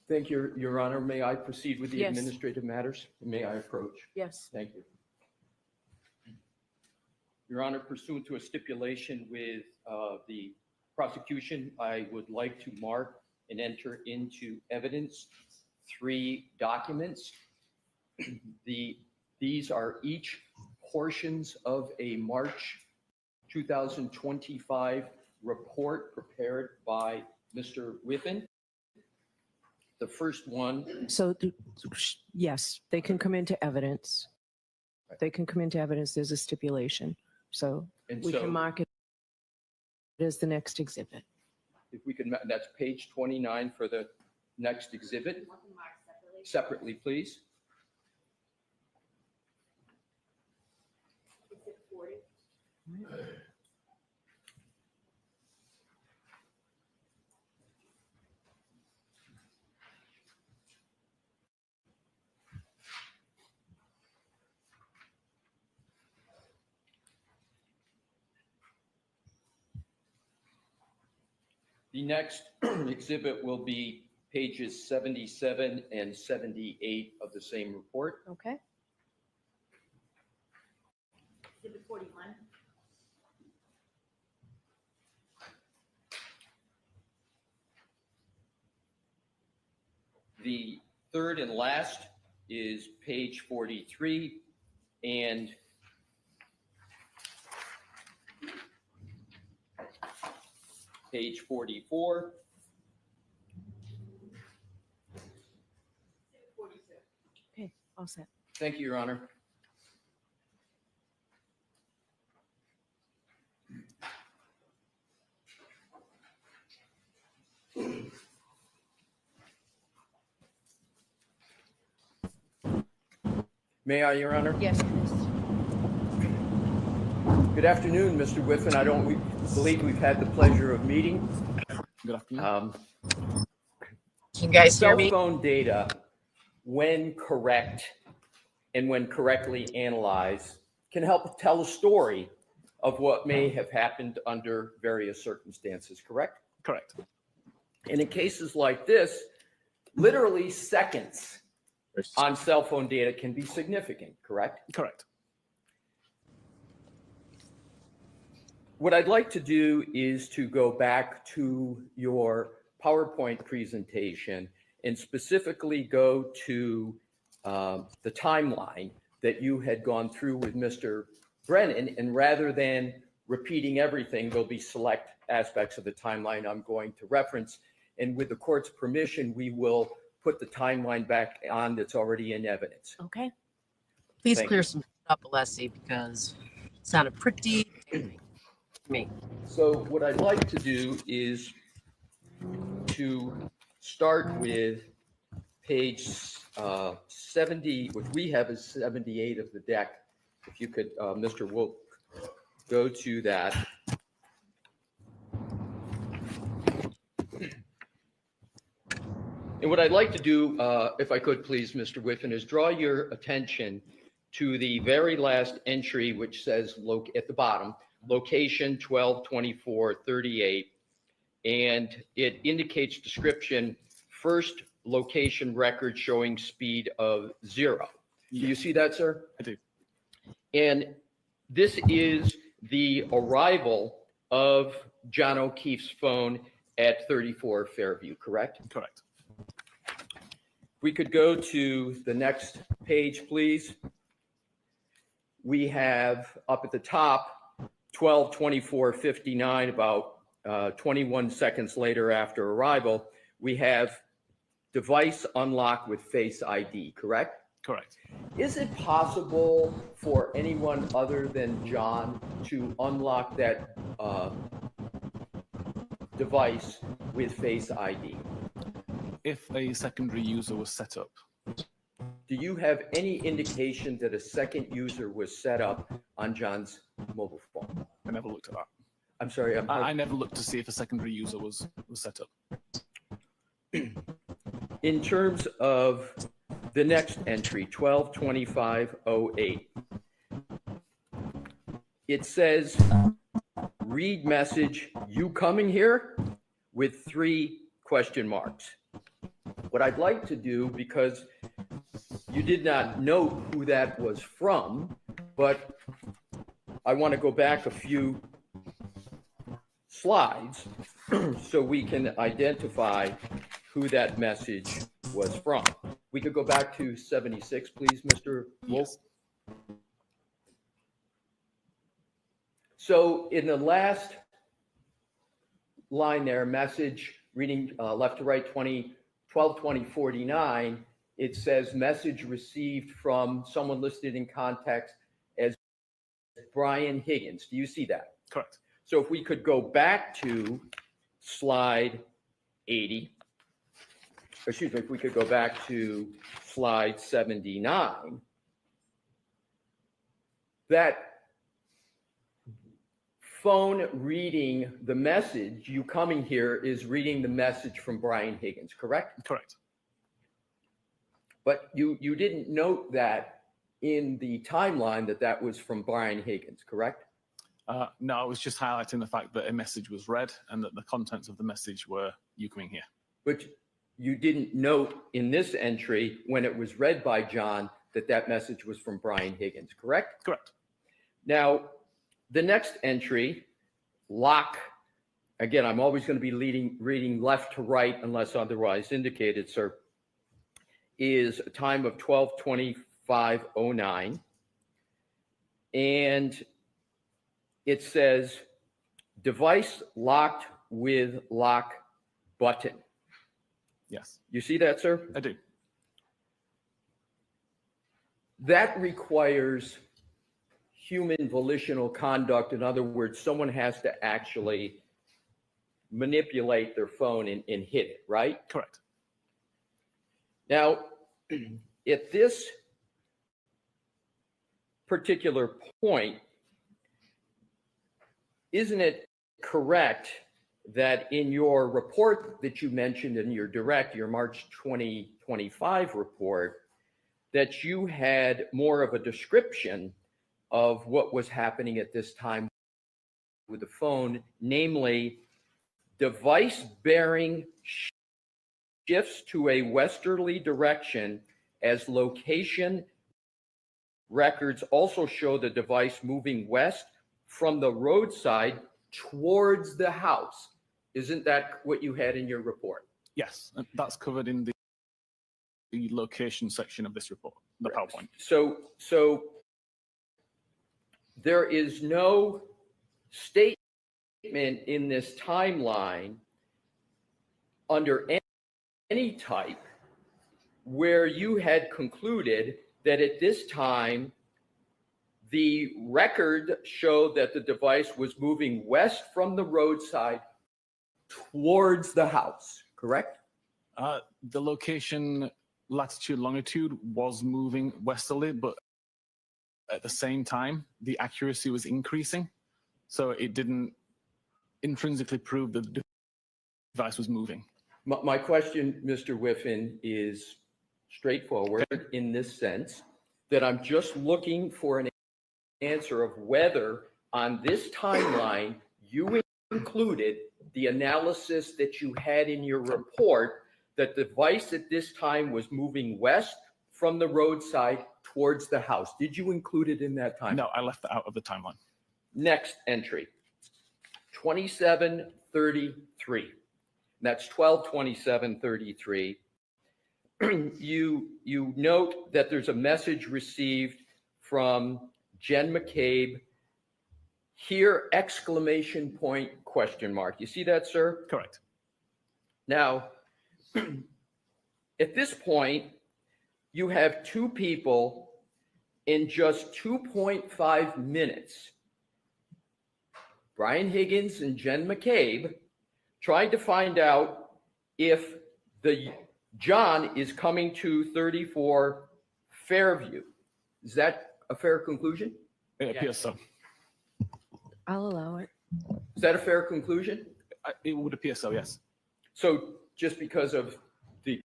Speaker 13: Thank you, Your Honor. May I proceed with the
Speaker 10: Yes.
Speaker 13: administrative matters? May I approach?
Speaker 10: Yes.
Speaker 13: Thank you. Your Honor, pursuant to a stipulation with the prosecution, I would like to mark and enter into evidence 3 documents. These are each portions of a March 2025 report prepared by Mr. Whiffen. The first one,
Speaker 10: So, yes, they can come into evidence. They can come into evidence. There's a stipulation. So
Speaker 13: and
Speaker 10: we
Speaker 13: so
Speaker 10: can mark it as the next exhibit.
Speaker 13: if we could, that's page 29 for the next exhibit. Separately, please. The next exhibit will be pages 77 and 78 of the same report.
Speaker 10: Okay.
Speaker 7: Exhibit 41.
Speaker 13: The third and last is page 43 and page 44.
Speaker 10: Okay, all set.
Speaker 13: Thank you, Your Honor. May I, Your Honor?
Speaker 10: Yes,
Speaker 13: Good afternoon, Mr. Whiffen. I don't believe we've had the pleasure of meeting.
Speaker 4: Good afternoon.
Speaker 3: Can you guys hear
Speaker 13: Cell
Speaker 3: me?
Speaker 13: phone data, when correct and when correctly analyzed, can help tell a story of what may have happened under various circumstances, correct?
Speaker 4: Correct.
Speaker 13: And in cases like this, literally seconds on cell phone data can be significant, correct?
Speaker 4: Correct.
Speaker 13: What I'd like to do is to go back to your PowerPoint presentation and specifically go to the timeline that you had gone through with Mr. Brennan. And rather than repeating everything, there'll be select aspects of the timeline I'm going to reference. And with the court's permission, we will put the timeline back on that's already in evidence.
Speaker 10: Okay.
Speaker 3: Please
Speaker 13: Thank
Speaker 3: clear
Speaker 13: you.
Speaker 3: some up, Alessi, because it sounded pretty damning to me.
Speaker 13: So what I'd like to do is to start with page 70, which we have as 78 of the deck. If you could, Mr. Wolf, go to that. And what I'd like to do, if I could please, Mr. Whiffen, is draw your attention to the very last entry, which says at the bottom, location 122438. And it indicates description, first location record showing speed of 0. Do you see that, sir?
Speaker 4: I do.
Speaker 13: And this is the arrival of John O'Keefe's phone at 34 Fairview, correct?
Speaker 4: Correct.
Speaker 13: We could go to the next page, please. We have up at the top, 12:24:59, about 21 seconds later after arrival, we have device unlock with Face ID, correct?
Speaker 4: Correct.
Speaker 13: Is it possible for anyone other than John to unlock that device with Face ID?
Speaker 4: If a secondary user was set up.
Speaker 13: Do you have any indication that a second user was set up on John's mobile phone?
Speaker 4: I never looked at that.
Speaker 13: I'm sorry.
Speaker 4: I never looked to see if a secondary user was set up.
Speaker 13: In terms of the next entry, 12:25:08, it says, read message, you coming here? With 3 question marks. What I'd like to do, because you did not note who that was from, but I want to go back a few slides so we can identify who that message was from. We could go back to 76, please, Mr. Wolf.
Speaker 4: Yes.
Speaker 13: So in the last line there, message reading left to right 20 12/20/49, it says message received from someone listed in context as Brian Higgins. Do you see that?
Speaker 4: Correct.
Speaker 13: So if we could go back to slide 80, excuse me, if we could go back to slide 79, that phone reading the message, you coming here is reading the message from Brian Higgins, correct?
Speaker 4: Correct.
Speaker 13: But you didn't note that in the timeline that was from Brian Higgins, correct?
Speaker 4: No, I was just highlighting the fact that a message was read and that the contents of the message were you coming here.
Speaker 13: But you didn't note in this entry when it was read by John that message was from Brian Higgins, correct?
Speaker 4: Correct.
Speaker 13: Now, the next entry, lock, again, I'm always going to be reading left to right unless otherwise indicated, sir, is a time of 12/25/09. And it says device locked with lock button.
Speaker 4: Yes.
Speaker 13: You see that, sir?
Speaker 4: I do.
Speaker 13: That requires human volitional conduct. In other words, someone has to actually manipulate their phone and hit it, right?
Speaker 4: Correct.
Speaker 13: Now, at this particular point, isn't it correct that in your report that you mentioned in your March 2025 report, that you had more of a description of what was happening at this time with the phone, namely device bearing shifts to a westerly direction as location records also show the device moving west from the roadside towards the house. Isn't that what you had in your report?
Speaker 4: Yes, and that's covered in the location section of this report, the PowerPoint.
Speaker 13: So there is no statement in this timeline under any type where you had concluded that at this time the record showed that the device was moving west from the roadside towards the house, correct?
Speaker 4: The location latitude, longitude was moving westerly, but at the same time, the accuracy was increasing. So it didn't intrinsically prove that the device was moving.
Speaker 13: My question, Mr. Whiffen, is straightforward in this sense, that I'm just looking for an answer of whether on this timeline you included the analysis that you had in your report that the device at this time was moving west from the roadside towards the house. Did you include it in that timeline?
Speaker 4: No, I left that out of the timeline.
Speaker 13: Next entry, 2733. That's 12/27/33. You note that there's a message received from Jen McCabe. Here, exclamation point, question mark. You see that, sir?
Speaker 4: Correct.
Speaker 13: Now, at this point, you have two people in just 2.5 minutes, Brian Higgins and Jen McCabe, trying to find out if the John is coming to 34 Fairview. Is that a fair conclusion?
Speaker 4: It appears so.
Speaker 10: I'll allow it.
Speaker 13: Is that a fair conclusion?
Speaker 4: It would appear so, yes.
Speaker 13: So just because of the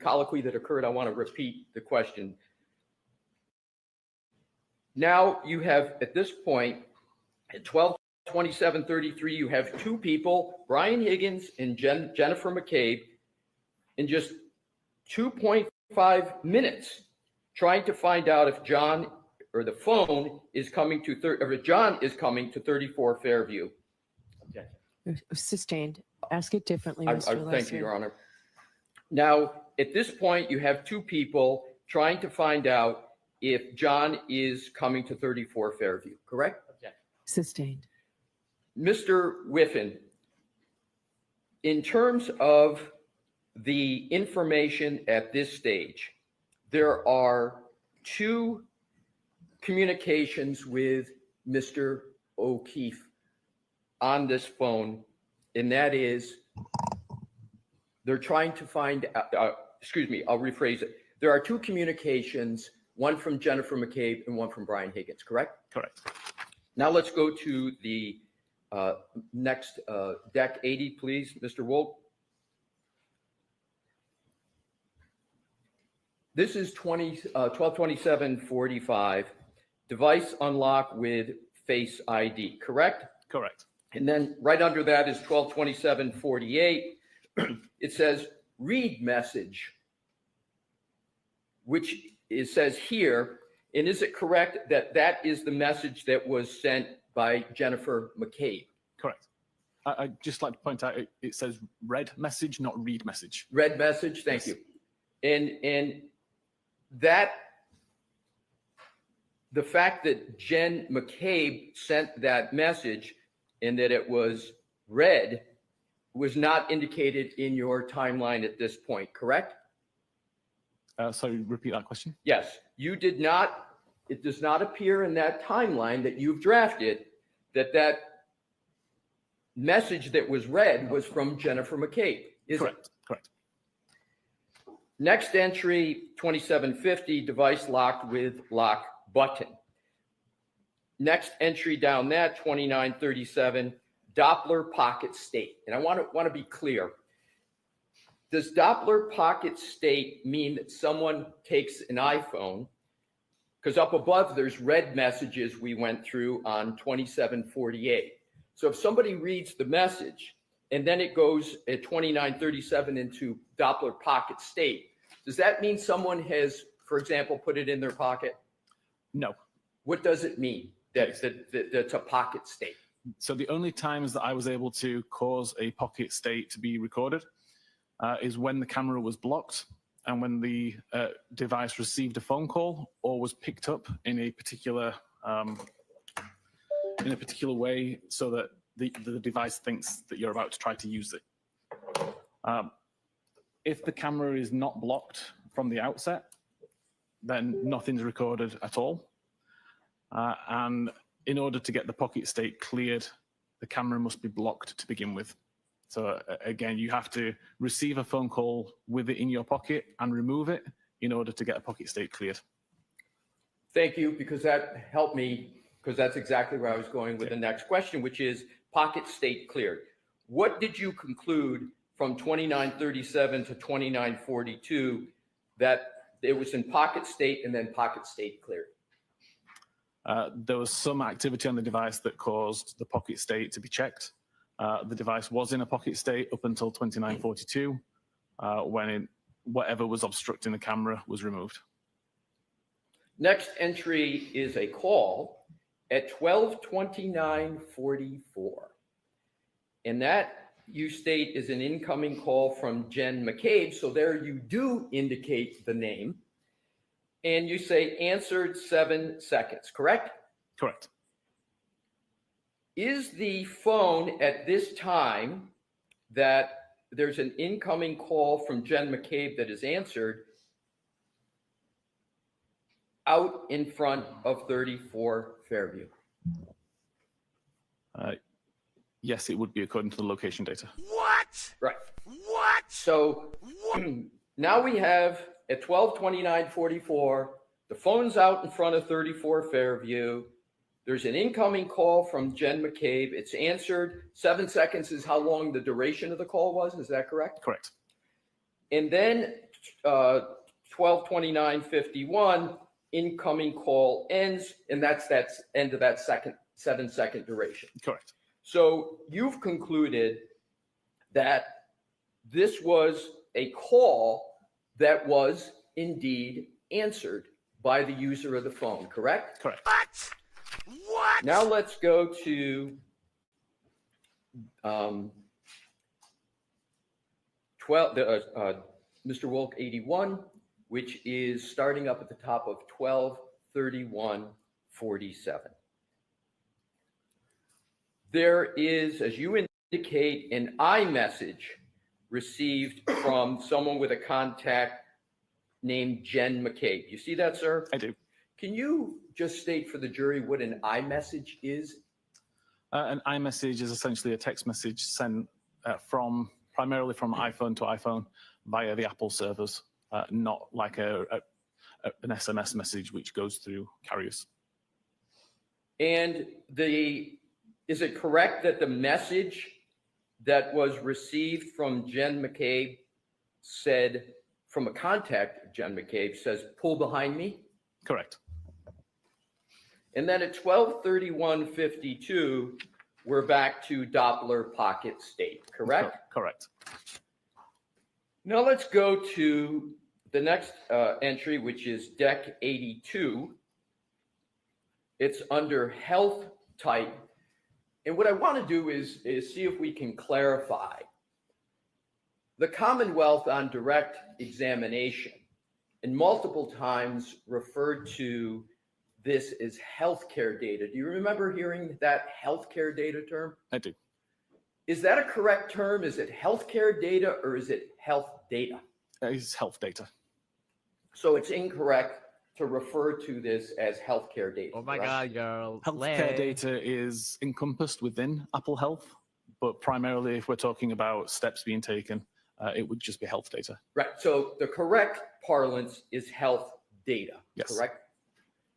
Speaker 13: colloquy that occurred, I want to repeat the question. Now you have, at this point, at 12/27/33, you have two people, Brian Higgins and Jennifer McCabe, in just 2.5 minutes, trying to find out if John or the phone is coming to, or if John is coming to 34 Fairview.
Speaker 10: Sustained. Ask it differently,
Speaker 13: Thank
Speaker 10: Mr.
Speaker 13: you,
Speaker 10: Lesser.
Speaker 13: Your Honor. Now, at this point, you have two people trying to find out if John is coming to 34 Fairview, correct?
Speaker 10: Sustained.
Speaker 13: Mr. Whiffen, in terms of the information at this stage. There are two communications with Mr. O'Keefe on this phone, and that is they're trying to find, excuse me, I'll rephrase it. There are two communications, one from Jennifer McCabe and one from Brian Higgins, correct?
Speaker 4: Correct.
Speaker 13: Now let's go to the next deck 80, please, Mr. Wolk. This is 122745, device unlock with Face ID, correct?
Speaker 4: Correct.
Speaker 13: And then right under that is 122748. It says read message, which it says here. And is it correct that that is the message that was sent by Jennifer McCabe?
Speaker 4: Correct. I'd just like to point out it says read message, not read message.
Speaker 13: Read message, thank
Speaker 4: Yes.
Speaker 13: you. And that, the fact that Jen McCabe sent that message and that it was read was not indicated in your timeline at this point, correct?
Speaker 4: Sorry, repeat that question.
Speaker 13: Yes, you did not, it does not appear in that timeline that you've drafted that that message that was read was from Jennifer McCabe, is it?
Speaker 4: Correct. Correct.
Speaker 13: Next entry, 2750, device locked with lock button. Next entry down that, 2937, Doppler pocket state. And I want to be clear. Does Doppler pocket state mean that someone takes an iPhone? Because up above, there's read messages we went through on 2748. So if somebody reads the message and then it goes at 2937 into Doppler pocket state, does that mean someone has, for example, put it in their pocket?
Speaker 4: No.
Speaker 13: What does it mean that that's a pocket state?
Speaker 4: So the only times that I was able to cause a pocket state to be recorded is when the camera was blocked and when the device received a phone call or was picked up in a particular way, so that the device thinks that you're about to try to use it. If the camera is not blocked from the outset, then nothing's recorded at all. And in order to get the pocket state cleared, the camera must be blocked to begin with. So again, you have to receive a phone call with it in your pocket and remove it in order to get a pocket state cleared.
Speaker 13: Thank you, because that helped me, because that's exactly where I was going with the next question, which is pocket state cleared. What did you conclude from 2937 to 2942 that it was in pocket state and then pocket state cleared?
Speaker 4: There was some activity on the device that caused the pocket state to be checked. The device was in a pocket state up until 2942, when whatever was obstructing the camera was removed.
Speaker 13: Next entry is a call at 12:29:44. And that, you state, is an incoming call from Jen McCabe. So there you do indicate the name. And you say answered 7 seconds, correct?
Speaker 4: Correct.
Speaker 13: Is the phone at this time that there's an incoming call from Jen McCabe that is answered out in front of 34 Fairview?
Speaker 4: Yes, it would be according to the location data.
Speaker 13: What? Right. What? So now we have at 12:29:44, the phone's out in front of 34 Fairview. There's an incoming call from Jen McCabe. It's answered. 7 seconds is how long the duration of the call was. Is that correct?
Speaker 4: Correct.
Speaker 13: And then 12:29:51, incoming call ends, and that's end of that 7-second duration.
Speaker 4: Correct.
Speaker 13: So you've concluded that this was a call that was indeed answered by the user of the phone, correct?
Speaker 4: Correct.
Speaker 13: What? Now let's go to Mr. Wolk 81, which is starting up at the top of 12:31:47. There is, as you indicate, an iMessage received from someone with a contact named Jen McCabe. You see that, sir?
Speaker 4: I do.
Speaker 13: Can you just state for the jury what an iMessage is?
Speaker 4: An iMessage is essentially a text message sent primarily from iPhone to iPhone via the Apple servers, not like an SMS message which goes through carriers.
Speaker 13: And is it correct that the message that was received from Jen McCabe said, from a contact, Jen McCabe says, "Pull behind me"?
Speaker 4: Correct.
Speaker 13: And then at 12:31:52, we're back to Doppler pocket state, correct?
Speaker 4: Correct.
Speaker 13: Now let's go to the next entry, which is Deck 82. It's under health type. And what I want to do is see if we can clarify. The Commonwealth on direct examination, and multiple times referred to this as healthcare data. Do you remember hearing that healthcare data term?
Speaker 4: I do.
Speaker 13: Is that a correct term? Is it healthcare data or is it health data?
Speaker 4: It's health data.
Speaker 13: So it's incorrect to refer to this as healthcare data.
Speaker 11: Oh my
Speaker 13: correct?
Speaker 11: God, girl.
Speaker 4: Healthcare data is encompassed within Apple Health, but primarily if we're talking about steps being taken, it would just be health data.
Speaker 13: Right. So the correct parlance is health data,
Speaker 4: Yes.
Speaker 13: correct?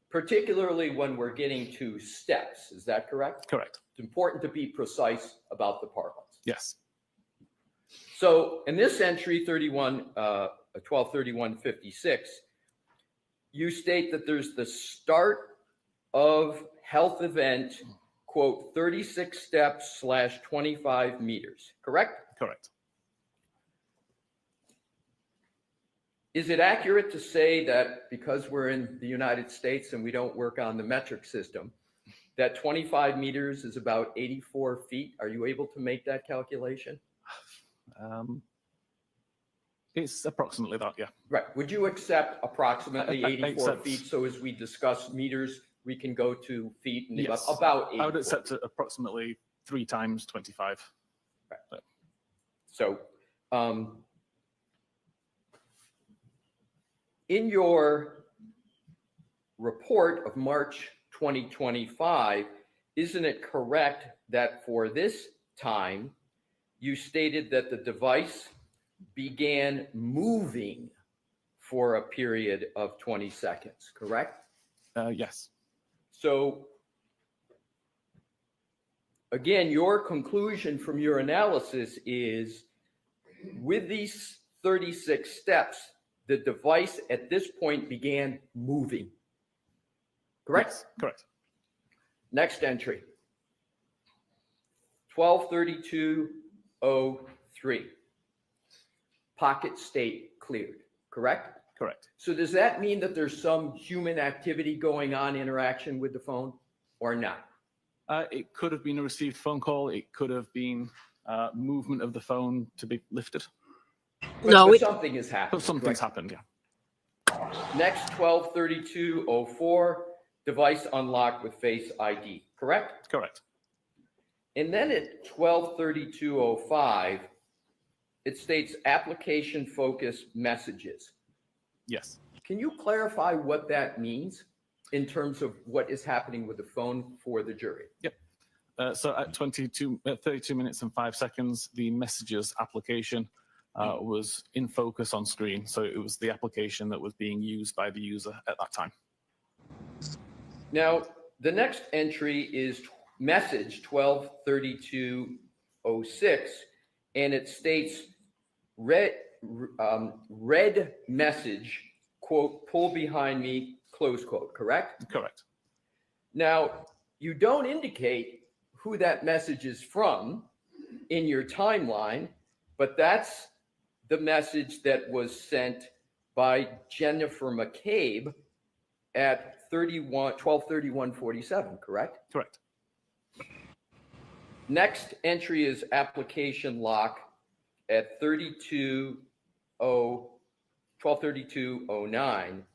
Speaker 13: Particularly when we're getting to steps. Is that correct?
Speaker 4: Correct.
Speaker 13: It's important to be precise about the parlance.
Speaker 4: Yes.
Speaker 13: So in this entry, 12:31:56, you state that there's the start of health event, quote, 36 steps / 25 meters, correct?
Speaker 4: Correct.
Speaker 13: Is it accurate to say that because we're in the United States and we don't work on the metric system, that 25 meters is about 84 feet? Are you able to make that calculation?
Speaker 4: It's approximately that, yeah.
Speaker 13: Right. Would you accept approximately
Speaker 4: I
Speaker 13: 84
Speaker 4: accept-
Speaker 13: feet? So as we discuss meters, we can go to feet and
Speaker 4: Yes.
Speaker 13: about 84.
Speaker 4: I would accept it approximately 3 times 25.
Speaker 13: So in your report of March 2025, isn't it correct that for this time, you stated that the device began moving for a period of 20 seconds, correct?
Speaker 4: Yes.
Speaker 13: So again, your conclusion from your analysis is with these 36 steps, the device at this point began moving, correct?
Speaker 4: Yes, correct.
Speaker 13: Next entry, 12:32:03. Pocket state cleared, correct?
Speaker 4: Correct.
Speaker 13: So does that mean that there's some human activity going on, interaction with the phone, or not?
Speaker 4: It could have been a received phone call. It could have been movement of the phone to be lifted.
Speaker 13: But something has happened.
Speaker 4: But something's
Speaker 13: correct?
Speaker 4: happened, yeah.
Speaker 13: Next, 12:32:04, device unlocked with Face ID, correct?
Speaker 4: Correct.
Speaker 13: And then at 12:32:05, it states application focused messages.
Speaker 4: Yes.
Speaker 13: Can you clarify what that means in terms of what is happening with the phone for the jury?
Speaker 4: Yep. So at 32 minutes and 5 seconds, the messages application was in focus on screen. So it was the application that was being used by the user at that time.
Speaker 13: Now, the next entry is message 12:32:06, and it states red message, quote, pull behind me, close quote, correct?
Speaker 4: Correct.
Speaker 13: Now, you don't indicate who that message is from in your timeline, but that's the message that was sent by Jennifer McCabe at 12:31:47, correct?
Speaker 4: Correct.
Speaker 13: Next entry is application lock at 12:32:09,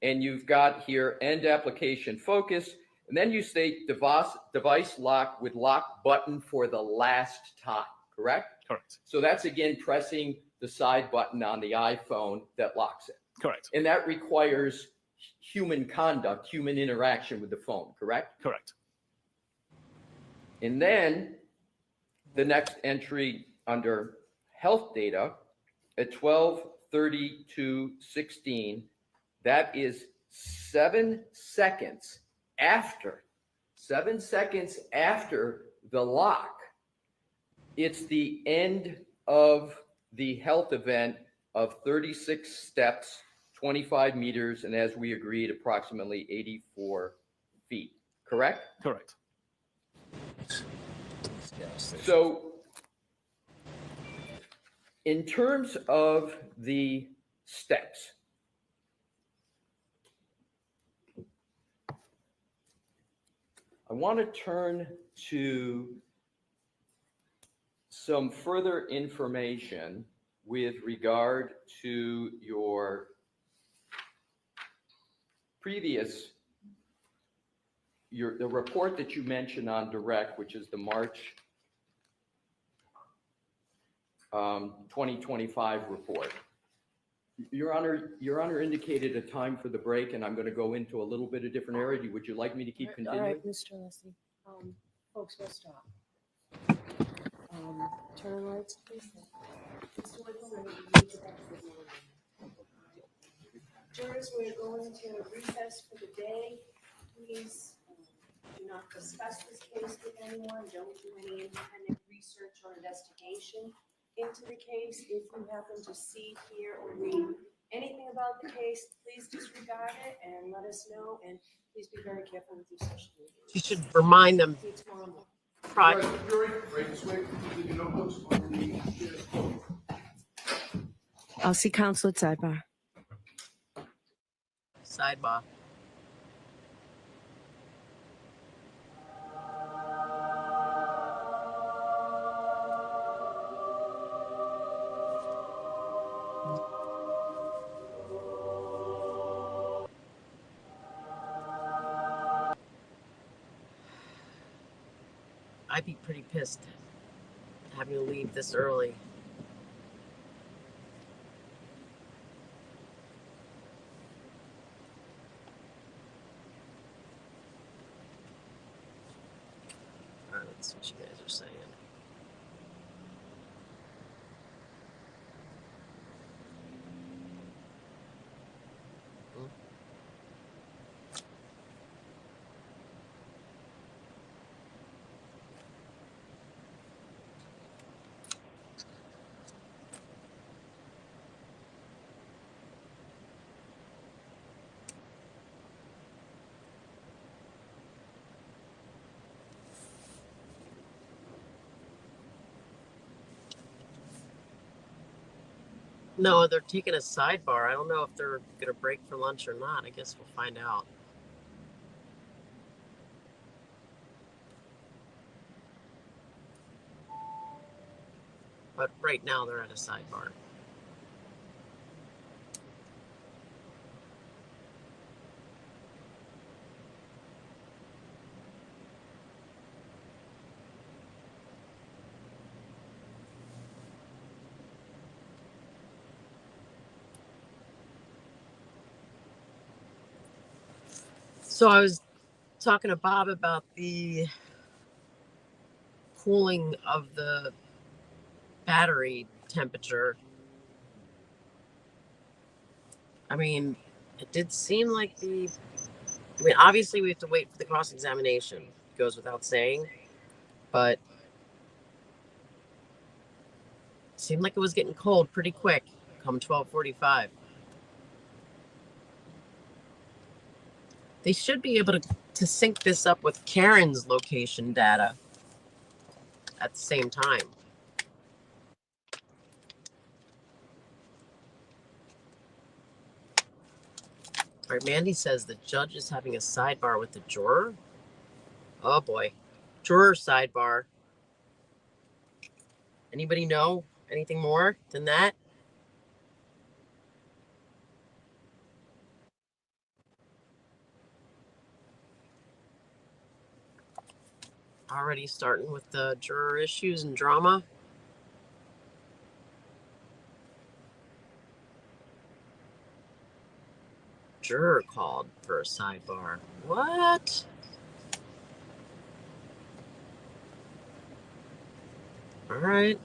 Speaker 13: and you've got here end application focus, and then you state device lock with lock button for the last time, correct?
Speaker 4: Correct.
Speaker 13: So that's again pressing the side button on the iPhone that locks it.
Speaker 4: Correct.
Speaker 13: And that requires human conduct, human interaction with the phone, correct?
Speaker 4: Correct.
Speaker 13: And then the next entry under health data at 12:32:16, that is 7 seconds after the lock. It's the end of the health event of 36 steps, 25 meters, and as we agreed, approximately 84 feet, correct?
Speaker 4: Correct.
Speaker 13: So in terms of the steps, I want to turn to some further information with regard to your previous, the report that you mentioned on direct, which is the March 2025 report. Your Honor indicated a time for the break, and I'm going to go into a little bit of different area. Would you like me to keep
Speaker 10: All
Speaker 13: continuing?
Speaker 10: right, Mr. Leslie. Folks, we'll stop. Turn lights, please. Mr. Whitman, we're going to get back to the meeting. Jurors, we're going to recess for the day. Please do not discuss this case with anyone. Don't do any independent research or investigation into the case. If you happen to see, hear, or read anything about the case, please disregard it and let us know. And please be very careful with your social media.
Speaker 3: You should remind them.
Speaker 10: See you tomorrow morning.
Speaker 3: Right.
Speaker 1: Right this way. Leave your notebooks on the chairs.
Speaker 6: I'll see counsel at sidebar.
Speaker 3: Sidebar. I'd be pretty pissed having to leave this early. All right, let's see what you guys are saying. No, they're taking a sidebar. I don't know if they're going to break for lunch or not. I guess we'll find out. But right now they're at a sidebar. So I was talking to Bob about the cooling of the battery temperature. I mean, it did seem like obviously we have to wait for the cross-examination. It goes without saying, but it seemed like it was getting cold pretty quick come 12:45. They should be able to sync this up with Karen's location data at the same time. All right, Mandy says the judge is having a sidebar with the juror. Oh boy, juror sidebar. Anybody know anything more than that? Already starting with the juror issues and drama. juror called for a sidebar. What? All right.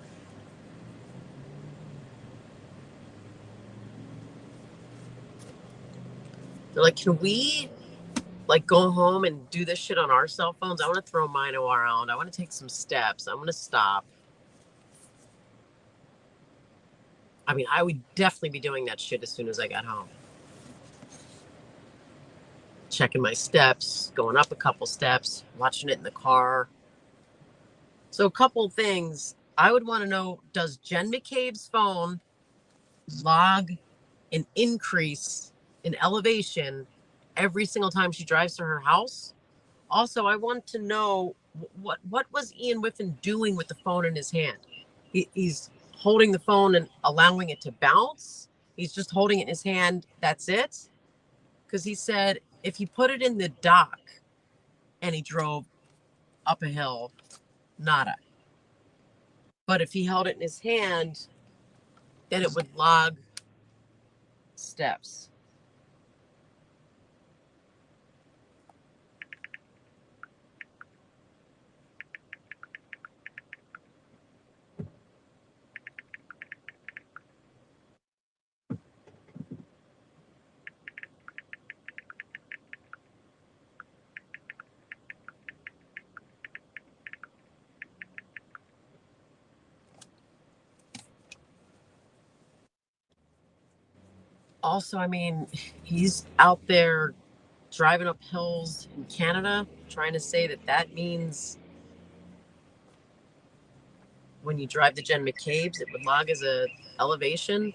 Speaker 3: They're like, can we like go home and do this shit on our cell phones? I want to throw mine around. I want to take some steps. I want to stop. I mean, I would definitely be doing that shit as soon as I got home. Checking my steps, going up a couple steps, watching it in the car. So a couple things. I would want to know, does Jen McCabe's phone log an increase in elevation every single time she drives to her house? Also, I want to know what was Ian Whiffen doing with the phone in his hand? He's holding the phone and allowing it to bounce. He's just holding it in his hand. That's it. Because he said if he put it in the dock and he drove up a hill, nada. But if he held it in his hand, then it would log steps. Also, I mean, he's out there driving up hills in Canada, trying to say that means when you drive to Jen McCabe's, it would log as a elevation.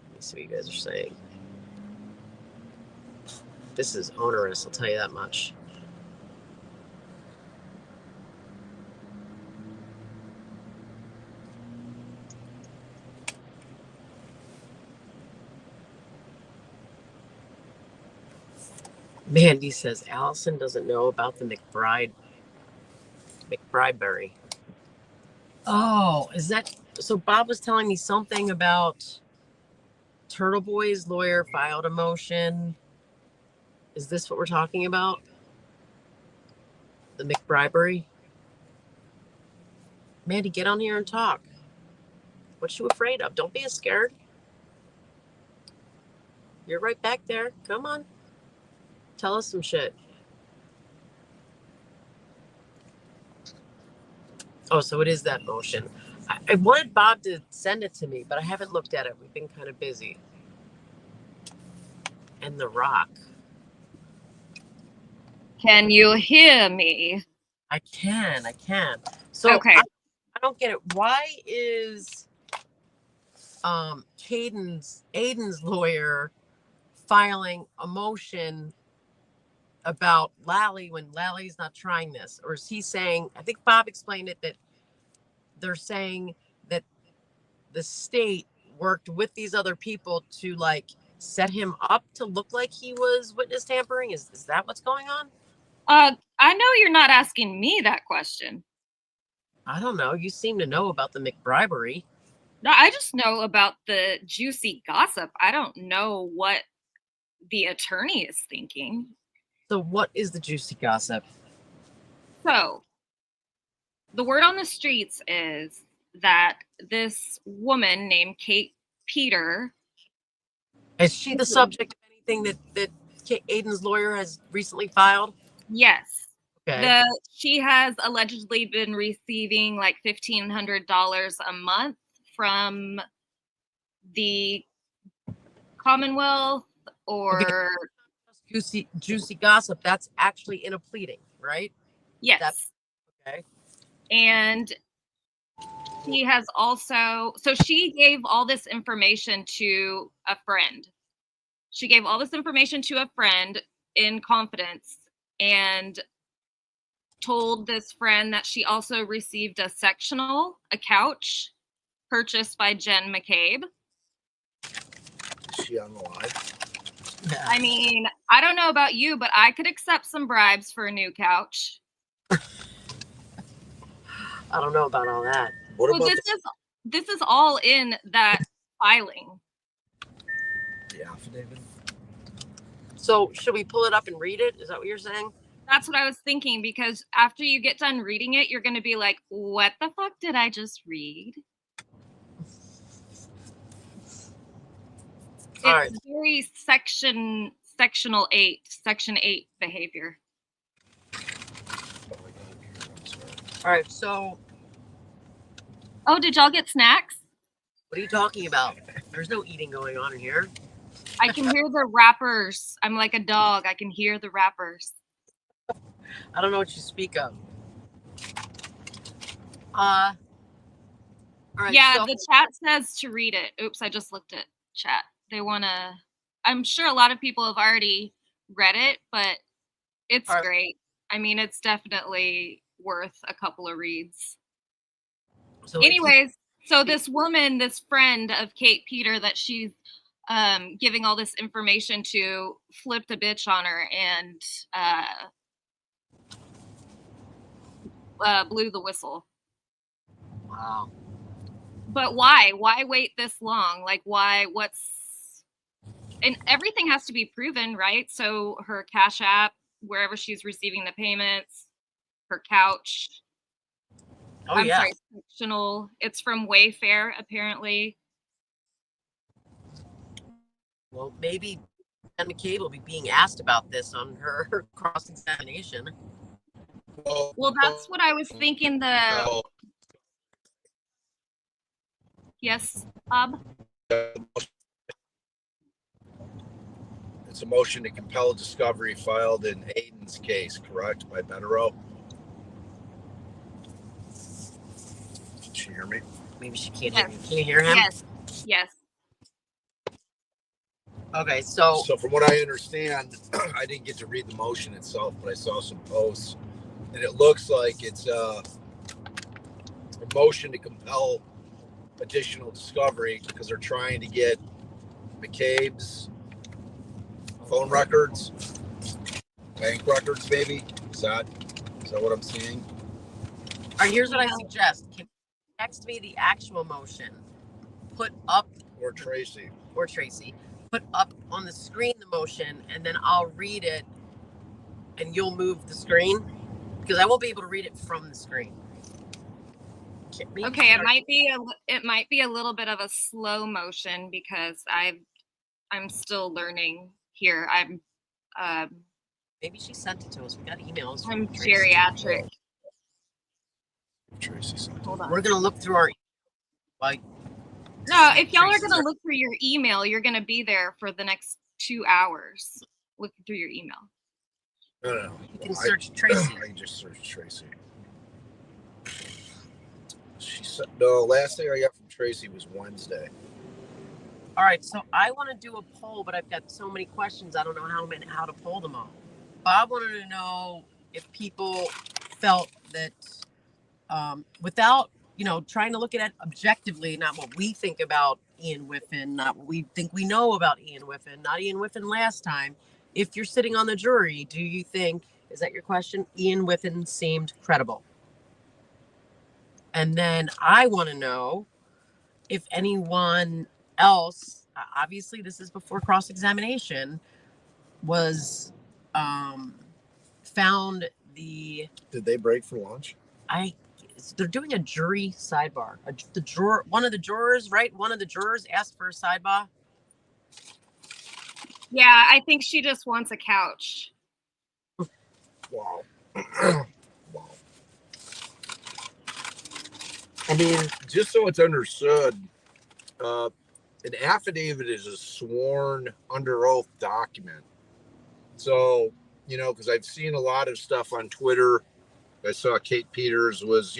Speaker 3: Let me see what you guys are saying. This is onerous, I'll tell you that much. Mandy says Allison doesn't know about the McBrideberry. Oh, is that so? Bob was telling me something about Turtle Boy's lawyer filed a motion. Is this what we're talking about? The McBrideberry? Mandy, get on here and talk. What you afraid of? Don't be scared. You're right back there. Come on. Tell us some shit. Oh, so it is that motion. I wanted Bob to send it to me, but I haven't looked at it. We've been kind of busy. And The Rock.
Speaker 12: Can you hear me?
Speaker 3: I can. So
Speaker 12: okay.
Speaker 3: I don't get it. Why is Aiden's lawyer filing a motion about Lally when Lally's not trying this? Or is he saying, I think Bob explained it, that they're saying that the state worked with these other people to like set him up to look like he was witness tampering? Is that what's going on?
Speaker 12: I know you're not asking me that question.
Speaker 3: I don't know. You seem to know about the McBribery.
Speaker 12: No, I just know about the juicy gossip. I don't know what the attorney is thinking.
Speaker 3: So what is the juicy gossip?
Speaker 12: So the word on the streets is that this woman named Kate Peter.
Speaker 3: Is she the subject of anything that Aiden's lawyer has recently filed?
Speaker 12: Yes.
Speaker 3: Okay.
Speaker 12: She has allegedly been receiving like $1,500 a month from the Commonwealth or
Speaker 3: juicy gossip. That's actually in a pleading, right?
Speaker 12: Yes.
Speaker 3: Okay.
Speaker 12: And she has also, so she gave all this information to a friend. She gave all this information to a friend in confidence and told this friend that she also received a sectional, a couch purchased by Jen McCabe.
Speaker 5: Is she on the line?
Speaker 12: I mean, I don't know about you, but I could accept some bribes for a new couch.
Speaker 3: I don't know about all that.
Speaker 5: What about
Speaker 12: this is all in that filing.
Speaker 5: The affidavit.
Speaker 3: So should we pull it up and read it? Is that what you're saying?
Speaker 12: That's what I was thinking, because after you get done reading it, you're going to be like, what the fuck did I just read?
Speaker 3: All
Speaker 12: It's very section 8 behavior.
Speaker 3: All right. So
Speaker 12: Oh, did y'all get snacks?
Speaker 3: what are you talking about? There's no eating going on in here.
Speaker 12: I can hear the wrappers. I'm like a dog. I can hear the wrappers.
Speaker 3: I don't know what you speak of. All right,
Speaker 12: Yeah,
Speaker 3: so-
Speaker 12: the chat says to read it. Oops, I just looked at chat. They want to, I'm sure a lot of people have already read it, but it's great. I mean, it's definitely worth a couple of reads.
Speaker 3: So
Speaker 12: anyways, so this woman, this friend of Kate Peter that she's giving all this information to, flipped a bitch on her and blew the whistle.
Speaker 3: Wow.
Speaker 12: But why? Why wait this long? Like, why? And everything has to be proven, right? So her Cash App, wherever she's receiving the payments, her couch.
Speaker 3: Oh,
Speaker 12: I'm
Speaker 3: yeah.
Speaker 12: sorry, sectional. It's from Wayfair, apparently.
Speaker 3: Well, maybe Ann McCabe will be being asked about this on her cross-examination.
Speaker 12: Well, that's what I was thinking. Yes, Bob?
Speaker 5: It's a motion to compel discovery filed in Aiden's case, correct, by Betterow? Can she hear me?
Speaker 3: Maybe she can't hear me. Can you hear him?
Speaker 12: Yes. Yes.
Speaker 3: Okay, so
Speaker 5: from what I understand, I didn't get to read the motion itself, but I saw some posts, and it looks like it's a motion to compel additional discovery because they're trying to get McCabe's phone records, bank records, maybe. Is that what I'm seeing?
Speaker 3: all right, here's what I suggest. Can you text me the actual motion? Put up
Speaker 5: Or Tracy.
Speaker 3: Put up on the screen the motion, and then I'll read it, and you'll move the screen because I won't be able to read it from the screen.
Speaker 12: Okay, it might be a little bit of a slow motion because I'm still learning here.
Speaker 3: Maybe she sent it to us. We got emails.
Speaker 12: I'm geriatric.
Speaker 5: Tracy sent it.
Speaker 12: Hold on.
Speaker 3: We're gonna look through our
Speaker 12: No, if y'all are gonna look through your email, you're gonna be there for the next 2 hours looking through your email.
Speaker 5: No.
Speaker 3: You can search Tracy.
Speaker 5: I just searched Tracy. She said no. Last thing I got from Tracy was Wednesday.
Speaker 3: All right, so I want to do a poll, but I've got so many questions. I don't know how to poll them all. Bob wanted to know if people felt that without, trying to look at it objectively, not what we think about Ian Whiffen, not what we think we know about Ian Whiffen, not Ian Whiffen last time. If you're sitting on the jury, do you think, is that your question? Ian Whiffen seemed credible. And then I want to know if anyone else, obviously this is before cross-examination, was found the...
Speaker 5: Did they break for lunch?
Speaker 3: They're doing a jury sidebar. One of the jurors, right? One of the jurors asked for a sidebar.
Speaker 12: Yeah, I think she just wants a couch.
Speaker 5: Wow. Wow. I mean, just so it's understood, an affidavit is a sworn under oath document. So, because I've seen a lot of stuff on Twitter. I saw Kate Peters was,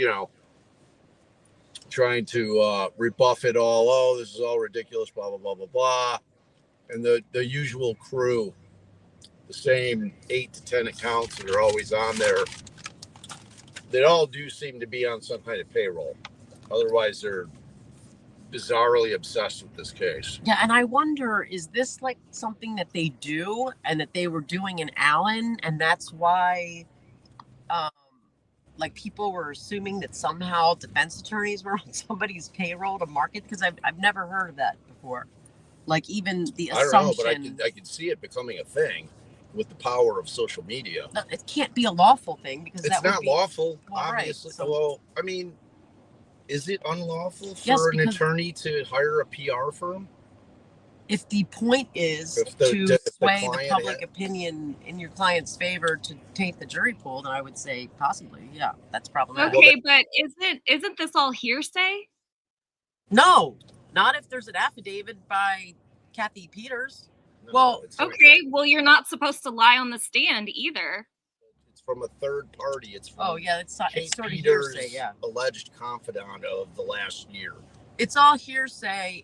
Speaker 5: trying to rebuff it all. Oh, this is all ridiculous, blah, blah, blah, blah, blah. And the usual crew, the same 8 to 10 accounts that are always on there, they all do seem to be on some kind of payroll. Otherwise, they're bizarrely obsessed with this case.
Speaker 3: Yeah, and I wonder, is this like something that they do and that they were doing in Allen, and that's why like people were assuming that somehow defense attorneys were on somebody's payroll to market? Because I've never heard of that before. Like even the
Speaker 5: I don't know, but
Speaker 3: assumption.
Speaker 5: I could see it becoming a thing with the power of social media.
Speaker 3: No, it can't be a lawful thing because
Speaker 5: It's
Speaker 3: that would
Speaker 5: not
Speaker 3: be
Speaker 5: lawful,
Speaker 3: well, right,
Speaker 5: obviously.
Speaker 3: so-
Speaker 5: Well, I mean, is it unlawful for
Speaker 3: Yes,
Speaker 5: an
Speaker 3: because-
Speaker 5: attorney to hire a PR firm?
Speaker 3: If the point is
Speaker 5: If
Speaker 3: to
Speaker 5: the
Speaker 3: sway the
Speaker 5: client
Speaker 3: public opinion in your client's favor to taint the jury pool, then I would say possibly, yeah, that's problematic.
Speaker 12: Okay, but isn't this all hearsay?
Speaker 3: No, not if there's an affidavit by Kathy Peters.
Speaker 5: No,
Speaker 3: well,
Speaker 5: it's not.
Speaker 12: Okay, well, you're not supposed to lie on the stand either.
Speaker 5: It's from a third party. It's from
Speaker 3: oh yeah, it's sort of
Speaker 5: Peters'
Speaker 3: hearsay. Yeah,
Speaker 5: alleged confidant of the last year.
Speaker 3: it's all hearsay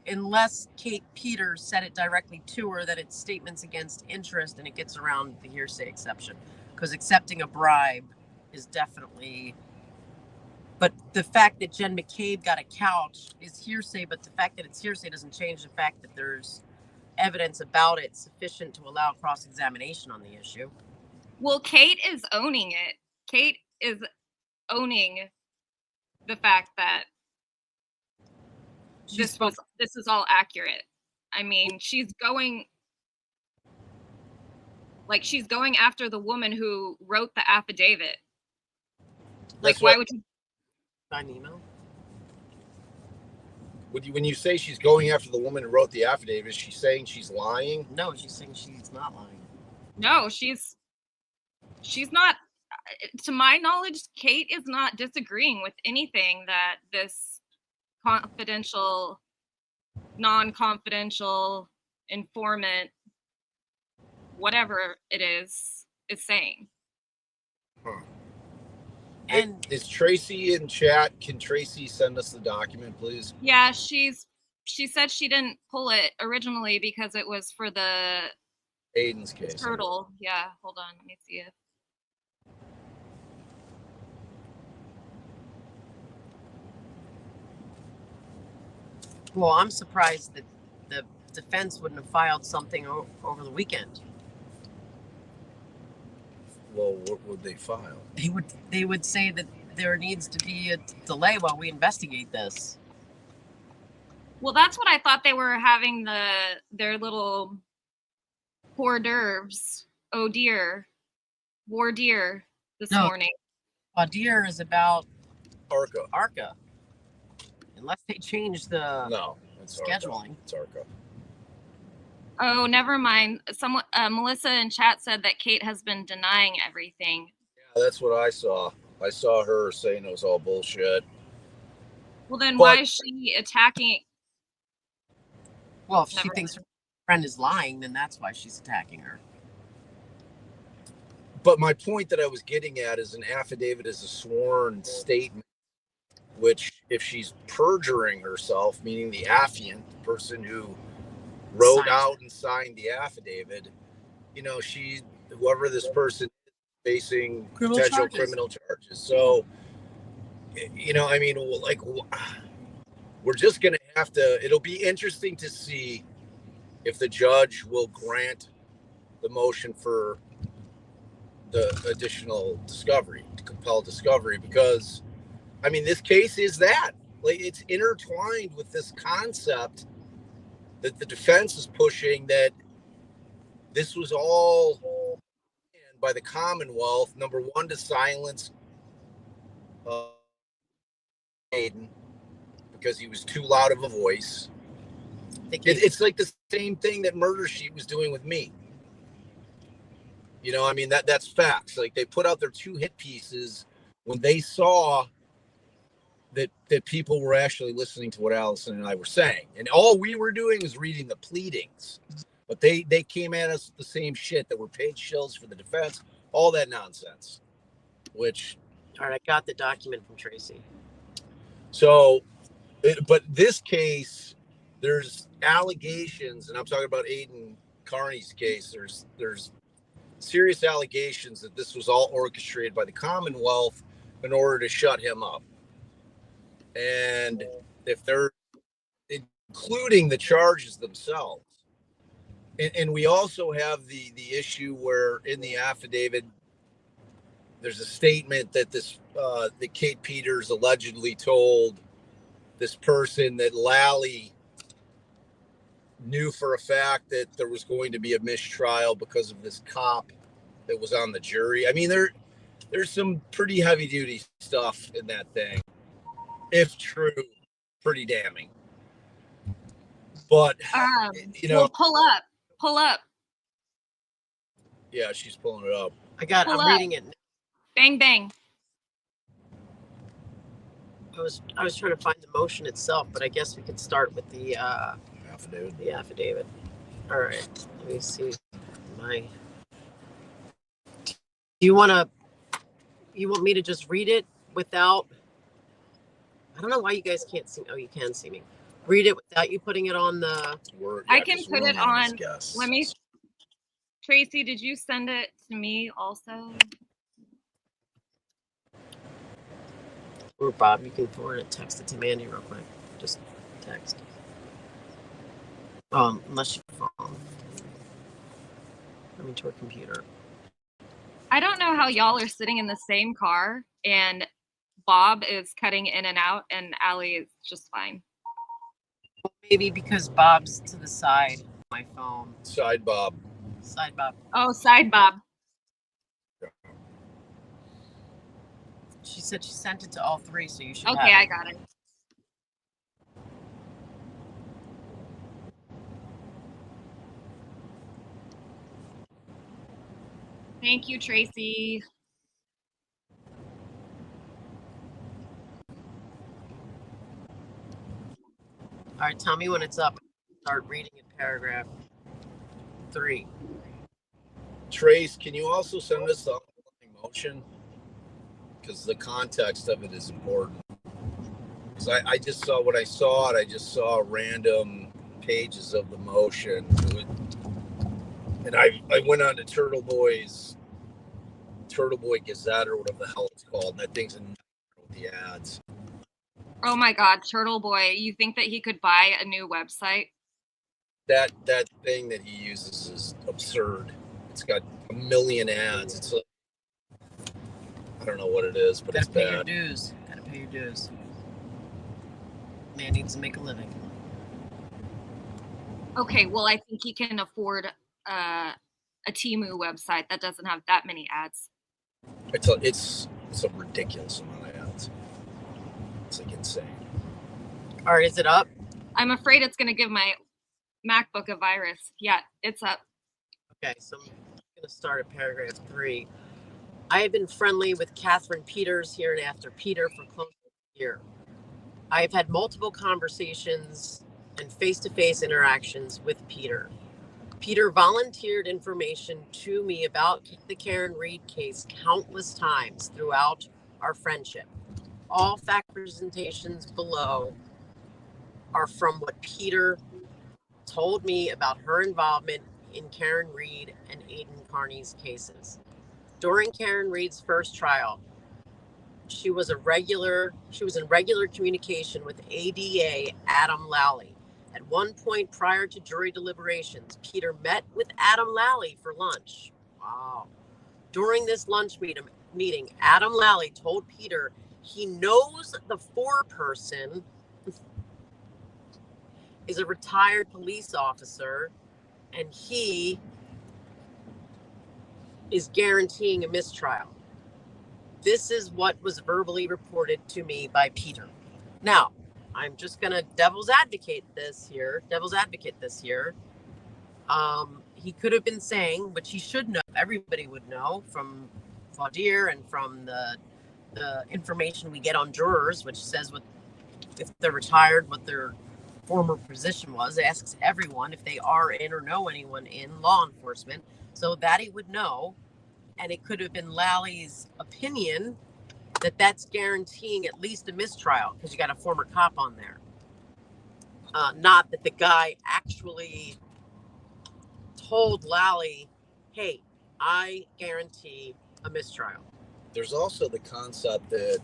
Speaker 3: unless Kate Peters said it directly to her that it's statements against interest and it gets around the hearsay exception. Because accepting a bribe is definitely. But the fact that Jen McCabe got a couch is hearsay, but the fact that it's hearsay doesn't change the fact that there's evidence about it sufficient to allow cross-examination on the issue.
Speaker 12: Well, Kate is owning it. Kate is owning the fact that this is all accurate. I mean, she's going after the woman who wrote the affidavit. Like, why would you?
Speaker 3: An email.
Speaker 5: When you say she's going after the woman who wrote the affidavit, is she saying she's lying?
Speaker 3: No, she's saying she's not lying.
Speaker 12: No, she's not. To my knowledge, Kate is not disagreeing with anything that this confidential, non-confidential informant, whatever it is saying.
Speaker 5: Huh.
Speaker 3: And
Speaker 5: is Tracy in chat? Can Tracy send us the document, please?
Speaker 12: Yeah, she said she didn't pull it originally because it was for the
Speaker 5: Aiden's case.
Speaker 12: turtle. Yeah, hold on, let me see it.
Speaker 3: Well, I'm surprised that the defense wouldn't have filed something over the weekend.
Speaker 5: Well, what would they file?
Speaker 3: They would say that there needs to be a delay while we investigate this.
Speaker 12: Well, that's what I thought they were having their little hors d'oeuvres. Oh dear, voir dire this morning.
Speaker 3: Voir dire is about
Speaker 5: ARCA.
Speaker 3: Unless they change the scheduling.
Speaker 5: ARCA. It's ARCA.
Speaker 12: Oh, never mind. Someone, Melissa in chat said that Kate has been denying everything.
Speaker 5: Yeah, that's what I saw. I saw her saying it was all bullshit.
Speaker 12: Well, then why is she attacking?
Speaker 3: Well, if she thinks her friend is lying, then that's why she's attacking her.
Speaker 5: But my point that I was getting at is an affidavit is a sworn statement, which if she's perjuring herself, meaning the affiant, the person who wrote out and signed the affidavit, whoever this person is facing potential criminal charges. So, we're just going to have to, it'll be interesting to see if the judge will grant the motion for the additional discovery, to compel discovery, because, this case is that. Like, it's intertwined with this concept that the defense is pushing, that this was all by the Commonwealth, number one, to silence Aiden because he was too loud of a voice. It's like the same thing that Murder Sheet was doing with me. That's facts. Like, they put out their 2 hit pieces when they saw that people were actually listening to what Allison and I were saying. And all we were doing is reading the pleadings. But they came at us with the same shit, that were paid shills for the defense, all that nonsense. Which...
Speaker 3: All right, I got the document from Tracy.
Speaker 5: So, but this case, there's allegations, and I'm talking about Aiden Carney's case, there's serious allegations that this was all orchestrated by the Commonwealth in order to shut him up. And if they're including the charges themselves, and we also have the issue where in the affidavit, there's a statement that that Kate Peters allegedly told this person that Lally knew for a fact that there was going to be a mistrial because of this cop that was on the jury. I mean, there's some pretty heavy duty stuff in that thing. If true, pretty damning. But
Speaker 12: well, pull up.
Speaker 5: Yeah, she's pulling it up.
Speaker 3: I'm reading it.
Speaker 12: Bang bang.
Speaker 3: I was trying to find the motion itself, but I guess we could start with the
Speaker 5: affidavit.
Speaker 3: The affidavit. All right. Let me see my. Do you want me to just read it without? I don't know why you guys can't see. Oh, you can see me. Read it without you putting it on the.
Speaker 12: I can put it on. Let me. Tracy, did you send it to me also?
Speaker 3: Or Bob, you can forward it. Text it to Mandy real quick. Just text. Unless you phone. I mean, to her computer.
Speaker 12: I don't know how y'all are sitting in the same car and Bob is cutting in and out and Allie is just fine.
Speaker 3: Maybe because Bob's to the side of my phone.
Speaker 5: Side Bob.
Speaker 3: Side Bob.
Speaker 12: Oh, side Bob.
Speaker 3: She said she sent it to all three, so you should
Speaker 12: Okay,
Speaker 3: have
Speaker 12: I
Speaker 3: it.
Speaker 12: got it. Thank you, Tracy.
Speaker 3: All right, tell me when it's up. Start reading in paragraph 3.
Speaker 5: Trace, can you also send us the underlying motion? Because the context of it is important. Because I just saw when I saw it, I just saw random pages of the motion. And I went on to Turtle Boy Gazette or whatever the hell it's called. And that thing's a nightmare with the ads.
Speaker 12: Oh my God, Turtle Boy. You think that he could buy a new website?
Speaker 5: That thing that he uses is absurd. It's got a million ads. It's like, I don't know what it is, but it's bad.
Speaker 3: Gotta pay your dues. Gotta pay your dues. Man needs to make a living.
Speaker 12: Okay, well, I think he can afford a Temu website that doesn't have that many ads.
Speaker 5: It's a ridiculous amount of ads. It's like insane.
Speaker 3: All right, is it up?
Speaker 12: I'm afraid it's going to give my MacBook a virus. Yeah, it's up.
Speaker 3: Okay, so I'm going to start at paragraph 3. I have been friendly with Catherine Peters here and after Peter for close to a year. I have had multiple conversations and face-to-face interactions with Peter. Peter volunteered information to me about the Karen Reed case countless times throughout our friendship. All fact presentations below are from what Peter told me about her involvement in Karen Reed and Aiden Carney's cases. During Karen Reed's first trial, she was in regular communication with ADA Adam Lally. At one point prior to jury deliberations, Peter met with Adam Lally for lunch. Wow. During this lunch meeting, Adam Lally told Peter he knows the foreperson is a retired police officer and he is guaranteeing a mistrial. This is what was verbally reported to me by Peter. Now, I'm just going to devil's advocate this here. He could have been saying, which he should know, everybody would know from Vaudier and from the information we get on jurors, which says if they're retired, what their former position was, asks everyone if they are in or know anyone in law enforcement, so that he would know. And it could have been Lally's opinion that that's guaranteeing at least a mistrial because you got a former cop on there. Not that the guy actually told Lally, hey, I guarantee a mistrial.
Speaker 5: There's also the concept that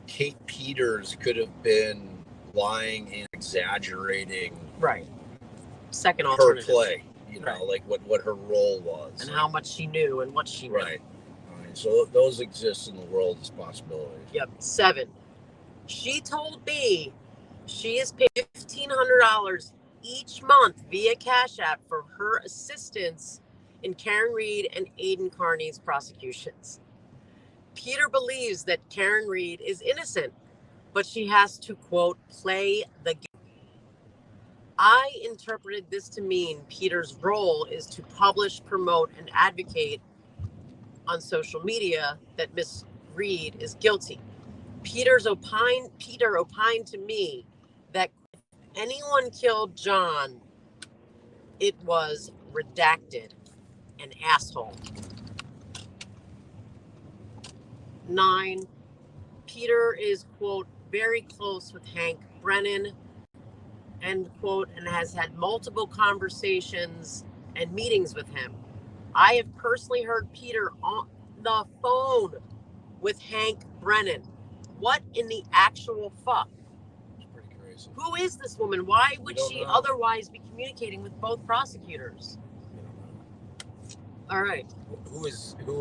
Speaker 5: Kate Peters could have been lying and exaggerating.
Speaker 3: Right. Second
Speaker 5: her
Speaker 3: alternative.
Speaker 5: play, like what her role was.
Speaker 3: And how much she knew and what she knew.
Speaker 5: Right. So those exist in the world as possibilities.
Speaker 3: Yep. 7. She told me she is paid $1,500 each month via Cash App for her assistance in Karen Reed and Aiden Carney's prosecutions. Peter believes that Karen Reed is innocent, but she has to, quote, play the game. I interpreted this to mean Peter's role is to publish, promote, and advocate on social media that Miss Reed is guilty. Peter opined to me that if anyone killed John, it was redacted, an asshole. 9. Peter is, quote, very close with Hank Brennan, end quote, and has had multiple conversations and meetings with him. I have personally heard Peter on the phone with Hank Brennan. What in the actual fuck?
Speaker 5: It's pretty crazy.
Speaker 3: Who is this woman? Why would she otherwise be communicating with both prosecutors? All right.
Speaker 5: Who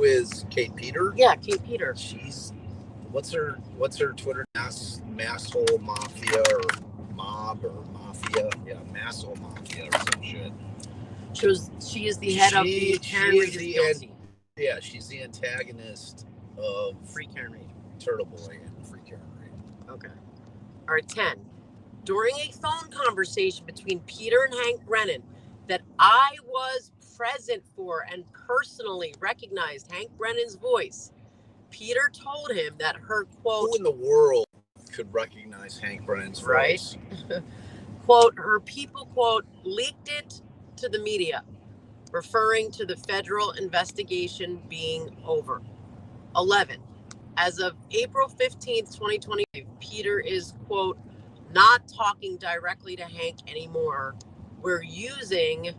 Speaker 5: is Kate Peter?
Speaker 3: Yeah, Kate Peter.
Speaker 5: She's what's her Twitter? Masshole Mafia or Mob or Mafia? Yeah, Masshole Mafia or some shit.
Speaker 3: She is the head of the Karen Reed is guilty.
Speaker 5: Yeah, she's the antagonist of
Speaker 3: Free Karen Reed.
Speaker 5: Turtle Boy and Free Karen Reed.
Speaker 3: Okay. All right, 10. During a phone conversation between Peter and Hank Brennan that I was present for and personally recognized Hank Brennan's voice, Peter told him that her, quote...
Speaker 5: Who in the world could recognize Hank Brennan's voice?
Speaker 3: Right? Quote, her people, quote, leaked it to the media, referring to the federal investigation being over. 11. As of April 15th, 2020, Peter is, quote, not talking directly to Hank anymore. We're using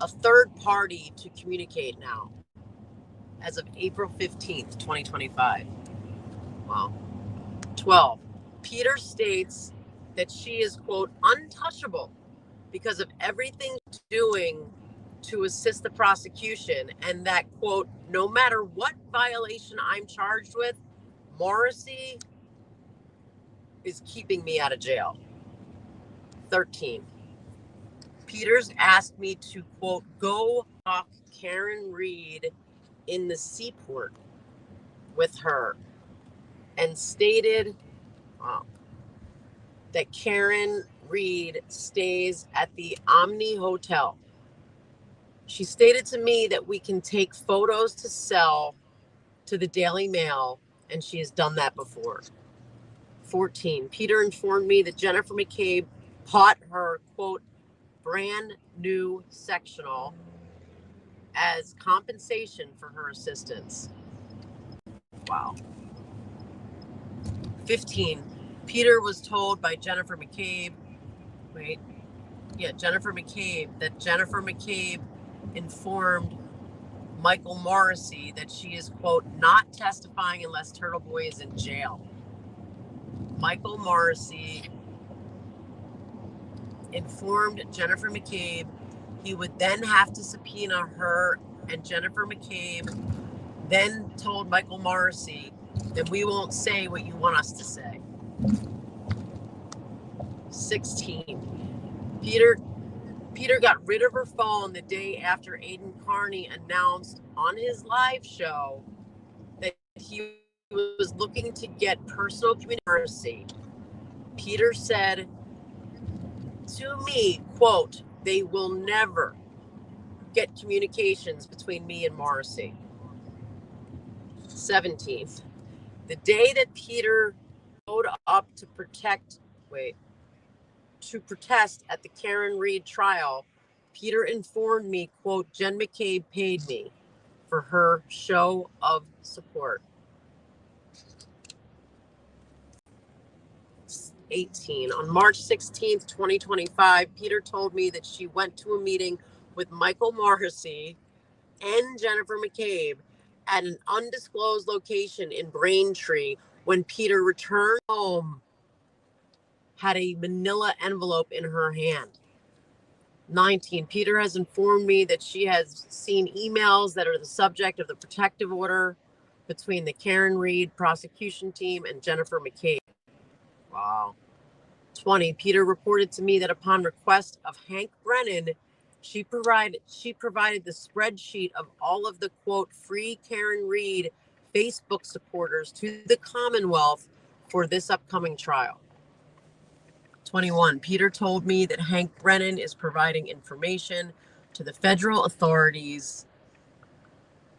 Speaker 3: a third party to communicate now. As of April 15th, 2025. Wow. 12. Peter states that she is, quote, untouchable because of everything she's doing to assist the prosecution, and that, quote, no matter what violation I'm charged with, Morrissey is keeping me out of jail. 13. Peters asked me to, quote, go talk Karen Reed in the seaport with her and stated that Karen Reed stays at the Omni Hotel. She stated to me that we can take photos to sell to the Daily Mail, and she has done that before. 14. Peter informed me that Jennifer McCabe bought her, quote, brand new sectional as compensation for her assistance. Wow. 15. Peter was told by Jennifer McCabe, Jennifer McCabe informed Michael Morrissey that she is, quote, not testifying unless Turtle Boy is in jail. Michael Morrissey informed Jennifer McCabe he would then have to subpoena her, and Jennifer McCabe then told Michael Morrissey that we won't say what you want us to say. 16. Peter got rid of her phone the day after Aiden Carney announced on his live show that he was looking to get personal communication. Peter said to me, quote, they will never get communications between me and Morrissey. 17th. The day that Peter showed up to protest at the Karen Reed trial, Peter informed me, quote, Jen McCabe paid me for her show of support. 18. On March 16th, 2025, Peter told me that she went to a meeting with Michael Morrissey and Jennifer McCabe at an undisclosed location in Braintree. When Peter returned home, had a manila envelope in her hand. 19. Peter has informed me that she has seen emails that are the subject of the protective order between the Karen Reed prosecution team and Jennifer McCabe. Wow. 20. Peter reported to me that upon request of Hank Brennan, she provided the spreadsheet of all of the quote free Karen Reed Facebook supporters to the Commonwealth for this upcoming trial. 21. Peter told me that Hank Brennan is providing information to the federal authorities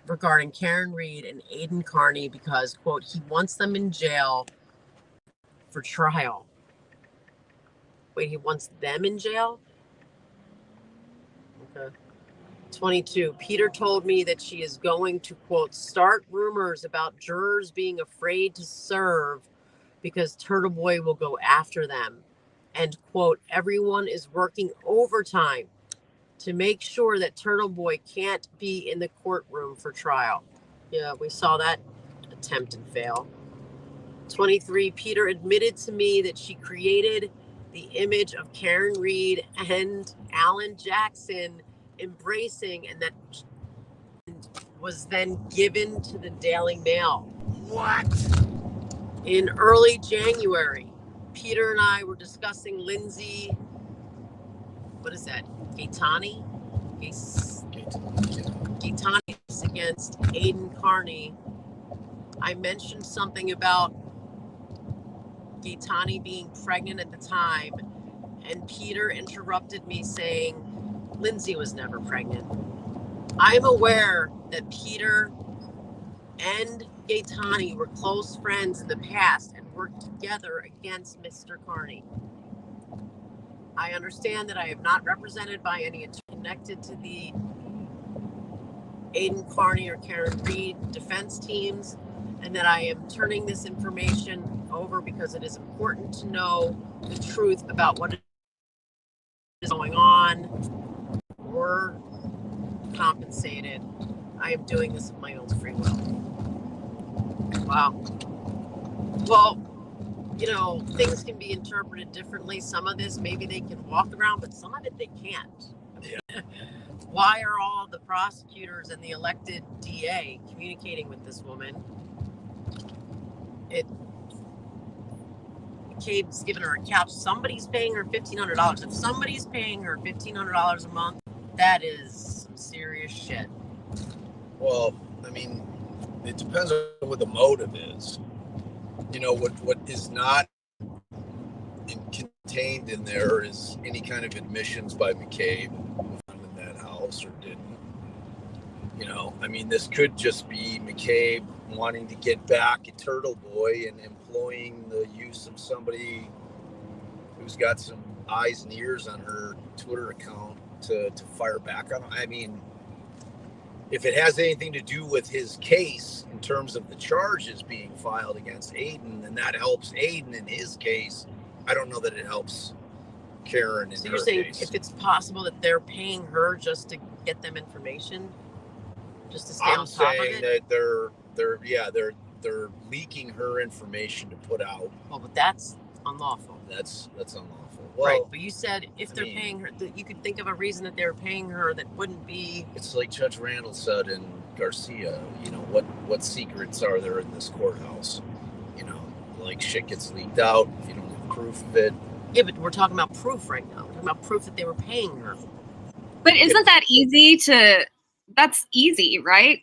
Speaker 3: regarding Karen Reed and Aiden Carney because, quote, he wants them in jail for trial. Wait, he wants them in jail? Okay. 22. Peter told me that she is going to, quote, start rumors about jurors being afraid to serve because Turtle Boy will go after them. And, quote, everyone is working overtime to make sure that Turtle Boy can't be in the courtroom for trial. Yeah, we saw that attempt and fail. 23. Peter admitted to me that she created the image of Karen Reed and Alan Jackson embracing, and that was then given to the Daily Mail. What? In early January, Peter and I were discussing Lindsay, what is that, Gaetani? Gaetani against Aiden Carney. I mentioned something about Gaetani being pregnant at the time, and Peter interrupted me saying, Lindsay was never pregnant. I'm aware that Peter and Gaetani were close friends in the past and worked together against Mr. Carney. I understand that I am not represented by any attorney connected to the Aiden Carney or Karen Reed defense teams, and that I am turning this information over because it is important to know the truth about what is going on. We're compensated. I am doing this of my own free will. Wow. Well, you know, things can be interpreted differently. Some of this, maybe they can walk around, but some of it they can't. Yeah. Why are all the prosecutors and the elected DA communicating with this woman? McCabe's giving her a couch. Somebody's paying her $1,500. If somebody's paying her $1,500 a month, that is some serious shit.
Speaker 5: Well, I mean, it depends on what the motive is. You know, what is not contained in there is any kind of admissions by McCabe in that house or didn't. You know, I mean, this could just be McCabe wanting to get back at Turtle Boy and employing the use of somebody who's got some eyes and ears on her Twitter account to fire back on him. I mean, if it has anything to do with his case in terms of the charges being filed against Aiden, then that helps Aiden in his case. I don't know that it helps Karen in
Speaker 3: so
Speaker 5: her
Speaker 3: you're saying
Speaker 5: case.
Speaker 3: If it's possible that they're paying her just to get them information, just to stay on top of it?
Speaker 5: I'm saying that they're leaking her information to put out.
Speaker 3: Well, but that's unlawful.
Speaker 5: That's unlawful. Well,
Speaker 3: right, but you said if they're paying her, that you could think of a reason that they're paying her that wouldn't be.
Speaker 5: It's like Judge Randall said in Garcia. You know, what secrets are there in this courthouse? You know, like shit gets leaked out if you don't have proof of it.
Speaker 3: Yeah, but we're talking about proof right now. We're talking about proof that they were paying her.
Speaker 12: But isn't that easy to? That's easy, right?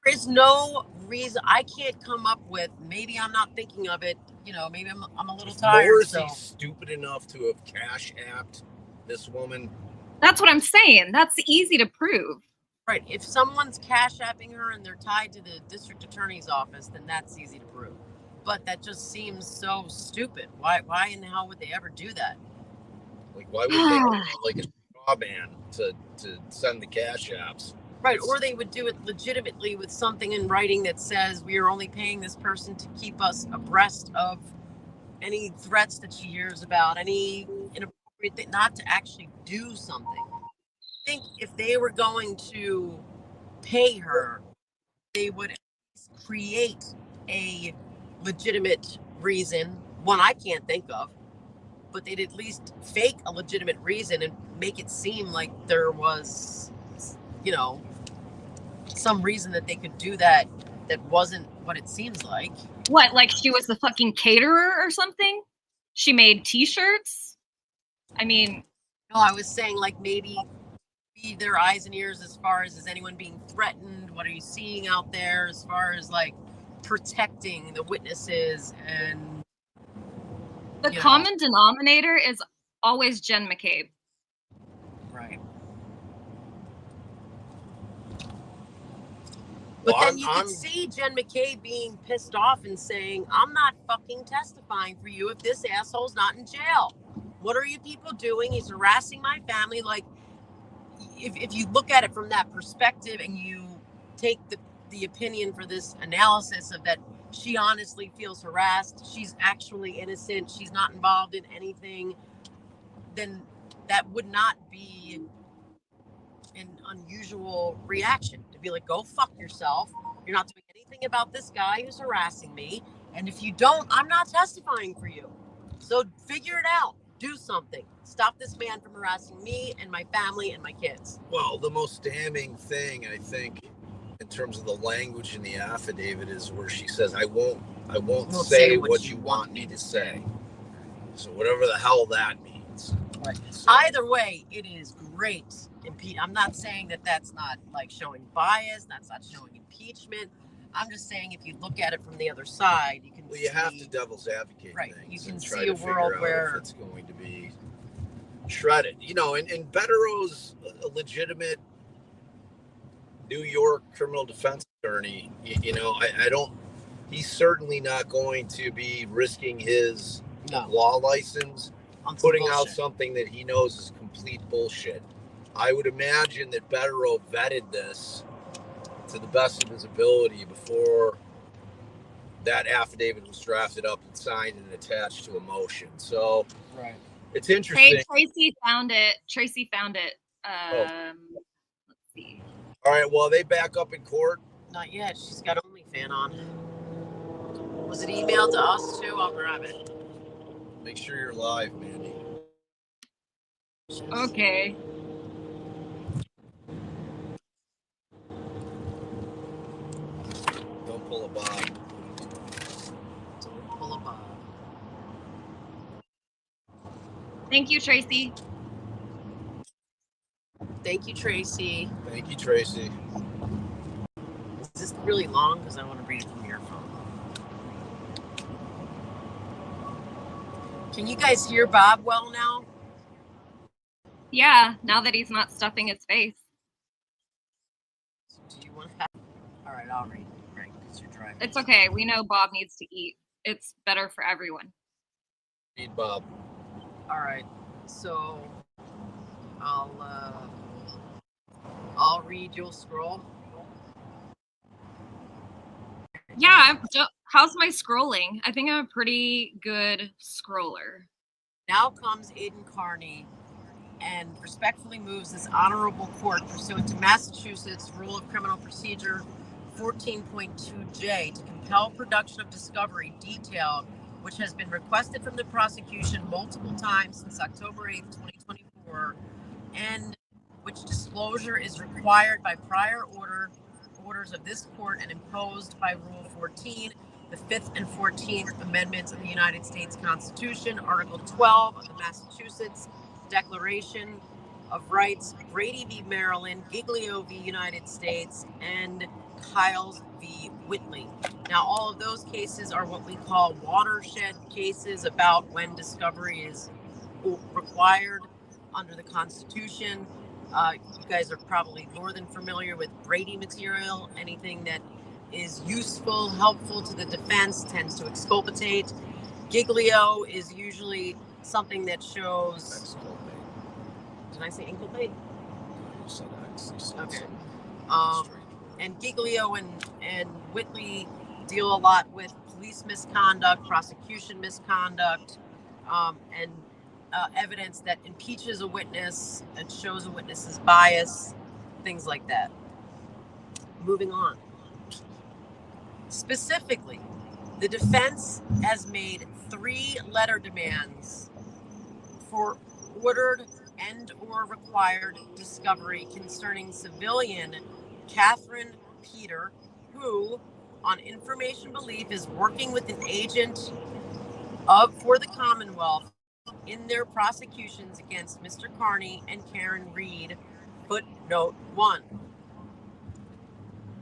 Speaker 3: There is no reason. I can't come up with. Maybe I'm not thinking of it. You know, maybe I'm a little tired.
Speaker 5: Nor is
Speaker 3: so.
Speaker 5: he stupid enough to have cash apped this woman.
Speaker 12: That's what I'm saying. That's easy to prove.
Speaker 3: Right. If someone's cash apping her and they're tied to the district attorney's office, then that's easy to prove. But that just seems so stupid. Why in the hell would they ever do that?
Speaker 5: Like, why would they like a straw man to send the cash apps?
Speaker 3: Right, or they would do it legitimately with something in writing that says we are only paying this person to keep us abreast of any threats that she hears about, any inappropriate thing, not to actually do something. I think if they were going to pay her, they would create a legitimate reason, one I can't think of, but they'd at least fake a legitimate reason and make it seem like there was, you know, some reason that they could do that that wasn't what it seems like.
Speaker 12: What, like she was the fucking caterer or something? She made t-shirts? I mean...
Speaker 3: No, I was saying like maybe be their eyes and ears as far as is anyone being threatened? What are you seeing out there as far as like protecting the witnesses and...
Speaker 12: The common denominator is always Jen McCabe.
Speaker 3: Right. But then you could see Jen McCabe being pissed off and saying, I'm not fucking testifying for you if this asshole's not in jail. What are you people doing? He's harassing my family. Like, if you look at it from that perspective and you take the opinion for this analysis of that she honestly feels harassed, she's actually innocent, she's not involved in anything, then that would not be an unusual reaction to be like, go fuck yourself. You're not doing anything about this guy who's harassing me. And if you don't, I'm not testifying for you. So figure it out. Do something. Stop this man from harassing me and my family and my kids.
Speaker 5: Well, the most damning thing, I think, in terms of the language in the affidavit is where she says, I won't say what you want me to say. So whatever the hell that means.
Speaker 3: Right.
Speaker 5: So,
Speaker 3: either way, it is great. I'm not saying that that's not like showing bias. That's not showing impeachment. I'm just saying if you look at it from the other side, you can see...
Speaker 5: you have to devil's advocate
Speaker 3: right.
Speaker 5: things.
Speaker 3: You can
Speaker 5: try
Speaker 3: see
Speaker 5: to
Speaker 3: a world
Speaker 5: figure out
Speaker 3: where...
Speaker 5: if it's going to be shredded. You know, and Bettero's a legitimate New York criminal defense attorney. You know, I don't... He's certainly not going to be risking his law license putting out something that he knows is complete bullshit. I would imagine that Bettero vetted this to the best of his ability before that affidavit was drafted up and signed and attached to a motion. So it's interesting.
Speaker 12: Hey, Tracy found it. Let's see.
Speaker 5: All right, well, are they back up in court?
Speaker 3: Not yet. She's got OnlyFans on. Was it emailed to us too? I'll grab it.
Speaker 5: Make sure you're live, Mandy.
Speaker 12: Okay.
Speaker 5: Don't pull a Bob.
Speaker 3: Don't pull a Bob.
Speaker 12: Thank you, Tracy.
Speaker 3: Thank you, Tracy.
Speaker 5: Thank you, Tracy.
Speaker 3: Is this really long? Because I want to read it from your phone. Can you guys hear Bob well now?
Speaker 12: Yeah, now that he's not stuffing his face.
Speaker 3: Do you want to have... All right, I'll read. Right, because you're driving.
Speaker 12: It's okay. We know Bob needs to eat. It's better for everyone.
Speaker 5: Read Bob.
Speaker 3: All right, so I'll read. You'll scroll.
Speaker 12: Yeah, how's my scrolling? I think I'm a pretty good scroller.
Speaker 3: Now comes Aiden Carney and respectfully moves this honorable court pursuant to Massachusetts Rule of Criminal Procedure 14.2J to compel production of discovery detailed, which has been requested from the prosecution multiple times since October 8th, 2024, and which disclosure is required by prior orders of this court and imposed by Rule 14, the 5th and 14th Amendments of the United States Constitution, Article 12 of the Massachusetts Declaration of Rights, Brady v. Maryland, Giglio v. United States, and Kyles v. Whitley. Now, all of those cases are what we call watershed cases about when discovery is required under the Constitution. You guys are probably more than familiar with Brady material. Anything that is useful, helpful to the defense tends to exculpate. Giglio is usually something that shows... Did I say inculpate? Okay. And Giglio and Whitley deal a lot with police misconduct, prosecution misconduct, and evidence that impeaches a witness and shows a witness's bias, things like that. Moving on. Specifically, the defense has made 3 letter demands for ordered and or required discovery concerning civilian Catherine Peter, who on information belief is working with an agent for the Commonwealth in their prosecutions against Mr. Carney and Karen Reed. Footnote 1.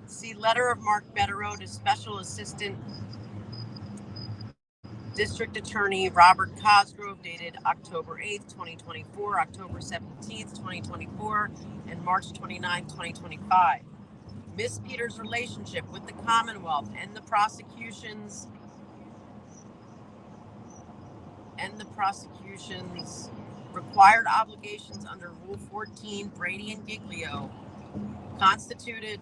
Speaker 3: See letter of Mark Betterow to Special Assistant District Attorney Robert Cosgrove, dated October 8th, 2024, October 17th, 2024, and March 29th, 2025. Miss Peters' relationship with the Commonwealth and the prosecution's required obligations under Rule 14, Brady and Giglio, constituted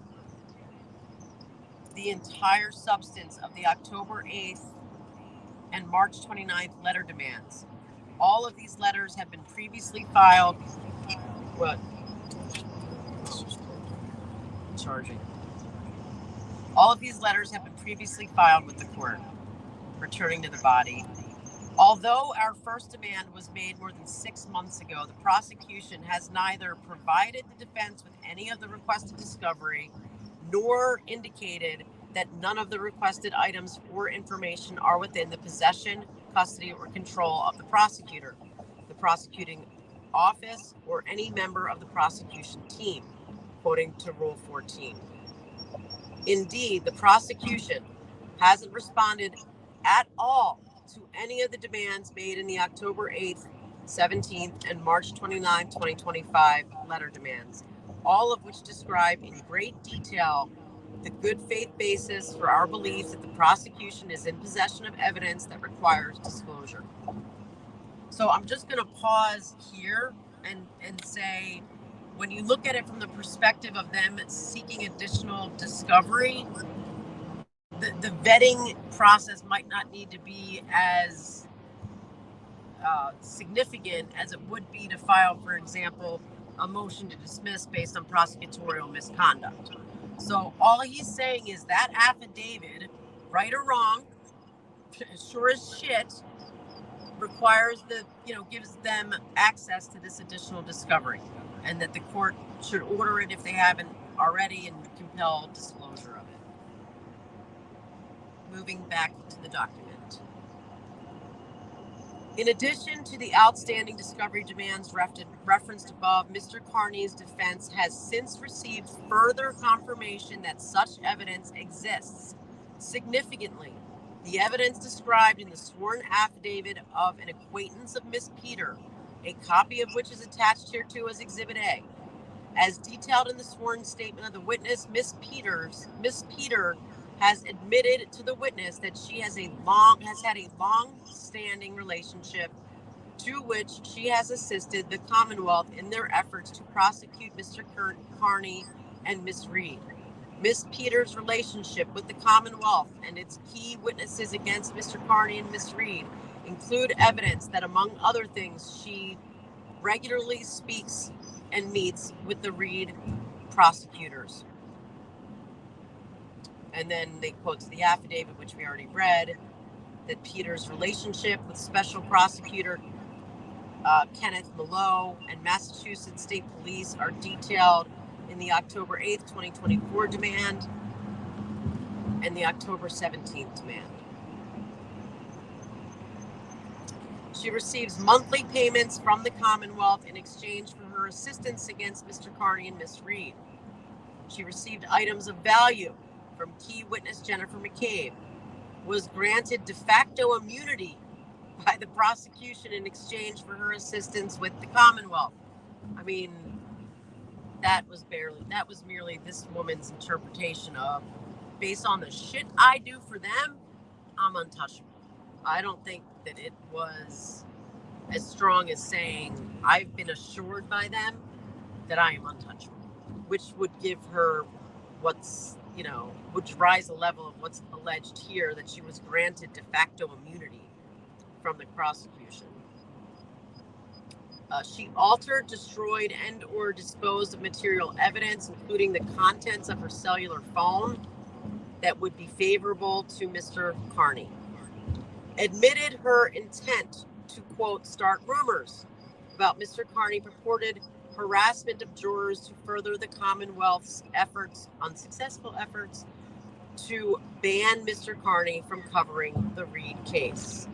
Speaker 3: the entire substance of the October 8th and March 29th letter demands. All of these letters have been previously filed. What? Charging. All of these letters have been previously filed with the court, returning to the body. Although our first demand was made more than 6 months ago, the prosecution has neither provided the defense with any of the requested discovery, nor indicated that none of the requested items or information are within the possession, custody, or control of the prosecutor, the prosecuting office, or any member of the prosecution team, according to Rule 14. Indeed, the prosecution hasn't responded at all to any of the demands made in the October 8th, 17th, and March 29, 2025 letter demands, all of which describe in great detail the good faith basis for our belief that the prosecution is in possession of evidence that requires disclosure. So I'm just going to pause here and say, when you look at it from the perspective of them seeking additional discovery, the vetting process might not need to be as significant as it would be to file, for example, a motion to dismiss based on prosecutorial misconduct. So all he's saying is that affidavit, right or wrong, sure as shit, requires gives them access to this additional discovery, and that the court should order it if they haven't already and compel disclosure of it. Moving back to the document. In addition to the outstanding discovery demands referenced above, Mr. Carney's defense has since received further confirmation that such evidence exists. Significantly, the evidence described in the sworn affidavit of an acquaintance of Miss Peter, a copy of which is attached hereto as Exhibit A. As detailed in the sworn statement of the witness, Miss Peter has admitted to the witness that she has had a long-standing relationship to which she has assisted the Commonwealth in their efforts to prosecute Mr. Carney and Miss Reed. Miss Peters' relationship with the Commonwealth and its key witnesses against Mr. Carney and Miss Reed include evidence that, among other things, she regularly speaks and meets with the Reed prosecutors. And then they quote to the affidavit, which we already read, that Peters' relationship with Special Prosecutor Kenneth Mallow and Massachusetts State Police are detailed in the October 8th, 2024 demand and the October 17th demand. She receives monthly payments from the Commonwealth in exchange for her assistance against Mr. Carney and Miss Reed. She received items of value from key witness Jennifer McCabe, was granted de facto immunity by the prosecution in exchange for her assistance with the Commonwealth. I mean, that was merely this woman's interpretation of, based on the shit I do for them, I'm untouchable. I don't think that it was as strong as saying I've been assured by them that I am untouchable, which would give her would rise the level of what's alleged here, that she was granted de facto immunity from the prosecution. She altered, destroyed, and or disposed of material evidence, including the contents of her cellular phone, that would be favorable to Mr. Carney. Admitted her intent to, quote, start rumors about Mr. Carney purported harassment of jurors to further the Commonwealth's unsuccessful efforts to ban Mr. Carney from covering the Reed case.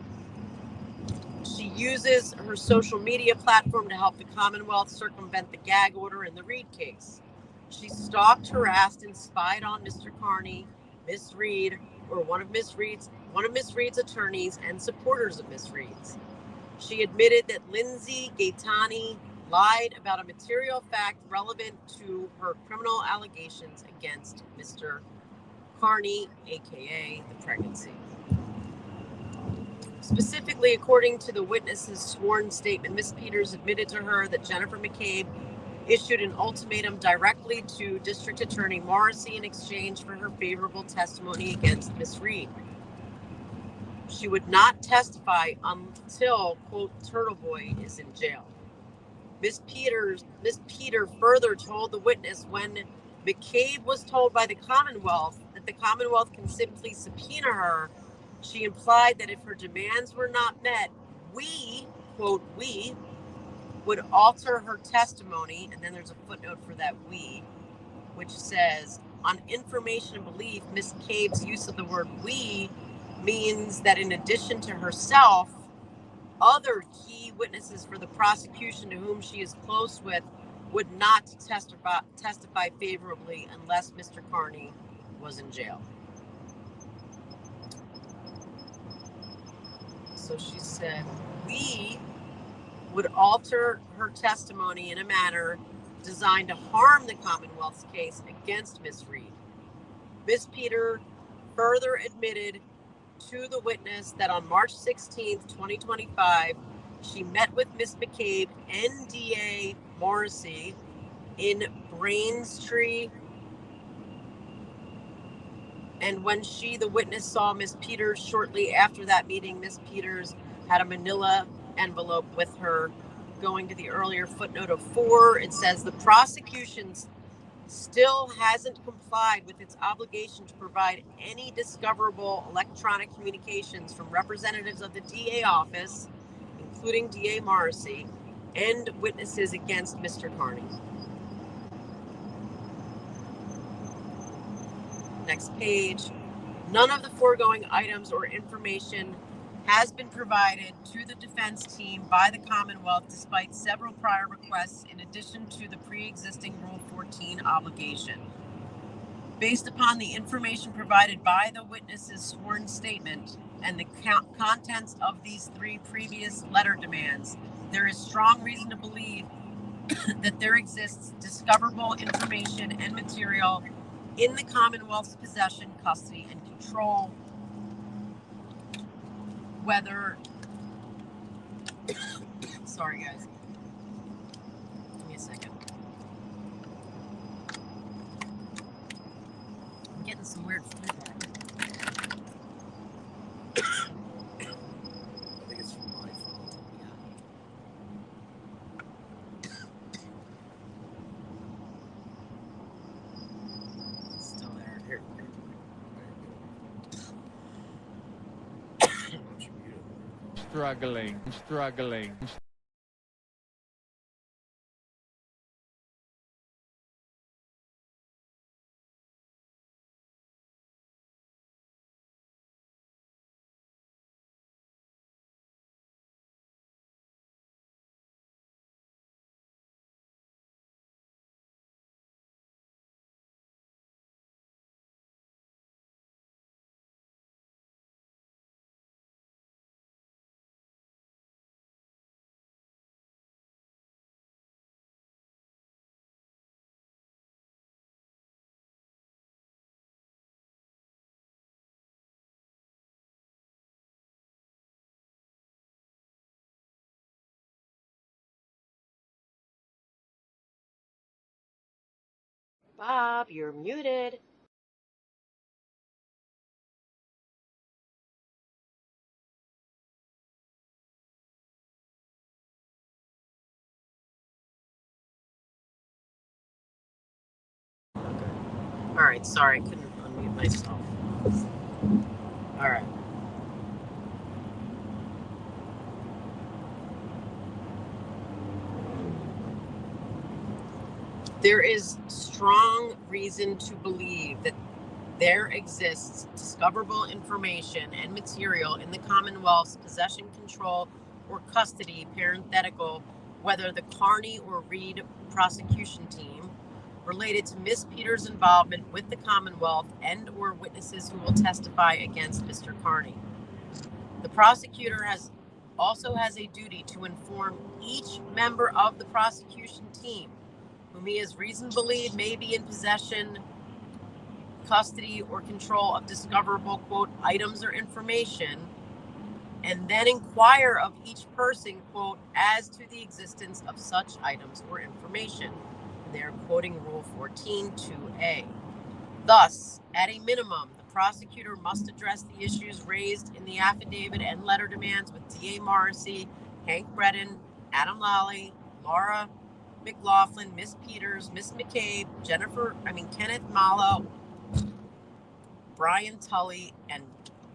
Speaker 3: She uses her social media platform to help the Commonwealth circumvent the gag order in the Reed case. She stalked, harassed, and spied on Mr. Carney, Miss Reed, or one of Miss Reed's attorneys and supporters of Miss Reed's. She admitted that Lindsay Gaetani lied about a material fact relevant to her criminal allegations against Mr. Carney, aka the pregnancy. Specifically, according to the witness's sworn statement, Miss Peters admitted to her that Jennifer McCabe issued an ultimatum directly to District Attorney Morrissey in exchange for her favorable testimony against Miss Reed. She would not testify until, quote, Turtle Boy is in jail. Miss Peter further told the witness when McCabe was told by the Commonwealth that the Commonwealth can simply subpoena her, she implied that if her demands were not met, we, quote, we, would alter her testimony, and then there's a footnote for that we, which says, on information and belief, Miss McCabe's use of the word we means that in addition to herself, other key witnesses for the prosecution to whom she is close with would not testify favorably unless Mr. Carney was in jail. So she said, we would alter her testimony in a manner designed to harm the Commonwealth's case against Miss Reed. Miss Peter further admitted to the witness that on March 16th, 2025, she met with Miss McCabe and DA Morrissey in Braintree. And when she, the witness, saw Miss Peters shortly after that meeting, Miss Peters had a manila envelope with her. Going to the earlier footnote of 4, it says the prosecution still hasn't complied with its obligation to provide any discoverable electronic communications from representatives of the DA office, including DA Morrissey, and witnesses against Mr. Carney. Next page. None of the foregoing items or information has been provided to the defense team by the Commonwealth despite several prior requests in addition to the pre-existing Rule 14 obligation. Based upon the information provided by the witness's sworn statement and the contents of these 3 previous letter demands, there is strong reason to believe that there exists discoverable information and material in the Commonwealth's possession, custody, and control, whether, sorry guys, give me a second. I'm getting some weird feedback.
Speaker 5: I think it's from my phone.
Speaker 3: It's still there. Here.
Speaker 11: Struggling.
Speaker 3: Bob, you're muted. All right, sorry, I couldn't unmute myself. All right. There is strong reason to believe that there exists discoverable information and material in the Commonwealth's possession, control, or custody, parenthetical, whether the Carney or Reed prosecution team, related to Ms. Peters' involvement with the Commonwealth and or witnesses who will testify against Mr. Carney. The prosecutor also has a duty to inform each member of the prosecution team whom he has reason to believe may be in possession, custody, or control of discoverable, quote, items or information, and then inquire of each person, quote, as to the existence of such items or information. And they're quoting Rule 14.2a. Thus, at a minimum, the prosecutor must address the issues raised in the affidavit and letter demands with D.A. Morrissey, Hank Bredin, Adam Lally, Laura McLaughlin, Miss Peters, Miss McCabe, Kenneth Mallow, Brian Tully, and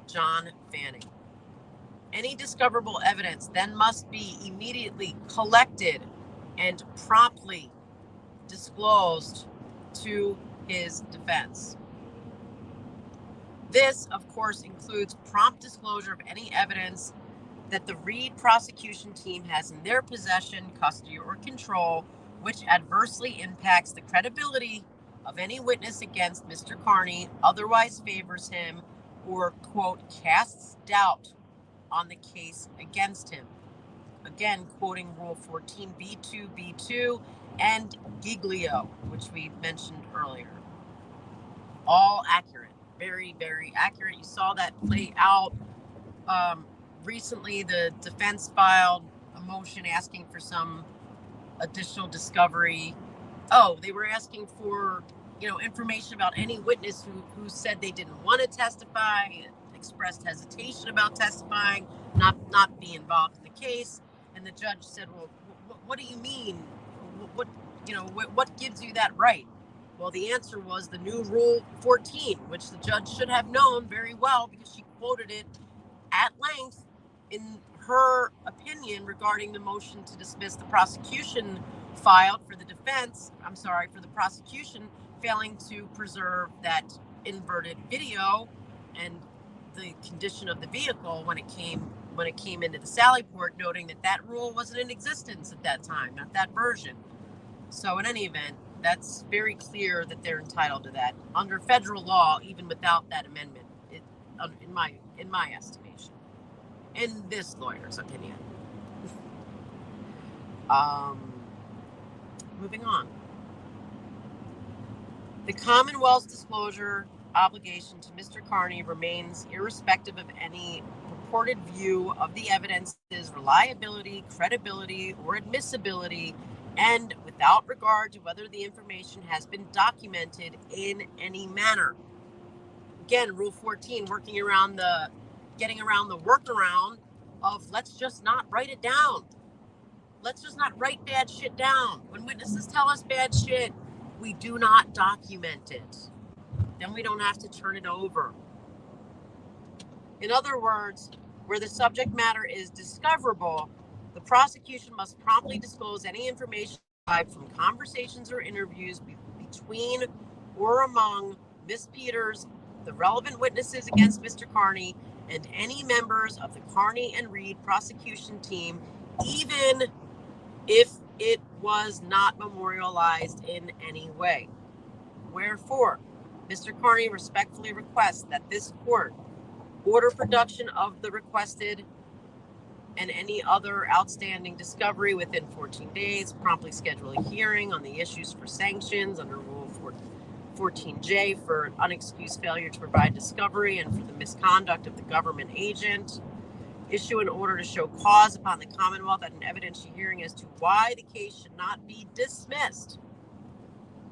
Speaker 3: John Fanning. Any discoverable evidence then must be immediately collected and promptly disclosed to his defense. This, of course, includes prompt disclosure of any evidence that the Reed prosecution team has in their possession, custody, or control, which adversely impacts the credibility of any witness against Mr. Carney, otherwise favors him, or, quote, casts doubt on the case against him. Again, quoting Rule 14b2b2 and Giglio, which we mentioned earlier. All accurate. Very, very accurate. You saw that play out. Recently, the defense filed a motion asking for some additional discovery. Oh, they were asking for, information about any witness who said they didn't want to testify, expressed hesitation about testifying, not be involved in the case. And the judge said, well, what do you mean? What gives you that right? Well, the answer was the new Rule 14, which the judge should have known very well because she quoted it at length in her opinion regarding the motion to dismiss the prosecution filed for the for the prosecution failing to preserve that inverted video and the condition of the vehicle when it came into the Sally Port, noting that rule wasn't in existence at that time, not that version. So in any event, that's very clear that they're entitled to that under federal law, even without that amendment, in my estimation, in this lawyer's opinion. Moving on. The Commonwealth's disclosure obligation to Mr. Carney remains irrespective of any purported view of the evidence's reliability, credibility, or admissibility, and without regard to whether the information has been documented in any manner. Again, Rule 14, getting around the workaround of let's just not write it down. Let's just not write bad shit down. When witnesses tell us bad shit, we do not document it. Then we don't have to turn it over. In other words, where the subject matter is discoverable, the prosecution must promptly disclose any information derived from conversations or interviews between or among Ms. Peters, the relevant witnesses against Mr. Carney, and any members of the Carney and Reed prosecution team, even if it was not memorialized in any way. Wherefore, Mr. Carney respectfully requests that this court order production of the requested and any other outstanding discovery within 14 days, promptly schedule a hearing on the issues for sanctions under Rule 14J for unexcused failure to provide discovery and for the misconduct of the government agent. Issue an order to show cause upon the Commonwealth at an evidentiary hearing as to why the case should not be dismissed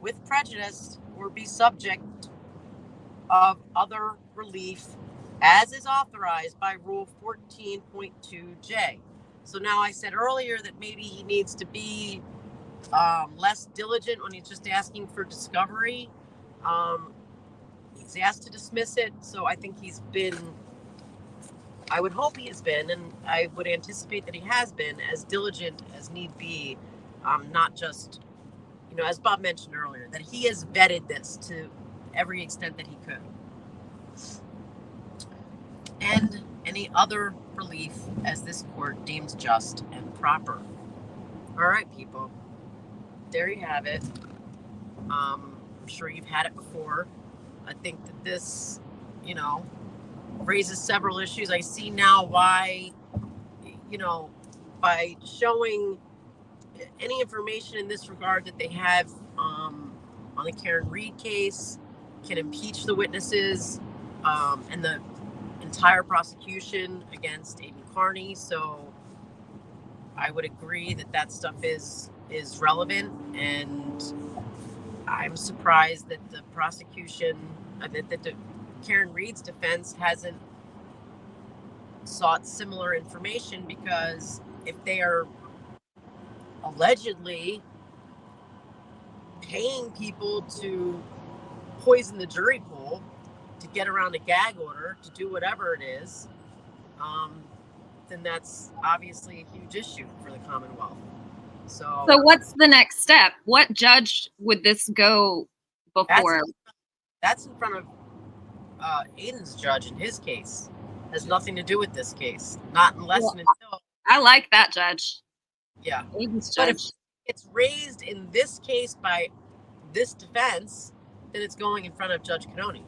Speaker 3: with prejudice or be subject of other relief as is authorized by Rule 14.2J. So now I said earlier that maybe he needs to be less diligent when he's just asking for discovery. He's asked to dismiss it, so I think I would hope he has been, and I would anticipate that he has been as diligent as need be, not just, as Bob mentioned earlier, that he has vetted this to every extent that he could. and any other relief as this court deems just and proper. All right, people. There you have it. I'm sure you've had it before. I think that this, raises several issues. I see now why, by showing any information in this regard that they have on the Karen Reed case can impeach the witnesses and the entire prosecution against Aiden Carney. So I would agree that stuff is relevant, and I'm surprised that the prosecution, that the Karen Reed's defense hasn't sought similar information, because if they are allegedly paying people to poison the jury pool to get around a gag order, to do whatever it is, then that's obviously a huge issue for the Commonwealth. So
Speaker 12: what's the next step? What judge would this go before?
Speaker 3: That's in front of Aiden's judge in his case. Has nothing to do with this case. Not unless and until.
Speaker 12: I like that judge.
Speaker 3: Yeah.
Speaker 12: Aiden's
Speaker 3: But if
Speaker 12: judge.
Speaker 3: it's raised in this case by this defense, then it's going in front of Judge Cannoni.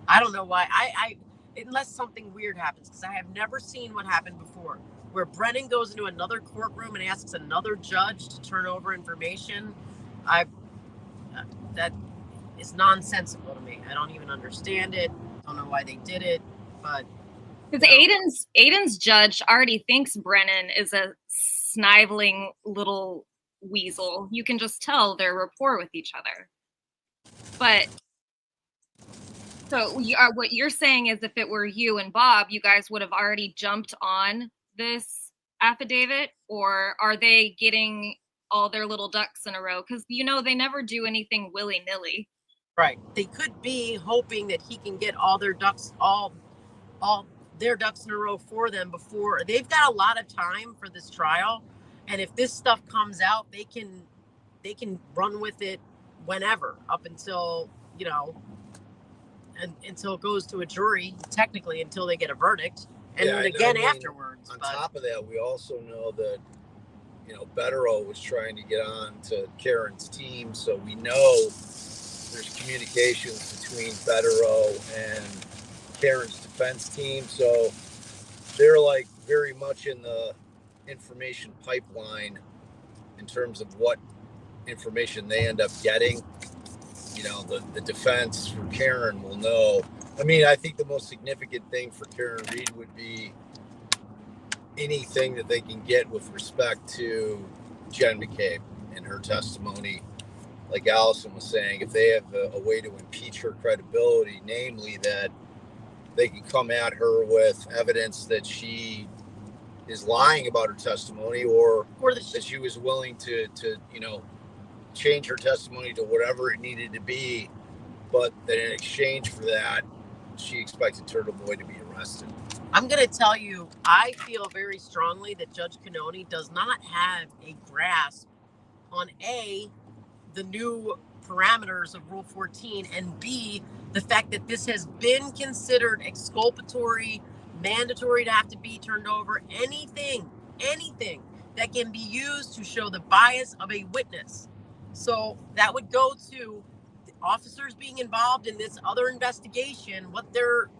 Speaker 3: I don't know why. I unless something weird happens, because I have never seen what happened before, where Brennan goes into another courtroom and asks another judge to turn over information. That is nonsensical to me. I don't even understand it. Don't know why they did it, but
Speaker 12: because Aiden's judge already thinks Brennan is a sniveling little weasel. You can just tell their rapport with each other. But so what you're saying is, if it were you and Bob, you guys would have already jumped on this affidavit, or are they getting all their little ducks in a row? Because they never do anything willy-nilly.
Speaker 3: Right. They could be hoping that he can get all their ducks in a row for them before they've got a lot of time for this trial. And if this stuff comes out, they can run with it whenever, up until, until it goes to a jury, technically until they get a verdict. And then afterwards.
Speaker 5: On top of that, we also know that, Betterow was trying to get on to Karen's team. So we know there's communications between Betterow and Karen's defense team. So they're like very much in the information pipeline in terms of what information they end up getting. The defense for Karen will know. I mean, I think the most significant thing for Karen Reed would be anything that they can get with respect to Jen McCabe and her testimony. Like Allison was saying, if they have a way to impeach her credibility, namely that they can come at her with evidence that she is lying about her testimony, or that she was willing to change her testimony to whatever it needed to be, but that in exchange for that, she expected Turtle Boy to be arrested.
Speaker 3: I'm going to tell you, I feel very strongly that Judge Cannoni does not have a grasp on A, the new parameters of Rule 14, and B, the fact that this has been considered exculpatory, mandatory to have to be turned over, anything that can be used to show the bias of a witness. So that would go to the officers being involved in this other investigation, what they're,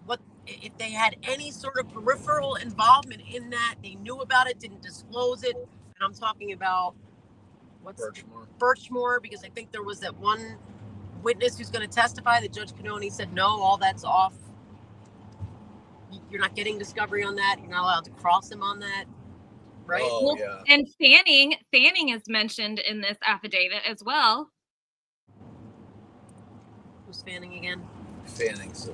Speaker 3: what if they had any sort of peripheral involvement in that, they knew about it, didn't disclose it. And I'm talking about Birchmore, because I think there was that one witness who's going to testify that Judge Cannoni said, no, all that's off. You're not getting discovery on that. You're not allowed to cross him on that. Right.
Speaker 5: Oh, yeah.
Speaker 12: And Fanning is mentioned in this affidavit as well.
Speaker 3: Who's Fanning again?
Speaker 5: Fanning's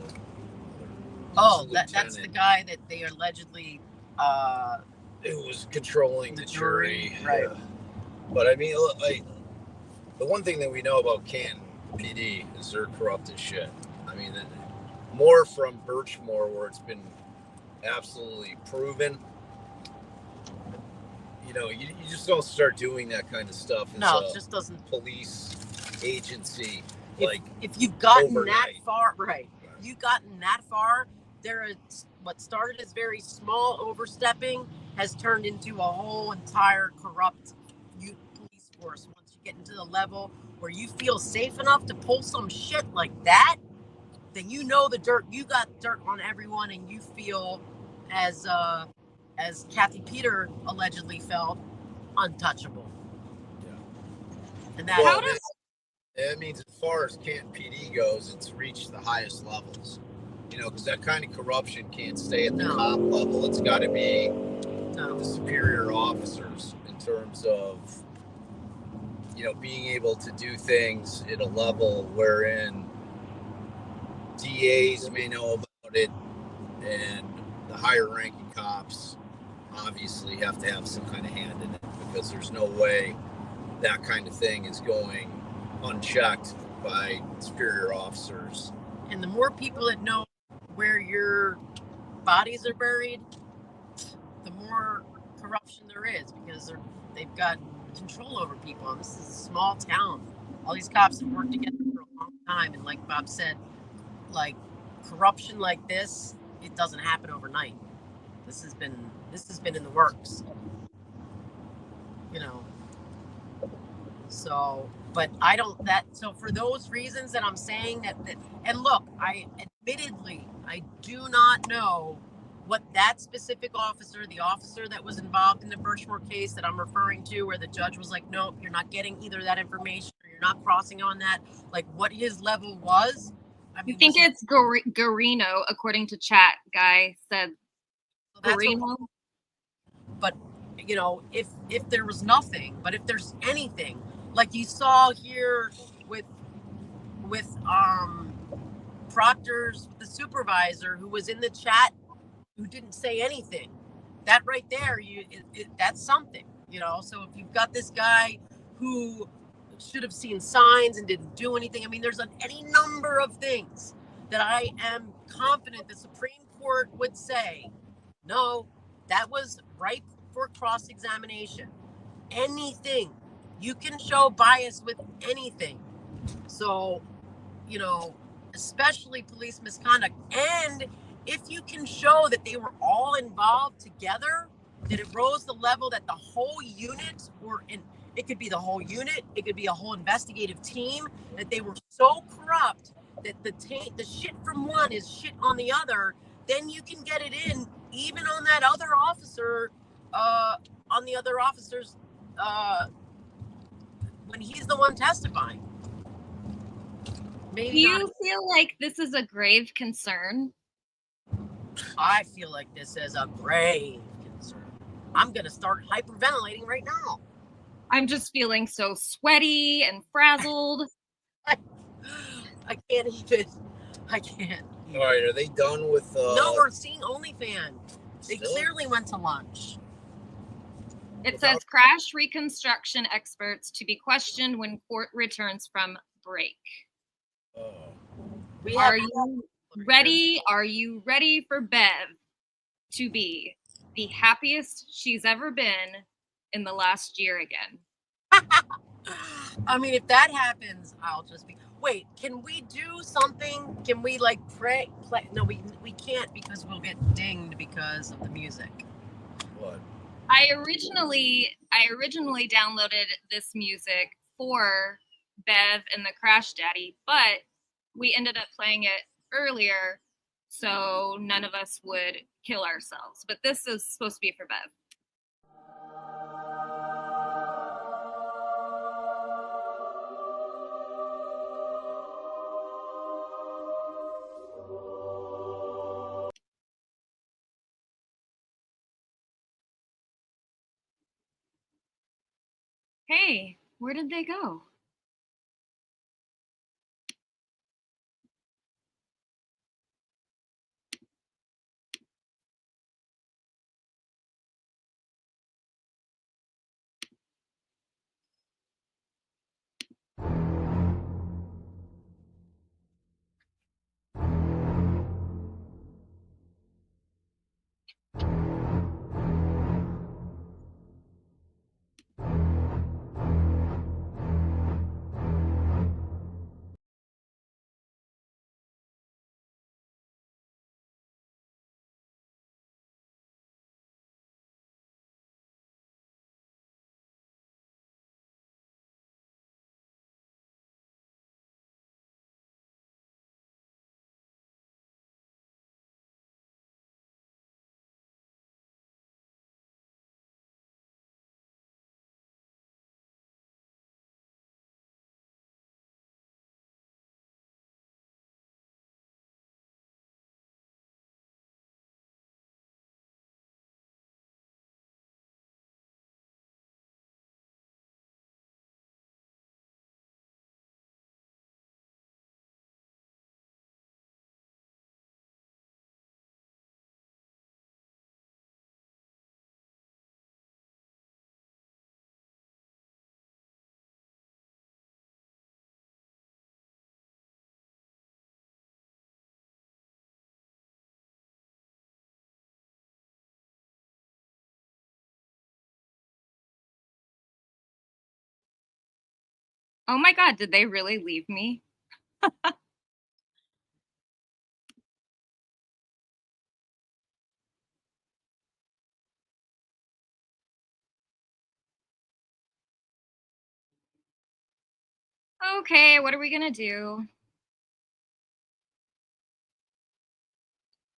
Speaker 3: that's the guy that they allegedly
Speaker 5: it was controlling the jury.
Speaker 3: Right.
Speaker 5: Yeah. But I mean, the one thing that we know about Canton PD is they're corrupt as shit. I mean, more from Birchmore, where it's been absolutely proven. You just don't start doing that kind of stuff as
Speaker 3: it just doesn't.
Speaker 5: Police agency.
Speaker 3: if you've gotten
Speaker 5: overnight.
Speaker 3: that far, right? If you've gotten that far, there is what started as very small overstepping has turned into a whole entire corrupt police force. Once you get into the level where you feel safe enough to pull some shit like that, then you know the dirt. You got dirt on everyone, and you feel as Kathy Peter allegedly felt, untouchable.
Speaker 5: Yeah.
Speaker 3: And that
Speaker 5: that means as far as Canton PD goes, it's reached the highest levels. You know, because that kind of corruption can't stay at the top level. It's got to be the superior officers in terms of, you know, being able to do things at a level wherein DAs may know about it, and the higher ranking cops obviously have to have some kind of hand in it, because there's no way that kind of thing is going unchecked by superior officers.
Speaker 3: And the more people that know where your bodies are buried, the more corruption there is, because they've got control over people. And this is a small town. All these cops have worked together for a long time, and like Bob said, like corruption like this, it doesn't happen overnight. This has been in the works, you know. So, but I don't so for those reasons that I'm saying that and look, I do not know what that specific officer, the officer that was involved in the Birchmore case that I'm referring to, where the judge was like, nope, you're not getting either that information or you're not crossing on that, like what his level was. I mean,
Speaker 12: I think it's Garino, according to chat. Guy said Garino.
Speaker 3: But you know, if there was nothing, but if there's anything, like you saw here with Proctor's, the supervisor who was in the chat, who didn't say anything, that right there, that's something, you know. So if you've got this guy who should have seen signs and didn't do anything, I mean, there's any number of things that I am confident the Supreme Court would say, no, that was ripe for cross-examination. Anything. You can show bias with anything. So, you know, especially police misconduct. And if you can show that they were all involved together, that it rose the level that the whole unit it could be the whole unit, it could be a whole investigative team, that they were so corrupt that the shit from one is shit on the other, then you can get it in even on that other officer, on the other officers, when he's the one testifying.
Speaker 12: Maybe Do you feel like this is a grave concern?
Speaker 3: I feel like this is a grave concern. I'm going to start hyperventilating right now.
Speaker 12: I'm just feeling so sweaty and frazzled.
Speaker 3: I can't even. I can't.
Speaker 5: All right, are they done with...
Speaker 3: No, we're seeing OnlyFans. They clearly went to lunch.
Speaker 12: It says crash reconstruction experts to be questioned when court returns from break. Are you ready? Are you ready for Bev to be the happiest she's ever been in the last year again?
Speaker 3: I mean, if that happens, I'll just be... Wait, can we do something? Can we like play? No, we can't, because we'll get dinged because of the music.
Speaker 5: What?
Speaker 12: I originally downloaded this music for Bev and the Crash Daddy, but we ended up playing it earlier, so none of us would kill ourselves. But this is supposed to be for Bev. Hey, where did they go? Oh my God, did they really leave me? Okay, what are we gonna do?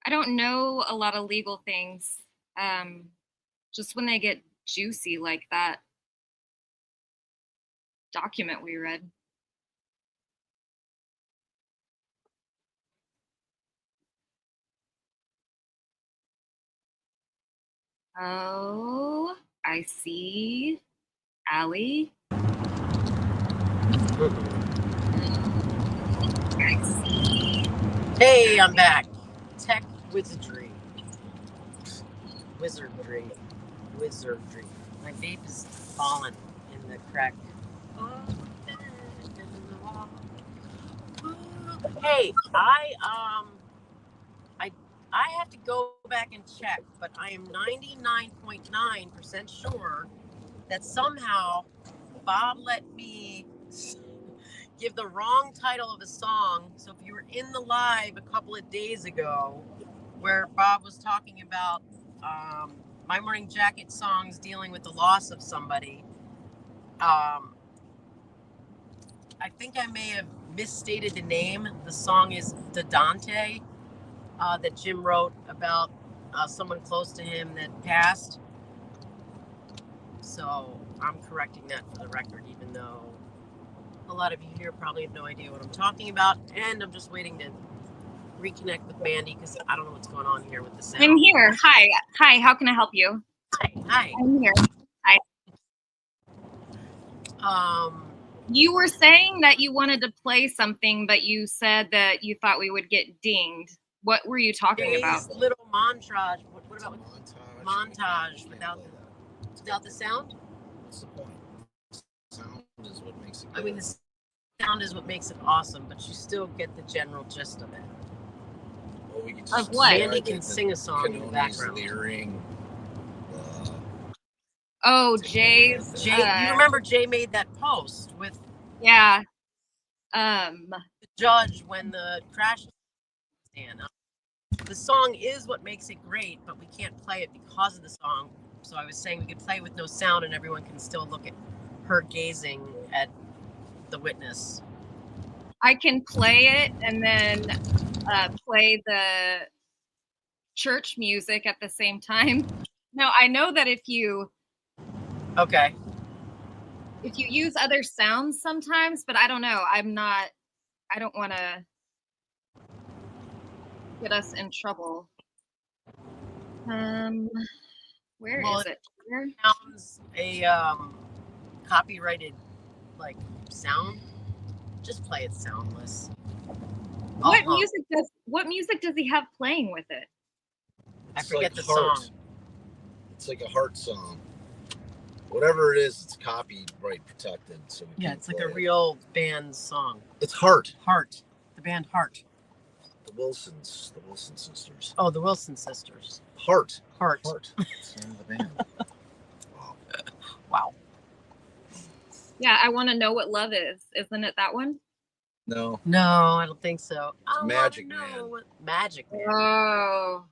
Speaker 12: I don't know a lot of legal things. Just when they get juicy like that document we read. Oh, I see. Allie. I see.
Speaker 3: Hey, I'm back. Tech wizardry. Wizardry. My vape is fallen in the crack. Hey, I have to go back and check, but I am 99.9% sure that somehow Bob let me give the wrong title of a song. So if you were in the live a couple of days ago, where Bob was talking about My Morning Jacket songs dealing with the loss of somebody, I think I may have misstated the name. The song is Dante, that Jim wrote about someone close to him that passed. So I'm correcting that for the record, even though a lot of you here probably have no idea what I'm talking about. And I'm just waiting to reconnect with Mandy because I don't know what's going on here with the sound.
Speaker 12: I'm here. Hi, how can I help you?
Speaker 3: Hi.
Speaker 12: I'm here. Hi. You were saying that you wanted to play something, but you said that you thought we would get dinged. What were you talking about?
Speaker 3: Little montage. What about montage without the sound?
Speaker 5: What's the point? Sound is what makes it good.
Speaker 3: I mean, the sound is what makes it awesome, but you still get the general gist of it.
Speaker 5: Well, we can
Speaker 12: Of what?
Speaker 3: Mandy can sing a song in the background.
Speaker 5: Leering,
Speaker 12: Oh, Jay's.
Speaker 3: Jay, you remember Jay made that post with
Speaker 12: Yeah.
Speaker 3: the judge when the crash stand. The song is what makes it great, but we can't play it because of the song. So I was saying we could play with no sound and everyone can still look at her gazing at the witness.
Speaker 12: I can play it and then play the church music at the same time. No, I know that if you use other sounds sometimes, but I don't know. I don't want to get us in trouble. Where is it? Where?
Speaker 3: Sounds a copyrighted sound. Just play it soundless.
Speaker 12: What music does he have playing with it?
Speaker 3: I forget the song.
Speaker 5: It's like a heart song. Whatever it is, it's copyright protected. So
Speaker 3: it's like a real band song.
Speaker 5: It's Heart.
Speaker 3: Heart. The band Heart.
Speaker 5: The Wilson sisters.
Speaker 3: Oh, the Wilson sisters.
Speaker 5: Heart.
Speaker 3: It's
Speaker 5: the name of the band.
Speaker 3: Wow.
Speaker 12: Yeah, I Want to Know What Love Is. Isn't it that one?
Speaker 5: No,
Speaker 3: I don't think so.
Speaker 5: Magic Man.
Speaker 3: Magic Man.
Speaker 12: Oh.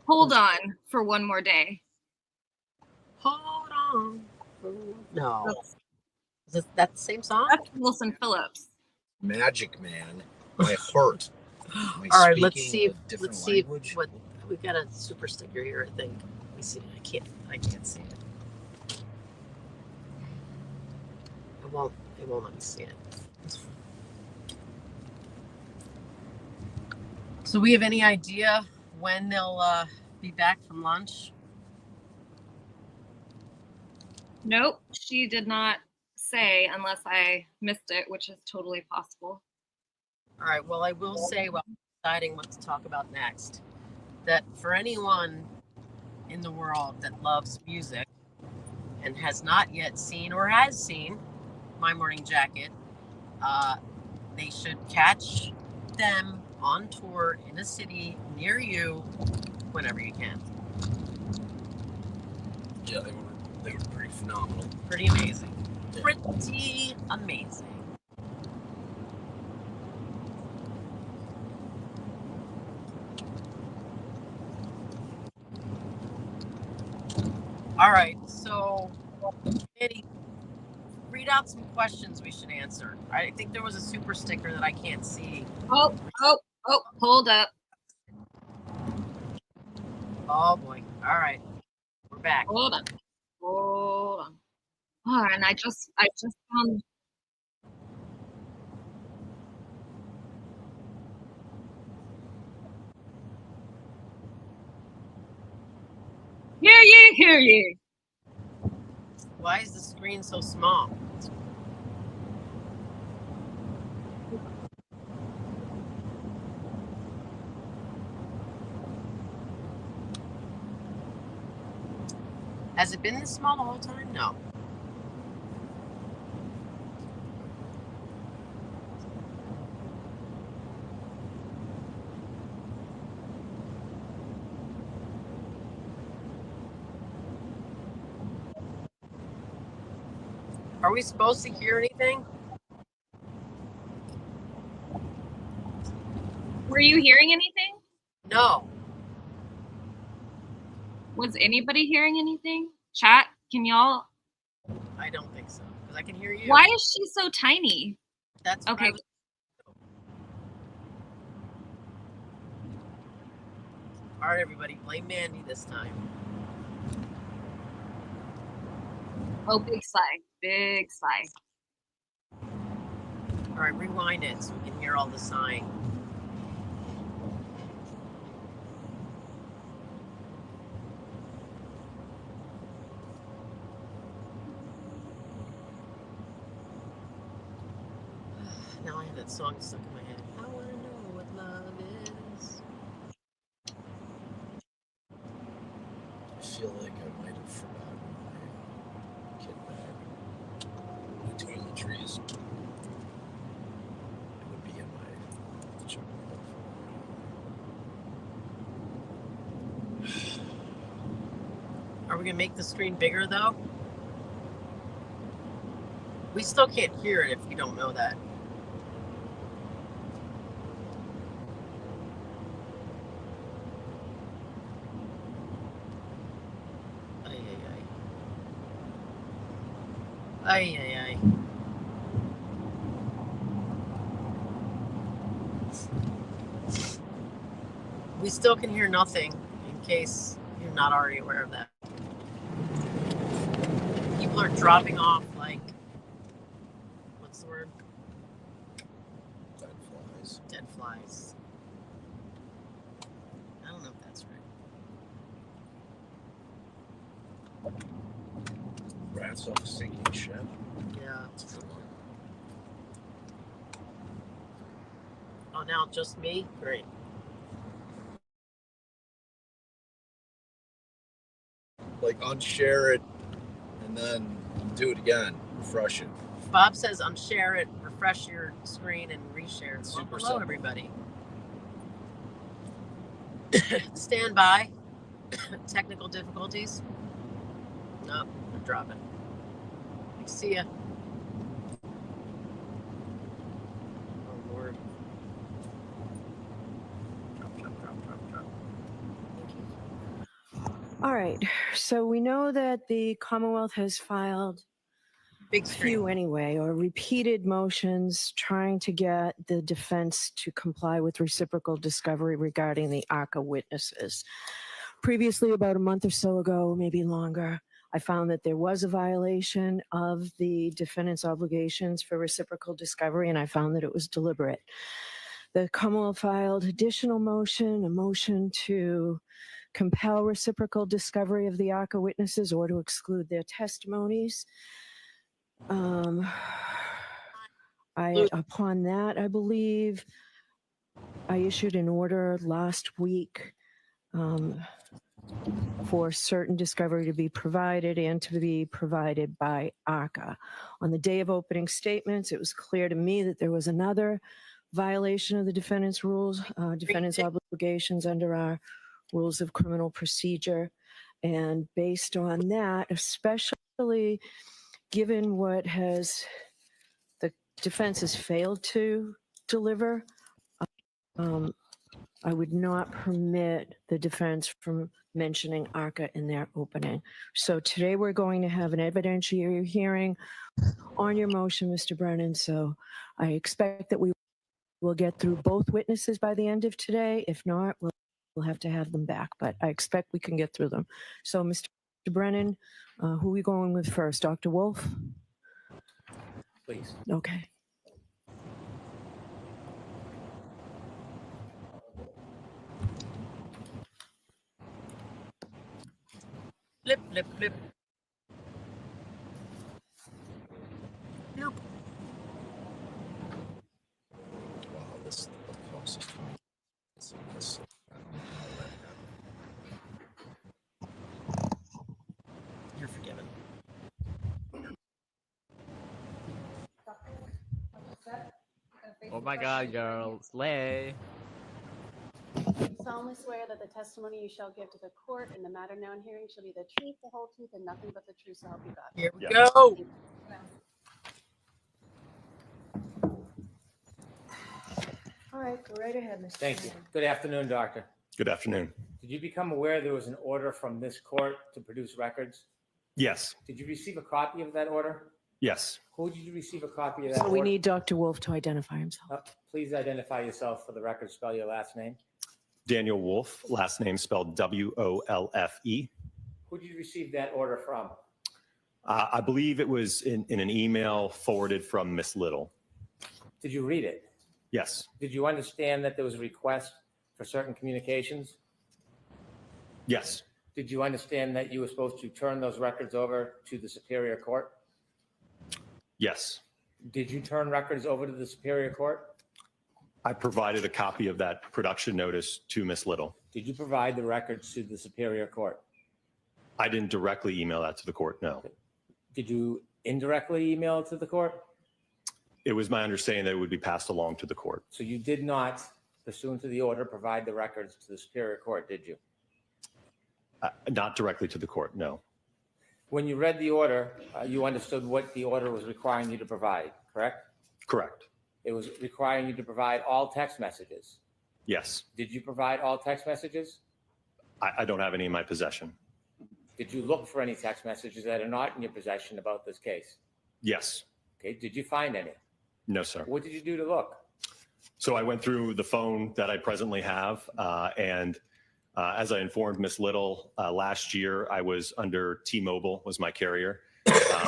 Speaker 12: Hold on for one more day.
Speaker 3: Hold on. No. Is that the same song?
Speaker 12: That's Wilson Phillips.
Speaker 5: Magic Man. My heart.
Speaker 3: All right, let's see what we got a super sticker here, I think. Let me see. I can't see it. It won't let me see it. So we have any idea when they'll be back from lunch?
Speaker 12: Nope, she did not say unless I missed it, which is totally possible.
Speaker 3: All right, well, I will say while deciding what to talk about next, that for anyone in the world that loves music and has not yet seen or has seen My Morning Jacket, they should catch them on tour in a city near you whenever you can.
Speaker 5: Yeah, They were pretty phenomenal.
Speaker 3: Pretty amazing. Pretty amazing. All right, so Eddie, read out some questions we should answer. I think there was a super sticker that I can't see.
Speaker 12: Oh, hold up.
Speaker 3: Oh boy. All right. We're back.
Speaker 12: Hold on. Oh, and I just found. Hear ye.
Speaker 3: Why is the screen so small? Has it been this small the whole time? No. Are we supposed to hear anything?
Speaker 12: Were you hearing anything?
Speaker 3: No.
Speaker 12: Was anybody hearing anything? Chat, can y'all?
Speaker 3: I don't think so, because I can hear you.
Speaker 12: Why is she so tiny?
Speaker 3: That's
Speaker 12: okay.
Speaker 3: All right, everybody, blame Mandy this time.
Speaker 12: Oh, big sigh. Big sigh.
Speaker 3: All right, rewind it so we can hear all the sighing. Now I have that song stuck in my head. I want to know what love is.
Speaker 5: I feel like I might have forgotten my kit bag. The toiletries. It would be in my check.
Speaker 3: Are we gonna make the screen bigger though? We still can't hear it if you don't know that. Ay, ay, ay. We still can hear nothing, in case you're not already aware of that. People are dropping off like, what's the word?
Speaker 5: Dead flies.
Speaker 3: Dead flies. I don't know if that's right.
Speaker 5: Rats off a sinking ship.
Speaker 3: Yeah. Oh, now just me? Great.
Speaker 5: Like unshare it and then do it again. Refresh it.
Speaker 3: Bob says unshare it, refresh your screen, and reshare it.
Speaker 5: Super
Speaker 3: Hello,
Speaker 5: simple.
Speaker 3: everybody. Stand by. Technical difficulties. Nope, I'm dropping. See ya. Oh, Lord. Drop.
Speaker 10: All right. So we know that the Commonwealth has filed
Speaker 3: Big
Speaker 10: few anyway, or repeated motions trying to get the defense to comply with reciprocal discovery regarding the ACCA witnesses. Previously, about a month or so ago, maybe longer, I found that there was a violation of the defendant's obligations for reciprocal discovery, and I found that it was deliberate. The Commonwealth filed additional motion, a motion to compel reciprocal discovery of the ACCA witnesses or to exclude their testimonies. Upon that, I believe I issued an order last week for certain discovery to be provided and to be provided by ACCA. On the day of opening statements, it was clear to me that there was another violation of the defendant's rules, defendant's obligations under our rules of criminal procedure. And based on that, especially given what the defense has failed to deliver, I would not permit the defense from mentioning ARCA in their opening. So today we're going to have an evidentiary hearing on your motion, Mr. Brennan. So I expect that we will get through both witnesses by the end of today. If not, we'll have to have them back, but I expect we can get through them. So Mr. Brennan, who are we going with first? Dr. Wolf?
Speaker 2: Please.
Speaker 10: Okay.
Speaker 3: Flip, flip, flip. Nope.
Speaker 5: Wow, this is the closest to me. So this, I don't know how that happened.
Speaker 3: You're forgiven.
Speaker 11: Oh my God, girl, slay.
Speaker 7: Solemnly swear that the testimony you shall give to the court in the matter now in hearing shall be the truth, the whole truth, and nothing but the truth, so help you God.
Speaker 3: Here we go.
Speaker 10: All right, go right ahead, Mr.
Speaker 2: Thank you.
Speaker 10: Brennan.
Speaker 2: Good afternoon, doctor.
Speaker 14: Good afternoon.
Speaker 2: Did you become aware there was an order from this court to produce records?
Speaker 14: Yes.
Speaker 2: Did you receive a copy of that order?
Speaker 14: Yes.
Speaker 2: Who did you receive a copy of that
Speaker 10: So
Speaker 2: order?
Speaker 10: we need Dr. Wolf to identify himself.
Speaker 2: Please identify yourself for the record. Spell your last name.
Speaker 14: Daniel Wolf, last name spelled W-O-L-F-E.
Speaker 2: Who did you receive that order from?
Speaker 14: I believe it was in an email forwarded from Miss Little.
Speaker 2: Did you read it?
Speaker 14: Yes.
Speaker 2: Did you understand that there was a request for certain communications?
Speaker 14: Yes.
Speaker 2: Did you understand that you were supposed to turn those records over to the Superior Court?
Speaker 14: Yes.
Speaker 2: Did you turn records over to the Superior Court?
Speaker 14: I provided a copy of that production notice to Miss Little.
Speaker 2: Did you provide the records to the Superior Court?
Speaker 14: I didn't directly email that to the court, no.
Speaker 2: Did you indirectly email it to the court?
Speaker 14: It was my understanding that it would be passed along to the court.
Speaker 2: So you did not, pursuant to the order, provide the records to the Superior Court, did you?
Speaker 14: Not directly to the court, no.
Speaker 2: When you read the order, you understood what the order was requiring you to provide, correct?
Speaker 14: Correct.
Speaker 2: It was requiring you to provide all text messages.
Speaker 14: Yes.
Speaker 2: Did you provide all text messages?
Speaker 14: I don't have any in my possession.
Speaker 2: Did you look for any text messages that are not in your possession about this case?
Speaker 14: Yes.
Speaker 2: Okay, did you find any?
Speaker 14: No, sir.
Speaker 2: What did you do to look?
Speaker 14: So I went through the phone that I presently have, and as I informed Miss Little, last year I was under T-Mobile, was my carrier.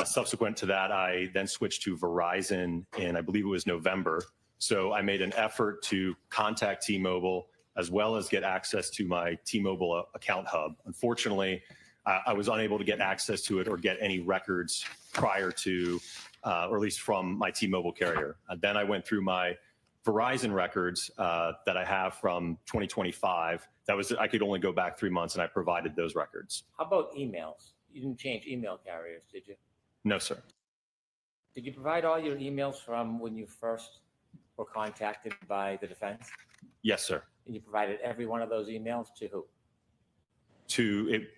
Speaker 14: Subsequent to that, I then switched to Verizon in, I believe it was November. So I made an effort to contact T-Mobile as well as get access to my T-Mobile account hub. Unfortunately, I was unable to get access to it or get any records prior to, or at least from my T-Mobile carrier. Then I went through my Verizon records that I have from 2025. That was, I could only go back 3 months, and I provided those records.
Speaker 2: How about emails? You didn't change email carriers, did you?
Speaker 14: No, sir.
Speaker 2: Did you provide all your emails from when you first were contacted by the defense?
Speaker 14: Yes, sir.
Speaker 2: And you provided every one of those emails to who?
Speaker 14: To it,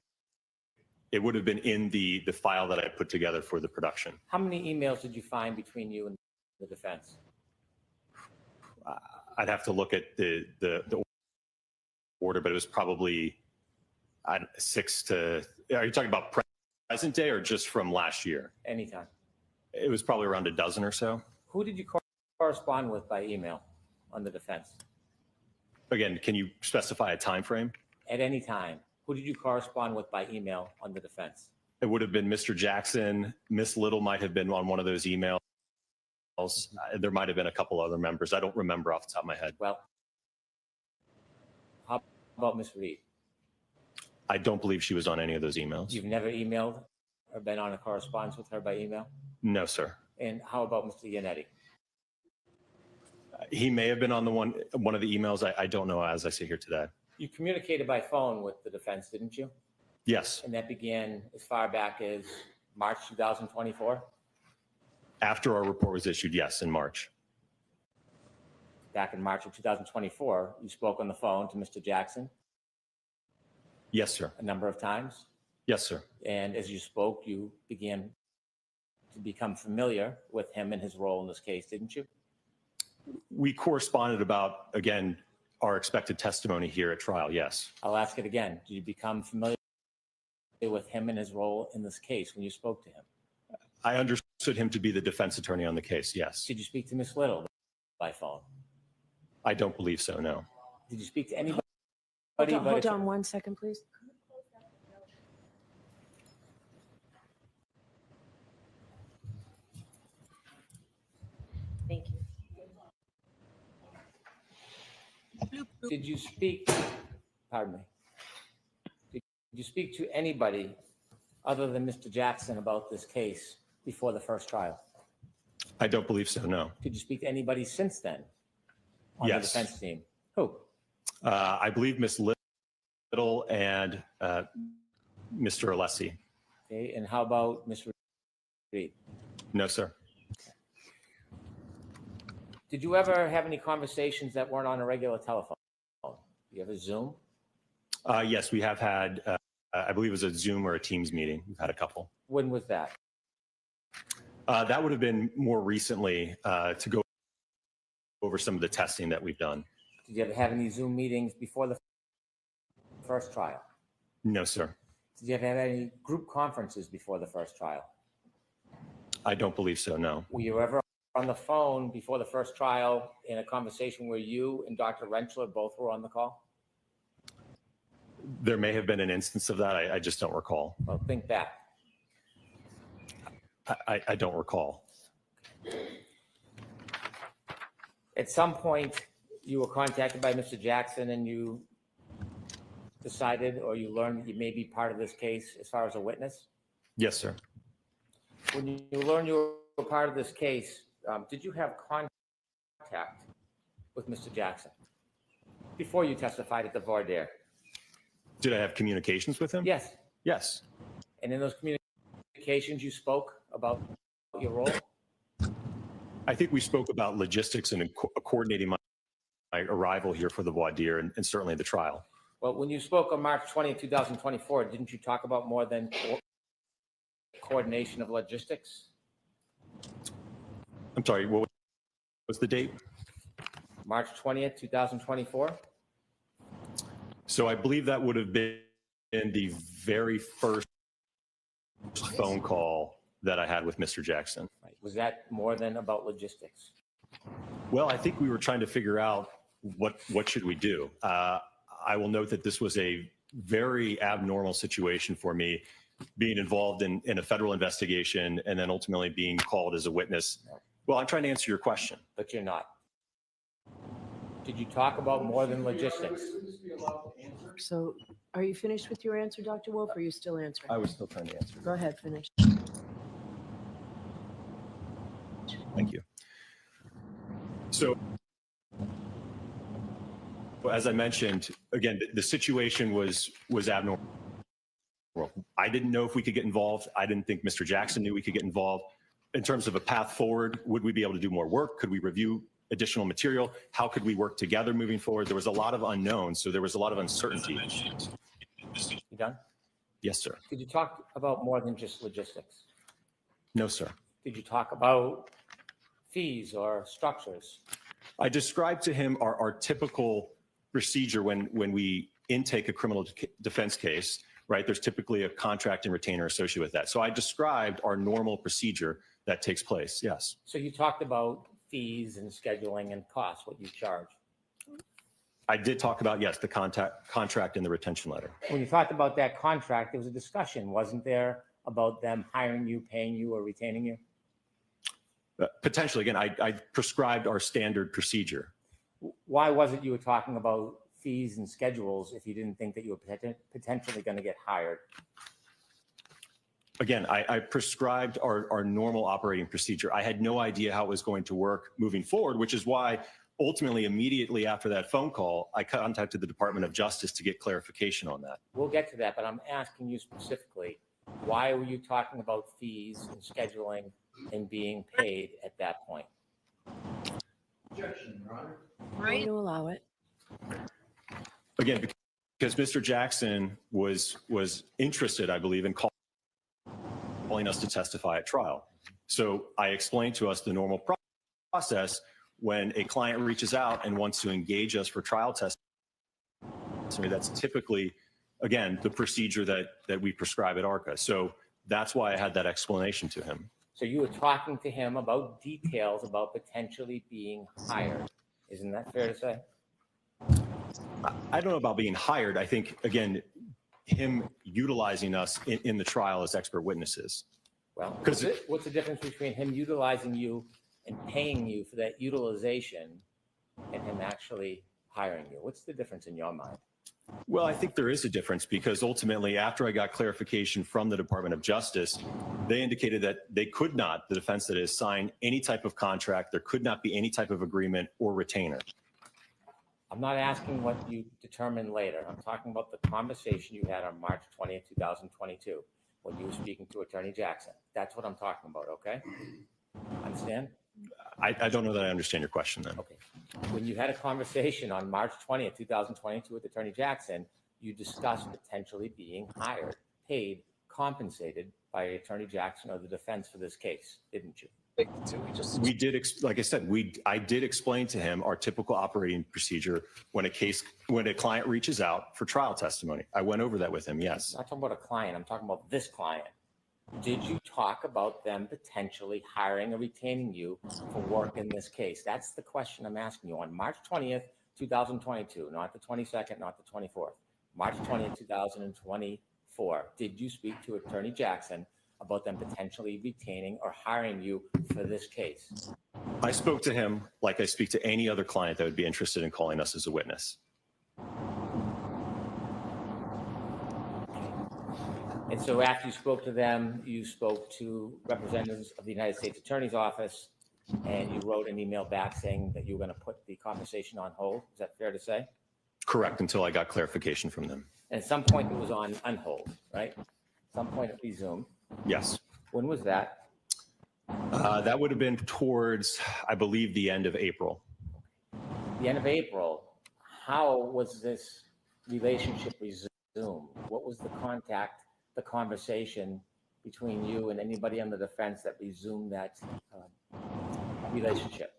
Speaker 14: it would have been in the file that I put together for the production.
Speaker 2: How many emails did you find between you and the defense?
Speaker 14: I'd have to look at the order, but it was probably 6 to. Are you talking about present day or just from last year?
Speaker 2: Anytime.
Speaker 14: It was probably around a dozen or so.
Speaker 2: Who did you correspond with by email on the defense?
Speaker 14: Again, can you specify a time frame?
Speaker 2: At any time. Who did you correspond with by email on the defense?
Speaker 14: It would have been Mr. Jackson. Miss Little might have been on one of those emails. There might have been a couple other members. I don't remember off the top of my head.
Speaker 2: Well, how about Miss Reed?
Speaker 14: I don't believe she was on any of those emails.
Speaker 2: You've never emailed or been on a correspondence with her by email?
Speaker 14: No, sir.
Speaker 2: And how about Mr. Yannetti?
Speaker 14: He may have been on the one of the emails. I don't know as I sit here today.
Speaker 2: You communicated by phone with the defense, didn't you?
Speaker 14: Yes.
Speaker 2: And that began as far back as March 2024?
Speaker 14: After our report was issued, yes, in March.
Speaker 2: Back in March of 2024, you spoke on the phone to Mr. Jackson?
Speaker 14: Yes, sir.
Speaker 2: A number of times?
Speaker 14: Yes, sir.
Speaker 2: And as you spoke, you began to become familiar with him and his role in this case, didn't you?
Speaker 14: We corresponded about, again, our expected testimony here at trial. Yes.
Speaker 2: I'll ask it again. Did you become familiar with him and his role in this case when you spoke to him?
Speaker 14: I understood him to be the defense attorney on the case. Yes.
Speaker 2: Did you speak to Miss Little by phone?
Speaker 14: I don't believe so. No.
Speaker 2: Did you speak to anybody?
Speaker 10: Hold on 1 second, please. Thank you.
Speaker 2: Did you speak, pardon me, did you speak to anybody other than Mr. Jackson about this case before the first trial?
Speaker 14: I don't believe so. No.
Speaker 2: Did you speak to anybody since then on
Speaker 14: Yes.
Speaker 2: the defense team? Who?
Speaker 14: I believe Miss Little and Mr. Alessi.
Speaker 2: Okay, and how about Ms. Reed?
Speaker 14: No, sir.
Speaker 2: Did you ever have any conversations that weren't on a regular telephone? You have a Zoom?
Speaker 14: Yes, we have had, I believe it was a Zoom or a Teams meeting. We've had a couple.
Speaker 2: When was that?
Speaker 14: That would have been more recently to go over some of the testing that we've done.
Speaker 2: Did you ever have any Zoom meetings before the first trial?
Speaker 14: No, sir.
Speaker 2: Did you ever have any group conferences before the first trial?
Speaker 14: I don't believe so. No.
Speaker 2: Were you ever on the phone before the first trial in a conversation where you and Dr. Rentschler both were on the call?
Speaker 14: There may have been an instance of that. I just don't recall.
Speaker 2: Well, think back.
Speaker 14: I don't recall.
Speaker 2: At some point, you were contacted by Mr. Jackson and you decided or you learned that you may be part of this case as far as a witness?
Speaker 14: Yes, sir.
Speaker 2: When you learned you were part of this case, did you have contact with Mr. Jackson before you testified at the voir dire?
Speaker 14: Did I have communications with him?
Speaker 2: Yes.
Speaker 14: Yes.
Speaker 2: And in those communications, you spoke about your role?
Speaker 14: I think we spoke about logistics and coordinating my arrival here for the voir dire and certainly the trial.
Speaker 2: Well, when you spoke on March 20th, 2024, didn't you talk about more than coordination of logistics?
Speaker 14: I'm sorry, what was the date?
Speaker 2: March 20th, 2024?
Speaker 14: So I believe that would have been the very first phone call that I had with Mr. Jackson.
Speaker 2: Right. Was that more than about logistics?
Speaker 14: Well, I think we were trying to figure out what should we do. I will note that this was a very abnormal situation for me, being involved in a federal investigation and then ultimately being called as a witness. Well, I'm trying to answer your question.
Speaker 2: But you're not. Did you talk about more than logistics?
Speaker 10: So are you finished with your answer, Dr. Wolf, or are you still answering?
Speaker 14: I was still trying to answer.
Speaker 10: Go ahead, finish.
Speaker 14: Thank you. So, as I mentioned, again, the situation was abnormal. I didn't know if we could get involved. I didn't think Mr. Jackson knew we could get involved. In terms of a path forward, would we be able to do more work? Could we review additional material? How could we work together moving forward? There was a lot of unknowns, so there was a lot of uncertainty.
Speaker 2: You done?
Speaker 14: Yes, sir.
Speaker 2: Did you talk about more than just logistics?
Speaker 14: No, sir.
Speaker 2: Did you talk about fees or structures?
Speaker 14: I described to him our typical procedure when we intake a criminal defense case, right? There's typically a contract and retainer associated with that. So I described our normal procedure that takes place, yes.
Speaker 2: So you talked about fees and scheduling and costs, what you charge.
Speaker 14: I did talk about, yes, the contract and the retention letter.
Speaker 2: When you talked about that contract, there was a discussion, wasn't there, about them hiring you, paying you, or retaining you?
Speaker 14: Potentially, again, I prescribed our standard procedure.
Speaker 2: Why was it you were talking about fees and schedules if you didn't think that you were potentially going to get hired?
Speaker 14: Again, I prescribed our normal operating procedure. I had no idea how it was going to work moving forward, which is why ultimately, immediately after that phone call, I contacted the Department of Justice to get clarification on that.
Speaker 2: We'll get to that, but I'm asking you specifically, why were you talking about fees and scheduling and being paid at that point?
Speaker 10: Right. To allow it.
Speaker 14: Again, because Mr. Jackson was interested, I believe, in calling us to testify at trial. So I explained to us the normal process when a client reaches out and wants to engage us for trial testimony. That's typically, again, the procedure that we prescribe at ARCA. So that's why I had that explanation to him.
Speaker 2: So you were talking to him about details about potentially being hired. Isn't that fair to say?
Speaker 14: I don't know about being hired. I think, again, him utilizing us in the trial as expert witnesses.
Speaker 2: Well, what's the difference between him utilizing you and paying you for that utilization and him actually hiring you? What's the difference in your mind?
Speaker 14: Well, I think there is a difference because ultimately, after I got clarification from the Department of Justice, they indicated that they could not, the defense that is, sign any type of contract. There could not be any type of agreement or retainer.
Speaker 2: I'm not asking what you determined later. I'm talking about the conversation you had on March 20th, 2022, when you were speaking to Attorney Jackson. That's what I'm talking about, okay? Understand?
Speaker 14: I don't know that I understand your question then.
Speaker 2: Okay. When you had a conversation on March 20th, 2022 with Attorney Jackson, you discussed potentially being hired, paid, compensated by Attorney Jackson or the defense for this case, didn't you?
Speaker 14: We did, like I said, I did explain to him our typical operating procedure when a client reaches out for trial testimony. I went over that with him, yes.
Speaker 2: I'm not talking about a client, I'm talking about this client. Did you talk about them potentially hiring or retaining you for work in this case? That's the question I'm asking you on March 20th, 2022, not the 22nd, not the 24th. March 20th, 2024. Did you speak to Attorney Jackson about them potentially retaining or hiring you for this case?
Speaker 14: I spoke to him like I speak to any other client that would be interested in calling us as a witness.
Speaker 2: And so after you spoke to them, you spoke to representatives of the United States Attorney's Office, and you wrote an email back saying that you were going to put the conversation on hold. Is that fair to say?
Speaker 14: Correct, until I got clarification from them.
Speaker 2: And at some point it was on hold, right? At some point it resumed.
Speaker 14: Yes.
Speaker 2: When was that?
Speaker 14: That would have been towards, I believe, the end of April.
Speaker 2: The end of April. How was this relationship resumed? What was the contact, the conversation between you and anybody on the defense that resumed that relationship?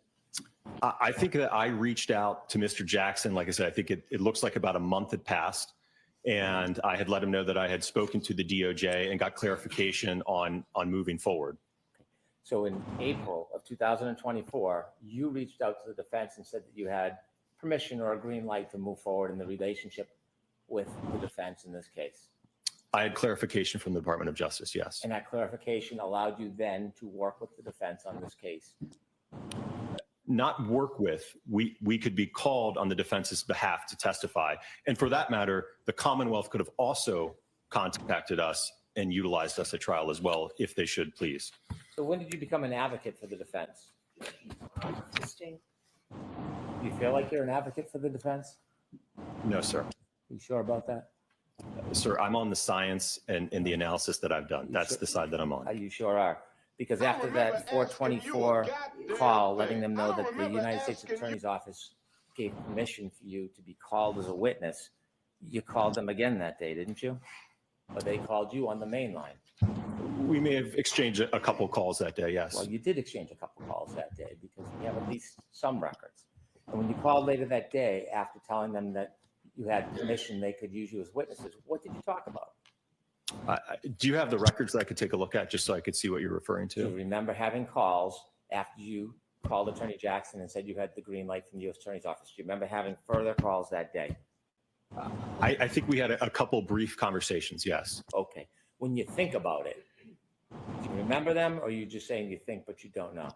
Speaker 14: I think that I reached out to Mr. Jackson. Like I said, I think it looks like about a month had passed. And I had let him know that I had spoken to the DOJ and got clarification on moving forward.
Speaker 2: So in April of 2024, you reached out to the defense and said that you had permission or a green light to move forward in the relationship with the defense in this case.
Speaker 14: I had clarification from the Department of Justice, yes.
Speaker 2: And that clarification allowed you then to work with the defense on this case.
Speaker 14: Not work with, we could be called on the defense's behalf to testify. And for that matter, the Commonwealth could have also contacted us and utilized us at trial as well, if they should please.
Speaker 2: So when did you become an advocate for the defense?
Speaker 10: Interesting.
Speaker 2: Do you feel like you're an advocate for the defense?
Speaker 14: No, sir.
Speaker 2: You sure about that?
Speaker 14: Sir, I'm on the science and the analysis that I've done. That's the side that I'm on.
Speaker 2: You sure are. Because after that 424 call, letting them know that the United States Attorney's Office gave permission for you to be called as a witness, you called them again that day, didn't you? Or they called you on the main line?
Speaker 14: We may have exchanged a couple calls that day, yes.
Speaker 2: Well, you did exchange a couple calls that day because we have at least some records. And when you called later that day, after telling them that you had permission, they could use you as witnesses, what did you talk about?
Speaker 14: Do you have the records that I could take a look at just so I could see what you're referring to?
Speaker 2: Do you remember having calls after you called Attorney Jackson and said you had the green light from the U.S. Attorney's Office? Do you remember having further calls that day?
Speaker 14: I think we had a couple brief conversations, yes.
Speaker 2: Okay. When you think about it, do you remember them, or are you just saying you think but you don't know?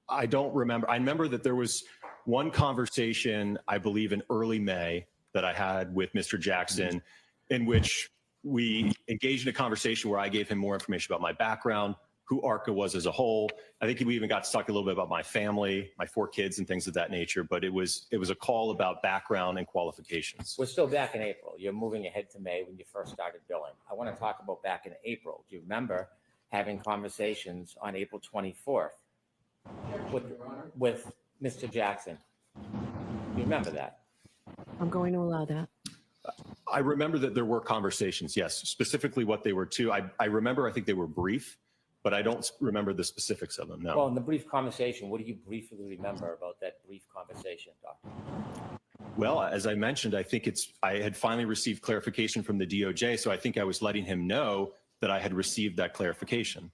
Speaker 14: I don't remember. I remember that there was one conversation, I believe in early May, that I had with Mr. Jackson, in which we engaged in a conversation where I gave him more information about my background, who ARCA was as a whole. I think we even got to talk a little bit about my family, my 4 kids and things of that nature, but it was a call about background and qualifications.
Speaker 2: We're still back in April. You're moving ahead to May when you first started billing. I want to talk about back in April. Do you remember having conversations on April 24th with Mr. Jackson? Do you remember that?
Speaker 6: I'm going to allow that.
Speaker 14: I remember that there were conversations, yes, specifically what they were to. I remember, I think they were brief, but I don't remember the specifics of them, no.
Speaker 2: Well, in the brief conversation, what do you briefly remember about that brief conversation, Doctor?
Speaker 14: Well, as I mentioned, I think I had finally received clarification from the DOJ, so I think I was letting him know that I had received that clarification.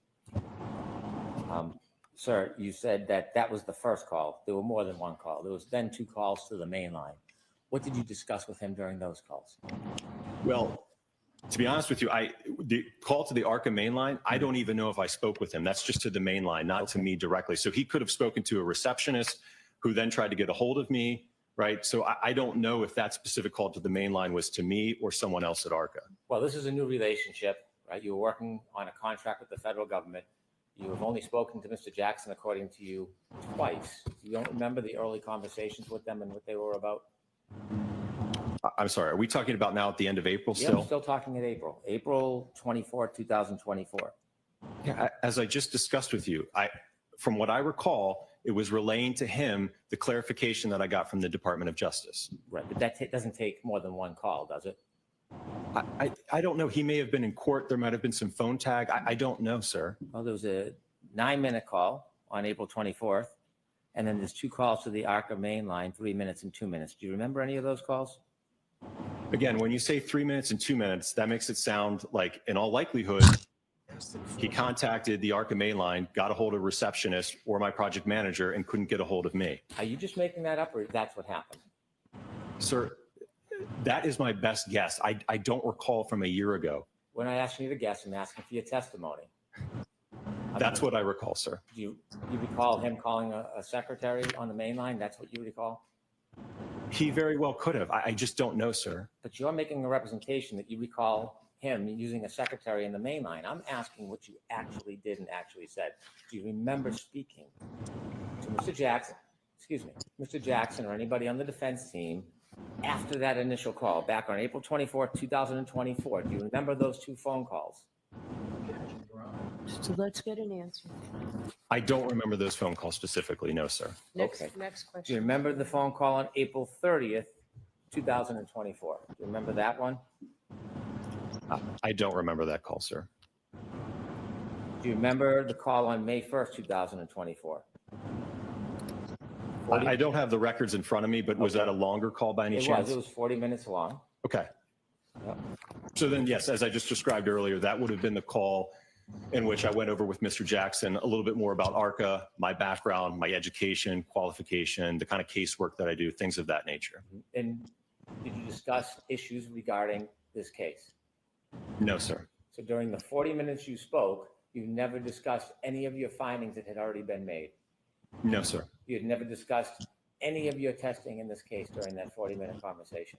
Speaker 2: Sir, you said that that was the first call. There were more than one call. There was then 2 calls to the main line. What did you discuss with him during those calls?
Speaker 14: Well, to be honest with you, the call to the ARCA main line, I don't even know if I spoke with him. That's just to the main line, not to me directly. So he could have spoken to a receptionist who then tried to get a hold of me, right? So I don't know if that specific call to the main line was to me or someone else at ARCA.
Speaker 2: Well, this is a new relationship, right? You were working on a contract with the federal government. You have only spoken to Mr. Jackson, according to you, twice. You don't remember the early conversations with them and what they were about?
Speaker 14: I'm sorry, are we talking about now at the end of April
Speaker 2: Yeah,
Speaker 14: still?
Speaker 2: I'm still talking at April. April 24, 2024.
Speaker 14: Yeah, as I just discussed with you, from what I recall, it was relaying to him the clarification that I got from the Department of Justice.
Speaker 2: Right, but that doesn't take more than one call, does it?
Speaker 14: I don't know. He may have been in court. There might have been some phone tag. I don't know, sir.
Speaker 2: Well, there was a 9-minute call on April 24th, and then there's 2 calls to the ARCA main line, 3 minutes and 2 minutes. Do you remember any of those calls?
Speaker 14: Again, when you say 3 minutes and 2 minutes, that makes it sound like, in all likelihood, he contacted the ARCA main line, got a hold of a receptionist or my project manager, and couldn't get a hold of me.
Speaker 2: Are you just making that up, or that's what happened?
Speaker 14: Sir, that is my best guess. I don't recall from a year ago.
Speaker 2: When I asked you to guess, I'm asking for your testimony.
Speaker 14: That's what I recall, sir.
Speaker 2: Do you recall him calling a secretary on the main line? That's what you recall?
Speaker 14: He very well could have. I just don't know, sir.
Speaker 2: But you're making a representation that you recall him using a secretary in the main line. I'm asking what you actually did and actually said. Do you remember speaking to Mr. Jackson, Mr. Jackson or anybody on the defense team after that initial call back on April 24th, 2024? Do you remember those 2 phone calls?
Speaker 10: So let's get an answer.
Speaker 14: I don't remember those phone calls specifically, no, sir.
Speaker 10: Next
Speaker 2: Do you
Speaker 10: question.
Speaker 2: remember the phone call on April 30th, 2024? Do you remember that one?
Speaker 14: I don't remember that call, sir.
Speaker 2: Do you remember the call on May 1st, 2024?
Speaker 14: I don't have the records in front of me, but was that a longer call by any chance?
Speaker 2: It was 40 minutes long.
Speaker 14: Okay.
Speaker 2: Yep.
Speaker 14: So then, yes, as I just described earlier, that would have been the call in which I went over with Mr. Jackson a little bit more about ARCA, my background, my education, qualification, the kind of casework that I do, things of that nature.
Speaker 2: And did you discuss issues regarding this case?
Speaker 14: No, sir.
Speaker 2: So during the 40 minutes you spoke, you never discussed any of your findings that had already been made?
Speaker 14: No, sir.
Speaker 2: You had never discussed any of your testing in this case during that 40-minute conversation?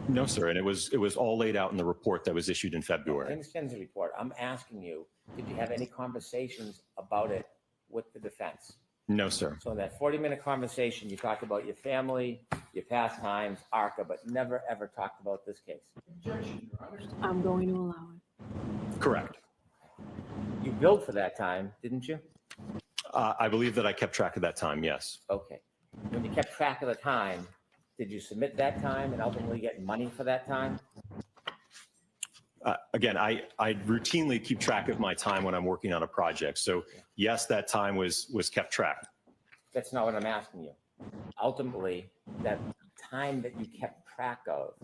Speaker 14: No, sir. And it was all laid out in the report that was issued in
Speaker 2: I
Speaker 14: February.
Speaker 2: understand the report. I'm asking you, did you have any conversations about it with the defense?
Speaker 14: No, sir.
Speaker 2: So in that 40-minute conversation, you talked about your family, your pastimes, ARCA, but never ever talked about this case.
Speaker 10: I'm going to allow it.
Speaker 14: Correct.
Speaker 2: You billed for that time, didn't you?
Speaker 14: I believe that I kept track of that time, yes.
Speaker 2: Okay. When you kept track of the time, did you submit that time and ultimately get money for that time?
Speaker 14: Again, I routinely keep track of my time when I'm working on a project. So yes, that time was kept track.
Speaker 2: That's not what I'm asking you. Ultimately, that time that you kept track of,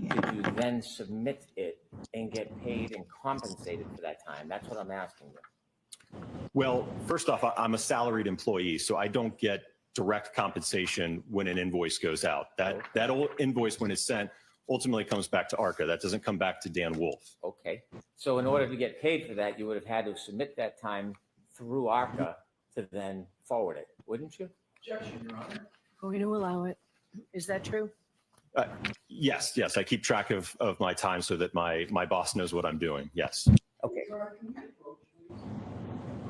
Speaker 2: did you then submit it and get paid and compensated for that time? That's what I'm asking you.
Speaker 14: Well, first off, I'm a salaried employee, so I don't get direct compensation when an invoice goes out. That old invoice, when it's sent, ultimately comes back to ARCA. That doesn't come back to Dan Wolf.
Speaker 2: Okay. So in order to get paid for that, you would have had to submit that time through ARCA to then forward it, wouldn't you?
Speaker 10: Objection, Your Honor. Going to allow it. Is that true?
Speaker 14: Yes. I keep track of my time so that my boss knows what I'm doing. Yes.
Speaker 2: Okay.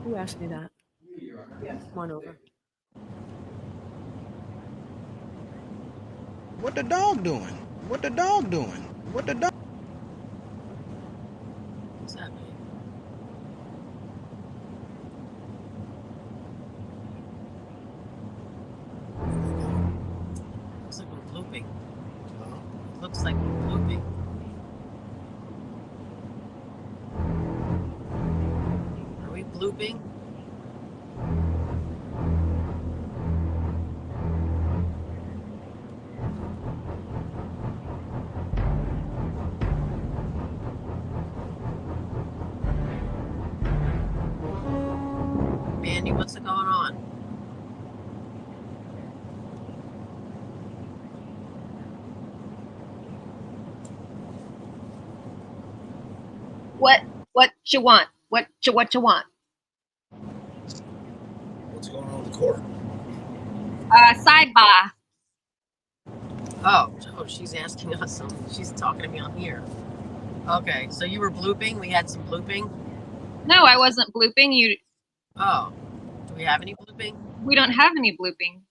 Speaker 10: Who asked me that? Come on over.
Speaker 15: What the dog doing? What the dog doing? What the dog?
Speaker 10: What's that mean?
Speaker 3: Looks like we're looping. Looks like we're looping. blooping? Mandy, what's going on?
Speaker 12: What you want? What you want?
Speaker 5: What's going on with the court?
Speaker 12: Sidebar.
Speaker 3: Oh, she's asking us something. She's talking to me on here. Okay, so you were blooping? We had some blooping?
Speaker 12: No, I wasn't blooping.
Speaker 3: Oh, do we have any blooping?
Speaker 12: We don't have any blooping.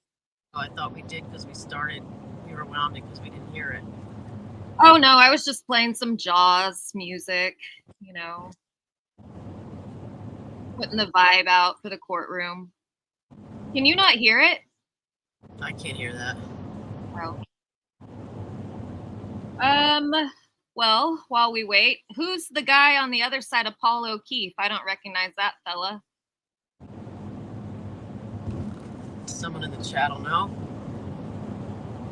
Speaker 3: Oh, I thought we did because we were wound it because we didn't hear it.
Speaker 12: Oh no, I was just playing some Jaws music, you know, putting the vibe out for the courtroom. Can you not hear it?
Speaker 3: I can't hear that.
Speaker 12: Oh. Well, while we wait, who's the guy on the other side of Paul O'Keefe? I don't recognize that fella.
Speaker 3: Someone in the chat will know.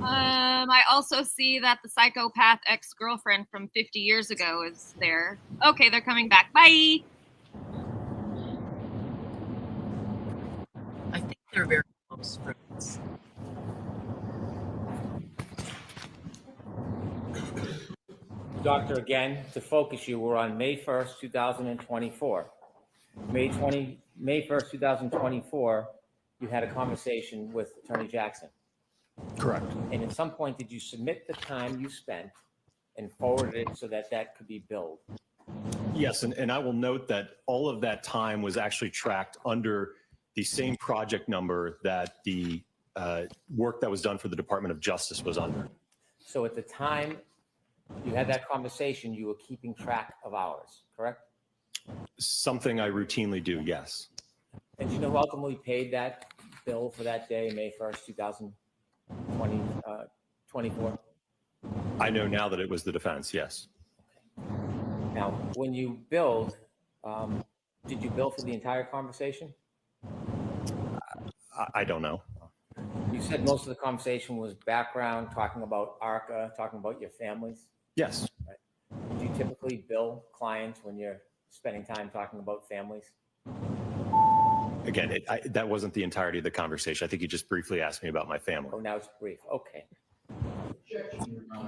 Speaker 12: I also see that the psychopath ex-girlfriend from 50 years ago is there. Okay, they're coming back. Bye.
Speaker 3: I think they're very close friends.
Speaker 2: Doctor, again, to focus you, we're on May 1st, 2024. May 1st, 2024, you had a conversation with Attorney Jackson.
Speaker 14: Correct.
Speaker 2: And at some point, did you submit the time you spent and forward it so that that could be billed?
Speaker 14: Yes, and I will note that all of that time was actually tracked under the same project number that the work that was done for the Department of Justice was under.
Speaker 2: So at the time you had that conversation, you were keeping track of hours, correct?
Speaker 14: Something I routinely do, yes.
Speaker 2: And do you know who ultimately paid that bill for that day, May 1st, 2024?
Speaker 14: I know now that it was the defense, yes.
Speaker 2: Now, when you billed, did you bill for the entire conversation?
Speaker 14: I don't know.
Speaker 2: You said most of the conversation was background, talking about ARCA, talking about your families.
Speaker 14: Yes.
Speaker 2: Right. Do you typically bill clients when you're spending time talking about families?
Speaker 14: Again, that wasn't the entirety of the conversation. I think you just briefly asked me about my family.
Speaker 2: Oh, now it's brief. Okay.
Speaker 7: No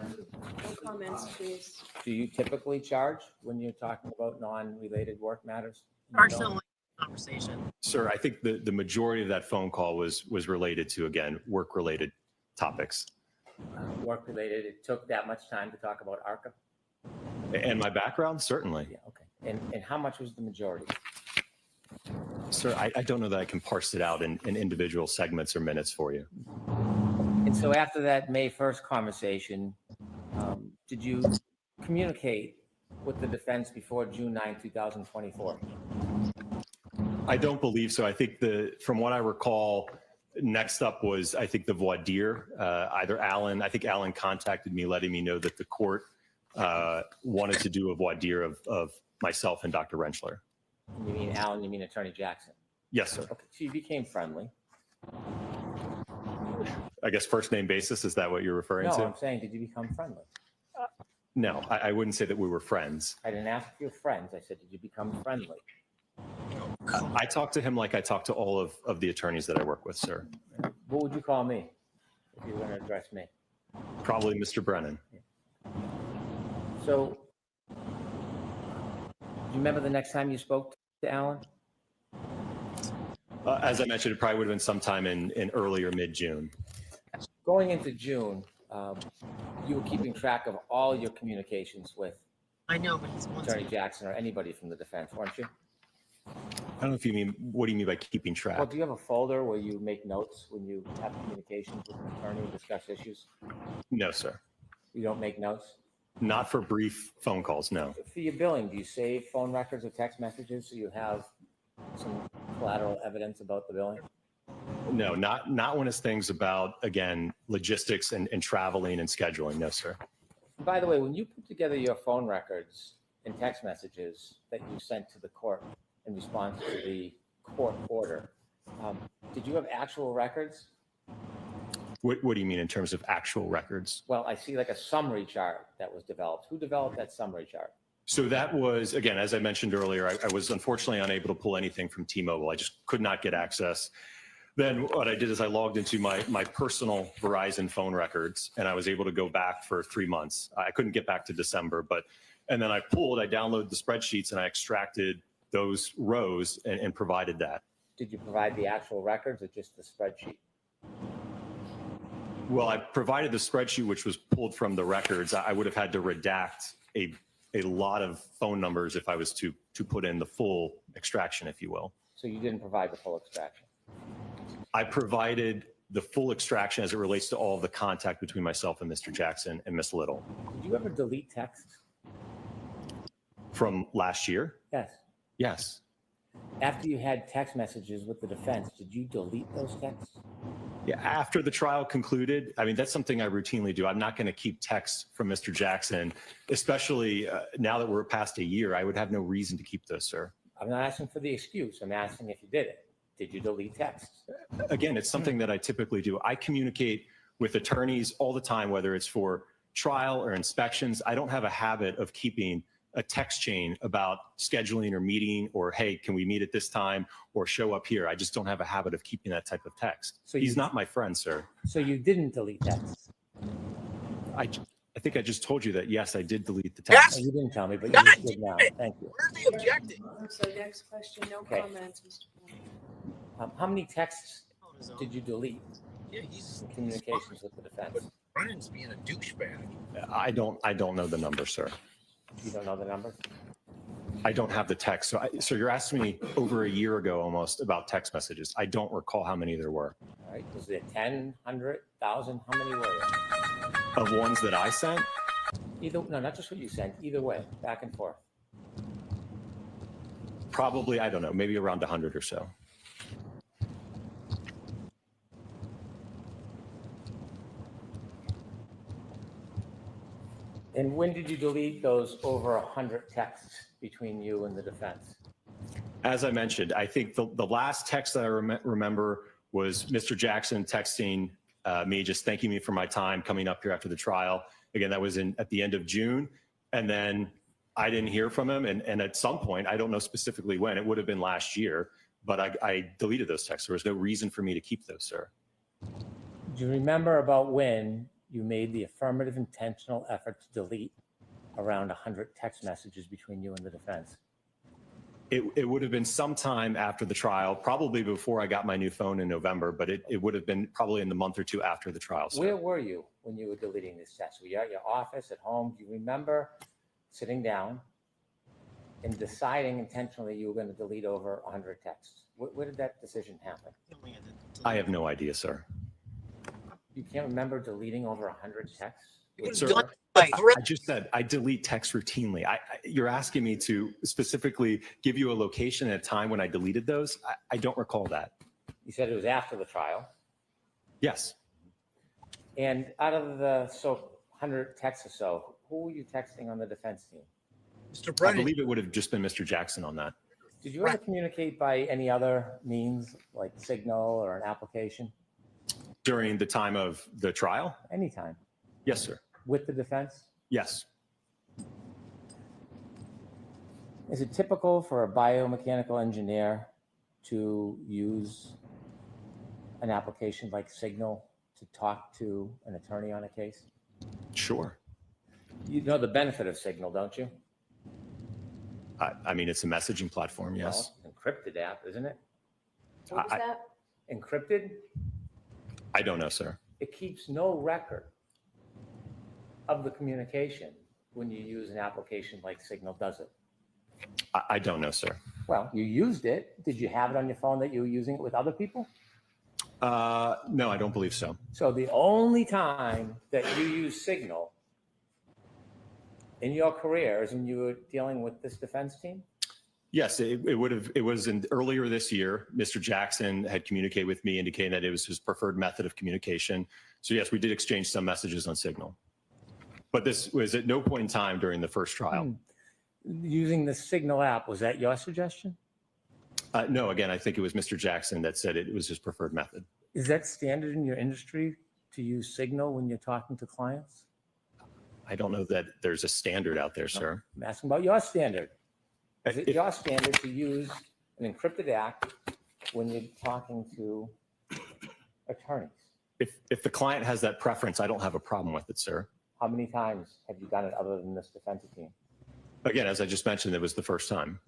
Speaker 7: comments, please.
Speaker 2: Do you typically charge when you're talking about non-related work matters?
Speaker 3: Personally, conversation.
Speaker 14: Sir, I think the majority of that phone call was related to, again, work-related topics.
Speaker 2: Work-related, it took that much time to talk about ARCA?
Speaker 14: And my background, certainly.
Speaker 2: Yeah, okay. And how much was the majority?
Speaker 14: Sir, I don't know that I can parse it out in individual segments or minutes for you.
Speaker 2: And so after that May 1st conversation, did you communicate with the defense before June 9, 2024?
Speaker 14: I don't believe so. I think from what I recall, next up was, I think, the voir dire. Either Alan, I think Alan contacted me, letting me know that the court wanted to do a voir dire of myself and Dr. Rentschler.
Speaker 2: You mean Alan, you mean Attorney Jackson?
Speaker 14: Yes, sir.
Speaker 2: Okay, so you became friendly.
Speaker 14: I guess first name basis, is that what you're referring
Speaker 2: No,
Speaker 14: to?
Speaker 2: I'm saying, did you become friendly?
Speaker 14: No, I wouldn't say that we were friends.
Speaker 2: I didn't ask if you're friends. I said, did you become friendly?
Speaker 14: I talked to him like I talked to all of the attorneys that I work with, sir.
Speaker 2: What would you call me if you were going to address me?
Speaker 14: Probably Mr. Brennan.
Speaker 2: So, do you remember the next time you spoke to Alan?
Speaker 14: As I mentioned, it probably would have been sometime in early or mid-June.
Speaker 2: Going into June, you were keeping track of all your communications with
Speaker 3: I know, but he's
Speaker 2: Attorney Jackson or anybody from the defense, weren't you?
Speaker 14: I don't know if you mean, what do you mean by keeping track?
Speaker 2: Well, do you have a folder where you make notes when you have communications with an attorney and discuss issues?
Speaker 14: No, sir.
Speaker 2: You don't make notes?
Speaker 14: Not for brief phone calls, no.
Speaker 2: For your billing, do you save phone records or text messages so you have some collateral evidence about the billing?
Speaker 14: No, not when it's things about, again, logistics and traveling and scheduling. No, sir.
Speaker 2: By the way, when you put together your phone records and text messages that you sent to the court in response to the court order. Did you have actual records?
Speaker 14: What do you mean in terms of actual records?
Speaker 2: Well, I see like a summary chart that was developed. Who developed that summary chart?
Speaker 14: So that was, again, as I mentioned earlier, I was unfortunately unable to pull anything from T-Mobile. I just could not get access. Then what I did is I logged into my personal Verizon phone records, and I was able to go back for 3 months. I couldn't get back to December, and then I downloaded the spreadsheets, and I extracted those rows and provided that.
Speaker 2: Did you provide the actual records or just the spreadsheet?
Speaker 14: Well, I provided the spreadsheet, which was pulled from the records. I would have had to redact a lot of phone numbers if I was to put in the full extraction, if you will.
Speaker 2: So you didn't provide the full extraction?
Speaker 14: I provided the full extraction as it relates to all of the contact between myself and Mr. Jackson and Miss Little.
Speaker 2: Did you ever delete texts?
Speaker 14: From last year?
Speaker 2: Yes.
Speaker 14: Yes.
Speaker 2: After you had text messages with the defense, did you delete those texts?
Speaker 14: Yeah, after the trial concluded, I mean, that's something I routinely do. I'm not going to keep texts from Mr. Jackson, especially now that we're past a year. I would have no reason to keep those, sir.
Speaker 2: I'm not asking for the excuse. I'm asking if you did it. Did you delete texts?
Speaker 14: Again, it's something that I typically do. I communicate with attorneys all the time, whether it's for trial or inspections. I don't have a habit of keeping a text chain about scheduling or meeting or, hey, can we meet at this time or show up here? I just don't have a habit of keeping that type of text. So he's not my friend, sir.
Speaker 2: So you didn't delete texts?
Speaker 14: I think I just told you that, yes, I did delete the text.
Speaker 2: You didn't tell me, but you just did now. Thank you.
Speaker 10: Where are they objecting? So next question, no comments, Mr. Brown.
Speaker 2: How many texts did you delete?
Speaker 5: Yeah, he's
Speaker 2: in communications with the defense.
Speaker 5: Brennan's being a douchebag.
Speaker 14: I don't know the number, sir.
Speaker 2: You don't know the number?
Speaker 14: I don't have the text. So you're asking me over a year ago almost about text messages. I don't recall how many there were.
Speaker 2: All right. Was it 10, 100, 1,000? How many were there?
Speaker 14: Of ones that I sent?
Speaker 2: No, not just what you sent. Either way, back and forth.
Speaker 14: Probably, I don't know, maybe around 100 or so.
Speaker 2: And when did you delete those over 100 texts between you and the defense?
Speaker 14: As I mentioned, I think the last text that I remember was Mr. Jackson texting me, just thanking me for my time coming up here after the trial. Again, that was at the end of June. And then I didn't hear from him. And at some point, I don't know specifically when, it would have been last year, but I deleted those texts. There was no reason for me to keep those, sir.
Speaker 2: Do you remember about when you made the affirmative intentional effort to delete around 100 text messages between you and the defense?
Speaker 14: It would have been sometime after the trial, probably before I got my new phone in November, but it would have been probably in the month or two after the trial. Sir.
Speaker 2: Where were you when you were deleting these texts? Were you at your office, at home? Do you remember sitting down and deciding intentionally you were going to delete over 100 texts? Where did that decision happen?
Speaker 14: I have no idea, sir.
Speaker 2: You can't remember deleting over 100 texts?
Speaker 14: Sir, I just said I delete text routinely. You're asking me to specifically give you a location and a time when I deleted those. I don't recall that.
Speaker 2: You said it was after the trial.
Speaker 14: Yes.
Speaker 2: And out of the 100 texts or so, who were you texting on the defense team?
Speaker 5: Mr. Brennan.
Speaker 14: I believe it would have just been Mr. Jackson on that.
Speaker 2: Did you ever communicate by any other means, like Signal or an application?
Speaker 14: During the time of the trial?
Speaker 2: Anytime.
Speaker 14: Yes, sir.
Speaker 2: With the defense?
Speaker 14: Yes.
Speaker 2: Is it typical for a biomechanical engineer to use an application like Signal to talk to an attorney on a case?
Speaker 14: Sure.
Speaker 2: You know the benefit of Signal, don't you?
Speaker 14: I mean, it's a messaging platform, yes.
Speaker 2: Well, encrypted app, isn't it?
Speaker 10: What was that?
Speaker 2: Encrypted?
Speaker 14: I don't know, sir.
Speaker 2: It keeps no record of the communication when you use an application like Signal, does it?
Speaker 14: I don't know, sir.
Speaker 2: Well, you used it. Did you have it on your phone that you were using it with other people?
Speaker 14: No, I don't believe so.
Speaker 2: So the only time that you use Signal in your career is when you were dealing with this defense team?
Speaker 14: Yes, it was earlier this year. Mr. Jackson had communicated with me, indicating that it was his preferred method of communication. So yes, we did exchange some messages on Signal. But this was at no point in time during the first trial.
Speaker 2: Using the Signal app, was that your suggestion?
Speaker 14: No, again, I think it was Mr. Jackson that said it was his preferred method.
Speaker 2: Is that standard in your industry to use Signal when you're talking to clients?
Speaker 14: I don't know that there's a standard out there, sir.
Speaker 2: I'm asking about your standard. Is it your standard to use an encrypted app when you're talking to attorneys?
Speaker 14: If the client has that preference, I don't have a problem with it, sir.
Speaker 2: How many times have you done it other than this defense team?
Speaker 14: Again, as I just mentioned, it was the first time.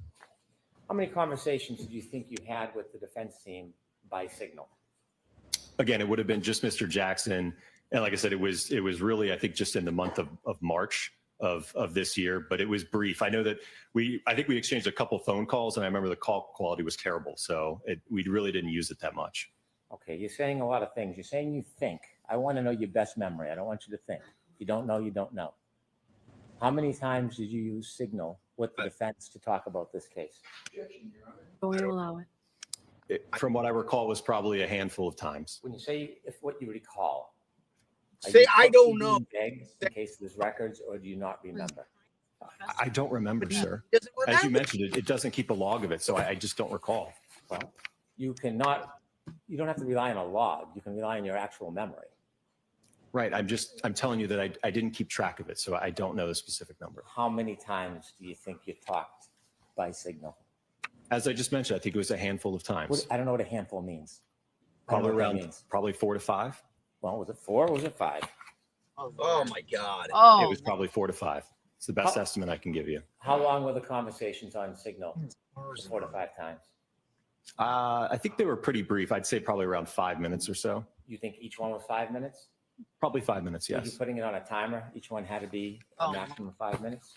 Speaker 2: How many conversations did you think you had with the defense team by Signal?
Speaker 14: Again, it would have been just Mr. Jackson. And like I said, it was really, I think, just in the month of March of this year, but it was brief. I know that I think we exchanged a couple phone calls, and I remember the call quality was terrible. So we really didn't use it that much.
Speaker 2: Okay, you're saying a lot of things. You're saying you think. I want to know your best memory. I don't want you to think. If you don't know, you don't know. How many times did you use Signal with the defense to talk about this case?
Speaker 7: Going to allow it.
Speaker 14: From what I recall, it was probably a handful of times.
Speaker 2: When you say if what you recall,
Speaker 15: Say, I don't know.
Speaker 2: Beg in case there's records, or do you not remember?
Speaker 14: I don't remember, sir. As you mentioned, it doesn't keep a log of it, so I just don't recall.
Speaker 2: Well, you don't have to rely on a log. You can rely on your actual memory.
Speaker 14: Right. I'm telling you that I didn't keep track of it, so I don't know the specific number.
Speaker 2: How many times do you think you talked by Signal?
Speaker 14: As I just mentioned, I think it was a handful of times.
Speaker 2: I don't know what a handful means.
Speaker 14: Probably 4 to 5.
Speaker 2: Well, was it 4 or was it 5?
Speaker 15: Oh my God.
Speaker 14: It was probably 4 to 5. It's the best estimate I can give you.
Speaker 2: How long were the conversations on Signal? 4 to 5 times.
Speaker 14: I think they were pretty brief. I'd say probably around 5 minutes or so.
Speaker 2: You think each one was 5 minutes?
Speaker 14: Probably 5 minutes,
Speaker 2: Were you
Speaker 14: yes.
Speaker 2: putting it on a timer? Each one had to be a maximum of 5 minutes?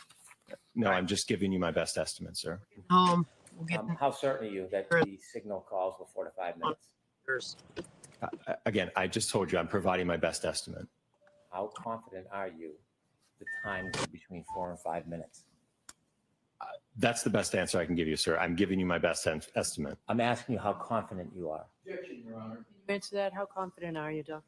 Speaker 14: No, I'm just giving you my best estimate, sir.
Speaker 2: How certain are you that the Signal calls were 4 to 5 minutes?
Speaker 14: Again, I just told you I'm providing my best estimate.
Speaker 2: How confident are you the time was between 4 and 5 minutes?
Speaker 14: That's the best answer I can give you, sir. I'm giving you my best estimate.
Speaker 2: I'm asking you how confident you are.
Speaker 7: Objection, Your Honor. Can you answer that? How confident are you, Dr.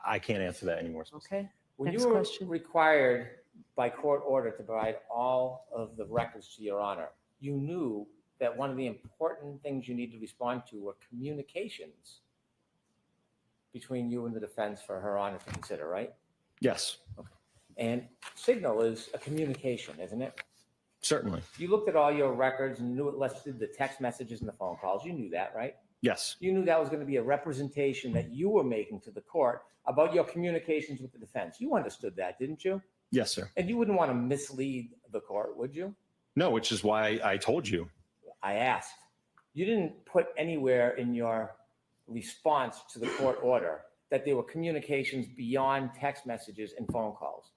Speaker 14: I can't answer that anymore.
Speaker 7: Okay.
Speaker 2: When
Speaker 7: Next
Speaker 2: you were
Speaker 7: question.
Speaker 2: required by court order to provide all of the records to Your Honor, you knew that one of the important things you need to respond to were communications between you and the defense for Her Honor to consider, right?
Speaker 14: Yes,
Speaker 2: And Signal is a communication, isn't it?
Speaker 14: certainly.
Speaker 2: You looked at all your records and knew it listed the text messages and the phone calls. You knew that, right?
Speaker 14: Yes,
Speaker 2: You knew that was going to be a representation that you were making to the court about your communications with the defense. You understood that, didn't you?
Speaker 14: yes, sir.
Speaker 2: And you wouldn't want to mislead the court, would you?
Speaker 14: No, which is why I told you.
Speaker 2: I asked. You didn't put anywhere in your response to the court order that there were communications beyond text messages and phone calls.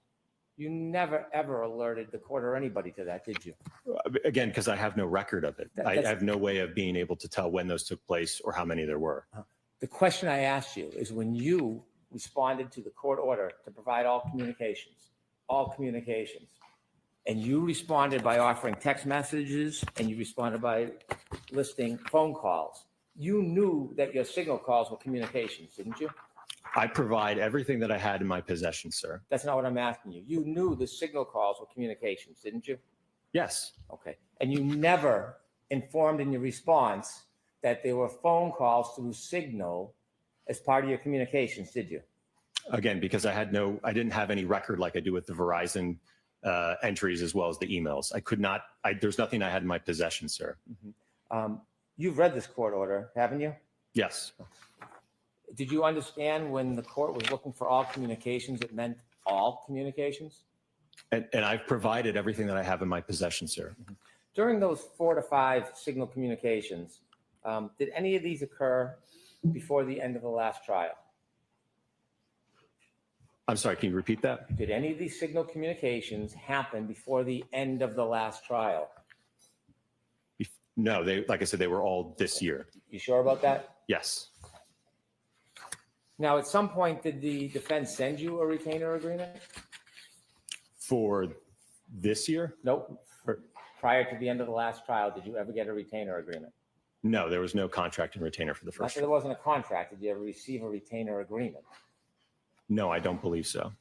Speaker 2: You never, ever alerted the court or anybody to that, did you?
Speaker 14: Again, because I have no record of it. I
Speaker 2: That's-
Speaker 14: have no way of being able to tell when those took place or how many there were.
Speaker 2: The question I asked you is when you responded to the court order to provide all communications, and you responded by offering text messages and you responded by listing phone calls, you knew that your Signal calls were communications, didn't you?
Speaker 14: I provide everything that I had in my possession, sir.
Speaker 2: That's not what I'm asking you. You knew the Signal calls were communications, didn't you?
Speaker 14: Yes,
Speaker 2: Okay. And you never informed in your response that there were phone calls through Signal as part of your communications, did you?
Speaker 14: again, because I didn't have any record like I do with the Verizon entries as well as the emails. I could not, there's nothing I had in my possession, sir.
Speaker 2: You've read this court order, haven't you?
Speaker 14: Yes.
Speaker 2: Did you understand when the court was looking for all communications, it meant all communications?
Speaker 14: And I've provided everything that I have in my possession, sir.
Speaker 2: During those 4 to 5 Signal communications, did any of these occur before the end of the last trial?
Speaker 14: I'm sorry, can you repeat that?
Speaker 2: Did any of these Signal communications happen before the end of the last trial?
Speaker 14: No, like I said, they were all this year.
Speaker 2: You sure about that?
Speaker 14: Yes.
Speaker 2: Now, at some point, did the defense send you a retainer agreement?
Speaker 14: For this year?
Speaker 2: Nope. Prior to the end of the last trial, did you ever get a retainer agreement?
Speaker 14: No, there was no contract and retainer for the
Speaker 2: Not
Speaker 14: first
Speaker 2: that there wasn't a contract. Did you ever receive a retainer agreement?
Speaker 14: No, I don't believe so.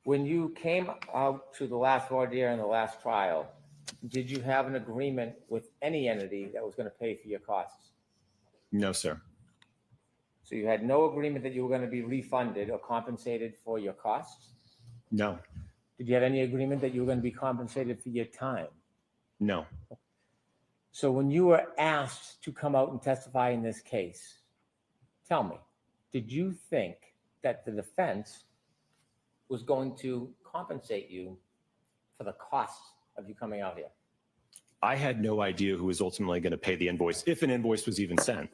Speaker 2: When you came out to the last voir dire and the last trial, Did you have an agreement with any entity that was going to pay for your costs?
Speaker 14: No, sir.
Speaker 2: So you had no agreement that you were going to be refunded or compensated for your costs?
Speaker 14: No.
Speaker 2: Did you have any agreement that you were going to be compensated for your time?
Speaker 14: No.
Speaker 2: So when you were asked to come out and testify in this case, tell me, did you think that the defense was going to compensate you for the costs of you coming out here?
Speaker 14: I had no idea who was ultimately going to pay the invoice, if an invoice was even sent.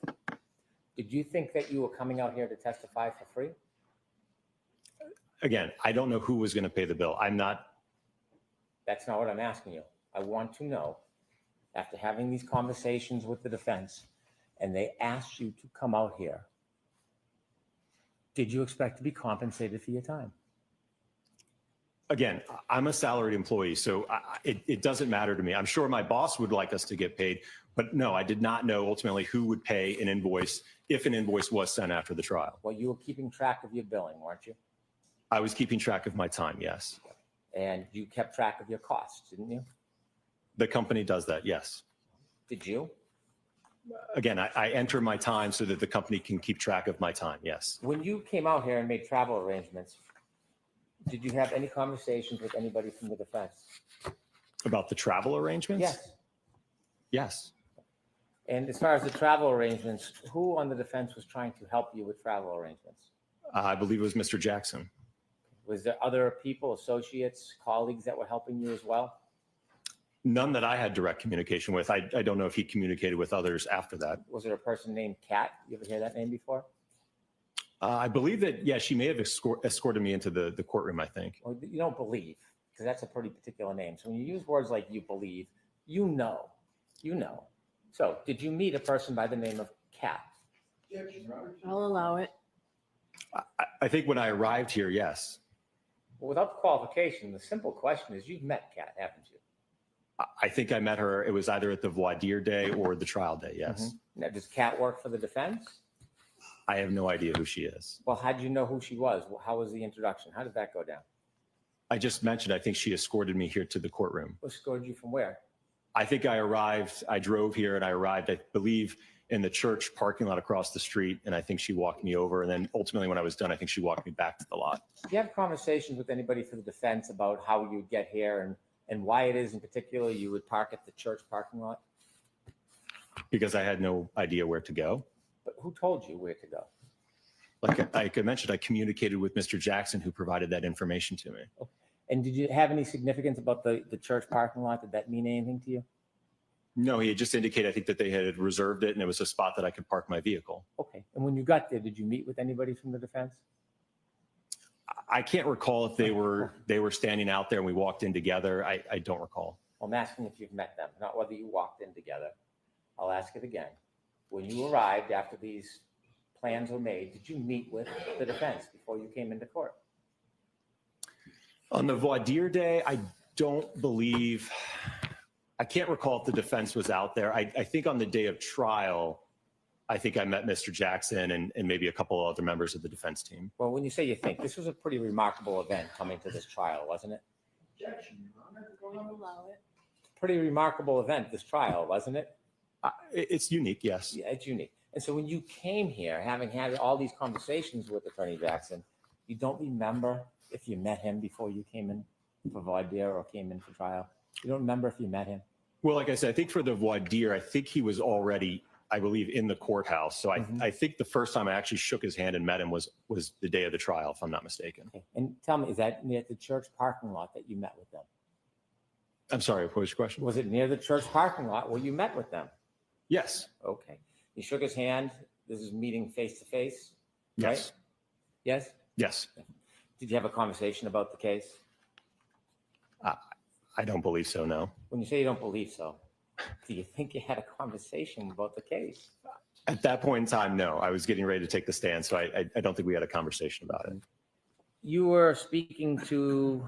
Speaker 2: Did you think that you were coming out here to testify for free?
Speaker 14: Again, I don't know who was going to pay the bill. I'm not.
Speaker 2: That's not what I'm asking you. I want to know, after having these conversations with the defense, and they asked you to come out here, did you expect to be compensated for your time?
Speaker 14: Again, I'm a salaried employee, so it doesn't matter to me. I'm sure my boss would like us to get paid, but no, I did not know ultimately who would pay an invoice if an invoice was sent after the trial.
Speaker 2: Well, you were keeping track of your billing, weren't you?
Speaker 14: I was keeping track of my time, yes.
Speaker 2: And you kept track of your costs, didn't you?
Speaker 14: The company does that, yes.
Speaker 2: Did you?
Speaker 14: Again, I enter my time so that the company can keep track of my time, yes.
Speaker 2: When you came out here and made travel arrangements, did you have any conversations with anybody from the defense?
Speaker 14: About the travel arrangements?
Speaker 2: Yes.
Speaker 14: Yes.
Speaker 2: And as far as the travel arrangements, who on the defense was trying to help you with travel arrangements?
Speaker 14: I believe it was Mr. Jackson.
Speaker 2: Was there other people, associates, colleagues that were helping you as well?
Speaker 14: None that I had direct communication with. I don't know if he communicated with others after that.
Speaker 2: Was there a person named Kat? You ever hear that name before?
Speaker 14: I believe that, yeah, she may have escorted me into the courtroom, I think.
Speaker 2: Well, you don't believe, because that's a pretty particular name. So when you use words like you believe, you know. So did you meet a person by the name of Kat?
Speaker 7: I'll allow it.
Speaker 14: I think when I arrived here, yes.
Speaker 2: Well, without the qualification, the simple question is, you've met Kat, haven't you?
Speaker 14: I think I met her. It was either at the voir dire day or the trial day, yes.
Speaker 2: Now, does Kat work for the defense?
Speaker 14: I have no idea who she is.
Speaker 2: Well, how did you know who she was? How was the introduction? How did that go down?
Speaker 14: I just mentioned, I think she escorted me here to the courtroom.
Speaker 2: Escorted you from where?
Speaker 14: I think I drove here and I arrived, I believe, in the church parking lot across the street. And I think she walked me over. And then ultimately when I was done, I think she walked me back to the lot.
Speaker 2: Do you have conversations with anybody for the defense about how you get here and why it is in particular you would park at the church parking lot?
Speaker 14: Because I had no idea where to go.
Speaker 2: But who told you where to go?
Speaker 14: Like I mentioned, I communicated with Mr. Jackson, who provided that information to me.
Speaker 2: And did you have any significance about the church parking lot? Did that mean anything to you?
Speaker 14: No, he had just indicated, I think, that they had reserved it and it was a spot that I could park my vehicle.
Speaker 2: Okay. And when you got there, did you meet with anybody from the defense?
Speaker 14: I can't recall if they were standing out there and we walked in together. I don't recall.
Speaker 2: Well, I'm asking if you've met them, not whether you walked in together. I'll ask it again. When you arrived after these plans were made, did you meet with the defense before you came into court?
Speaker 14: On the voir dire day, I don't believe, I can't recall if the defense was out there. I think on the day of trial, I think I met Mr. Jackson and maybe a couple of other members of the defense team.
Speaker 2: Well, when you say you think, this was a pretty remarkable event coming to this trial, wasn't it?
Speaker 7: I'll allow it.
Speaker 2: Pretty remarkable event, this trial, wasn't it?
Speaker 14: It's unique, yes.
Speaker 2: Yeah, it's unique. And so when you came here, having had all these conversations with Attorney Jackson, you don't remember if you met him before you came in for voir dire or came in for trial? You don't remember if you met him?
Speaker 14: Well, like I said, I think for the voir dire, I think he was already, I believe, in the courthouse. So I think the first time I actually shook his hand and met him was the day of the trial, if I'm not mistaken.
Speaker 2: Okay. And tell me, is that near the church parking lot that you met with them?
Speaker 14: I'm sorry, what was your question?
Speaker 2: Was it near the church parking lot where you met with them?
Speaker 14: Yes.
Speaker 2: Okay. You shook his hand. This is meeting face to face,
Speaker 14: Yes.
Speaker 2: right? Yes?
Speaker 14: Yes.
Speaker 2: Did you have a conversation about the case?
Speaker 14: I don't believe so, no.
Speaker 2: When you say you don't believe so, do you think you had a conversation about the case?
Speaker 14: At that point in time, no. I was getting ready to take the stand, so I don't think we had a conversation about it.
Speaker 2: You were speaking to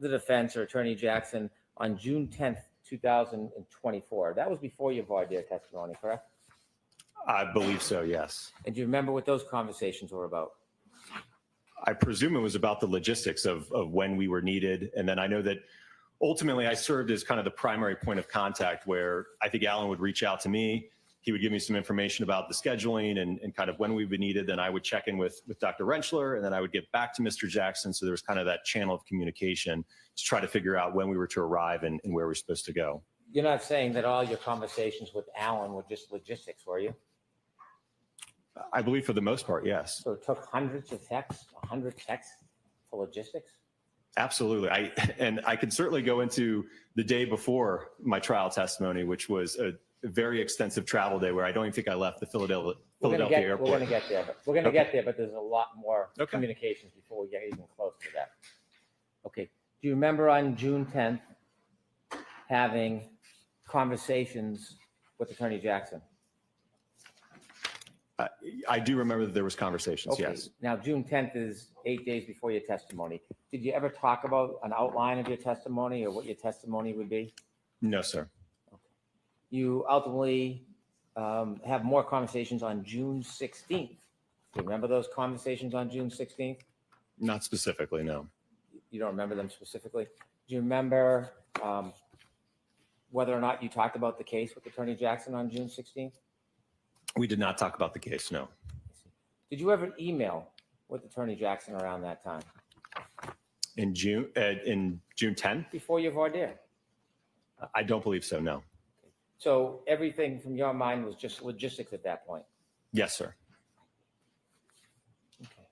Speaker 2: the defense or Attorney Jackson on June 10th, 2024. That was before your voir dire testimony, correct?
Speaker 14: I believe so, yes.
Speaker 2: And do you remember what those conversations were about?
Speaker 14: I presume it was about the logistics of when we were needed. And then I know that ultimately, I served as kind of the primary point of contact where I think Alan would reach out to me. He would give me some information about the scheduling and kind of when we would need it. Then I would check in with Dr. Rentschler, and then I would get back to Mr. Jackson. So there was kind of that channel of communication to try to figure out when we were to arrive and where we're supposed to go.
Speaker 2: You're not saying that all your conversations with Alan were just logistics, were you?
Speaker 14: I believe for the most part, yes.
Speaker 2: So it took hundreds of texts, 100 texts for logistics?
Speaker 14: Absolutely. I could certainly go into the day before my trial testimony, which was a very extensive travel day where I don't even think I left the Philadelphia airport.
Speaker 2: We're going to get there, but there's a lot more communications before we get even close to that. Okay. Do you remember on June 10th having conversations with Attorney Jackson?
Speaker 14: I do remember that there was conversations,
Speaker 2: Okay.
Speaker 14: yes.
Speaker 2: Now, June 10th is 8 days before your testimony. Did you ever talk about an outline of your testimony or what your testimony would be?
Speaker 14: No, sir.
Speaker 2: You ultimately have more conversations on June 16th. Do you remember those conversations on June 16th?
Speaker 14: Not specifically, no.
Speaker 2: You don't remember them specifically? Do you remember whether or not you talked about the case with Attorney Jackson on June 16th?
Speaker 14: We did not talk about the case, no.
Speaker 2: Did you ever email with Attorney Jackson around that time?
Speaker 14: In June 10th?
Speaker 2: Before your voir dire?
Speaker 14: I don't believe so, no.
Speaker 2: So everything from your mind was just logistics at that point?
Speaker 14: Yes, sir.
Speaker 2: Okay.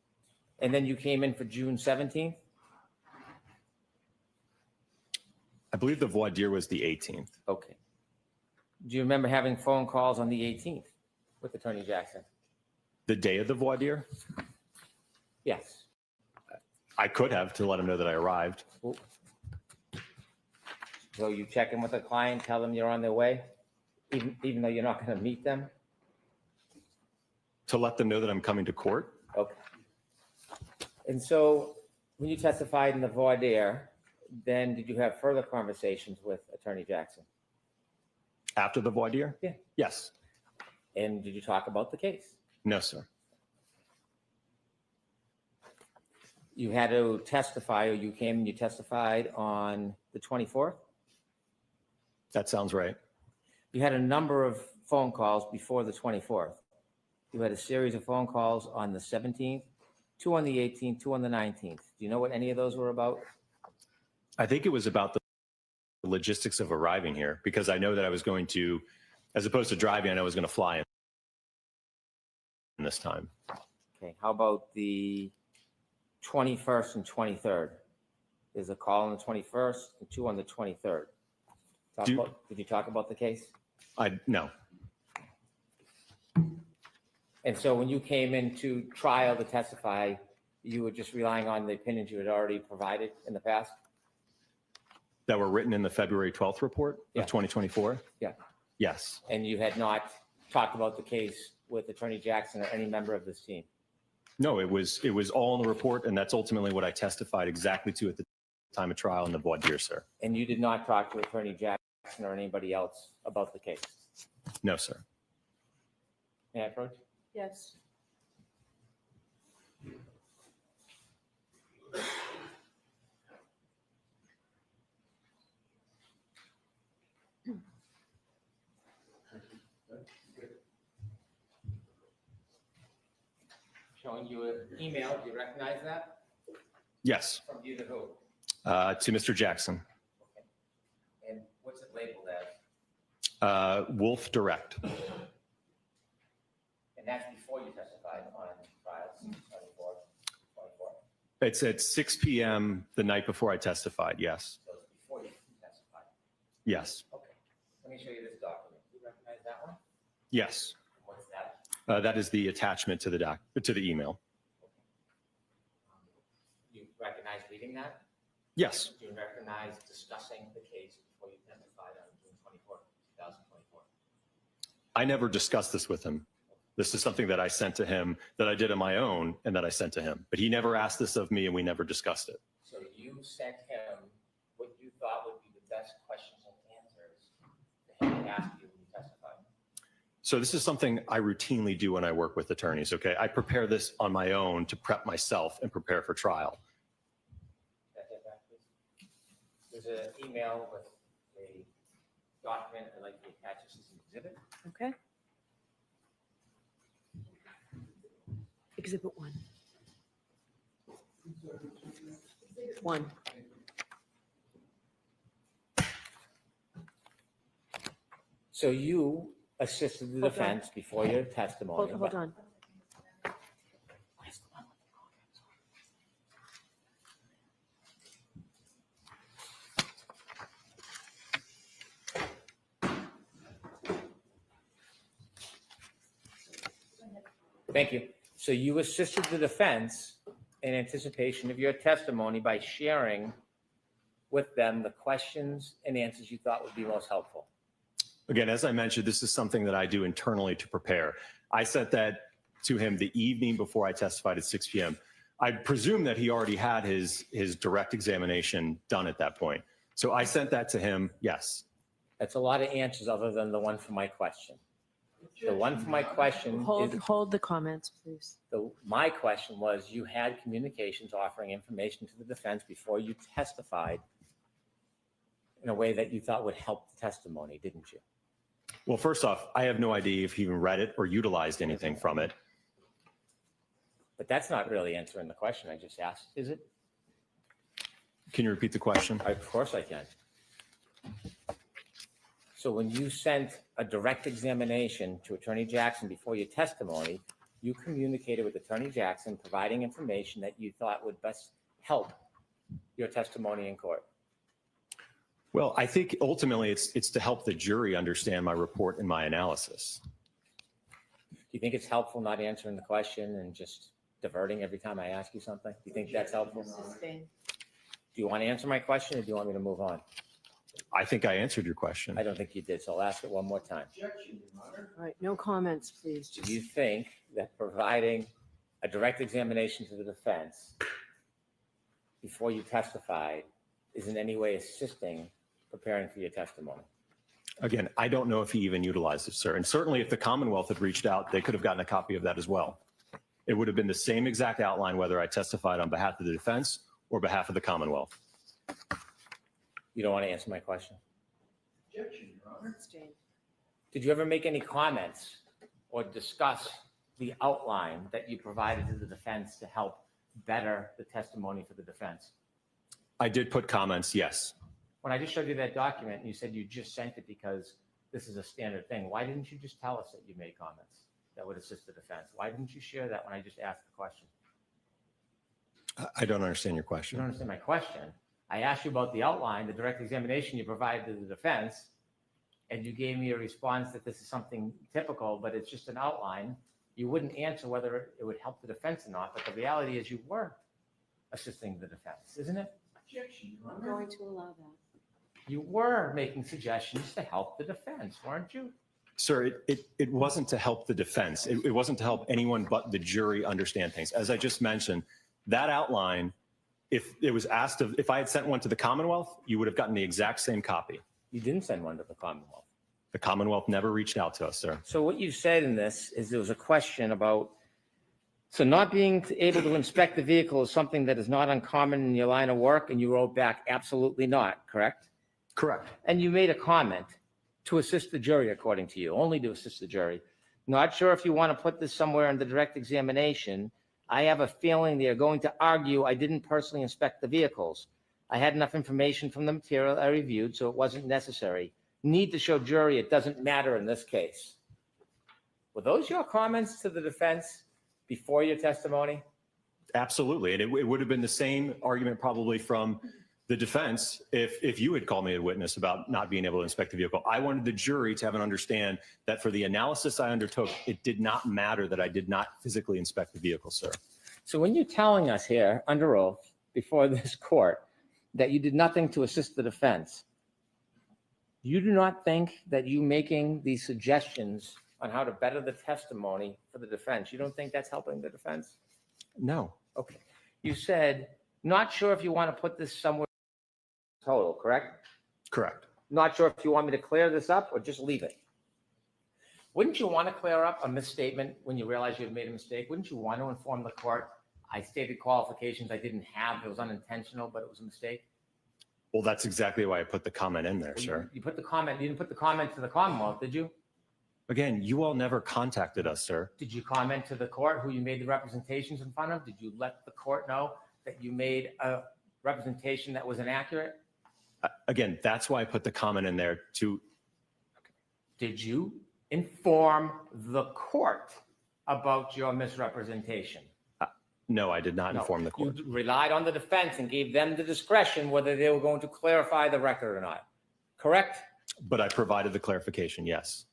Speaker 2: And then you came in for June 17th?
Speaker 14: I believe the voir dire was the 18th.
Speaker 2: Okay. Do you remember having phone calls on the 18th with Attorney Jackson?
Speaker 14: The day of the voir dire?
Speaker 2: Yes.
Speaker 14: I could have to let him know that I arrived.
Speaker 2: So you check in with the client, tell them you're on their way, even though you're not going to meet them?
Speaker 14: To let them know that I'm coming to court?
Speaker 2: Okay. And so when you testified in the voir dire, then did you have further conversations with Attorney Jackson?
Speaker 14: After the voir dire?
Speaker 2: Yeah.
Speaker 14: Yes.
Speaker 2: And did you talk about the case?
Speaker 14: No, sir.
Speaker 2: You had to testify, or you came and you testified on the 24th?
Speaker 14: That sounds right.
Speaker 2: You had a number of phone calls before the 24th. You had a series of phone calls on the 17th, 2 on the 18th, 2 on the 19th. Do you know what any of those were about?
Speaker 14: I think it was about the logistics of arriving here, because I know that I was going to, as opposed to driving, I know I was going to fly in this time.
Speaker 2: Okay, how about the 21st and 23rd? There's a call on the 21st and 2 on the 23rd. Did you talk about the case?
Speaker 14: No.
Speaker 2: And so when you came into trial to testify, you were just relying on the opinions you had already provided in the past?
Speaker 14: That were written in the February 12th report of 2024?
Speaker 2: Yeah.
Speaker 14: Yes.
Speaker 2: And you had not talked about the case with Attorney Jackson or any member of this team?
Speaker 14: No, it was all in the report, and that's ultimately what I testified exactly to at the time of trial in the voir dire, sir.
Speaker 2: And you did not talk to Attorney Jackson or anybody else about the case?
Speaker 14: No, sir.
Speaker 2: May I approach?
Speaker 10: Yes.
Speaker 2: Showing you an email. Do you recognize that?
Speaker 14: Yes.
Speaker 2: From you to who?
Speaker 14: To Mr. Jackson.
Speaker 2: And what's it labeled as?
Speaker 14: Wolf Direct.
Speaker 2: And that's before you testified on trials, 24.
Speaker 14: It's at 6 p.m. the night before I testified, yes.
Speaker 2: So it's before you testified.
Speaker 14: Yes.
Speaker 2: Okay. Let me show you this document. Do you recognize that one?
Speaker 14: Yes.
Speaker 2: What's that?
Speaker 14: That is the attachment to the email.
Speaker 2: You recognize reading that?
Speaker 14: Yes.
Speaker 2: Do you recognize discussing the case before you testified on June 24th, 2024?
Speaker 14: I never discussed this with him. This is something that I sent to him, that I did on my own, and that I sent to him. But he never asked this of me, and we never discussed it.
Speaker 2: So you sent him what you thought would be the best questions and answers to him to ask you when you testified?
Speaker 14: So this is something I routinely do when I work with attorneys, okay? I prepare this on my own to prep myself and prepare for trial.
Speaker 2: There's an email with a document I'd like to attach this as an exhibit.
Speaker 16: Okay. Exhibit 1. 1.
Speaker 2: So you assisted the
Speaker 16: Hold on.
Speaker 2: defense before your testimony.
Speaker 16: Hold on.
Speaker 2: Thank you. So you assisted the defense in anticipation of your testimony by sharing with them the questions and answers you thought would be most helpful.
Speaker 14: Again, as I mentioned, this is something that I do internally to prepare. I sent that to him the evening before I testified at 6 p.m. I presume that he already had his direct examination done at that point. So I sent that to him, yes.
Speaker 2: That's a lot of answers other than the one for my question. The one for my question
Speaker 16: Hold the comments, please.
Speaker 2: my question was, you had communications offering information to the defense before you testified in a way that you thought would help the testimony, didn't you?
Speaker 14: Well, first off, I have no idea if he even read it or utilized anything from it.
Speaker 2: But that's not really answering the question I just asked, is it?
Speaker 14: Can you repeat the question?
Speaker 2: Of course I can. So when you sent a direct examination to Attorney Jackson before your testimony, you communicated with Attorney Jackson, providing information that you thought would best help your testimony in court.
Speaker 14: Well, I think ultimately it's to help the jury understand my report and my analysis.
Speaker 2: Do you think it's helpful not answering the question and just diverting every time I ask you something? Do you think that's helpful? Do you want to answer my question or do you want me to move on?
Speaker 14: I think I answered your question.
Speaker 2: I don't think you did, so I'll ask it one more time.
Speaker 16: All right, no comments, please.
Speaker 2: Do you think that providing a direct examination to the defense before you testified is in any way assisting preparing for your testimony?
Speaker 14: Again, I don't know if he even utilized it, sir. And certainly if the Commonwealth had reached out, they could have gotten a copy of that as well. It would have been the same exact outline whether I testified on behalf of the defense or behalf of the Commonwealth.
Speaker 2: You don't want to answer my question?
Speaker 16: Objection, Your Honor.
Speaker 2: Did you ever make any comments or discuss the outline that you provided to the defense to help better the testimony for the defense?
Speaker 14: I did put comments, yes.
Speaker 2: When I just showed you that document and you said you just sent it because this is a standard thing, why didn't you just tell us that you made comments that would assist the defense? Why didn't you share that when I just asked the question?
Speaker 14: I don't understand your question.
Speaker 2: You don't understand my question. I asked you about the outline, the direct examination you provided to the defense, and you gave me a response that this is something typical, but it's just an outline. You wouldn't answer whether it would help the defense or not, but the reality is you were assisting the defense, isn't it?
Speaker 16: Objection, Your Honor. I'm going to allow that.
Speaker 2: You were making suggestions to help the defense, weren't you?
Speaker 14: Sir, it wasn't to help the defense. It wasn't to help anyone but the jury understand things. As I just mentioned, that outline, if it was asked if I had sent one to the Commonwealth, you would have gotten the exact same copy.
Speaker 2: You didn't send one to the Commonwealth.
Speaker 14: The Commonwealth never reached out to us, sir.
Speaker 2: So what you said in this is there was a question about, so not being able to inspect the vehicle is something that is not uncommon in your line of work, and you wrote back, absolutely not, correct?
Speaker 14: Correct.
Speaker 2: And you made a comment to assist the jury, according to you, only to assist the jury. Not sure if you want to put this somewhere in the direct examination. I have a feeling they are going to argue I didn't personally inspect the vehicles. I had enough information from the material I reviewed, so it wasn't necessary. Need to show jury it doesn't matter in this case. Were those your comments to the defense before your testimony?
Speaker 14: Absolutely. And it would have been the same argument probably from the defense if you had called me a witness about not being able to inspect the vehicle. I wanted the jury to have an understand that for the analysis I undertook, it did not matter that I did not physically inspect the vehicle, sir.
Speaker 2: So when you're telling us here under oath before this court that you did nothing to assist the defense, you do not think that you making these suggestions on how to better the testimony for the defense, you don't think that's helping the defense?
Speaker 14: No.
Speaker 2: Okay. You said, not sure if you want to put this somewhere total, correct?
Speaker 14: Correct.
Speaker 2: Not sure if you want me to clear this up or just leave it. Wouldn't you want to clear up a misstatement when you realize you've made a mistake? Wouldn't you want to inform the court, I stated qualifications I didn't have, it was unintentional, but it was a mistake?
Speaker 14: Well, that's exactly why I put the comment in there, sir.
Speaker 2: You put the comment, you didn't put the comment to the Commonwealth, did you?
Speaker 14: Again, you all never contacted us, sir.
Speaker 2: Did you comment to the court who you made the representations in front of? Did you let the court know that you made a representation that was inaccurate?
Speaker 14: Again, that's why I put the comment in there to.
Speaker 2: Did you inform the court about your misrepresentation?
Speaker 14: No, I did not inform the court.
Speaker 2: You relied on the defense and gave them the discretion whether they were going to clarify the record or not, correct?
Speaker 14: But I provided the clarification, yes.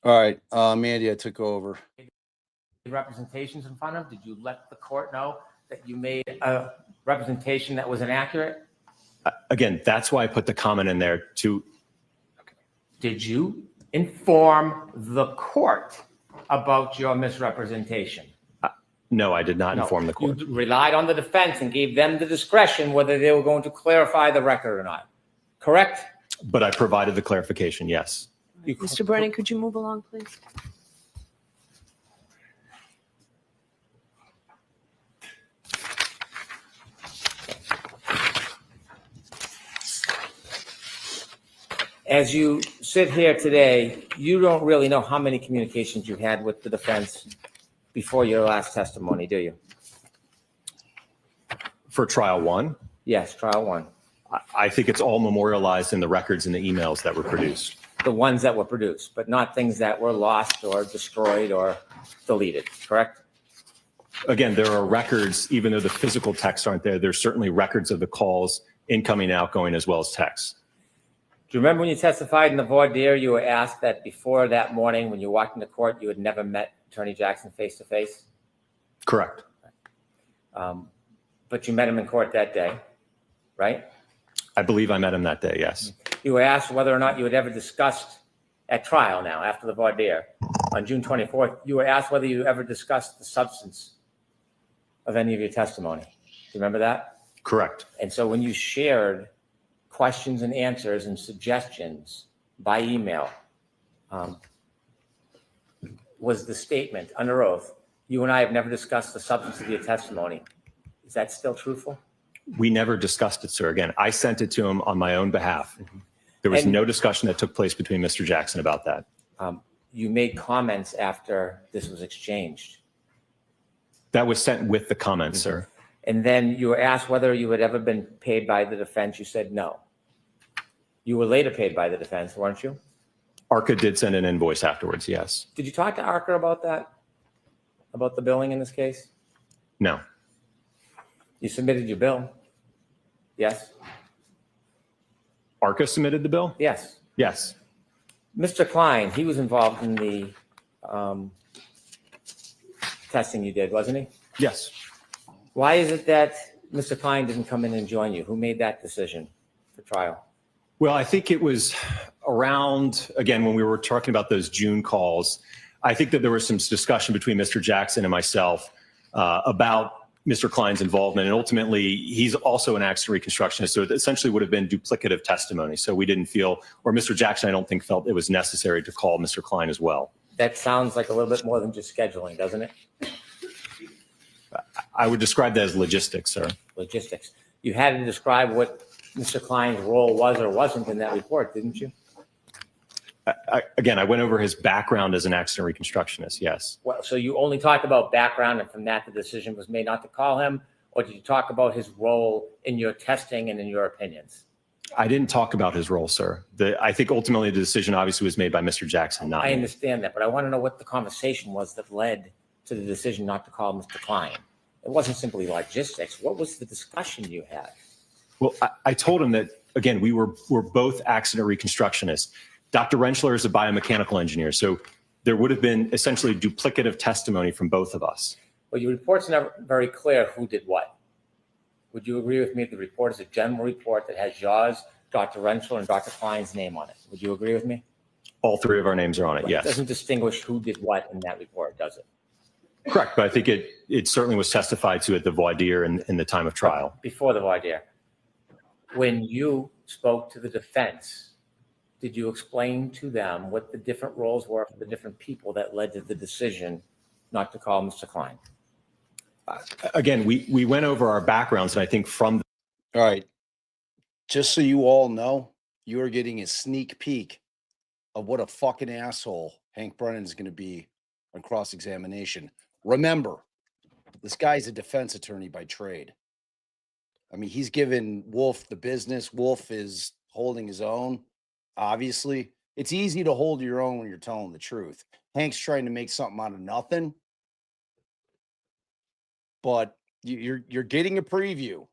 Speaker 17: All right, Mandy, I took over.
Speaker 2: The representations in front of, did you let the court know that you made a representation that was inaccurate?
Speaker 14: Again, that's why I put the comment in there to.
Speaker 2: Did you inform the court about your misrepresentation?
Speaker 14: No, I did not inform the court.
Speaker 2: You relied on the defense and gave them the discretion whether they were going to clarify the record or not, correct?
Speaker 14: But I provided the clarification, yes.
Speaker 16: Mr. Brennan, could you move along, please?
Speaker 2: As you sit here today, you don't really know how many communications you had with the defense before your last testimony, do you?
Speaker 14: For trial one?
Speaker 2: Yes, trial one.
Speaker 14: I think it's all memorialized in the records and the emails that were produced.
Speaker 2: The ones that were produced, but not things that were lost or destroyed or deleted, correct?
Speaker 14: Again, there are records, even though the physical texts aren't there, there's certainly records of the calls, incoming, outgoing, as well as texts.
Speaker 2: Do you remember when you testified in the voir dire, you were asked that before that morning when you walked into court, you had never met Attorney Jackson face to face?
Speaker 14: Correct.
Speaker 2: But you met him in court that day, right?
Speaker 14: I believe I met him that day, yes.
Speaker 2: You were asked whether or not you had ever discussed at trial now, after the voir dire, on June 24th, you were asked whether you ever discussed the substance of any of your testimony. Do you remember that?
Speaker 14: Correct.
Speaker 2: And so when you shared questions and answers and suggestions by email, was the statement under oath, you and I have never discussed the substance of your testimony. Is that still truthful?
Speaker 14: We never discussed it, sir. Again, I sent it to him on my own behalf. There was no discussion that took place between Mr. Jackson about that.
Speaker 2: You made comments after this was exchanged.
Speaker 14: That was sent with the comments, sir.
Speaker 2: And then you were asked whether you had ever been paid by the defense. You said no. You were later paid by the defense, weren't you?
Speaker 14: ARCA did send an invoice afterwards, yes.
Speaker 2: Did you talk to ARCA about that? About the billing in this case?
Speaker 14: No.
Speaker 2: You submitted your bill? Yes?
Speaker 14: ARCA submitted the bill?
Speaker 2: Yes.
Speaker 14: Yes.
Speaker 2: Mr. Klein, he was involved in the testing you did, wasn't he?
Speaker 14: Yes.
Speaker 2: Why is it that Mr. Klein didn't come in and join you? Who made that decision for trial?
Speaker 14: Well, I think it was around, again, when we were talking about those June calls, I think that there was some discussion between Mr. Jackson and myself about Mr. Klein's involvement. And ultimately, he's also an accident reconstructionist. So it essentially would have been duplicative testimony. So we didn't feel, or Mr. Jackson, I don't think felt it was necessary to call Mr. Klein as well.
Speaker 2: That sounds like a little bit more than just scheduling, doesn't it?
Speaker 14: I would describe that as logistics, sir.
Speaker 2: Logistics. You had to describe what Mr. Klein's role was or wasn't in that report, didn't you?
Speaker 14: Again, I went over his background as an accident reconstructionist, yes.
Speaker 2: Well, so you only talked about background, and from that the decision was made not to call him, or did you talk about his role in your testing and in your opinions?
Speaker 14: I didn't talk about his role, sir. I think ultimately the decision obviously was made by Mr. Jackson, not
Speaker 2: I
Speaker 14: me.
Speaker 2: understand that, but I want to know what the conversation was that led to the decision not to call Mr. Klein. It wasn't simply logistics. What was the discussion you had?
Speaker 14: Well, I told him that, again, we're both accident reconstructionists. Dr. Rentschler is a biomechanical engineer, so there would have been essentially duplicative testimony from both of us.
Speaker 2: Well, your report's never very clear who did what. Would you agree with me that the report is a general report that has yours, Dr. Rentschler, and Dr. Klein's name on it? Would you agree with me?
Speaker 14: All three of our names are on it,
Speaker 2: Right.
Speaker 14: yes.
Speaker 2: It doesn't distinguish who did what in that report, does it?
Speaker 14: Correct, but I think it certainly was testified to at the voir dire in the time of trial.
Speaker 2: Before the voir dire. When you spoke to the defense, did you explain to them what the different roles were for the different people that led to the decision not to call Mr. Klein?
Speaker 14: Again, we went over our backgrounds, and I think from
Speaker 17: All right. Just so you all know, you are getting a sneak peek of what a fucking asshole Hank Brennan is going to be on cross-examination. Remember, this guy's a defense attorney by trade. I mean, he's given Wolf the business. Wolf is holding his own. Obviously, it's easy to hold your own when you're telling the truth. Hank's trying to make something out of nothing, but you're getting a preview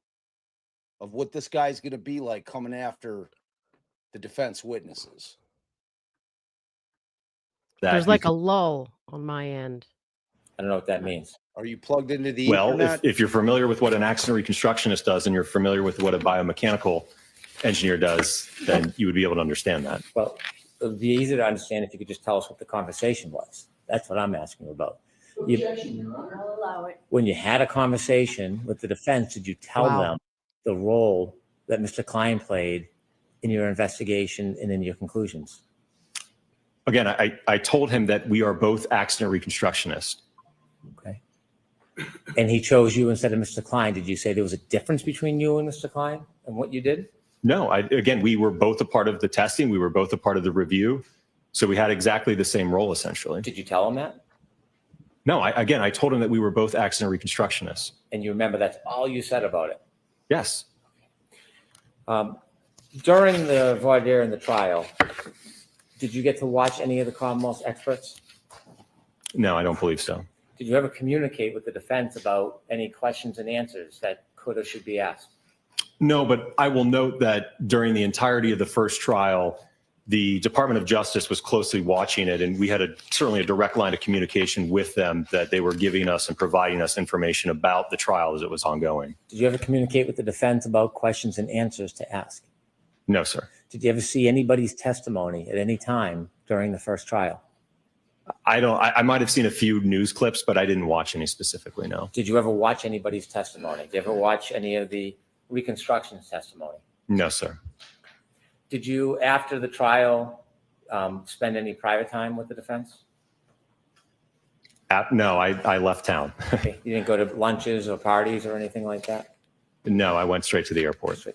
Speaker 17: of what this guy's going to be like coming after the defense witnesses.
Speaker 18: There's like a lull on my end.
Speaker 2: I don't know what that means.
Speaker 17: Are you plugged into the
Speaker 14: well,
Speaker 17: internet?
Speaker 14: if you're familiar with what an accident reconstructionist does and you're familiar with what a biomechanical engineer does, then you would be able to understand that.
Speaker 2: Well, it would be easy to understand if you could just tell us what the conversation was. That's what I'm asking about.
Speaker 10: I'll allow it.
Speaker 2: When you had a conversation with the defense, did you tell them the role that Mr. Klein played in your investigation and in your conclusions?
Speaker 14: Again, I told him that we are both accident reconstructionists.
Speaker 2: Okay. And he chose you instead of Mr. Klein. Did you say there was a difference between you and Mr. Klein and what you did?
Speaker 14: No, again, we were both a part of the testing. We were both a part of the review. So we had exactly the same role, essentially.
Speaker 2: Did you tell him that?
Speaker 14: No, I told him that we were both accident reconstructionists.
Speaker 2: And you remember that's all you said about it?
Speaker 14: Yes.
Speaker 2: During the voir dire and the trial, did you get to watch any of the Commonwealth's experts?
Speaker 14: No, I don't believe so.
Speaker 2: Did you ever communicate with the defense about any questions and answers that could or should be asked?
Speaker 14: No, but I will note that during the entirety of the first trial, the Department of Justice was closely watching it, and we had certainly a direct line of communication with them that they were giving us and providing us information about the trial as it was ongoing.
Speaker 2: Did you ever communicate with the defense about questions and answers to ask?
Speaker 14: No, sir.
Speaker 2: Did you ever see anybody's testimony at any time during the first trial?
Speaker 14: I might have seen a few news clips, but I didn't watch any specifically, no.
Speaker 2: Did you ever watch anybody's testimony? Did you ever watch any of the reconstruction's testimony?
Speaker 14: No, sir.
Speaker 2: Did you, after the trial, spend any private time with the defense?
Speaker 14: No, I left town.
Speaker 2: Okay. You didn't go to lunches or parties or anything like that?
Speaker 14: No, I went straight to the airport.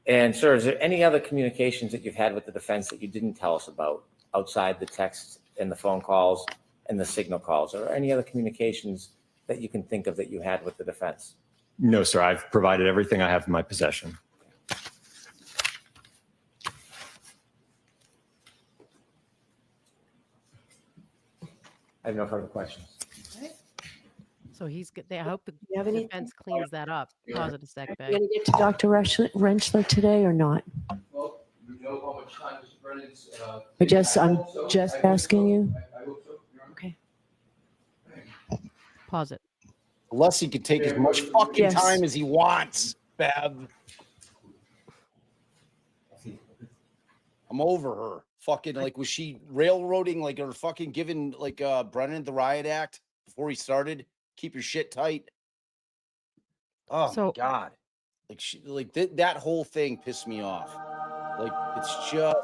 Speaker 2: And sir, is there any other communications that you've had with the defense that you didn't tell us about outside the text and the phone calls and the signal calls? Or any other communications that you can think of that you had with the defense?
Speaker 14: No, sir. I've provided everything I have in my possession.
Speaker 2: I have no further questions.
Speaker 18: So he's good. I hope the
Speaker 10: You have any-
Speaker 18: defense cleans that up. Pause it a sec,
Speaker 10: Are
Speaker 18: babe.
Speaker 10: you going to get to Dr. Rentschler today or not?
Speaker 5: Well, you know how much time Mr. Brennan's.
Speaker 10: I'm just asking you.
Speaker 5: I hope so.
Speaker 10: Okay.
Speaker 18: Pause it.
Speaker 17: Unless he could take as much fucking
Speaker 10: Yes.
Speaker 17: time as he wants, Bev. I'm over her. Fucking like, was she railroading like or fucking giving like Brennan the riot act before he started? Keep your shit tight. Oh my God. Like she like that whole thing pissed me off. Like it's just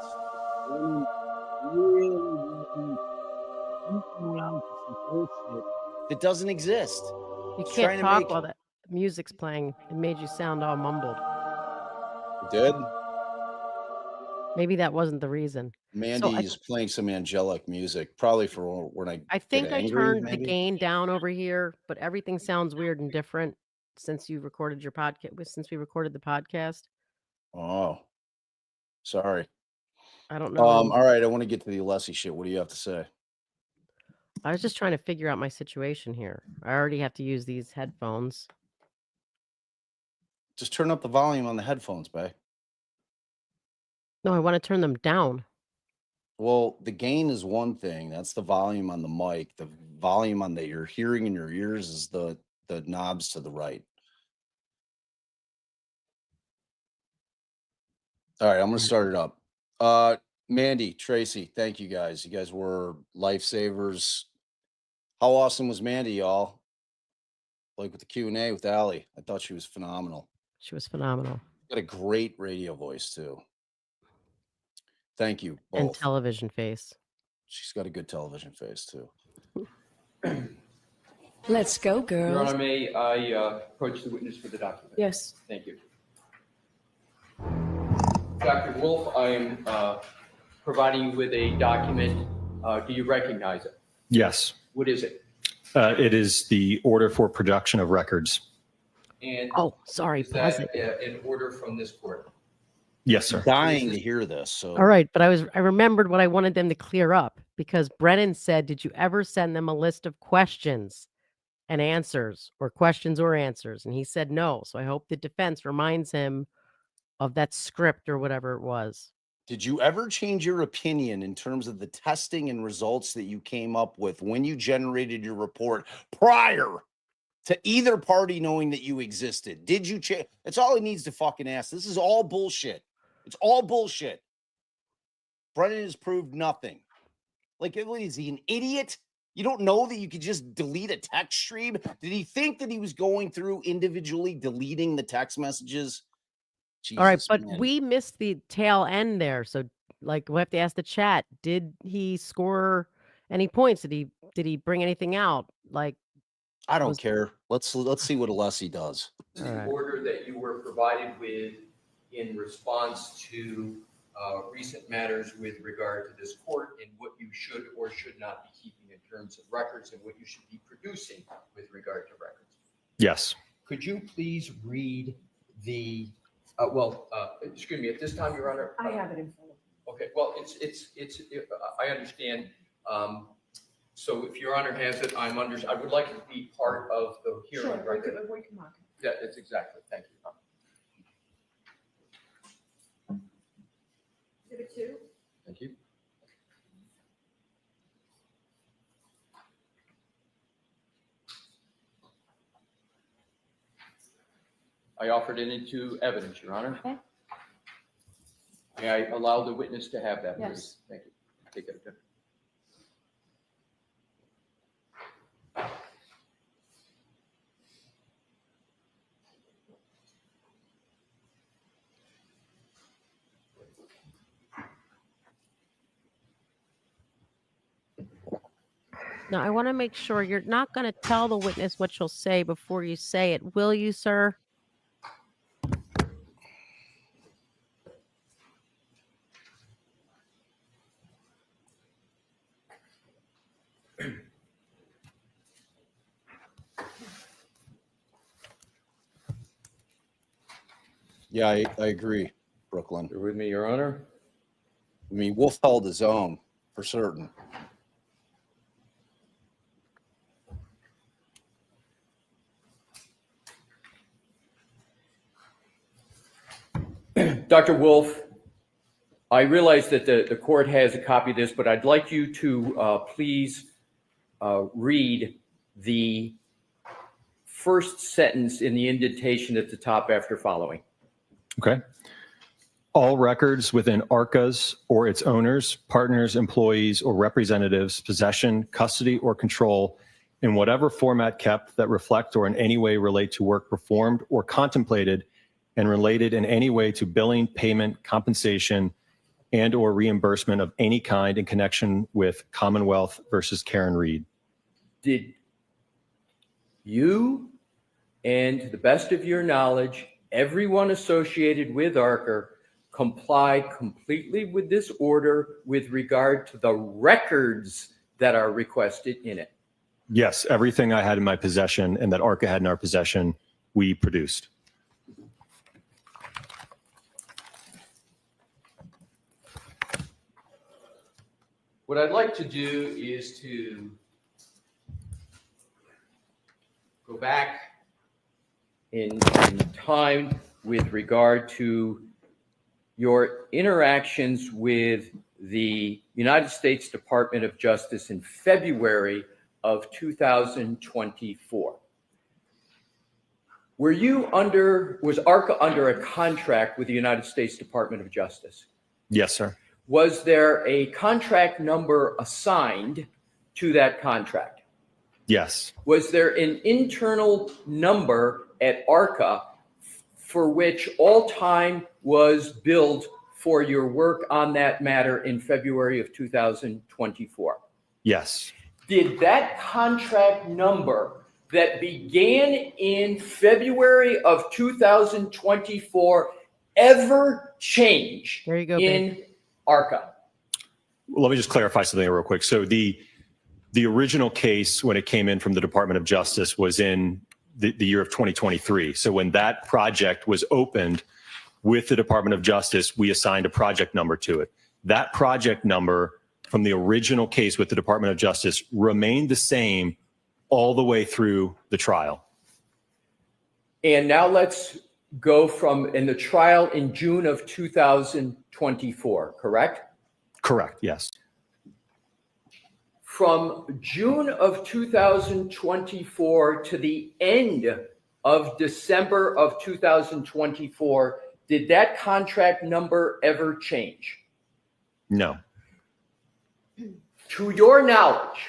Speaker 17: that doesn't exist.
Speaker 18: You
Speaker 17: He's
Speaker 18: can't
Speaker 17: trying to
Speaker 18: talk
Speaker 17: make-
Speaker 18: while that music's playing. It made you sound all mumbled.
Speaker 17: It did.
Speaker 18: Maybe that wasn't the reason.
Speaker 17: Mandy is playing some angelic music, probably for when
Speaker 18: I think
Speaker 17: get
Speaker 18: I
Speaker 17: angry,
Speaker 18: turned the
Speaker 17: maybe?
Speaker 18: gain down over here, but everything sounds weird and different since you recorded your podcast. Since we recorded the podcast,
Speaker 17: Oh, sorry.
Speaker 18: I don't know.
Speaker 17: All right, I want to get to the Alessi shit. What do you have to say?
Speaker 18: I was just trying to figure out my situation here. I already have to use these headphones.
Speaker 17: Just turn up the volume on the headphones, babe.
Speaker 18: No, I want to turn them down.
Speaker 17: Well, the gain is one thing. That's the volume on the mic. The volume on that you're hearing in your ears is the knobs to the right. All right, I'm gonna start it up. Mandy, Tracy, thank you guys. You guys were lifesavers. How awesome was Mandy, y'all? Like with the Q&A with Allie. I thought she was phenomenal.
Speaker 18: She was phenomenal.
Speaker 17: Got a great radio voice too. Thank you both.
Speaker 18: And television face.
Speaker 17: She's got a good television face too.
Speaker 6: Let's go,
Speaker 13: Your
Speaker 6: girls.
Speaker 13: Honor, may I approach the witness for the document?
Speaker 16: Yes.
Speaker 13: Thank you. Dr. Wolf, I am providing you with a document. Do you recognize it?
Speaker 14: Yes.
Speaker 13: What is it?
Speaker 14: It is the order for production of records.
Speaker 13: And
Speaker 18: Oh, sorry.
Speaker 13: is
Speaker 18: Pause
Speaker 13: that
Speaker 18: it.
Speaker 13: an order from this court?
Speaker 14: Yes, sir.
Speaker 17: Dying to hear this. So
Speaker 18: All right, but I remembered what I wanted them to clear up because Brennan said, "Did you ever send them a list of questions and answers, or questions or answers?" And he said no. So I hope the defense reminds him of that script or whatever it was.
Speaker 17: did you ever change your opinion in terms of the testing and results that you came up with when you generated your report prior to either party knowing that you existed? Did you change? That's all he needs to fucking ask. This is all bullshit. It's all bullshit. Brennan has proved nothing. Like, what is he, an idiot? You don't know that you could just delete a text stream? Did he think that he was going through individually deleting the text messages?
Speaker 18: All right,
Speaker 17: Jesus,
Speaker 18: but
Speaker 17: man.
Speaker 18: we missed the tail end there. So, like, we'll have to ask the chat. Did he score any points? Did he bring anything out? Like,
Speaker 17: I don't care. Let's see what Alessi does.
Speaker 13: This is the order that you were provided with in response to recent matters with regard to this court and what you should or should not be keeping in terms of records and what you should be producing with regard to records.
Speaker 14: Yes.
Speaker 13: Could you please read the, excuse me, at this time, Your Honor?
Speaker 16: I have it in front of me.
Speaker 13: Okay, well, I understand. So if Your Honor has it, I would like it to be part of the hearing.
Speaker 16: Sure,
Speaker 13: Right?
Speaker 16: we can mark it.
Speaker 13: Yeah, that's exactly. Thank you.
Speaker 16: Exhibit 2.
Speaker 13: Thank you. I offered it into evidence, Your Honor.
Speaker 16: Okay.
Speaker 13: May I allow the witness to have that, please?
Speaker 16: Yes.
Speaker 13: Thank you. Take it.
Speaker 18: now I want to make sure you're not going to tell the witness what you'll say before you say it, will you, sir?
Speaker 17: Yeah, I agree, Brooklyn.
Speaker 13: You're with me, Your Honor?
Speaker 17: I mean, Wolf held his own for certain.
Speaker 13: Dr. Wolf, I realize that the court has a copy of this, but I'd like you to please read the first sentence in the indentation at the top after following.
Speaker 14: Okay. All records within ARCA's or its owners, partners, employees, or representatives' possession, custody, or control in whatever format kept that reflect or in any way relate to work performed or contemplated and related in any way to billing, payment, compensation, and or reimbursement of any kind in connection with Commonwealth versus Karen Reed.
Speaker 13: Did you, and to the best of your knowledge, everyone associated with ARCA comply completely with this order with regard to the records that are requested in it?
Speaker 14: Yes, everything I had in my possession and that ARCA had in our possession, we produced.
Speaker 13: What I'd like to do is to go back in time with regard to your interactions with the United States Department of Justice in February of 2024. Was ARCA under a contract with the United States Department of Justice?
Speaker 14: Yes, sir.
Speaker 13: Was there a contract number assigned to that contract?
Speaker 14: Yes.
Speaker 13: Was there an internal number at ARCA for which all time was billed for your work on that matter in February of 2024?
Speaker 14: Yes.
Speaker 13: did that contract number that began in February of 2024 ever change
Speaker 18: There you go,
Speaker 13: in ARCA?
Speaker 14: Well, let me just clarify something real quick. So the original case, when it came in from the Department of Justice, was in the year of 2023. So when that project was opened with the Department of Justice, we assigned a project number to it. That project number from the original case with the Department of Justice remained the same all the way through the trial.
Speaker 13: And now let's go from in the trial in June of 2024, correct?
Speaker 14: Correct, yes.
Speaker 13: From June of 2024 to the end of December of 2024, did that contract number ever change?
Speaker 14: No.
Speaker 13: To your knowledge,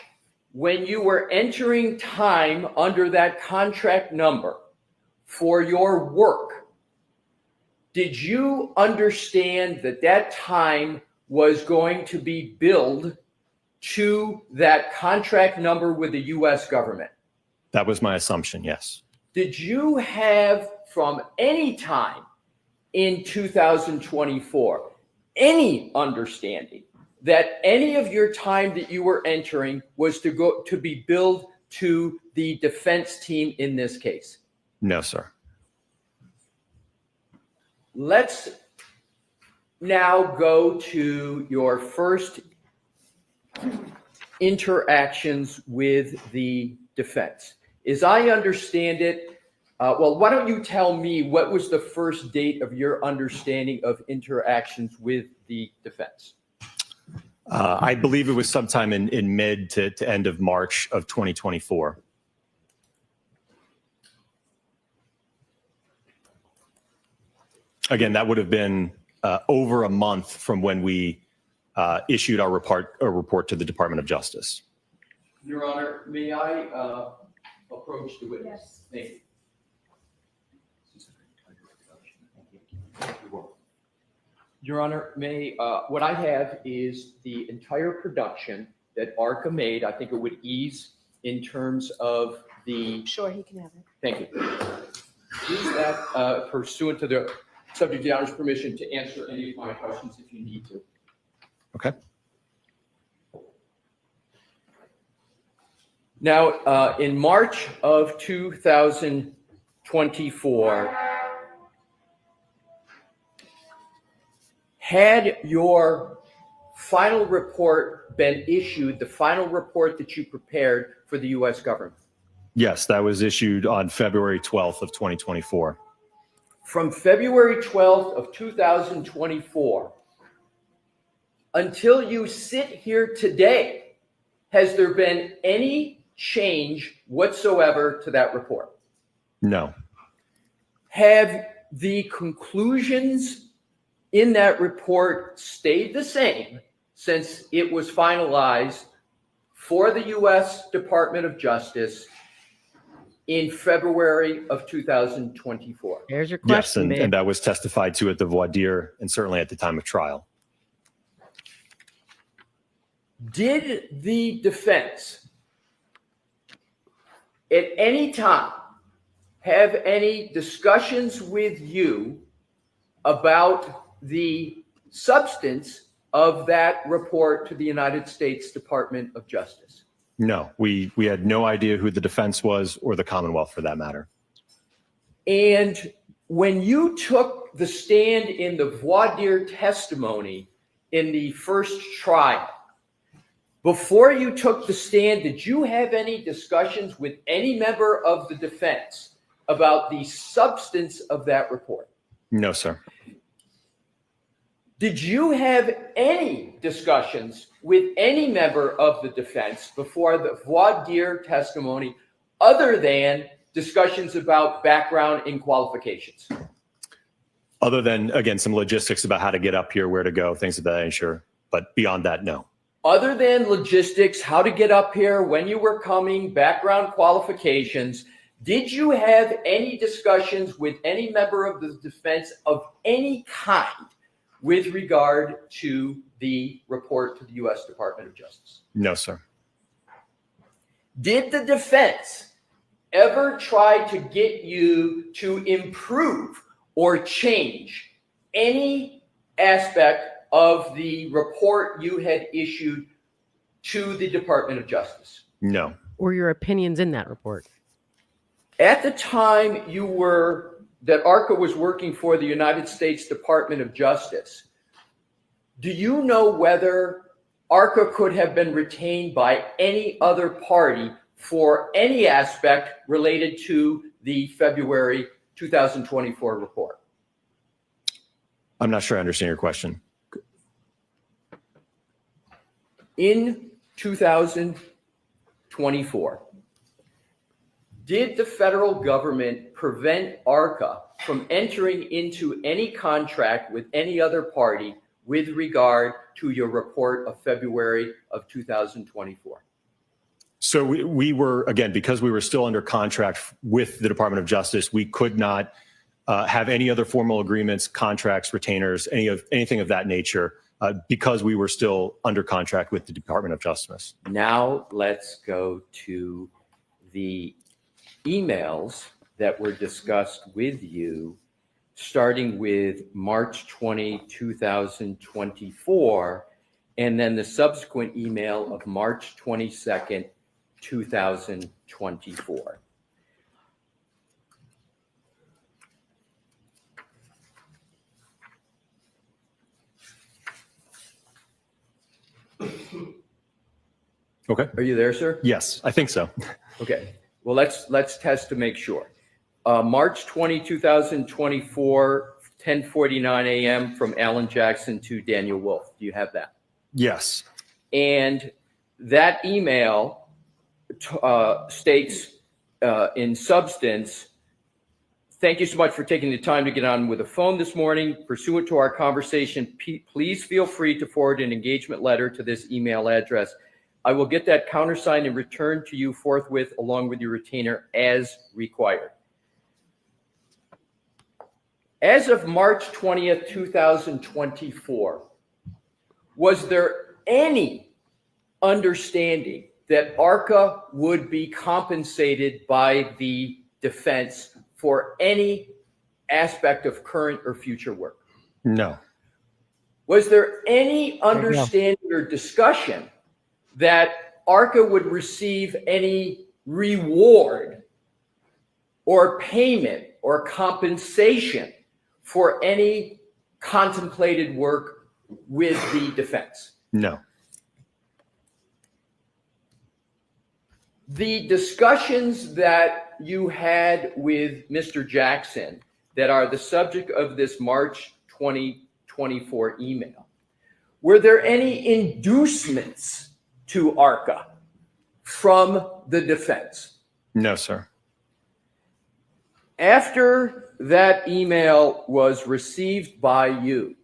Speaker 13: when you were entering time under that contract number for your work, did you understand that that time was going to be billed to that contract number with the U.S. government?
Speaker 14: That was my assumption, yes.
Speaker 13: Did you have from any time in 2024 any understanding that any of your time that you were entering was to be billed to the defense team in this case?
Speaker 14: No, sir.
Speaker 13: Let's now go to your first interactions with the defense. As I understand it, well, why don't you tell me what was the first date of your understanding of interactions with the defense?
Speaker 14: I believe it was sometime in mid to end of March of 2024. Again, that would have been over a month from when we issued our report to the Department of Justice.
Speaker 13: Your Honor, may I approach the witness?
Speaker 10: Yes.
Speaker 13: Thank you. Your Honor, what I have is the entire production that ARCA made. I think it would ease in terms of the.
Speaker 10: Sure, he can have it.
Speaker 13: Thank you. Use that pursuant to the subject of the Honor's permission to answer any of my questions if you need to.
Speaker 14: Okay.
Speaker 13: Now, in March of 2024, had your final report been issued, the final report that you prepared for the U.S. government?
Speaker 14: Yes, that was issued on February 12th of 2024.
Speaker 13: From February 12th of 2024 until you sit here today, has there been any change whatsoever to that report?
Speaker 14: No.
Speaker 13: Have the conclusions in that report stayed the same since it was finalized for the U.S. Department of Justice in February of 2024?
Speaker 18: There's your
Speaker 14: Yes,
Speaker 18: question, babe.
Speaker 14: and that was testified to at the voir dire and certainly at the time of trial.
Speaker 13: Did the defense at any time have any discussions with you about the substance of that report to the United States Department of Justice?
Speaker 14: No, we had no idea who the defense was or the Commonwealth for that matter.
Speaker 13: And when you took the stand in the voir dire testimony in the first trial, before you took the stand, did you have any discussions with any member of the defense about the substance of that report?
Speaker 14: No, sir.
Speaker 13: Did you have any discussions with any member of the defense before the voir dire testimony other than discussions about background and qualifications?
Speaker 14: Other than, again, some logistics about how to get up here, where to go, things of that nature. But beyond that, no.
Speaker 13: Other than logistics, how to get up here, when you were coming, background qualifications, did you have any discussions with any member of the defense of any kind with regard to the report to the U.S. Department of Justice?
Speaker 14: No, sir.
Speaker 13: Did the defense ever try to get you to improve or change any aspect of the report you had issued to the Department of Justice?
Speaker 14: No.
Speaker 18: Or your opinions in that report?
Speaker 13: At the time that ARCA was working for the United States Department of Justice, do you know whether ARCA could have been retained by any other party for any aspect related to the February 2024 report?
Speaker 14: I'm not sure I understand your question.
Speaker 13: In 2024, did the federal government prevent ARCA from entering into any contract with any other party with regard to your report of February of 2024?
Speaker 14: So we were, again, because we were still under contract with the Department of Justice, we could not have any other formal agreements, contracts, retainers, anything of that nature, because we were still under contract with the Department of Justice.
Speaker 13: Now let's go to the emails that were discussed with you starting with March 20, 2024, and then the subsequent email of March 22nd, 2024.
Speaker 14: Okay.
Speaker 13: Are you there, sir?
Speaker 14: Yes, I think so.
Speaker 13: Okay. Well, let's test to make sure. March 20, 2024, 10:49 a.m. from Alan Jackson to Daniel Wolf. Do you have that?
Speaker 14: Yes.
Speaker 13: And that email states in substance, thank you so much for taking the time to get on with the phone this morning. Pursuant to our conversation, please feel free to forward an engagement letter to this email address. I will get that countersigned and returned to you forthwith along with your retainer as required. As of March 20th, 2024, was there any understanding that ARCA would be compensated by the defense for any aspect of current or future work?
Speaker 14: No.
Speaker 13: Was there any understanding or discussion that ARCA would receive any reward or payment or compensation for any contemplated work with the defense?
Speaker 14: No.
Speaker 13: The discussions that you had with Mr. Jackson that are the subject of this March 2024 email, were there any inducements to ARCA from the defense?
Speaker 14: No, sir.
Speaker 13: After that email was received by you,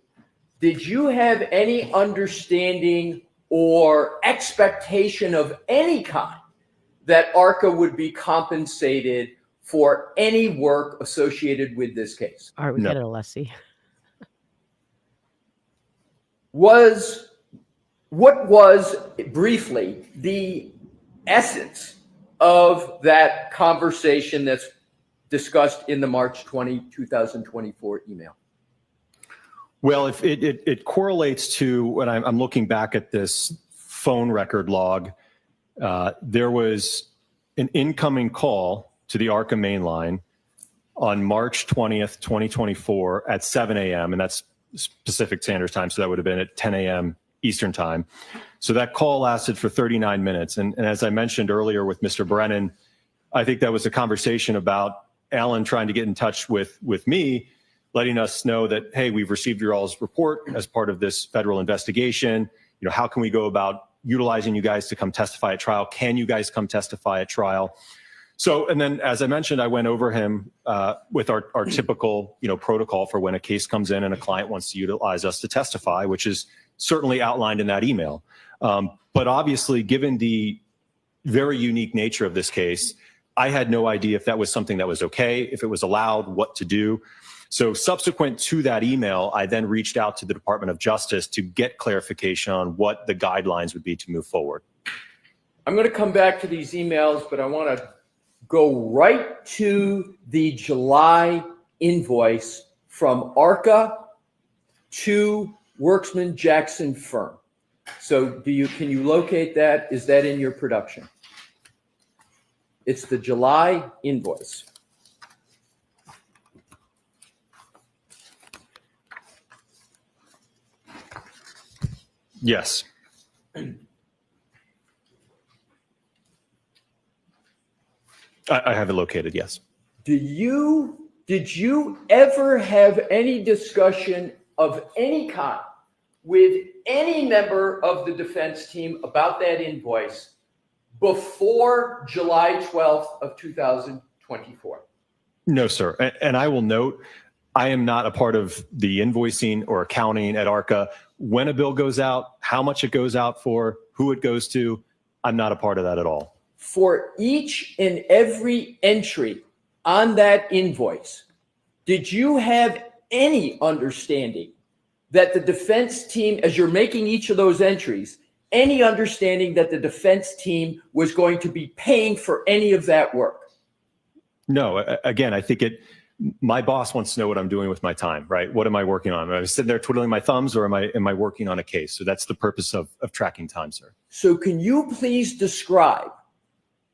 Speaker 13: did you have any understanding or expectation of any kind that ARCA would be compensated for any work associated with this case?
Speaker 18: All right, we get it, Alessi.
Speaker 13: What was briefly the essence of that conversation that's discussed in the March 20, 2024 email?
Speaker 14: Well, if it correlates to when I'm looking back at this phone record log, there was an incoming call to the ARCA main line on March 20th, 2024 at 7 a.m. And that's Pacific Standard Time. So that would have been at 10 a.m. Eastern Time. So that call lasted for 39 minutes. And as I mentioned earlier with Mr. Brennan, I think that was a conversation about Alan trying to get in touch with me, letting us know that, hey, we've received your all's report as part of this federal investigation. You know, how can we go about utilizing you guys to come testify at trial? Can you guys come testify at trial? So, and then as I mentioned, I went over him with our typical, protocol for when a case comes in and a client wants to utilize us to testify, which is certainly outlined in that email. But obviously, given the very unique nature of this case, I had no idea if that was something that was okay, if it was allowed, what to do. So subsequent to that email, I then reached out to the Department of Justice to get clarification on what the guidelines would be to move forward.
Speaker 13: I'm going to come back to these emails, but I want to go right to the July invoice from ARCA to Worksman Jackson Firm. So can you locate that? Is that in your production? It's the July invoice.
Speaker 14: Yes. I have it located, yes.
Speaker 13: Did you ever have any discussion of any kind with any member of the defense team about that invoice before July 12th of 2024?
Speaker 14: No, sir. And I will note, I am not a part of the invoicing or accounting at ARCA. When a bill goes out, how much it goes out for, who it goes to, I'm not a part of that at all.
Speaker 13: For each and every entry on that invoice, did you have any understanding that the defense team, as you're making each of those entries, any understanding that the defense team was going to be paying for any of that work?
Speaker 14: No, again, I think my boss wants to know what I'm doing with my time, right? What am I working on? Am I sitting there twiddling my thumbs, or am I working on a case? So that's the purpose of tracking time, sir.
Speaker 13: So can you please describe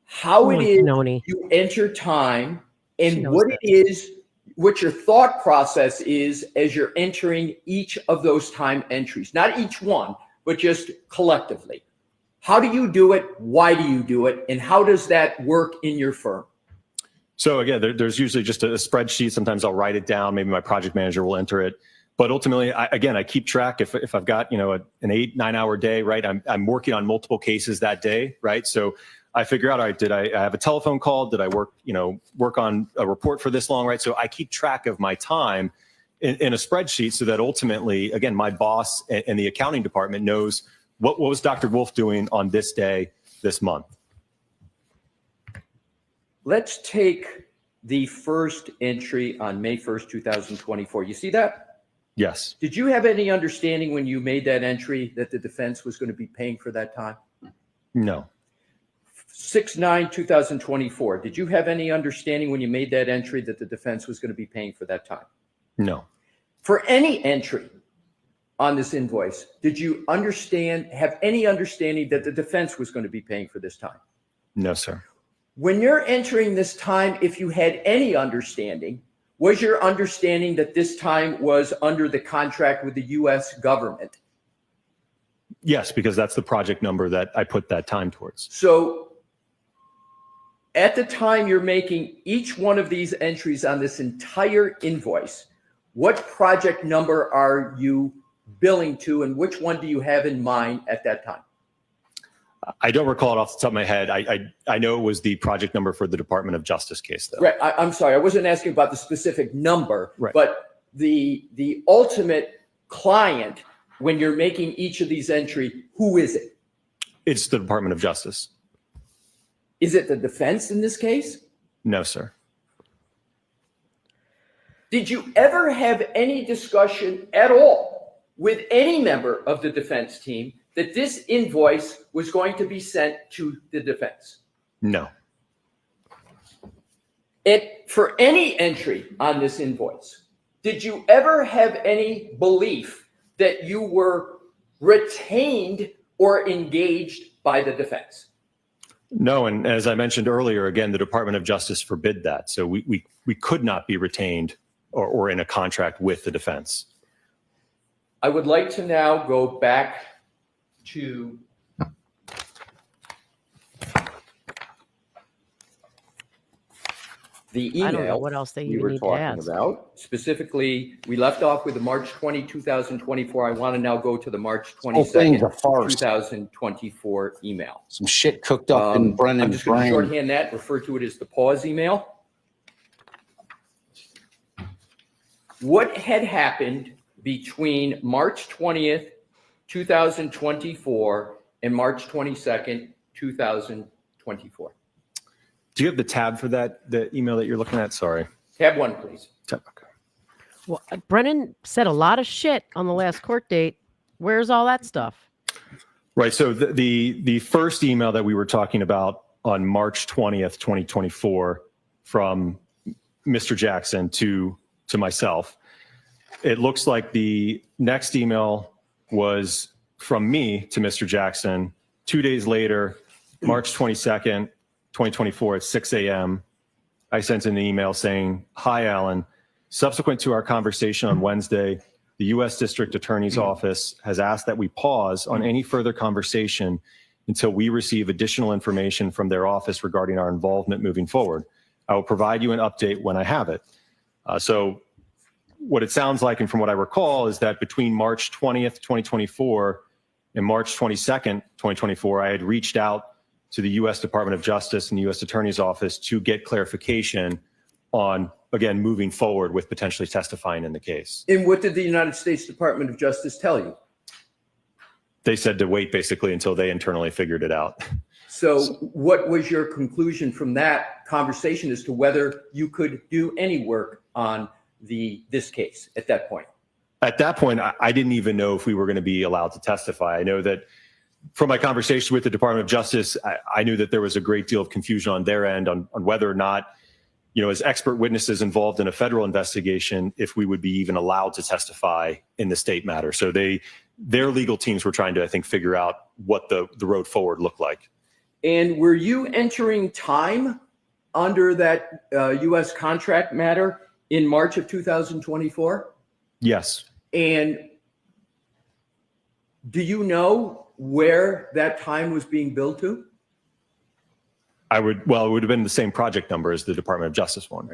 Speaker 13: how it is you enter time and what your thought process is as you're entering each of those time entries? Not each one, but just collectively. How do you do it? Why do you do it? And how does that work in your firm?
Speaker 14: So again, there's usually just a spreadsheet. Sometimes I'll write it down. Maybe my project manager will enter it. But ultimately, I keep track. If I've got, an 8-9 hour day, right? I'm working on multiple cases that day, right? So I figure out, all right, did I have a telephone call? Did I work on a report for this long, right? So I keep track of my time in a spreadsheet so that ultimately, again, my boss and the accounting department knows what was Dr. Wolf doing on this day, this month.
Speaker 13: Let's take the first entry on May 1st, 2024. You see that?
Speaker 14: Yes.
Speaker 13: Did you have any understanding when you made that entry that the defense was going to be paying for that time?
Speaker 14: No.
Speaker 13: 6/9/2024. Did you have any understanding when you made that entry that the defense was going to be paying for that time?
Speaker 14: No.
Speaker 13: For any entry on this invoice, did you have any understanding that the defense was going to be paying for this time?
Speaker 14: No, sir.
Speaker 13: When you're entering this time, if you had any understanding, was your understanding that this time was under the contract with the U.S. government?
Speaker 14: Yes, because that's the project number that I put that time towards.
Speaker 13: So at the time you're making each one of these entries on this entire invoice, what project number are you billing to, and which one do you have in mind at that time?
Speaker 14: I don't recall it off the top of my head. I know it was the project number for the Department of Justice case, though.
Speaker 13: Right. I'm sorry. I wasn't asking about the specific number,
Speaker 14: right,
Speaker 13: but the ultimate client, when you're making each of these entries, who is it?
Speaker 14: It's the Department of Justice.
Speaker 13: Is it the defense in this case?
Speaker 14: No, sir.
Speaker 13: Did you ever have any discussion at all with any member of the defense team that this invoice was going to be sent to the defense?
Speaker 14: No.
Speaker 13: For any entry on this invoice, did you ever have any belief that you were retained or engaged by the defense?
Speaker 14: No, and as I mentioned earlier, again, the Department of Justice forbid that. So we could not be retained or in a contract with the defense.
Speaker 13: I would like to now go back to the email.
Speaker 18: I don't know what else they
Speaker 13: we
Speaker 18: even
Speaker 13: were
Speaker 18: need to
Speaker 13: talking
Speaker 18: add.
Speaker 13: about. Specifically, we left off with the March 20, 2024. I want to now go to the March 22nd, 2024 email.
Speaker 17: Some shit cooked up in Brennan's
Speaker 13: I'm just going to
Speaker 17: brain.
Speaker 13: shorthand that, refer to it as the pause email. What had happened between March 20th, 2024 and March 22nd, 2024?
Speaker 14: Do you have the tab for that, the email that you're looking at? Sorry.
Speaker 13: Tab 1, please.
Speaker 14: Tab, okay.
Speaker 18: Well, Brennan said a lot of shit on the last court date. Where's all that stuff?
Speaker 14: Right. So the first email that we were talking about on March 20th, 2024, from Mr. Jackson to myself, it looks like the next email was from me to Mr. Jackson 2 days later, March 22nd, 2024 at 6 a.m. I sent an email saying, "Hi, Alan. Subsequent to our conversation on Wednesday, the U.S. District Attorney's Office has asked that we pause on any further conversation until we receive additional information from their office regarding our involvement moving forward. I will provide you an update when I have it." So what it sounds like, and from what I recall, is that between March 20th, 2024 and March 22nd, 2024, I had reached out to the U.S. Department of Justice and the U.S. Attorney's Office to get clarification on, again, moving forward with potentially testifying in the case.
Speaker 13: And what did the United States Department of Justice tell you?
Speaker 14: They said to wait basically until they internally figured it out.
Speaker 13: So what was your conclusion from that conversation as to whether you could do any work on this case at that point?
Speaker 14: At that point, I didn't even know if we were going to be allowed to testify. I know that from my conversation with the Department of Justice, I knew that there was a great deal of confusion on their end on whether or not, as expert witnesses involved in a federal investigation, if we would be even allowed to testify in the state matter. So their legal teams were trying to, I think, figure out what the road forward looked like.
Speaker 13: And were you entering time under that U.S. contract matter in March of 2024?
Speaker 14: Yes.
Speaker 13: And do you know where that time was being billed to?
Speaker 14: It would have been the same project number as the Department of Justice one.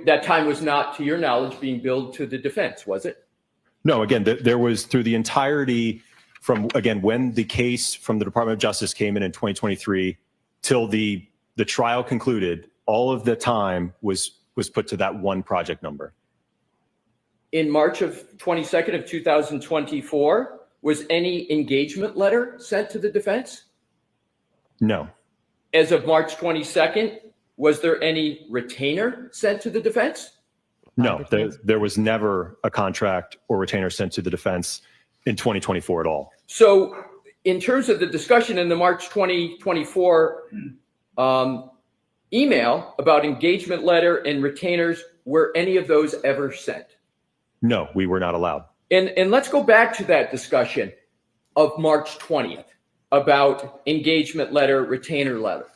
Speaker 13: That time was not, to your knowledge, being billed to the defense, was it?
Speaker 14: No, again, there was through the entirety from, again, when the case from the Department of Justice came in 2023 till the trial concluded, all of the time was put to that one project number.
Speaker 13: In March of 22nd of 2024, was any engagement letter sent to the defense?
Speaker 14: No.
Speaker 13: As of March 22nd, was there any retainer sent to the defense?
Speaker 14: No, there was never a contract or retainer sent to the defense in 2024 at all.
Speaker 13: So in terms of the discussion in the March 2024 email about engagement letter and retainers, were any of those ever sent?
Speaker 14: No, we were not allowed.
Speaker 13: And let's go back to that discussion of March 20th about engagement letter, retainer letter.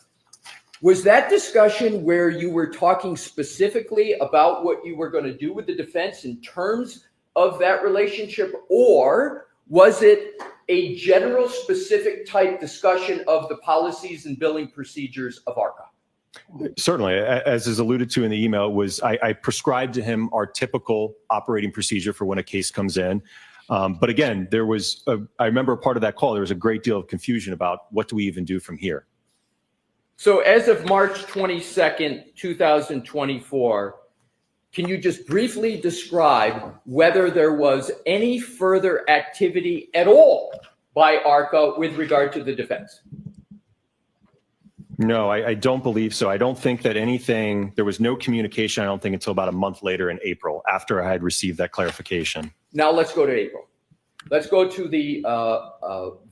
Speaker 13: Was that discussion where you were talking specifically about what you were going to do with the defense in terms of that relationship, or was it a general specific type discussion of the policies and billing procedures of ARCA?
Speaker 14: Certainly, as is alluded to in the email, I prescribed to him our typical operating procedure for when a case comes in. But again, I remember a part of that call, there was a great deal of confusion about what do we even do from here.
Speaker 13: So as of March 22nd, 2024, can you just briefly describe whether there was any further activity at all by ARCA with regard to the defense?
Speaker 14: No, I don't believe so. I don't think that there was no communication, I don't think, until about a month later in April, after I had received that clarification.
Speaker 13: Now let's go to April. Let's go to the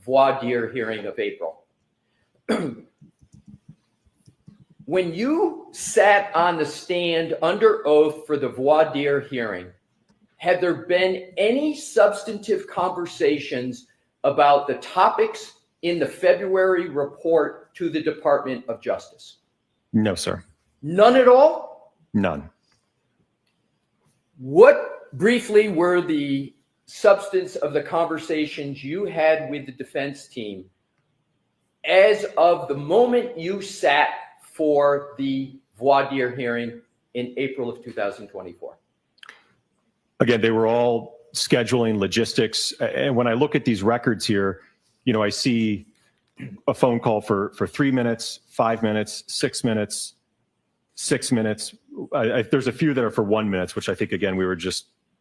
Speaker 13: voir dire hearing of April. When you sat on the stand under oath for the voir dire hearing, had there been any substantive conversations about the topics in the February report to the Department of Justice?
Speaker 14: No, sir.
Speaker 13: None at all?
Speaker 14: None.
Speaker 13: What briefly were the substance of the conversations you had with the defense team as of the moment you sat for the voir dire hearing in April of 2024?
Speaker 14: Again, they were all scheduling, logistics. And when I look at these records here, I see a phone call for 3 minutes, 5 minutes, 6 minutes, 6 minutes. There's a few that are for 1 minute, which I think, again, we were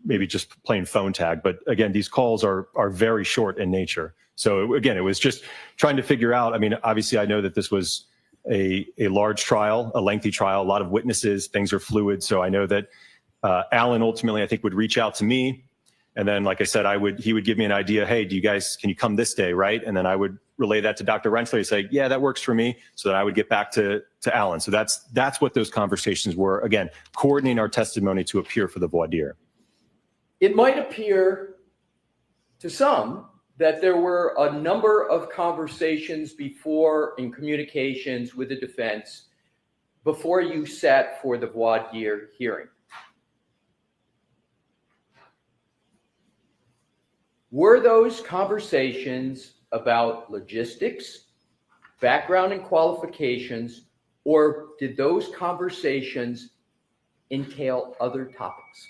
Speaker 14: maybe just playing phone tag. But again, these calls are very short in nature. So again, it was just trying to figure out, obviously I know that this was a large trial, a lengthy trial, a lot of witnesses, things are fluid. So I know that Alan ultimately, I think, would reach out to me And then, like I said, he would give me an idea. Hey, can you come this day, right? And then I would relay that to Dr. Rentschler and say, yeah, that works for me. So that I would get back to Alan. So that's what those conversations were. Again, coordinating our testimony to appear for the voir dire.
Speaker 13: It might appear to some that there were a number of conversations before in communications with the defense before you sat for the voir dire hearing. Were those conversations about logistics, background and qualifications, or did those conversations entail other topics?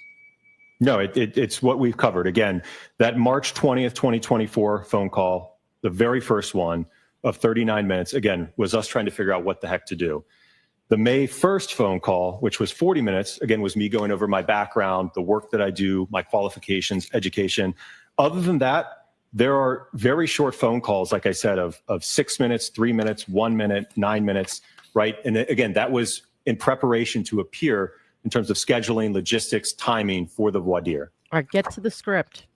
Speaker 14: No, it's what we've covered. Again, that March 20th, 2024 phone call, the very first one of 39 minutes, again, was us trying to figure out what the heck to do. The May 1st phone call, which was 40 minutes, again, was me going over my background, the work that I do, my qualifications, education. Other than that, there are very short phone calls, like I said, of 6 minutes, 3 minutes, 1 minute, 9 minutes, right? And again, that was in preparation to appear in terms of scheduling, logistics, timing for the voir dire.
Speaker 18: All right, get to the script.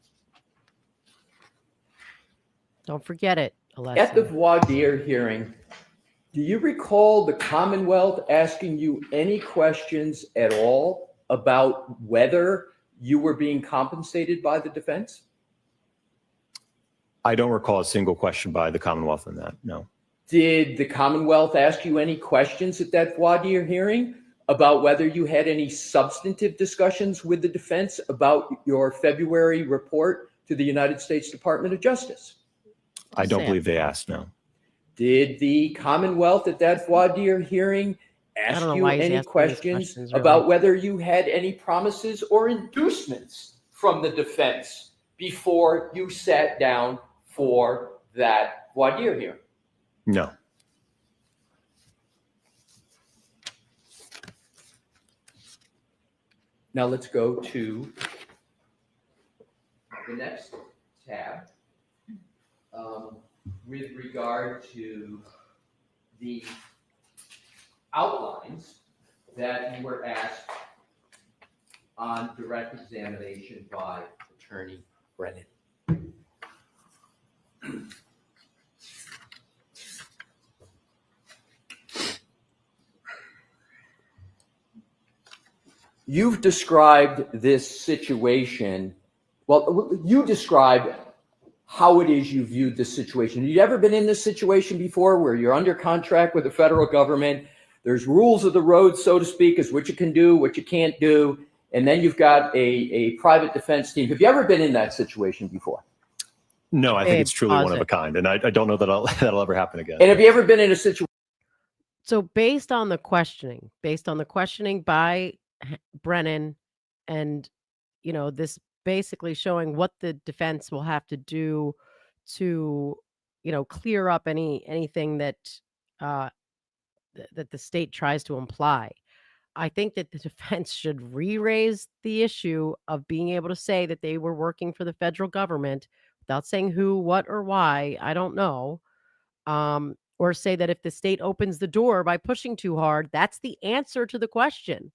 Speaker 18: Don't forget it, Alessi.
Speaker 13: At the voir dire hearing, do you recall the Commonwealth asking you any questions at all about whether you were being compensated by the defense?
Speaker 14: I don't recall a single question by the Commonwealth on that, no.
Speaker 13: Did the Commonwealth ask you any questions at that voir dire hearing about whether you had any substantive discussions with the defense about your February report to the United States Department of Justice?
Speaker 14: I don't believe they asked, no.
Speaker 13: Did the Commonwealth at that voir dire hearing ask you any questions about whether you had any promises or inducements from the defense before you sat down for that voir dire hearing?
Speaker 14: No.
Speaker 13: Now let's go to the next tab with regard to the outlines that you were asked on direct examination by Attorney Brennan. You've described this situation. Well, you described how it is you viewed this situation. Have you ever been in this situation before where you're under contract with the federal government? There's rules of the road, so to speak, as what you can do, what you can't do. And then you've got a private defense team. Have you ever been in that situation before?
Speaker 14: No, I think it's truly one of a kind. And I don't know that that'll ever happen again.
Speaker 13: And have you ever been in a situation?
Speaker 18: So based on the questioning by Brennan and, this basically showing what the defense will have to do to, clear up anything that that the state tries to imply. I think that the defense should re-raise the issue of being able to say that they were working for the federal government without saying who, what, or why. I don't know. Or say that if the state opens the door by pushing too hard, that's the answer to the question.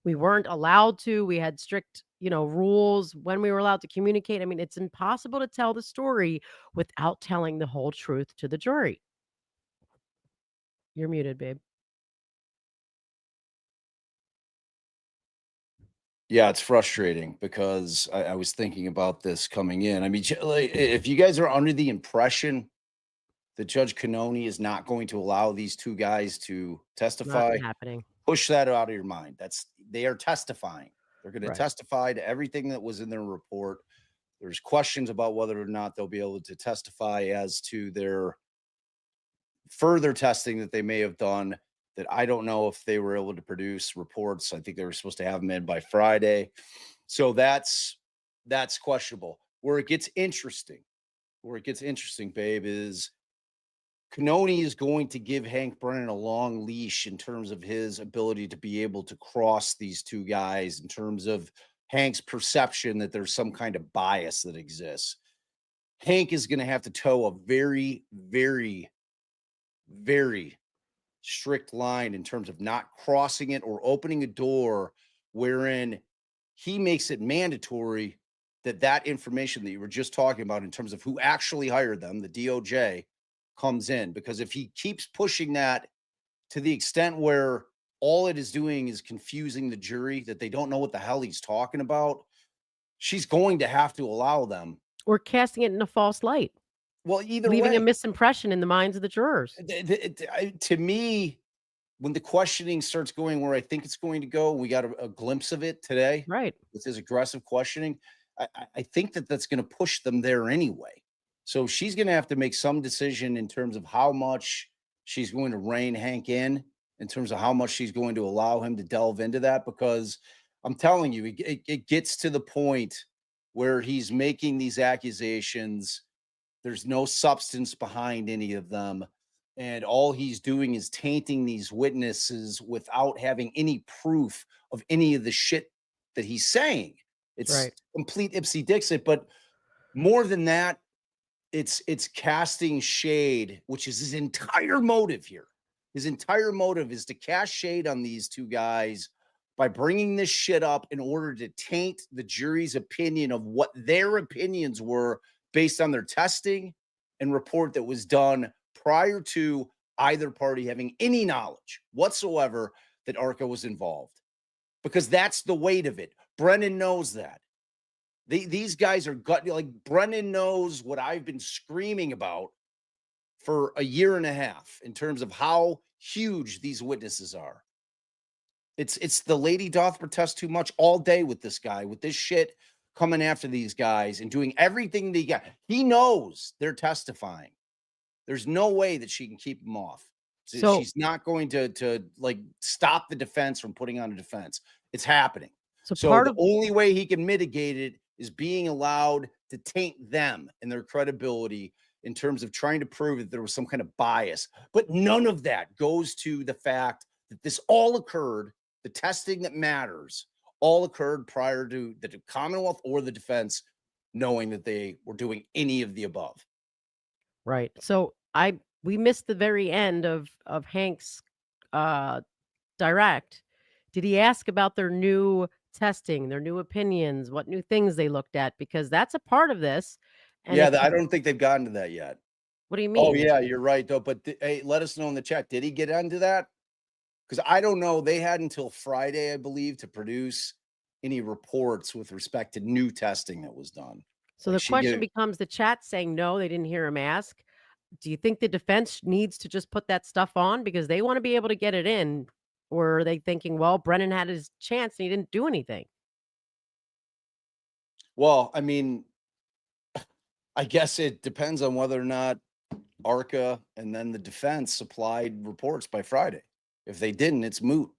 Speaker 18: We weren't allowed to. We had strict, rules when we were allowed to communicate. I mean, it's impossible to tell the story without telling the whole truth to the jury. You're muted, babe.
Speaker 17: Yeah, it's frustrating because I was thinking about this coming in. I mean, if you guys are under the impression that Judge Cannoni is not going to allow these two guys to testify,
Speaker 18: Not happening.
Speaker 17: push that out of your mind. They are testifying. They're going to
Speaker 18: Right.
Speaker 17: testify to everything that was in their report. There's questions about whether or not they'll be able to testify as to their further testing that they may have done that I don't know if they were able to produce reports. I think they were supposed to have them in by Friday. So that's questionable. Where it gets interesting, babe, is Cannoni is going to give Hank Brennan a long leash in terms of his ability to be able to cross these two guys, in terms of Hank's perception that there's some kind of bias that exists. Hank is going to have to toe a very, very, very strict line in terms of not crossing it or opening a door wherein he makes it mandatory that information that you were just talking about in terms of who actually hired them, the DOJ, comes in. Because if he keeps pushing that to the extent where all it is doing is confusing the jury, that they don't know what the hell he's talking about, she's going to have to allow them.
Speaker 18: Or casting it in a false light.
Speaker 17: Well, either
Speaker 18: leaving
Speaker 17: way,
Speaker 18: a misimpression in the minds of the jurors.
Speaker 17: To me, when the questioning starts going where I think it's going to go, we got a glimpse of it today,
Speaker 18: right?
Speaker 17: With his aggressive questioning, I think that's going to push them there anyway. So she's going to have to make some decision in terms of how much she's going to rein Hank in terms of how much she's going to allow him to delve into that, because I'm telling you, it gets to the point where he's making these accusations. There's no substance behind any of them. And all he's doing is tainting these witnesses without having any proof of any of the shit that he's saying. It's complete Ipsy Dixit. But more than that, it's casting shade, which is his entire motive here. His entire motive is to cast shade on these two guys by bringing this shit up in order to taint the jury's opinion of what their opinions were based on their testing and report that was done prior to either party having any knowledge whatsoever that ARCA was involved. Because that's the weight of it. Brennan knows that. These guys are like Brennan knows what I've been screaming about for a year and a half in terms of how huge these witnesses are. It's the lady doth protest too much all day with this guy, with this shit coming after these guys and doing everything they got. He knows they're testifying. There's no way that she can keep him off. So she's not going to like stop the defense from putting on a defense. It's happening. So the only way he can mitigate it is being allowed to taint them and their credibility in terms of trying to prove that there was some kind of bias. But none of that goes to the fact that this all occurred, the testing that matters, all occurred prior to the Commonwealth or the defense knowing that they were doing any of the above.
Speaker 18: Right. So we missed the very end of Hank's direct. Did he ask about their new testing, their new opinions, what new things they looked at? Because that's a part of this. And
Speaker 17: yeah, I don't think they've gotten to that yet.
Speaker 18: What do you mean?
Speaker 17: Oh, yeah, you're right, though. But hey, let us know in the chat. Did he get into that? Because I don't know. They had until Friday, I believe, to produce any reports with respect to new testing that was done.
Speaker 18: So the question becomes the chat saying, no, they didn't hear him ask. Do you think the defense needs to just put that stuff on because they want to be able to get it in? Or are they thinking, well, Brennan had his chance and he didn't do anything?
Speaker 17: Well, I mean, I guess it depends on whether or not ARCA and then the defense supplied reports by Friday. If they didn't, it's moot.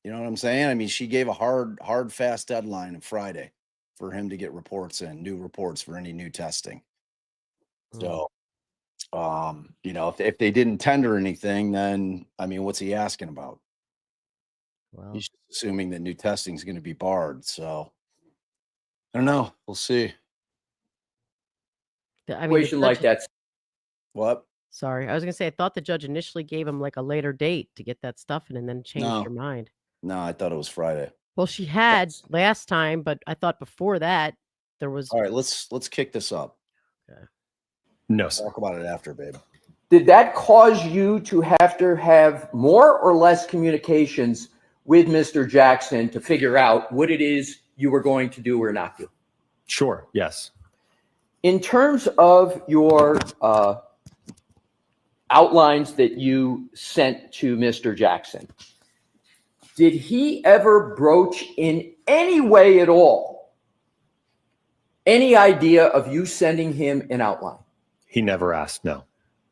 Speaker 17: You know what I'm saying? I mean, she gave a hard, fast deadline of Friday for him to get reports in, new reports for any new testing. So, you know, if they didn't tender anything, then, I mean, what's he asking about?
Speaker 18: Well,
Speaker 17: he's assuming that new testing is going to be barred. So, I don't know. We'll see.
Speaker 18: I mean,
Speaker 13: like that.
Speaker 17: What?
Speaker 18: Sorry, I was going to say, I thought the judge initially gave him like a later date to get that stuff in and then changed her mind.
Speaker 17: No, I thought it was Friday.
Speaker 18: Well, she had last time, but I thought before that there was.
Speaker 17: All right, let's kick this up.
Speaker 18: Okay.
Speaker 14: No,
Speaker 17: talk about it after, babe.
Speaker 13: Did that cause you to have more or less communications with Mr. Jackson to figure out what it is you were going to do or not do?
Speaker 14: Sure. Yes.
Speaker 13: In terms of your outlines that you sent to Mr. Jackson, did he ever broach in any way at all any idea of you sending him an outline?
Speaker 14: He never asked, no.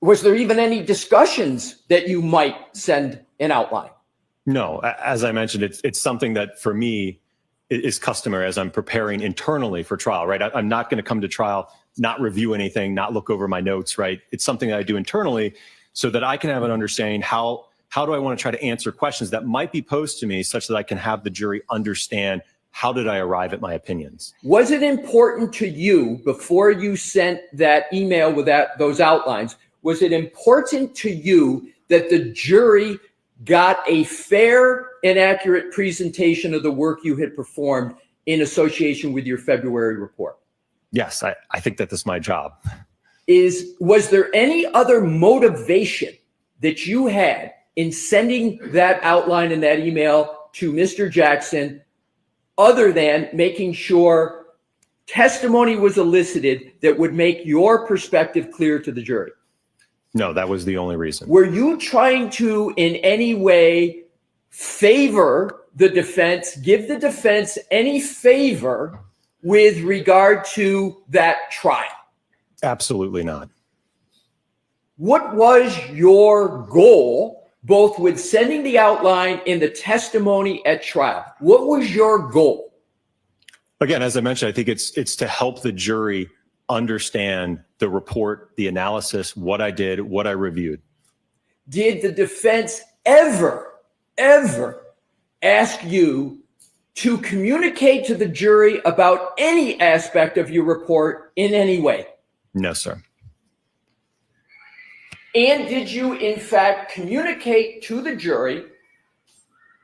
Speaker 13: Was there even any discussions that you might send an outline?
Speaker 14: No, as I mentioned, it's something that for me is customary as I'm preparing internally for trial, right? I'm not going to come to trial, not review anything, not look over my notes, right? It's something that I do internally so that I can have an understanding how do I want to try to answer questions that might be posed to me such that I can have the jury understand how did I arrive at my opinions.
Speaker 13: Was it important to you before you sent that email with those outlines, was it important to you that the jury got a fair and accurate presentation of the work you had performed in association with your February report?
Speaker 14: Yes, I think that this is my job.
Speaker 13: Was there any other motivation that you had in sending that outline in that email to Mr. Jackson other than making sure testimony was elicited that would make your perspective clear to the jury?
Speaker 14: No, that was the only reason.
Speaker 13: Were you trying to in any way favor the defense, give the defense any favor with regard to that trial?
Speaker 14: Absolutely not.
Speaker 13: What was your goal, both with sending the outline and the testimony at trial? What was your goal?
Speaker 14: Again, as I mentioned, I think it's to help the jury understand the report, the analysis, what I did, what I reviewed.
Speaker 13: Did the defense ever ask you to communicate to the jury about any aspect of your report in any way?
Speaker 14: No, sir.
Speaker 13: And did you, in fact, communicate to the jury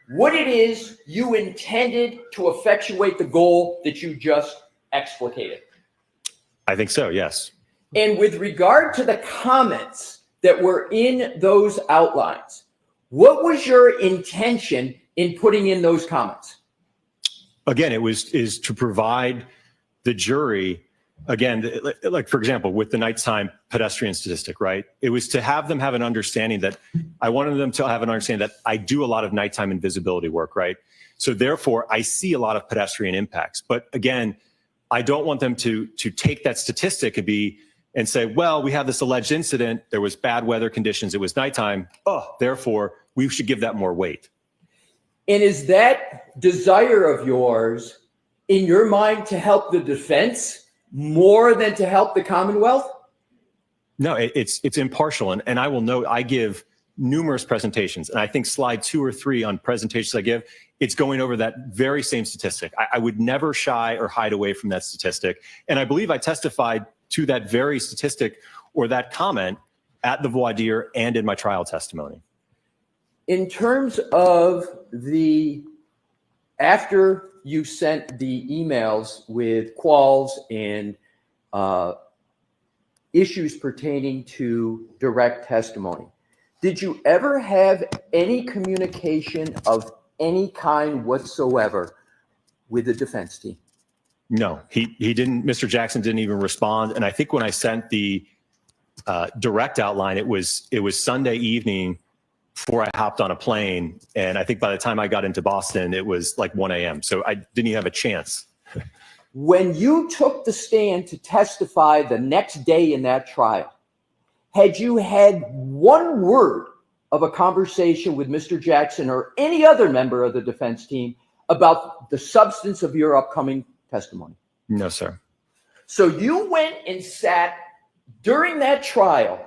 Speaker 13: what it is you intended to effectuate the goal that you just explicated?
Speaker 14: I think so, yes.
Speaker 13: And with regard to the comments that were in those outlines, what was your intention in putting in those comments?
Speaker 14: Again, is to provide the jury, again, like for example, with the nighttime pedestrian statistic, right? It was to have them have an understanding that I wanted them to have an understanding that I do a lot of nighttime invisibility work, right? So therefore, I see a lot of pedestrian impacts. But again, I don't want them to take that statistic and say, well, we have this alleged incident. There was bad weather conditions. It was nighttime. Oh, therefore, we should give that more weight.
Speaker 13: And is that desire of yours in your mind to help the defense more than to help the Commonwealth?
Speaker 14: No, it's impartial. And I will note, I give numerous presentations. And I think slide 2 or 3 on presentations I give, it's going over that very same statistic. I would never shy or hide away from that statistic. And I believe I testified to that very statistic or that comment at the voir dire and in my trial testimony.
Speaker 13: In terms of after you sent the emails with quals and issues pertaining to direct testimony, did you ever have any communication of any kind whatsoever with the defense team?
Speaker 14: No, he didn't. Mr. Jackson didn't even respond. And I think when I sent the direct outline, it was Sunday evening before I hopped on a plane. And I think by the time I got into Boston, it was like 1 a.m. So I didn't even have a chance.
Speaker 13: When you took the stand to testify the next day in that trial, had you had one word of a conversation with Mr. Jackson or any other member of the defense team about the substance of your upcoming testimony?
Speaker 14: No, sir.
Speaker 13: So you went and sat during that trial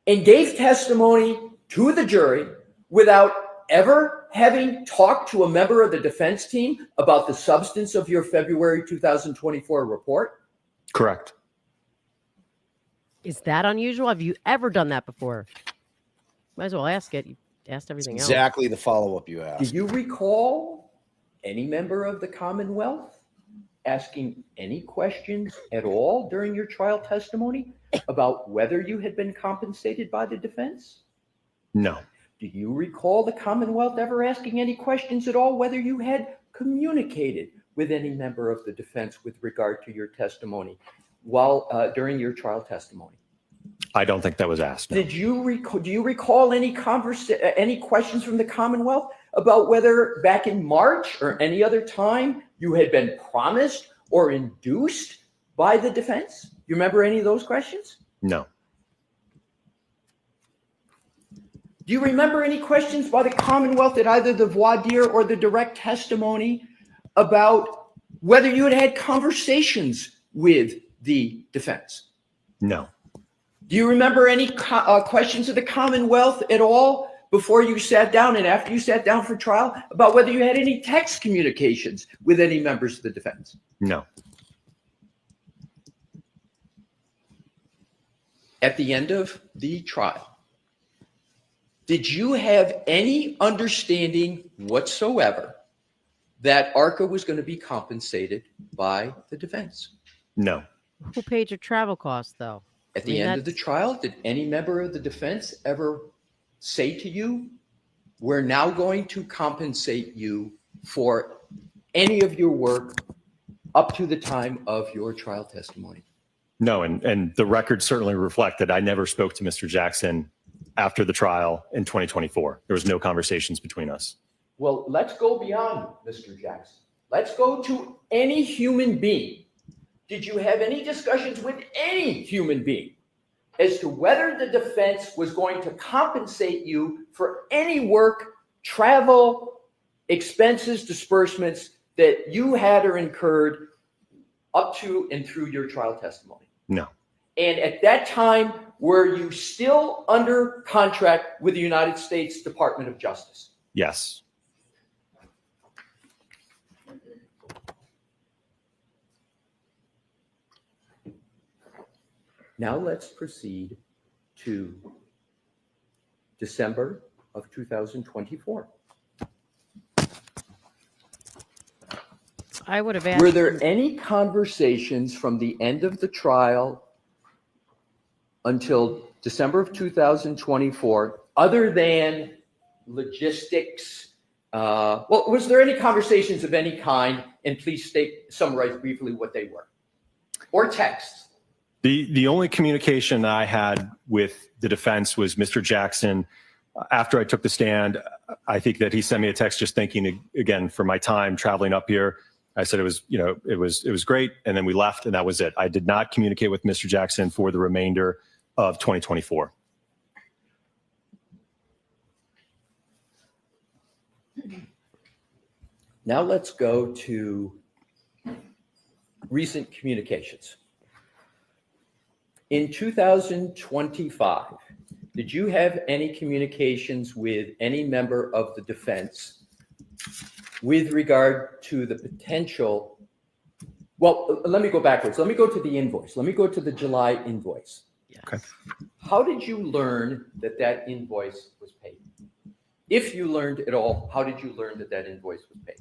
Speaker 13: and gave testimony to the jury without ever having talked to a member of the defense team about the substance of your February 2024 report?
Speaker 14: Correct.
Speaker 18: Is that unusual? Have you ever done that before? Might as well ask it. You asked everything else.
Speaker 17: Exactly the follow-up you asked.
Speaker 13: Do you recall any member of the Commonwealth asking any questions at all during your trial testimony about whether you had been compensated by the defense?
Speaker 14: No.
Speaker 13: Do you recall the Commonwealth ever asking any questions at all whether you had communicated with any member of the defense with regard to your testimony while during your trial testimony?
Speaker 14: I don't think that was asked. No.
Speaker 13: Do you recall any questions from the Commonwealth about whether back in March or any other time you had been promised or induced by the defense? You remember any of those questions?
Speaker 14: No.
Speaker 13: Do you remember any questions by the Commonwealth at either the voir dire or the direct testimony about whether you had had conversations with the defense?
Speaker 14: No.
Speaker 13: Do you remember any questions of the Commonwealth at all before you sat down and after you sat down for trial about whether you had any text communications with any members of the defense?
Speaker 14: No.
Speaker 13: At the end of the trial, did you have any understanding whatsoever that ARCA was going to be compensated by the defense.
Speaker 14: No.
Speaker 18: Who paid your travel costs, though?
Speaker 13: At the end of the trial, did any member of the defense ever say to you, we're now going to compensate you for any of your work up to the time of your trial testimony?
Speaker 14: No, and the records certainly reflect that I never spoke to Mr. Jackson after the trial in 2024. There was no conversations between us.
Speaker 13: Well, let's go beyond Mr. Jackson. Let's go to any human being. Did you have any discussions with any human being as to whether the defense was going to compensate you for any work, travel, expenses, disbursements that you had or incurred up to and through your trial testimony?
Speaker 14: No.
Speaker 13: And at that time, were you still under contract with the United States Department of Justice?
Speaker 14: Yes.
Speaker 13: Now let's proceed to December of 2024.
Speaker 18: I would have asked.
Speaker 13: Were there any conversations from the end of the trial until December of 2024, other than logistics? Well, was there any conversations of any kind? And please summarize briefly what they were, or texts.
Speaker 14: The only communication I had with the defense was Mr. Jackson. After I took the stand, I think that he sent me a text just thanking again for my time traveling up here. I said it was great, and then we left, and that was it. I did not communicate with Mr. Jackson for the remainder of 2024.
Speaker 13: Now let's go to recent communications. In 2025, did you have any communications with any member of the defense with regard to the potential? Well, let me go backwards. Let me go to the invoice. Let me go to the July invoice.
Speaker 14: Okay.
Speaker 13: How did you learn that that invoice was paid? If you learned at all, how did you learn that that invoice was paid?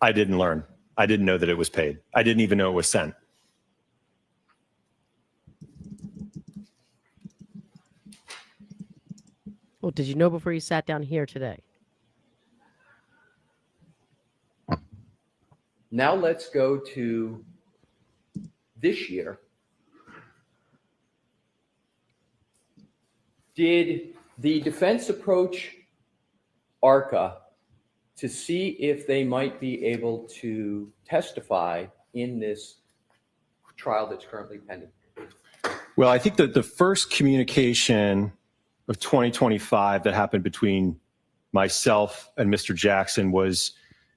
Speaker 14: I didn't learn. I didn't know that it was paid. I didn't even know it was sent.
Speaker 18: Well, did you know before you sat down here today?
Speaker 13: Now let's go to this year. Did the defense approach ARCA to see if they might be able to testify in this trial that's currently pending?
Speaker 14: Well, I think that the first communication of 2025 that happened between myself and Mr. Jackson was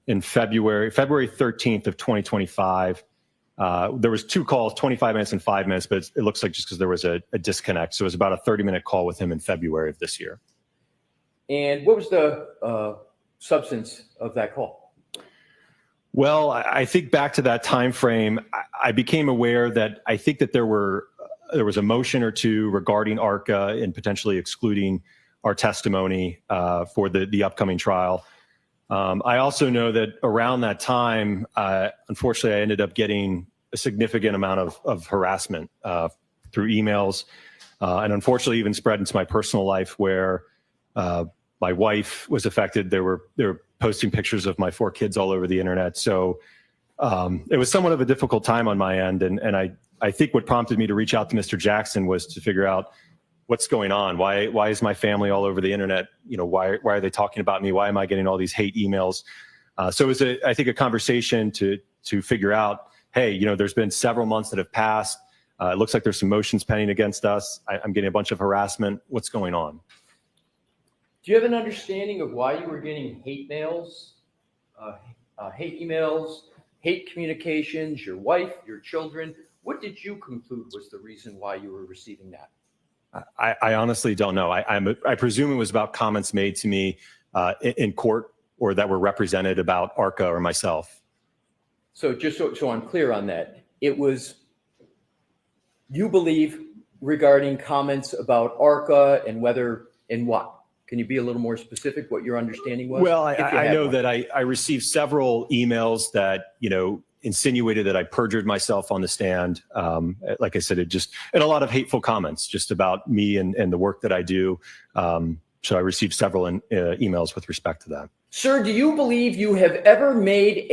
Speaker 14: in February 13th of 2025. There was two calls, 25 minutes and 5 minutes, but it looks like just because there was a disconnect. So it was about a 30-minute call with him in February of this year.
Speaker 13: And what was the substance of that call?
Speaker 14: Well, I think back to that time frame, I became aware that I think that there was a motion or two regarding ARCA and potentially excluding our testimony for the upcoming trial. I also know that around that time, unfortunately, I ended up getting a significant amount of harassment through emails, and unfortunately even spread into my personal life where my wife was affected. They were posting pictures of my 4 kids all over the internet. So it was somewhat of a difficult time on my end. And I think what prompted me to reach out to Mr. Jackson was to figure out what's going on. Why is my family all over the internet? You know, why are they talking about me? Why am I getting all these hate emails? So it was I think a conversation to figure out, hey, you know, there's been several months that have passed. It looks like there's some motions pending against us. I'm getting a bunch of harassment. What's going on?
Speaker 13: Do you have an understanding of why you were getting hate mails, hate emails, hate communications, your wife, your children? What did you conclude was the reason why you were receiving that?
Speaker 14: I honestly don't know. I presume it was about comments made to me in court or that were represented about ARCA or myself.
Speaker 13: So just so I'm clear on that, it was, you believe, regarding comments about ARCA and whether and what? Can you be a little more specific what your understanding was?
Speaker 14: Well,
Speaker 13: if you
Speaker 14: I
Speaker 13: had
Speaker 14: know
Speaker 13: one?
Speaker 14: that I received several emails that, insinuated that I perjured myself on the stand. Like I said, and a lot of hateful comments just about me and the work that I do. So I received several emails with respect to that.
Speaker 13: Sir, do you believe you have ever made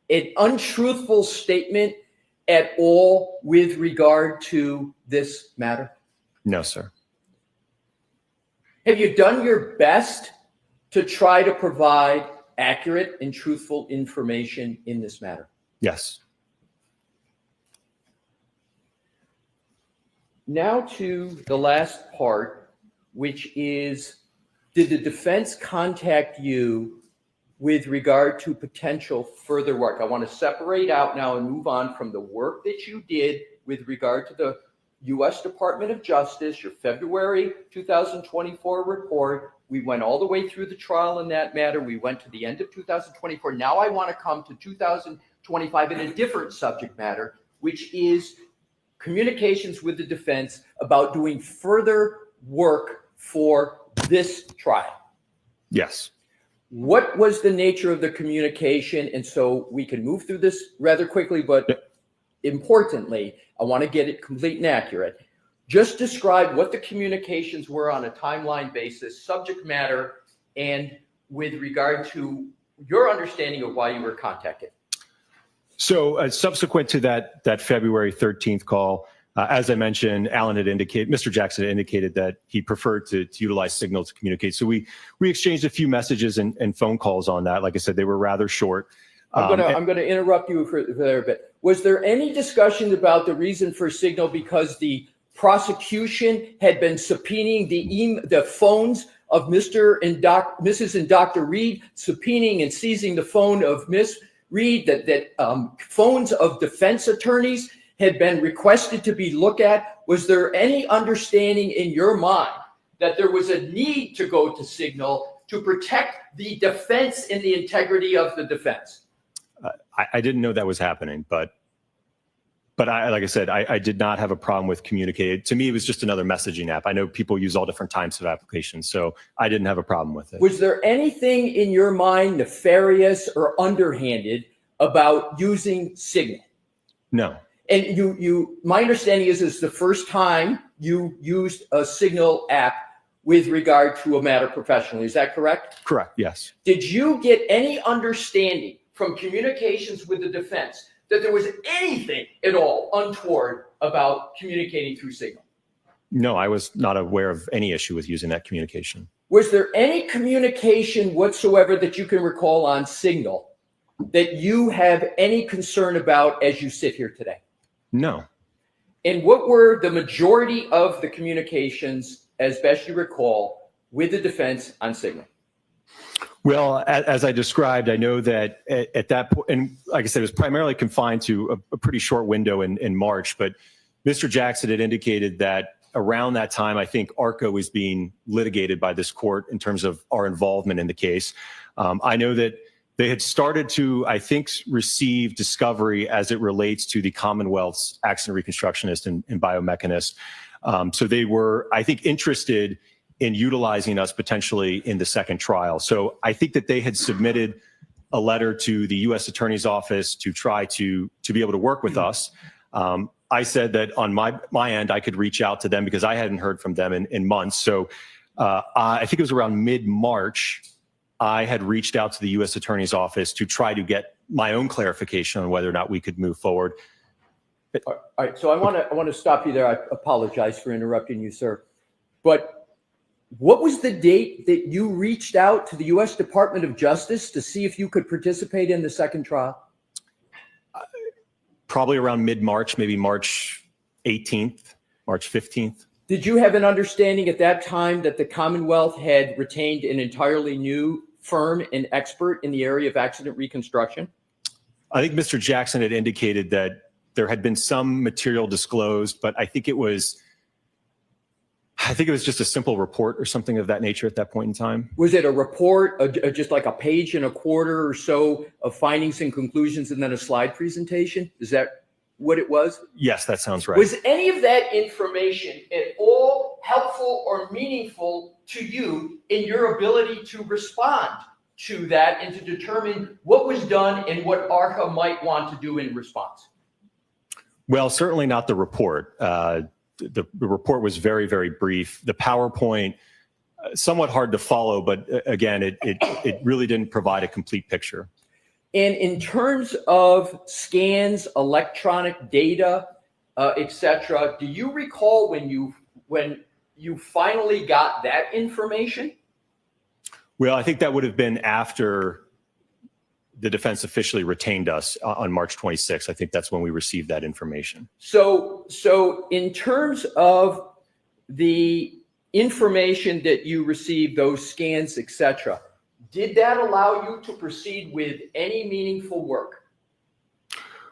Speaker 13: an untruthful statement at all with regard to this matter?
Speaker 14: No, sir.
Speaker 13: Have you done your best to try to provide accurate and truthful information in this matter?
Speaker 14: Yes.
Speaker 13: Now to the last part, which is, did the defense contact you with regard to potential further work? I want to separate out now and move on from the work that you did with regard to the U.S. Department of Justice, your February 2024 report. We went all the way through the trial in that matter. We went to the end of 2024. Now I want to come to 2025 in a different subject matter, which is communications with the defense about doing further work for this trial.
Speaker 14: Yes.
Speaker 13: What was the nature of the communication? And so we can move through this rather quickly, but importantly, I want to get it complete and accurate. Just describe what the communications were on a timeline basis, subject matter, and with regard to your understanding of why you were contacted.
Speaker 14: So subsequent to that February 13th call, as I mentioned, Mr. Jackson had indicated that he preferred to utilize Signal to communicate. So we exchanged a few messages and phone calls on that. Like I said, they were rather short.
Speaker 13: I'm going to interrupt you for there a bit. Was there any discussion about the reason for Signal because the prosecution had been subpoenaing the phones of Mrs. and Dr. Reed, subpoenaing and seizing the phone of Miss Reed, that phones of defense attorneys had been requested to be looked at? Was there any understanding in your mind that there was a need to go to Signal to protect the defense and the integrity of the defense?
Speaker 14: I didn't know that was happening, but like I said, I did not have a problem with communicating. To me, it was just another messaging app. I know people use all different types of applications, so I didn't have a problem with it.
Speaker 13: Was there anything in your mind nefarious or underhanded about using Signal?
Speaker 14: No.
Speaker 13: And my understanding is it's the first time you used a Signal app with regard to a matter professionally. Is that correct?
Speaker 14: Correct, yes.
Speaker 13: Did you get any understanding from communications with the defense that there was anything at all untoward about communicating through Signal?
Speaker 14: No, I was not aware of any issue with using that communication.
Speaker 13: Was there any communication whatsoever that you can recall on Signal that you have any concern about as you sit here today?
Speaker 14: No.
Speaker 13: And what were the majority of the communications, as best you recall, with the defense on Signal?
Speaker 14: Well, as I described, I know that at that point, and like I said, it was primarily confined to a pretty short window in March, but Mr. Jackson had indicated that around that time, I think ARCO was being litigated by this court in terms of our involvement in the case. I know that they had started to, I think, receive discovery as it relates to the Commonwealth's accident reconstructionist and biomechanist. So they were, I think, interested in utilizing us potentially in the second trial. So I think that they had submitted a letter to the U.S. Attorney's Office to try to be able to work with us. I said that on my end, I could reach out to them because I hadn't heard from them in months. So I think it was around mid-March, I had reached out to the U.S. Attorney's Office to try to get my own clarification on whether or not we could move forward.
Speaker 13: All right, so I want to stop you there. I apologize for interrupting you, sir. But what was the date that you reached out to the U.S. Department of Justice to see if you could participate in the second trial?
Speaker 14: Probably around mid-March, maybe March 18th, March 15th.
Speaker 13: Did you have an understanding at that time that the Commonwealth had retained an entirely new firm and expert in the area of accident reconstruction?
Speaker 14: I think Mr. Jackson had indicated that there had been some material disclosed, but I think it was just a simple report or something of that nature at that point in time.
Speaker 13: Was it a report, just like a page and a quarter or so of findings and conclusions and then a slide presentation? Is that what it was?
Speaker 14: Yes, that sounds right.
Speaker 13: Was any of that information at all helpful or meaningful to you in your ability to respond to that and to determine what was done and what ARCA might want to do in response?
Speaker 14: Well, certainly not the report. The report was very, very brief. The PowerPoint, somewhat hard to follow, but again, it really didn't provide a complete picture.
Speaker 13: And in terms of scans, electronic data, etc., do you recall when you finally got that information?
Speaker 14: Well, I think that would have been after the defense officially retained us on March 26th. I think that's when we received that information.
Speaker 13: So in terms of the information that you received, those scans, etc., did that allow you to proceed with any meaningful work?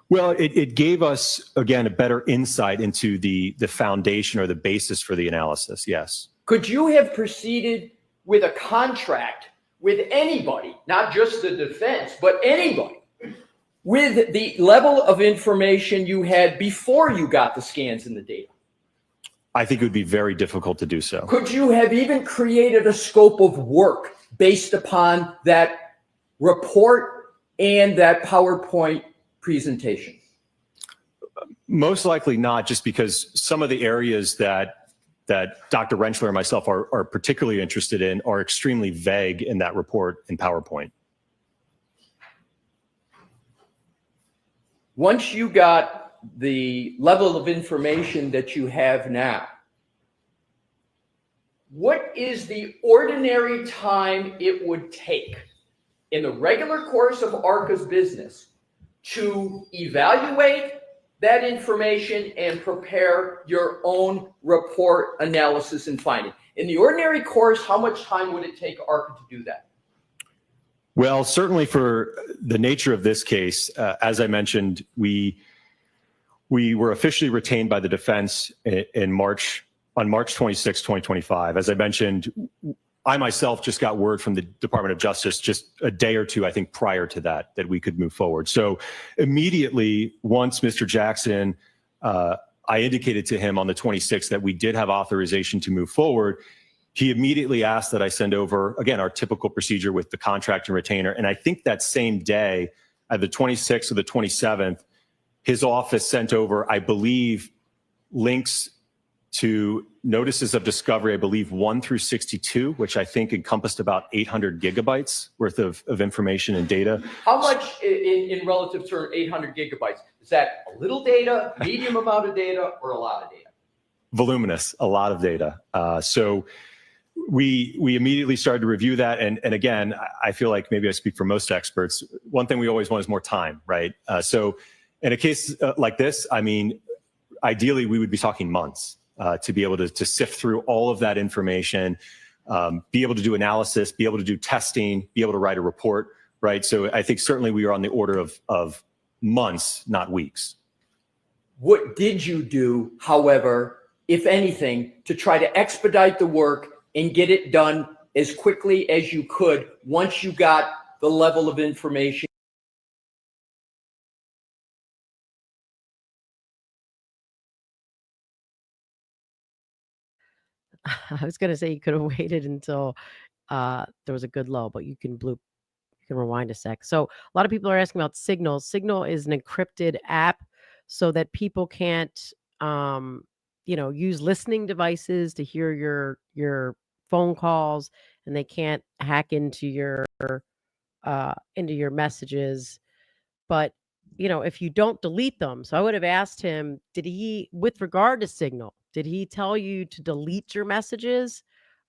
Speaker 14: Well, it gave us, again, a better insight into the foundation or the basis for the analysis, yes.
Speaker 13: Could you have proceeded with a contract with anybody, not just the defense, but anybody, with the level of information you had before you got the scans and the data?
Speaker 14: I think it would be very difficult to do so.
Speaker 13: Could you have even created a scope of work based upon that report and that PowerPoint presentation?
Speaker 14: Most likely not, just because some of the areas that Dr. Rentschler and myself are particularly interested in are extremely vague in that report in PowerPoint.
Speaker 13: Once you got the level of information that you have now, what is the ordinary time it would take in the regular course of ARCA's business to evaluate that information and prepare your own report, analysis, and finding? In the ordinary course, how much time would it take ARCA to do that?
Speaker 14: Well, certainly for the nature of this case, as I mentioned, we were officially retained by the defense on March 26, 2025. As I mentioned, I myself just got word from the Department of Justice just a day or two, I think, prior to that we could move forward. So immediately, once Mr. Jackson, I indicated to him on the 26th that we did have authorization to move forward, he immediately asked that I send over, again, our typical procedure with the contract and retainer. And I think that same day, at the 26th or the 27th, his office sent over, I believe, links to notices of discovery, I believe 1 through 62, which I think encompassed about 800 gigabytes worth of information and data.
Speaker 13: How much in relative term, 800 gigabytes? Is that a little data, medium amount of data, or a lot of data?
Speaker 14: Voluminous, a lot of data. So we immediately started to review that. And again, I feel like maybe I speak for most experts. One thing we always want is more time, right? So in a case like this, I mean, ideally we would be talking months to be able to sift through all of that information, be able to do analysis, be able to do testing, be able to write a report, right? So I think certainly we are on the order of months, not weeks.
Speaker 13: What did you do, however, if anything, to try to expedite the work and get it done as quickly as you could once you got the level of information?
Speaker 18: I was going to say you could have waited until there was a good lull, but you can rewind a sec. So a lot of people are asking about Signal. Signal is an encrypted app so that people can't, use listening devices to hear your phone calls, and they can't hack into your messages. But if you don't delete them, so I would have asked him, with regard to Signal, did he tell you to delete your messages?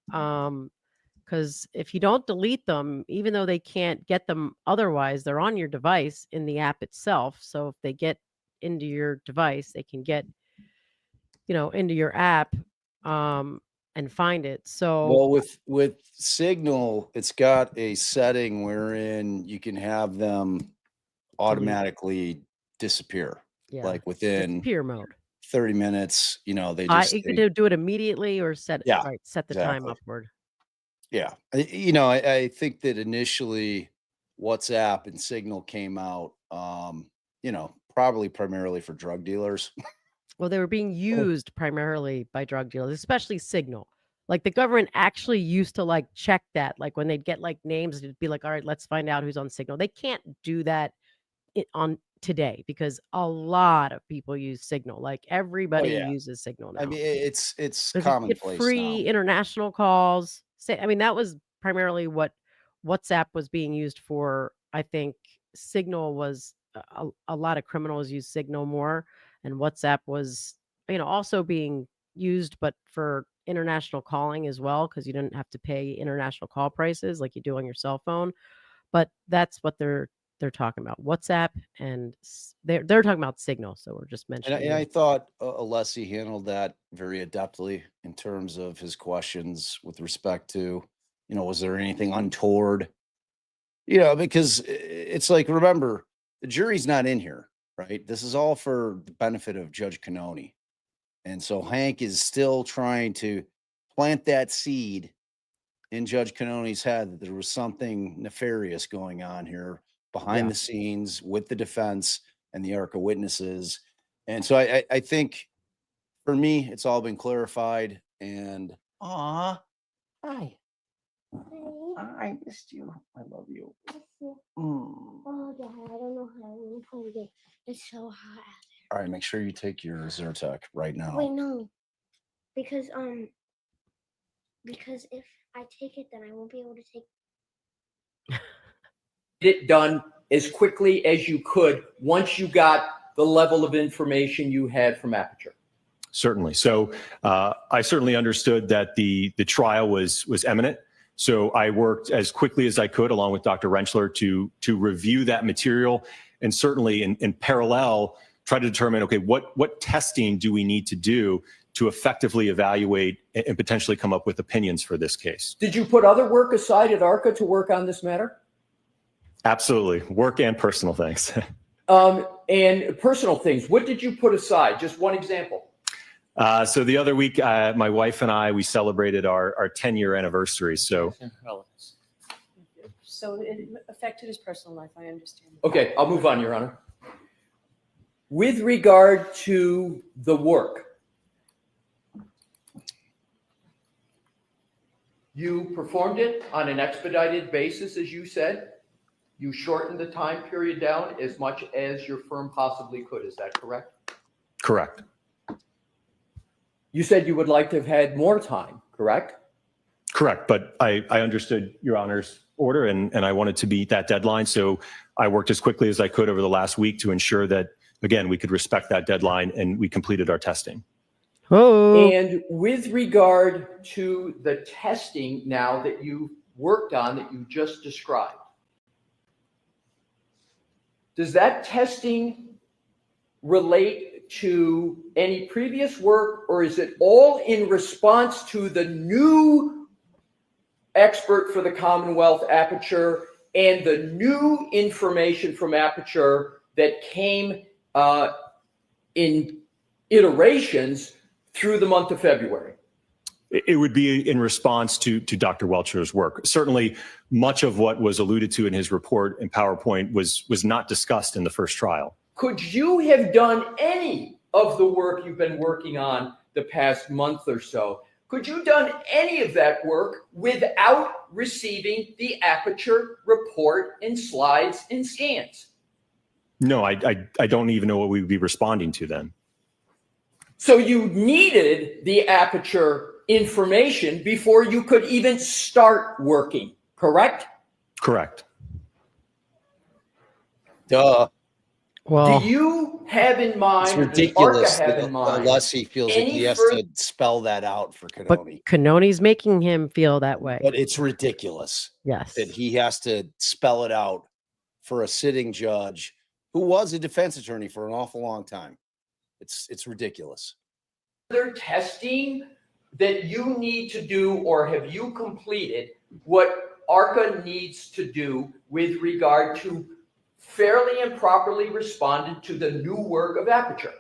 Speaker 18: Because if you don't delete them, even though they can't get them otherwise, they're on your device in the app itself. So if they get into your device, they can get, into your app and find it. So
Speaker 17: Well, with Signal, it's got a setting wherein you can have them automatically disappear,
Speaker 18: yeah,
Speaker 17: like within
Speaker 18: disappear mode.
Speaker 17: 30 minutes. You
Speaker 18: You could do it immediately or set
Speaker 17: Yeah,
Speaker 18: set the time
Speaker 17: exactly.
Speaker 18: upward.
Speaker 17: Yeah. I think that initially WhatsApp and Signal came out, probably primarily for drug dealers.
Speaker 18: Well, they were being used primarily by drug dealers, especially Signal. Like the government actually used to like check that. Like when they'd get like names, it'd be like, all right, let's find out who's on Signal. They can't do that on today because a lot of people use Signal. Like everybody
Speaker 17: yeah.
Speaker 18: uses Signal now.
Speaker 17: I mean, it's
Speaker 18: 'Cause you get
Speaker 17: commonplace
Speaker 18: free
Speaker 17: now.
Speaker 18: international calls. Say, I mean, that was primarily what WhatsApp was being used for. I think Signal was a lot of criminals use Signal more, and WhatsApp was, also being used, but for international calling as well, because you didn't have to pay international call prices like you do on your cell phone. But that's what they're talking about, WhatsApp, and they're talking about Signal. So we're just
Speaker 17: And
Speaker 18: mentioning.
Speaker 17: I thought Alessi handled that very adeptly in terms of his questions with respect to, was there anything untoward? Because it's like, remember, the jury's not in here, right? This is all for the benefit of Judge Cannoni. And so Hank is still trying to plant that seed in Judge Cannoni's head that there was something nefarious going on here behind
Speaker 2: Yeah.
Speaker 17: the scenes with the defense and the ARCA witnesses. And so I think for me, it's all been clarified. And hi. I missed you. I love you.
Speaker 19: Oh, Dad, I don't know how I'm gonna play it. It's so hot out
Speaker 17: All right, make sure you take your Zyrtec right now.
Speaker 19: there. Wait, no, because if I take it, then I won't be able to take.
Speaker 13: It done as quickly as you could once you got the level of information you had from Aperture.
Speaker 14: Certainly. So I certainly understood that the trial was imminent. So I worked as quickly as I could, along with Dr. Rentschler, to review that material, and certainly in parallel try to determine, okay, what testing do we need to do to effectively evaluate and potentially come up with opinions for this case.
Speaker 13: Did you put other work aside at ARCA to work on this matter?
Speaker 14: Absolutely, work and personal things.
Speaker 13: And personal things. What did you put aside? Just one example.
Speaker 14: So the other week, my wife and I, we celebrated our 10-year anniversary. So
Speaker 16: So it affected his personal life, I understand.
Speaker 13: Okay, I'll move on, Your Honor. With regard to the work, you performed it on an expedited basis, as you said. You shortened the time period down as much as your firm possibly could. Is that correct?
Speaker 14: correct.
Speaker 13: You said you would like to have had more time, correct?
Speaker 14: Correct, but I understood Your Honor's order, and I wanted to beat that deadline. So I worked as quickly as I could over the last week to ensure that, again, we could respect that deadline, and we completed our testing.
Speaker 18: Oh.
Speaker 13: And with regard to the testing now that you worked on, that you just described, does that testing relate to any previous work, or is it all in response to the new expert for the Commonwealth, Aperture, and the new information from Aperture that came in iterations through the month of February?
Speaker 14: It would be in response to Dr. Welcher's work. Certainly, much of what was alluded to in his report and PowerPoint was not discussed in the first trial.
Speaker 13: Could you have done any of the work you've been working on the past month or so? Could you have done any of that work without receiving the Aperture report and slides and scans?
Speaker 14: No, I don't even know what we would be responding to then.
Speaker 13: So you needed the Aperture information before you could even start working, correct?
Speaker 14: Correct.
Speaker 17: Duh.
Speaker 18: Well,
Speaker 13: do you have in mind,
Speaker 17: It's ridiculous
Speaker 13: does ARCA have
Speaker 17: that
Speaker 13: in mind,
Speaker 17: unless he feels like he has to spell that out for
Speaker 18: but
Speaker 17: Cannoni.
Speaker 18: Cannoni's making him feel that way.
Speaker 17: But it's ridiculous
Speaker 18: Yes.
Speaker 17: that he has to spell it out for a sitting judge who was a defense attorney for an awful long time. It's ridiculous.
Speaker 13: Other testing that you need to do, or have you completed what ARCA needs to do with regard to fairly and properly responded to the new work of Aperture?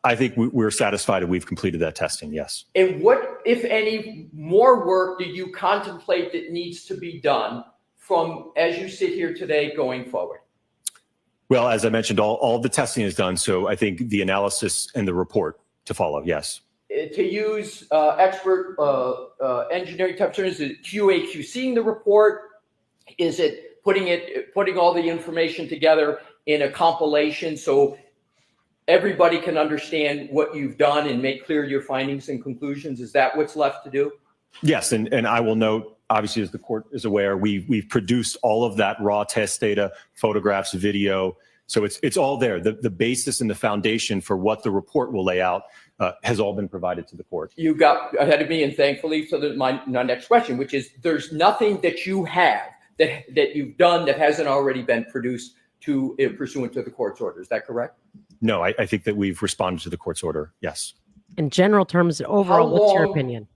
Speaker 14: I think we're satisfied that we've completed that testing, yes.
Speaker 13: And what, if any, more work do you contemplate that needs to be done from, as you sit here today, going forward?
Speaker 14: Well, as I mentioned, all the testing is done. So I think the analysis and the report to follow. Yes.
Speaker 13: To use expert engineering type terms, is it QA/QCing the report? Is it putting all the information together in a compilation so everybody can understand what you've done and make clear your findings and conclusions? Is that what's left to do?
Speaker 14: Yes, and I will note, obviously, as the court is aware, we've produced all of that raw test data, photographs, video. So it's all there. The basis and the foundation for what the report will lay out has all been provided to the court.
Speaker 13: You got ahead of me, and thankfully, so that my next question, which is, there's nothing that you have that you've done that hasn't already been produced to pursuant to the court's order. Is that correct?
Speaker 14: No, I think that we've responded to the court's order. Yes.
Speaker 18: In general terms, overall, what's your opinion?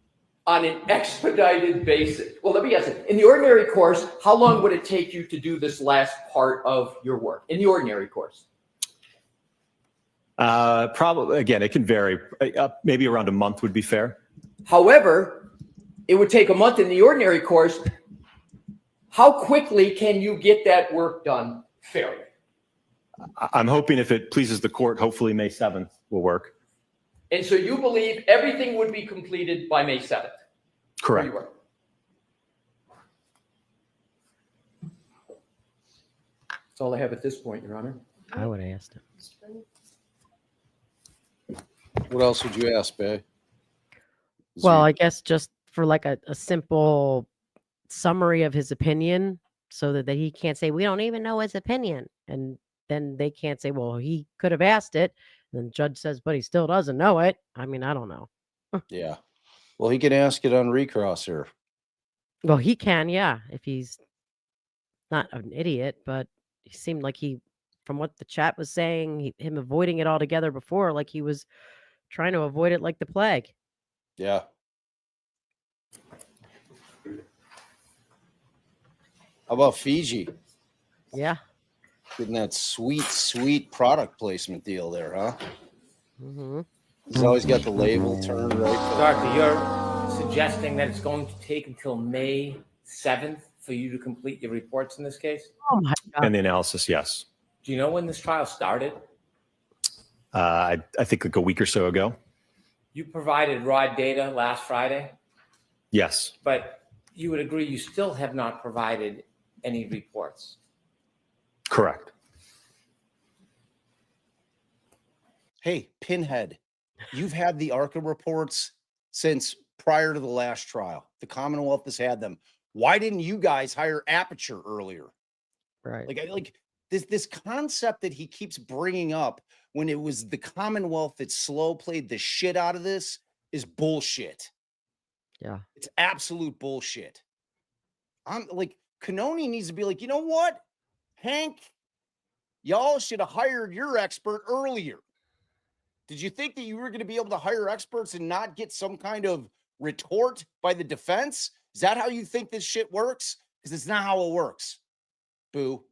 Speaker 13: On an expedited basis. Well, let me ask it. In the ordinary course, how long would it take you to do this last part of your work? In the ordinary course?
Speaker 14: Probably, again, it can vary. Maybe around a month would be fair.
Speaker 13: However, it would take a month in the ordinary course. How quickly can you get that work done fairly?
Speaker 14: I'm hoping, if it pleases the court, hopefully May 7th will work.
Speaker 13: And so you believe everything would be completed by May 7th?
Speaker 14: Correct.
Speaker 13: That's all I have at this point, Your Honor.
Speaker 18: I would have asked him.
Speaker 17: What else would you ask, Bay?
Speaker 18: Well, I guess just for like a simple summary of his opinion so that he can't say, we don't even know his opinion. And then they can't say, well, he could have asked it. And the judge says, but he still doesn't know it. I mean, I don't know.
Speaker 17: Yeah. Well, he can ask it on recross here.
Speaker 18: Well, he can, yeah, if he's not an idiot, but he seemed like from what the chat was saying, him avoiding it altogether before, like he was trying to avoid it like the plague.
Speaker 17: Yeah. How about Fiji?
Speaker 18: Yeah.
Speaker 17: Getting that sweet product placement deal there, huh?
Speaker 18: Mm-hmm.
Speaker 17: He's always got the label turned right.
Speaker 2: Doctor, you're suggesting that it's going to take until May 7th for you to complete your reports in this case?
Speaker 18: Oh my God.
Speaker 14: And the analysis, yes.
Speaker 2: Do you know when this trial started?
Speaker 14: I think like a week or so ago.
Speaker 2: You provided raw data last Friday,
Speaker 14: Yes.
Speaker 2: but you would agree you still have not provided any reports.
Speaker 14: Correct.
Speaker 17: Hey, Pinhead, you've had the ARCA reports since prior to the last trial. The Commonwealth has had them. Why didn't you guys hire Aperture earlier?
Speaker 18: Right.
Speaker 17: Like this concept that he keeps bringing up when it was the Commonwealth that slow played the shit out of this is bullshit.
Speaker 18: Yeah.
Speaker 17: It's absolute bullshit. I'm like, Canoni needs to be like, you know what, Hank, y'all should have hired your expert earlier. Did you think that you were going to be able to hire experts and not get some kind of retort by the defense? Is that how you think this shit works? Because it's not how it works. Boo.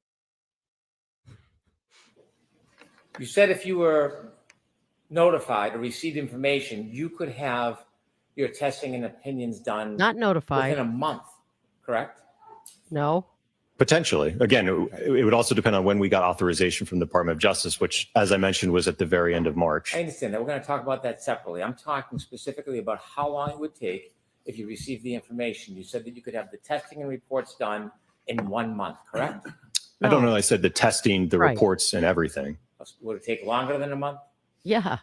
Speaker 2: You said if you were notified or received information, you could have your testing and opinions done
Speaker 18: Not notified.
Speaker 2: within a month, correct?
Speaker 18: No.
Speaker 14: Potentially. Again, it would also depend on when we got authorization from the Department of Justice, which, as I mentioned, was at the very end of March.
Speaker 2: I understand that. We're going to talk about that separately. I'm talking specifically about how long it would take if you received the information. You said that you could have the testing and reports done in 1 month, correct?
Speaker 14: I don't know. I said the testing, the
Speaker 18: Right.
Speaker 14: reports, and everything.
Speaker 2: Would it take longer than a month?
Speaker 18: Yeah.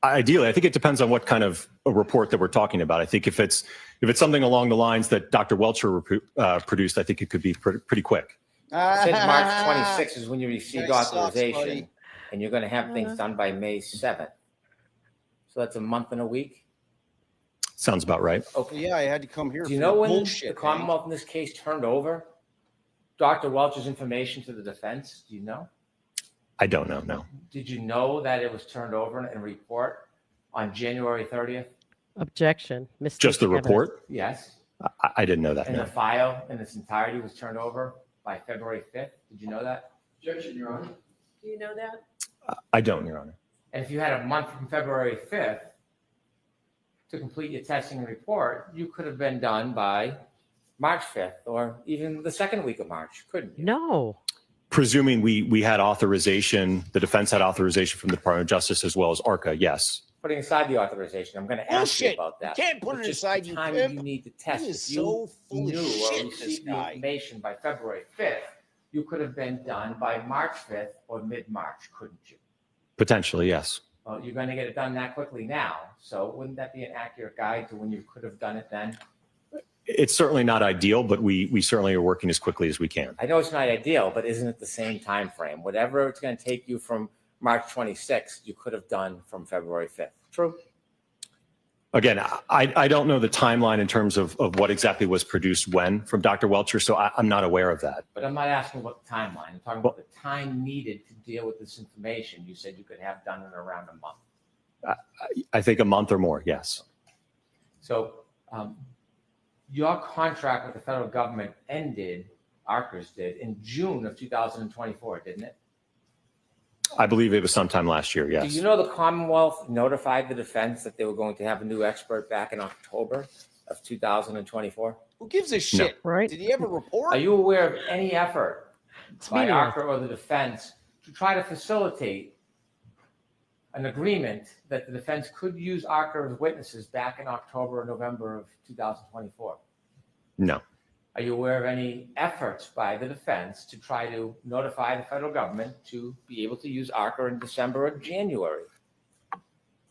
Speaker 14: Ideally, I think it depends on what kind of a report that we're talking about. I think if it's something along the lines that Dr. Welcher produced, I think it could be pretty quick.
Speaker 2: You said March 26th is when you received
Speaker 17: Nice sauce,
Speaker 2: authorization,
Speaker 17: buddy.
Speaker 2: and you're going to have things done by May 7th. So that's a month and a week.
Speaker 14: Sounds about right.
Speaker 2: Okay.
Speaker 17: Yeah, I had to come here.
Speaker 2: Do you
Speaker 17: for
Speaker 2: know
Speaker 17: the
Speaker 2: when
Speaker 17: bullshit,
Speaker 2: the
Speaker 17: Hank.
Speaker 2: Commonwealth in this case turned over Dr. Welch's information to the defense? Do you know?
Speaker 14: I don't know. No.
Speaker 2: Did you know that it was turned over in a report on January 30th?
Speaker 18: Objection.
Speaker 14: Just the
Speaker 18: Evidence.
Speaker 14: report?
Speaker 2: Yes.
Speaker 14: I didn't know that.
Speaker 2: And
Speaker 14: No.
Speaker 2: the file in its entirety was turned over by February 5th. Did you know that? Objection, Your Honor.
Speaker 16: Do you know that?
Speaker 14: I don't, Your Honor.
Speaker 2: And if you had a month from February 5th to complete your testing and report, you could have been done by March 5th or even the second week of March, couldn't you?
Speaker 18: No.
Speaker 14: Presuming we had authorization, the defense had authorization from the Department of Justice as well as ARCA, yes.
Speaker 2: Putting aside the authorization, I'm going to ask you
Speaker 17: Bullshit.
Speaker 2: about that.
Speaker 17: You can't put
Speaker 2: It's
Speaker 17: it
Speaker 2: just
Speaker 17: aside,
Speaker 2: the
Speaker 17: you
Speaker 2: time
Speaker 17: pimp.
Speaker 2: you need to
Speaker 17: He
Speaker 2: test.
Speaker 17: is
Speaker 2: If you
Speaker 17: so full of
Speaker 2: knew or
Speaker 17: shit, this
Speaker 2: received the
Speaker 17: guy.
Speaker 2: information by February 5th, you could have been done by March 5th or mid-March, couldn't you?
Speaker 14: Potentially, yes.
Speaker 2: Well, you're going to get it done that quickly now. So wouldn't that be an accurate guide to when you could have done it then?
Speaker 14: It's certainly not ideal, but we certainly are working as quickly as we can.
Speaker 2: I know it's not ideal, but isn't it the same time frame? Whatever it's going to take you from March 26th, you could have done from February 5th. True.
Speaker 14: Again, I don't know the timeline in terms of what exactly was produced when from Dr. Welcher, so I'm not aware of that.
Speaker 2: But I'm not asking about the timeline. I'm talking about the time needed to deal with this information. You said you could have done in around a month.
Speaker 14: I think a month or more, yes.
Speaker 2: So your contract with the federal government ended, ARCA's did, in June of 2024, didn't it?
Speaker 14: I believe it was sometime last year, yes.
Speaker 2: Do you know the Commonwealth notified the defense that they were going to have a new expert back in October of 2024?
Speaker 17: Who gives a shit?
Speaker 18: Right?
Speaker 17: Did he ever report?
Speaker 2: Are you aware of any effort by
Speaker 18: meaningless.
Speaker 2: ARCA or the defense to try to facilitate an agreement that the defense could use ARCA as witnesses back in October or November of 2024?
Speaker 14: No.
Speaker 2: Are you aware of any efforts by the defense to try to notify the federal government to be able to use ARCA in December or January?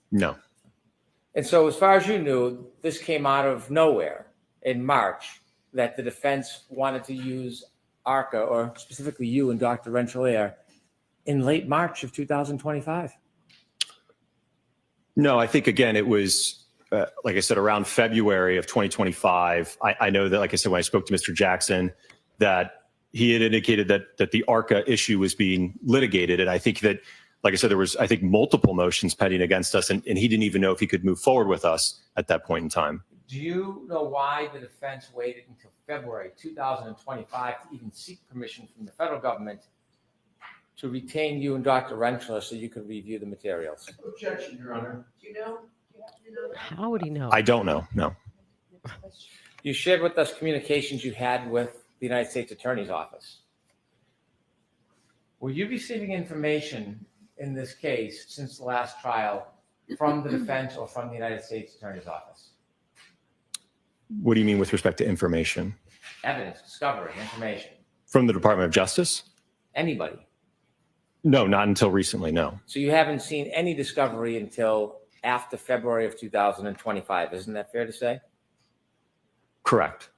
Speaker 14: No.
Speaker 2: And so as far as you knew, this came out of nowhere in March, that the defense wanted to use ARCA, or specifically you and Dr. Renchelier, in late March of 2025.
Speaker 14: No, I think, again, it was, like I said, around February of 2025. I know that, like I said, when I spoke to Mr. Jackson, that he had indicated that the ARCA issue was being litigated. And I think that, like I said, there was, I think, multiple motions pending against us, and he didn't even know if he could move forward with us at that point in time.
Speaker 2: Do you know why the defense waited until February 2025 to even seek permission from the federal government to retain you and Dr. Renchler so you could review the materials?
Speaker 1: Objection, Your Honor.
Speaker 10: Do you know?
Speaker 18: How would he know?
Speaker 14: I don't know, no.
Speaker 2: You shared with us communications you had with the United States Attorney's Office. Were you receiving information in this case since the last trial from the defense or from the United States Attorney's Office?
Speaker 14: What do you mean with respect to information?
Speaker 2: Evidence, discovery, information.
Speaker 14: From the Department of Justice?
Speaker 2: Anybody?
Speaker 14: No, not until recently, no.
Speaker 2: So you haven't seen any discovery until after February of 2025. Isn't that fair to say?
Speaker 14: Correct.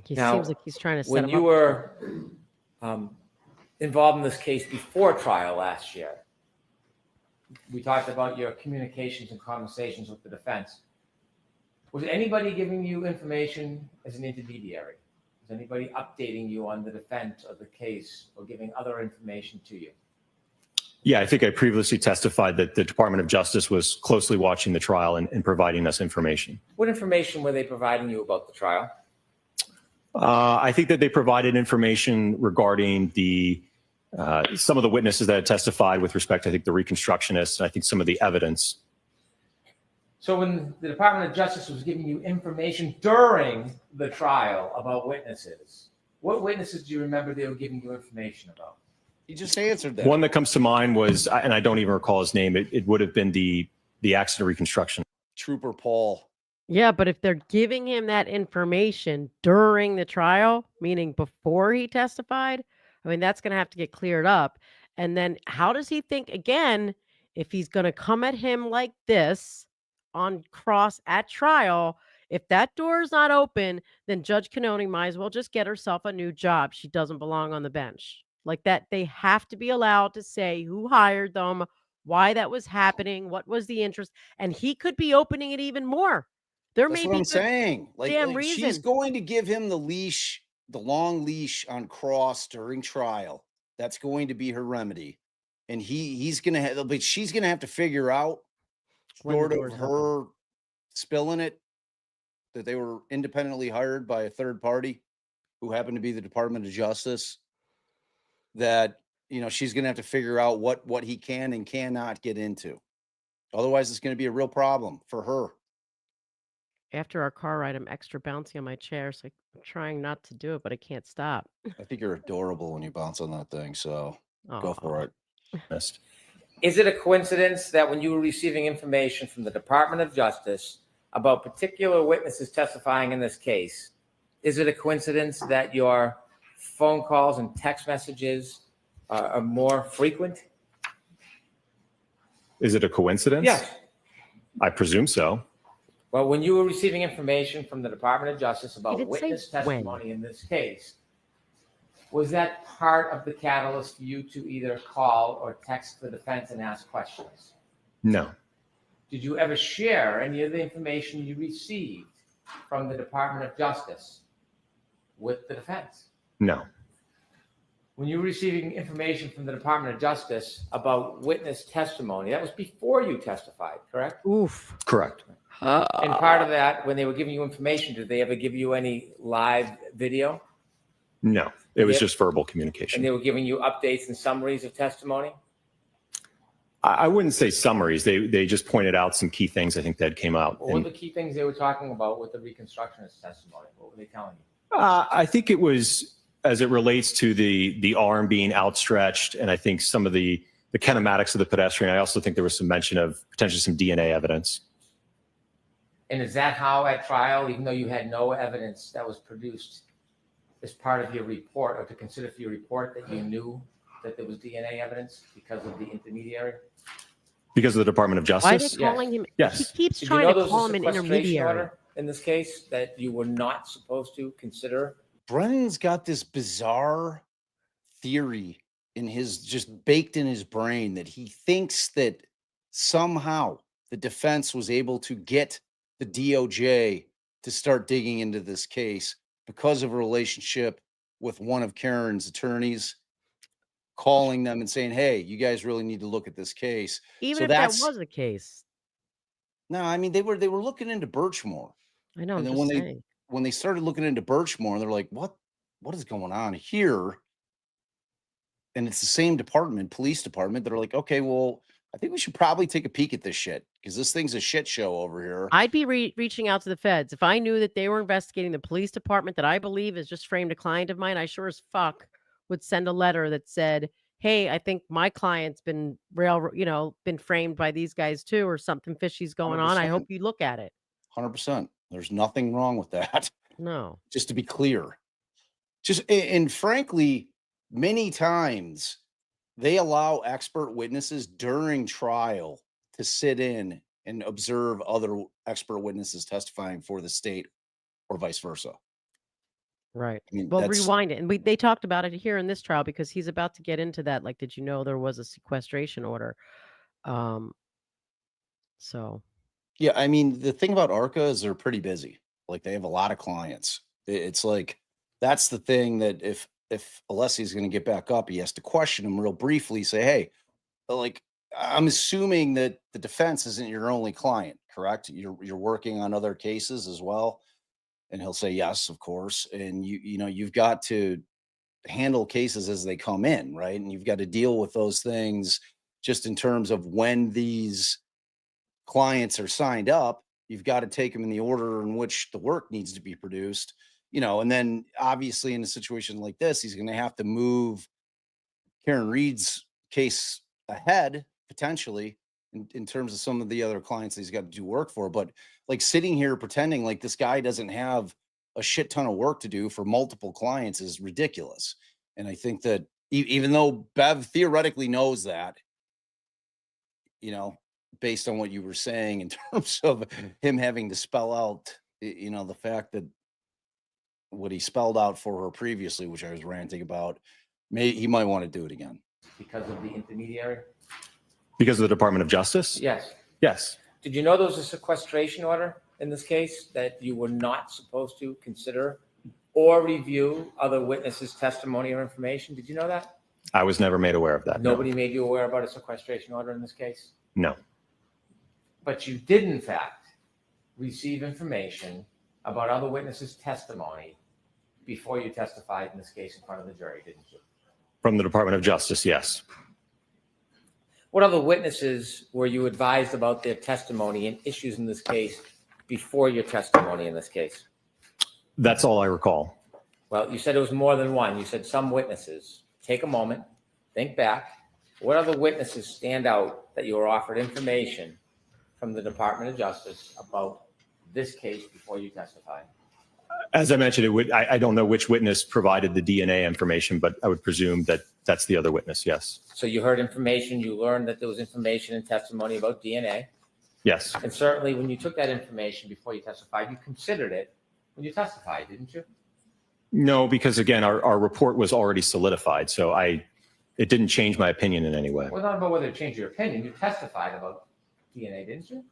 Speaker 18: He
Speaker 2: Now,
Speaker 18: seems like he's trying to set
Speaker 2: when
Speaker 18: him
Speaker 2: you
Speaker 18: up.
Speaker 2: were involved in this case before trial last year, we talked about your communications and conversations with the defense. Was anybody giving you information as an intermediary? Was anybody updating you on the defense of the case or giving other information to you?
Speaker 14: Yeah, I think I previously testified that the Department of Justice was closely watching the trial and providing us information.
Speaker 2: What information were they providing you about the trial?
Speaker 14: I think that they provided information regarding the some of the witnesses that had testified with respect to, I think, the reconstructionists, and I think some of the evidence.
Speaker 2: So when the Department of Justice was giving you information during the trial about witnesses, what witnesses do you remember they were giving you information about?
Speaker 17: You just answered that.
Speaker 14: One that comes to mind was, and I don't even recall his name, it would have been the accident reconstruction.
Speaker 17: Trooper Paul.
Speaker 18: Yeah, but if they're giving him that information during the trial, meaning before he testified, I mean, that's going to have to get cleared up. And then how does he think, again, if he's going to come at him like this on cross at trial, if that door is not open, then Judge Cannoni might as well just get herself a new job. She doesn't belong on the bench. Like that, they have to be allowed to say who hired them, why that was happening, what was the interest, and he could be opening it even more. There
Speaker 17: That's
Speaker 18: may
Speaker 17: what
Speaker 18: be
Speaker 17: I'm saying. Like
Speaker 18: reason.
Speaker 17: she's going to give him the leash, the long leash on cross during trial. That's going to be her remedy. And he's going to have, but she's going to have to figure out, short of her spilling it, that they were independently hired by a third party who happened to be the Department of Justice, that, you know, she's going to have to figure out what he can and cannot get into. Otherwise, it's going to be a real problem for her.
Speaker 18: After our car ride, I'm extra bouncy on my chair, so I'm trying not to do it, but I can't stop.
Speaker 17: I think you're adorable when you bounce on that thing. So go for it.
Speaker 2: Is it a coincidence that when you were receiving information from the Department of Justice about particular witnesses testifying in this case, is it a coincidence that your phone calls and text messages are more frequent?
Speaker 14: Is it a coincidence?
Speaker 2: Yes.
Speaker 14: I presume so.
Speaker 2: Well, when you were receiving information from the Department of Justice about
Speaker 18: didn't say
Speaker 2: witness
Speaker 18: when.
Speaker 2: testimony in this case, was that part of the catalyst for you to either call or text the defense and ask questions?
Speaker 14: No.
Speaker 2: Did you ever share any of the information you received from the Department of Justice with the defense?
Speaker 14: No.
Speaker 2: When you were receiving information from the Department of Justice about witness testimony, that was before you testified, correct?
Speaker 18: Oof.
Speaker 14: Correct.
Speaker 2: And part of that, when they were giving you information, did they ever give you any live video?
Speaker 14: No. It was
Speaker 2: Yeah.
Speaker 14: just verbal
Speaker 2: And
Speaker 14: communication.
Speaker 2: they were giving you updates and summaries of testimony?
Speaker 14: I wouldn't say summaries. They just pointed out some key things I think that came out.
Speaker 2: What were
Speaker 14: And,
Speaker 2: the key things they were talking about with the reconstructionist testimony? What were they telling you?
Speaker 14: I think it was as it relates to the arm being outstretched, and I think some of the kinematics of the pedestrian. I also think there was some mention of potentially some DNA evidence.
Speaker 2: And is that how at trial, even though you had no evidence that was produced as part of your report or to consider for your report, that you knew that there was DNA evidence because of the intermediary?
Speaker 14: Because of the Department of
Speaker 18: Why are they
Speaker 14: Justice?
Speaker 18: calling him?
Speaker 14: Yes.
Speaker 18: He keeps
Speaker 2: Did you
Speaker 18: trying
Speaker 2: know
Speaker 18: to
Speaker 2: there was
Speaker 18: call
Speaker 2: a
Speaker 18: him an
Speaker 2: sequestration
Speaker 18: intermediary.
Speaker 2: order in this case that you were not supposed to consider?
Speaker 17: Brennan's got this bizarre theory in his just baked in his brain that he thinks that somehow the defense was able to get the DOJ to start digging into this case because of a relationship with one of Karen's attorneys, calling them and saying, "Hey, you guys really need to look at this case."
Speaker 18: Even
Speaker 17: So
Speaker 18: if that
Speaker 17: that's
Speaker 18: was the case.
Speaker 17: no, I mean they were looking into Birchmore.
Speaker 18: I know, I'm
Speaker 17: And then
Speaker 18: just saying.
Speaker 17: when they started looking into Birchmore, they're like, what is going on here? And it's the same department, police department, that are like, okay, well, I think we should probably take a peek at this shit because this thing's a shit show over here.
Speaker 18: I'd be reaching out to the feds. If I knew that they were investigating the police department that I believe is just framed a client of mine, I sure as fuck would send a letter that said, hey, I think my client's been been framed by these guys too, or something fishy's going on. I
Speaker 17: 100%.
Speaker 18: hope you look at it.
Speaker 17: 100%. There's nothing wrong with that.
Speaker 18: No.
Speaker 17: Just to be clear. And frankly, many times they allow expert witnesses during trial to sit in and observe other expert witnesses testifying for the state or vice versa.
Speaker 18: Right.
Speaker 17: I mean,
Speaker 18: Well,
Speaker 17: that's
Speaker 18: rewind it. And they talked about it here in this trial because he's about to get into that. Like, did you know there was a sequestration order? So
Speaker 17: yeah. I mean, the thing about ARCA is they're pretty busy. Like they have a lot of clients. It's like that's the thing that if Alessi's going to get back up, he has to question him real briefly. Say, hey, like I'm assuming that the defense isn't your only client, correct? You're working on other cases as well. And he'll say, yes, of course. And you've got to handle cases as they come in, right? And you've got to deal with those things just in terms of when these clients are signed up. You've got to take them in the order in which the work needs to be produced, and then obviously in a situation like this, he's going to have to move Karen Reed's case ahead potentially in terms of some of the other clients that he's got to do work for. But like sitting here pretending like this guy doesn't have a shit ton of work to do for multiple clients is ridiculous. And I think that even though Bev theoretically knows that, based on what you were saying in terms of him having to spell out, the fact that what he spelled out for her previously, which I was ranting about, he might want to do it again.
Speaker 2: Because of the intermediary?
Speaker 14: Because of the Department of Justice?
Speaker 2: Yes.
Speaker 14: Yes.
Speaker 2: Did you know there was a sequestration order in this case that you were not supposed to consider or review other witnesses' testimony or information? Did you know that?
Speaker 14: I was never made aware of that. no.
Speaker 2: Nobody made you aware about a sequestration order in this case?
Speaker 14: No.
Speaker 2: But you did, in fact, receive information about other witnesses' testimony before you testified in this case in front of the jury, didn't you?
Speaker 14: From the Department of Justice, yes.
Speaker 2: What other witnesses were you advised about their testimony and issues in this case before your testimony in this case?
Speaker 14: That's all I recall.
Speaker 2: Well, you said it was more than one. You said some witnesses. Take a moment, think back. What other witnesses stand out that you were offered information from the Department of Justice about this case before you testified?
Speaker 14: As I mentioned, I don't know which witness provided the DNA information, but I would presume that that's the other witness, yes.
Speaker 2: So you heard information, you learned that there was information and testimony about DNA.
Speaker 14: Yes.
Speaker 2: And certainly when you took that information before you testified, you considered it when you testified, didn't you?
Speaker 14: No, because again, our report was already solidified, so it didn't change my opinion in any way.
Speaker 2: Well, not about whether it changed your opinion. You testified about DNA, didn't you?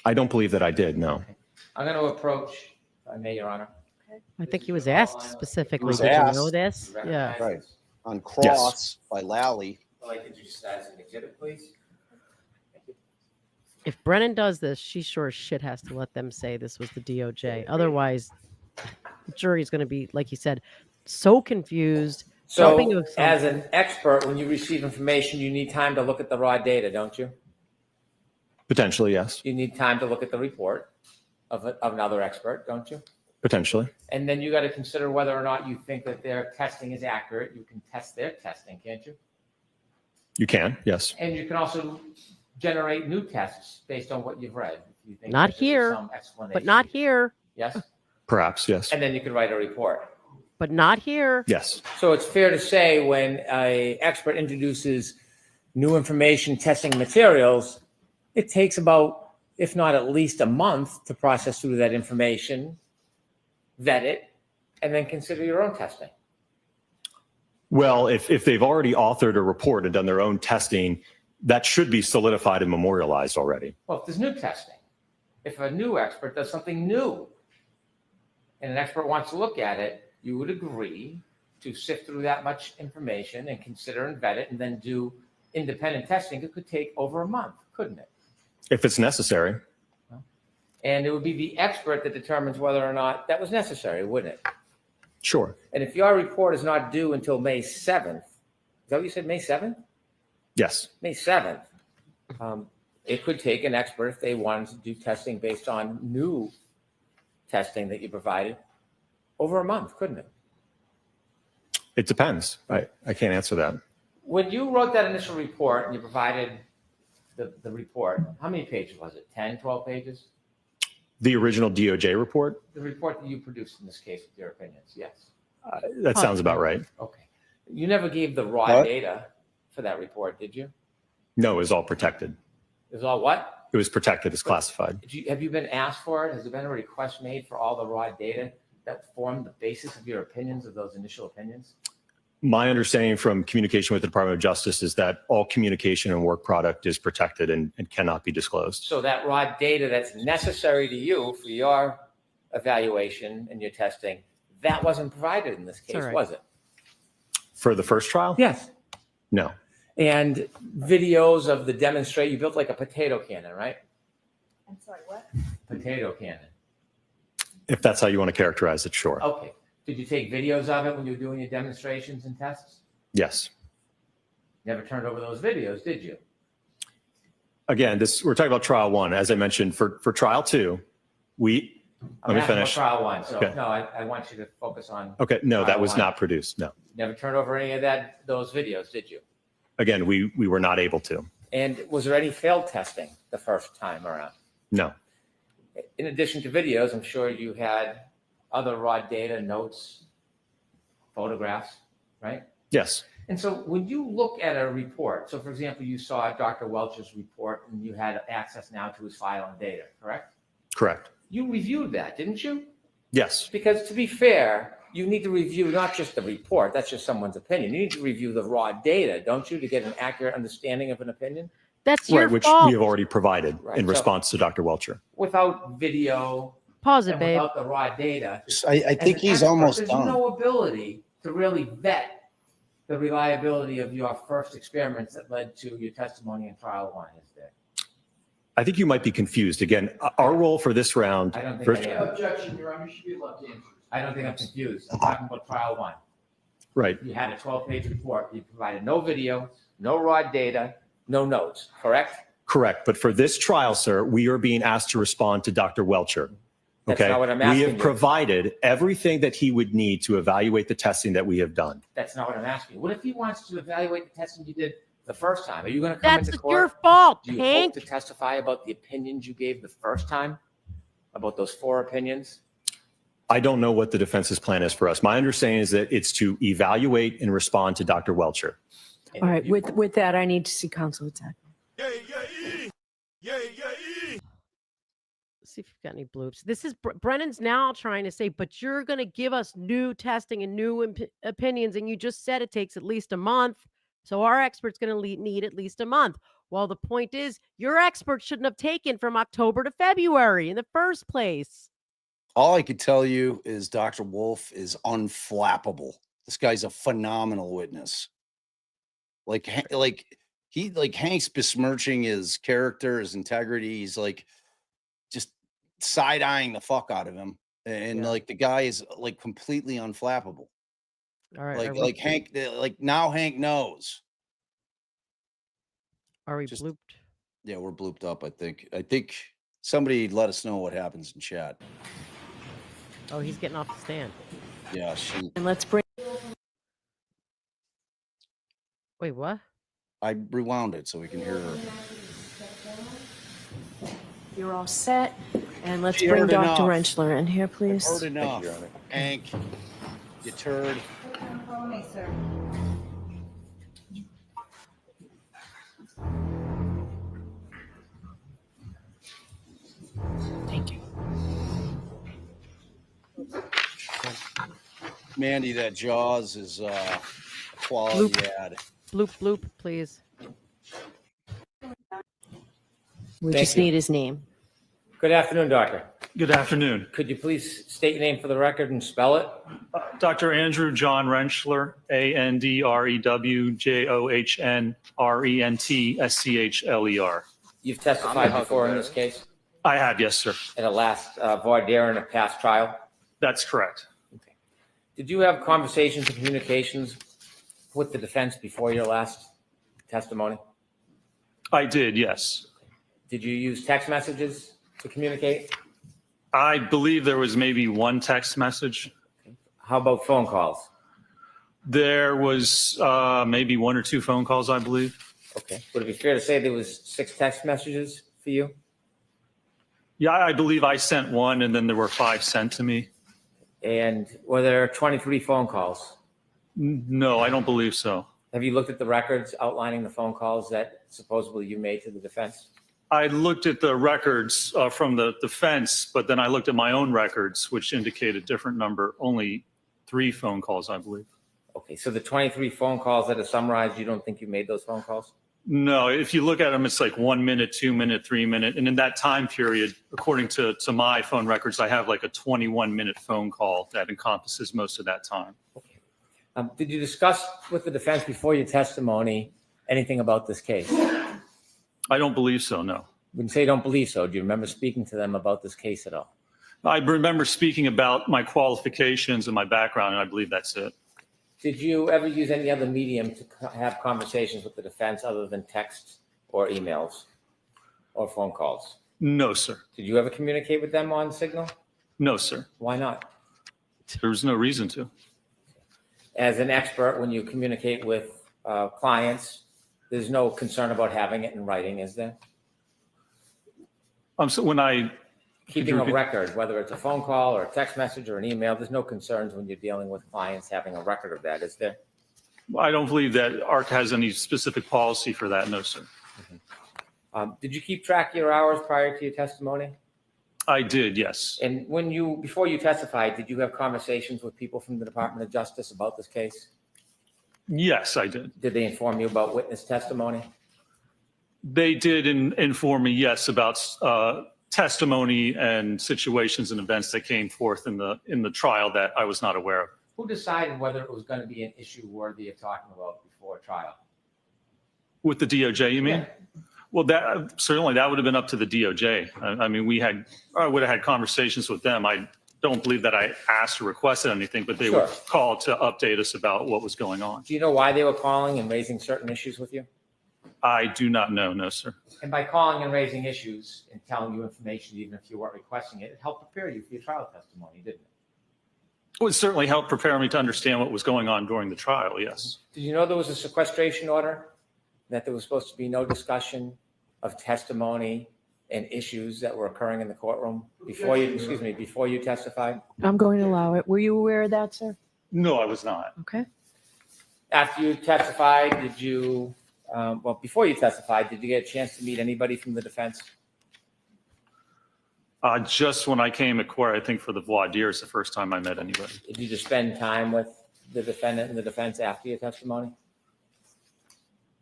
Speaker 14: I don't believe that I did, no.
Speaker 2: I'm going to approach, if I may, Your Honor.
Speaker 18: I think he was asked specifically.
Speaker 17: was
Speaker 18: Did you know
Speaker 17: asked.
Speaker 18: this?
Speaker 2: You
Speaker 18: Yeah.
Speaker 2: recognize
Speaker 17: Right.
Speaker 2: this?
Speaker 17: On Cross by Lally.
Speaker 2: I'd like to introduce that as an exhibit, please.
Speaker 18: If Brennan does this, she sure as shit has to let them say this was the DOJ. Otherwise, the jury's going to be, like you said, so confused. jumping
Speaker 2: So
Speaker 18: to
Speaker 2: as
Speaker 18: some-
Speaker 2: an expert, when you receive information, you need time to look at the raw data, don't you?
Speaker 14: Potentially, yes.
Speaker 2: You need time to look at the report of another expert, don't you?
Speaker 14: Potentially.
Speaker 2: And then you got to consider whether or not you think that their testing is accurate. You can test their testing, can't you?
Speaker 14: You can, yes.
Speaker 2: And you can also generate new tests based on what you've read. If you think
Speaker 18: Not
Speaker 2: that there's
Speaker 18: here,
Speaker 2: some explanation.
Speaker 18: but not here,
Speaker 2: Yes?
Speaker 14: Perhaps, yes.
Speaker 2: And then you can write a report.
Speaker 18: but not here.
Speaker 14: Yes.
Speaker 2: So it's fair to say when an expert introduces new information, testing materials, it takes about, if not at least a month to process through that information, vet it, and then consider your own testing.
Speaker 14: Well, if they've already authored a report and done their own testing, that should be solidified and memorialized already.
Speaker 2: Well, if there's new testing, if a new expert does something new and an expert wants to look at it, you would agree to sift through that much information and consider and vet it and then do independent testing. It could take over a month, couldn't it?
Speaker 14: If it's necessary.
Speaker 2: And it would be the expert that determines whether or not that was necessary, wouldn't it?
Speaker 14: Sure.
Speaker 2: And if your report is not due until May 7th, is that what you said, May 7th?
Speaker 14: Yes.
Speaker 2: May 7th. It could take an expert if they wanted to do testing based on new testing that you provided over a month, couldn't it?
Speaker 14: It depends. I can't answer that.
Speaker 2: When you wrote that initial report and you provided the report, how many pages was it? 10, 12 pages?
Speaker 14: The original DOJ report?
Speaker 2: The report that you produced in this case with your opinions, yes.
Speaker 14: That sounds about right.
Speaker 2: Okay. You never gave the raw
Speaker 17: What?
Speaker 2: data for that report, did you?
Speaker 14: No, it was all protected.
Speaker 2: It was all what?
Speaker 14: It was protected as classified.
Speaker 2: Have you been asked for it? Has there been a request made for all the raw data that formed the basis of your opinions, of those initial opinions?
Speaker 14: My understanding from communication with the Department of Justice is that all communication and work product is protected and cannot be disclosed.
Speaker 2: So that raw data that's necessary to you for your evaluation and your testing, that wasn't provided in this case,
Speaker 18: all right.
Speaker 2: was it?
Speaker 14: For the first trial?
Speaker 2: Yes.
Speaker 14: No.
Speaker 2: And videos of the demonstrate, you built like a potato cannon, right?
Speaker 10: I'm sorry, what?
Speaker 2: Potato cannon.
Speaker 14: If that's how you want to characterize it, sure.
Speaker 2: Okay. Did you take videos of it when you were doing your demonstrations and tests?
Speaker 14: Yes.
Speaker 2: Never turned over those videos, did you?
Speaker 14: Again, we're talking about trial one. As I mentioned, for trial two, let me
Speaker 2: asking
Speaker 14: finish.
Speaker 2: about trial one. So
Speaker 14: Okay.
Speaker 2: no, I want you to focus on.
Speaker 14: Okay, no, that
Speaker 2: trial
Speaker 14: was
Speaker 2: one.
Speaker 14: not produced. No.
Speaker 2: Never turned over any of those videos, did you?
Speaker 14: Again, we were not able to.
Speaker 2: And was there any failed testing the first time around?
Speaker 14: No.
Speaker 2: In addition to videos, I'm sure you had other raw data, notes, photographs, right?
Speaker 14: Yes.
Speaker 2: And so when you look at a report, so for example, you saw Dr. Welch's report and you had access now to his file and data, correct?
Speaker 14: Correct.
Speaker 2: You reviewed that, didn't you?
Speaker 14: Yes.
Speaker 2: Because to be fair, you need to review not just the report, that's just someone's opinion. You need to review the raw data, don't you, to get an accurate understanding of an opinion?
Speaker 18: That's your
Speaker 14: Right, which
Speaker 18: fault.
Speaker 14: we have already provided
Speaker 2: Right,
Speaker 14: in
Speaker 2: so-
Speaker 14: response to Dr. Welcher.
Speaker 2: Without video
Speaker 18: Pause it,
Speaker 2: and
Speaker 18: babe.
Speaker 2: without the raw data.
Speaker 17: I think
Speaker 2: as an
Speaker 17: he's
Speaker 2: expert,
Speaker 17: almost
Speaker 2: there's
Speaker 17: done.
Speaker 2: no ability to really vet the reliability of your first experiments that led to your testimony in trial one, is there?
Speaker 14: I think you might be confused. Again, our role for this round.
Speaker 2: I don't think
Speaker 14: first-
Speaker 2: I am.
Speaker 1: Objection, Your Honor, should be allowed to answer.
Speaker 2: I don't think I'm confused. I'm talking about trial one.
Speaker 14: Right.
Speaker 2: You had a 12-page report. You provided no video, no raw data, no notes, correct?
Speaker 14: Correct. But for this trial, sir, we are being asked to respond to Dr. Welcher.
Speaker 2: That's
Speaker 14: Okay.
Speaker 2: not what I'm
Speaker 14: We
Speaker 2: asking
Speaker 14: have
Speaker 2: you.
Speaker 14: provided everything that he would need to evaluate the testing that we have done.
Speaker 2: That's not what I'm asking you. What if he wants to evaluate the testing you did the first time? Are you going to come
Speaker 18: That's
Speaker 2: into
Speaker 18: your
Speaker 2: court?
Speaker 18: fault,
Speaker 2: Do you
Speaker 18: Hank.
Speaker 2: hope to testify about the opinions you gave the first time? About those 4 opinions?
Speaker 14: I don't know what the defense's plan is for us. My understanding is that it's to evaluate and respond to Dr. Welcher.
Speaker 16: All right, with that, I need to see counsel attack.
Speaker 18: See if you've got any bloops. This is Brennan's now trying to say, but you're going to give us new testing and new opinions, and you just said it takes at least a month. So our expert's going to need at least a month. Well, the point is, your expert shouldn't have taken from October to February in the first place.
Speaker 17: All I could tell you is Dr. Wolf is unflappable. This guy's a phenomenal witness. Like Hank's besmirching his character, his integrity. He's like just side-eyeing the fuck out of him. And like the guy is like completely unflappable.
Speaker 18: All right.
Speaker 17: Like Hank, now Hank knows.
Speaker 18: Are we blooped?
Speaker 17: Yeah, we're blooped up, I think somebody let us know what happens in chat.
Speaker 18: Oh, he's getting off the stand.
Speaker 17: Yeah, shoot.
Speaker 16: And let's bring.
Speaker 18: Wait, what?
Speaker 17: I rewound it so we can hear her.
Speaker 16: You're all set. And let's
Speaker 17: She
Speaker 16: bring
Speaker 17: heard
Speaker 16: Dr.
Speaker 17: enough.
Speaker 16: Rentschler in here, please.
Speaker 17: Heard enough. Hank, you turd.
Speaker 16: Thank you.
Speaker 17: Mandy, that Jaws is a quality ad.
Speaker 18: Bloop, please.
Speaker 16: We
Speaker 2: Thank
Speaker 16: just
Speaker 2: you.
Speaker 16: need his name.
Speaker 2: Good afternoon, doctor.
Speaker 8: Good afternoon.
Speaker 2: Could you please state your name for the record and spell it?
Speaker 8: Dr. Andrew John Rentschler, ANDREWJOHNRENTSCHLER.
Speaker 2: You've testified before in this case?
Speaker 8: I have, yes, sir.
Speaker 2: In a last voir dire in a past trial?
Speaker 8: That's correct.
Speaker 2: Did you have conversations and communications with the defense before your last testimony?
Speaker 8: I did, yes.
Speaker 2: Did you use text messages to communicate?
Speaker 8: I believe there was maybe one text message.
Speaker 2: How about phone calls?
Speaker 8: There was maybe 1 or 2 phone calls, I believe.
Speaker 2: Okay. Would it be fair to say there was 6 text messages for you?
Speaker 8: Yeah, I believe I sent one and then there were 5 sent to me.
Speaker 2: And were there 23 phone calls?
Speaker 8: No, I don't believe so.
Speaker 2: Have you looked at the records outlining the phone calls that supposedly you made to the defense?
Speaker 8: I looked at the records from the defense, but then I looked at my own records, which indicate a different number, only 3 phone calls, I believe.
Speaker 2: Okay, so the 23 phone calls that are summarized, you don't think you made those phone calls?
Speaker 8: No, if you look at them, it's like 1 minute, 2 minute, 3 minute. And in that time period, according to my phone records, I have like a 21-minute phone call that encompasses most of that time.
Speaker 2: Did you discuss with the defense before your testimony anything about this case?
Speaker 8: I don't believe so, no.
Speaker 2: When you say you don't believe so, do you remember speaking to them about this case at all?
Speaker 8: I remember speaking about my qualifications and my background, and I believe that's it.
Speaker 2: Did you ever use any other medium to have conversations with the defense other than text or emails or phone calls?
Speaker 8: No, sir.
Speaker 2: Did you ever communicate with them on Signal?
Speaker 8: No, sir.
Speaker 2: Why not?
Speaker 8: There was no reason to.
Speaker 2: As an expert, when you communicate with clients, there's no concern about having it in writing, is there?
Speaker 8: So when I
Speaker 2: Keeping a record, whether it's a phone call or a text message or an email, there's no concerns when you're dealing with clients having a record of that, is there?
Speaker 8: I don't believe that ARC has any specific policy for that, no, sir.
Speaker 2: Did you keep track of your hours prior to your testimony?
Speaker 8: I did, yes.
Speaker 2: And before you testified, did you have conversations with people from the Department of Justice about this case?
Speaker 8: Yes, I did.
Speaker 2: Did they inform you about witness testimony?
Speaker 8: They did inform me, yes, about testimony and situations and events that came forth in the trial that I was not aware of.
Speaker 2: Who decided whether it was going to be an issue worthy of talking about before trial?
Speaker 8: With the DOJ, you mean?
Speaker 2: Yeah.
Speaker 8: Well, that certainly that would have been up to the DOJ. I mean, I would have had conversations with them. I don't believe that I asked or requested anything, but they
Speaker 2: Sure.
Speaker 8: were called to update us about what was going on.
Speaker 2: Do you know why they were calling and raising certain issues with you?
Speaker 8: I do not know, no, sir.
Speaker 2: And by calling and raising issues and telling you information, even if you weren't requesting it, it helped prepare you for your trial testimony, didn't it?
Speaker 8: It would certainly help prepare me to understand what was going on during the trial, yes.
Speaker 2: Did you know there was a sequestration order? That there was supposed to be no discussion of testimony and issues that were occurring in the courtroom before you testified?
Speaker 16: I'm going to allow it. Were you aware of that, sir?
Speaker 8: No, I was not.
Speaker 16: Okay.
Speaker 2: After you testified, did you, before you testified, did you get a chance to meet anybody from the defense?
Speaker 8: Just when I came to court, I think for the voir dire is the first time I met anybody.
Speaker 2: Did you just spend time with the defendant and the defense after your testimony?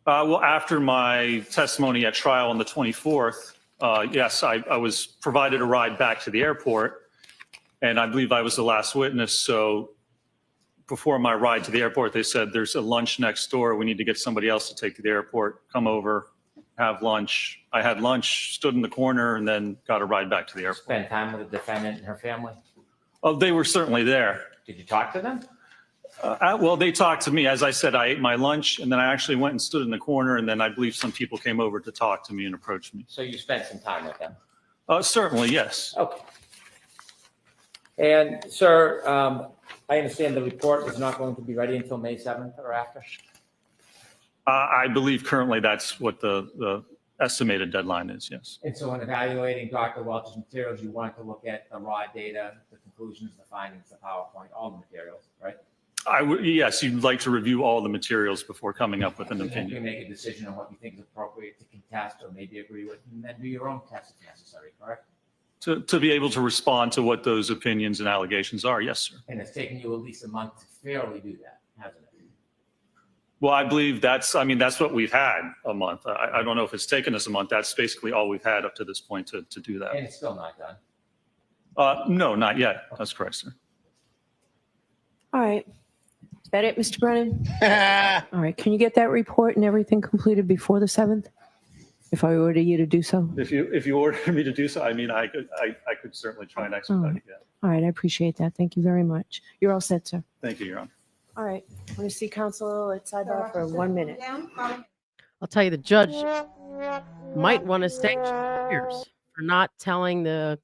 Speaker 8: Well, after my testimony at trial on the 24th, yes, I was provided a ride back to the airport, and I believe I was the last witness. So before my ride to the airport, they said, there's a lunch next door. We need to get somebody else to take to the airport. Come over, have lunch. I had lunch, stood in the corner, and then got a ride back to the airport.
Speaker 2: Spend time with the defendant and her family?
Speaker 8: Oh, they were certainly there.
Speaker 2: Did you talk to them?
Speaker 8: Well, they talked to me. As I said, I ate my lunch, and then I actually went and stood in the corner, and then I believe some people came over to talk to me and approach me.
Speaker 2: So you spent some time with them?
Speaker 8: Certainly, yes.
Speaker 2: Okay. And, sir, I understand the report is not going to be ready until May 7th or after?
Speaker 8: I believe currently that's what the estimated deadline is, yes.
Speaker 2: And so in evaluating Dr. Welch's materials, you want to look at the raw data, the conclusions, the findings, the PowerPoint, all the materials, right?
Speaker 8: Yes, you'd like to review all the materials before coming up with an
Speaker 2: And then
Speaker 8: opinion.
Speaker 2: you make a decision on what you think is appropriate to contest or maybe agree with, and then do your own test if necessary, correct?
Speaker 8: To be able to respond to what those opinions and allegations are, yes, sir.
Speaker 2: And it's taken you at least a month to fairly do that, hasn't it?
Speaker 8: Well, I believe that's what we've had, a month. I don't know if it's taken us a month. That's basically all we've had up to this point to do that.
Speaker 2: And it's still not done.
Speaker 8: No, not yet. That's correct, sir.
Speaker 16: All right. Is that it, Mr. Brennan? All right. Can you get that report and everything completed before the 7th? If I order you to do so?
Speaker 8: If you order me to do so, I mean, I could certainly try and expedite it. Yeah.
Speaker 16: All right. I appreciate that. Thank you very much. You're all set, sir.
Speaker 8: Thank you, Your Honor.
Speaker 16: All right. I'm going to see counsel at sidebar for 1 minute.
Speaker 18: I'll tell you, the judge might want to sanction lawyers for not telling the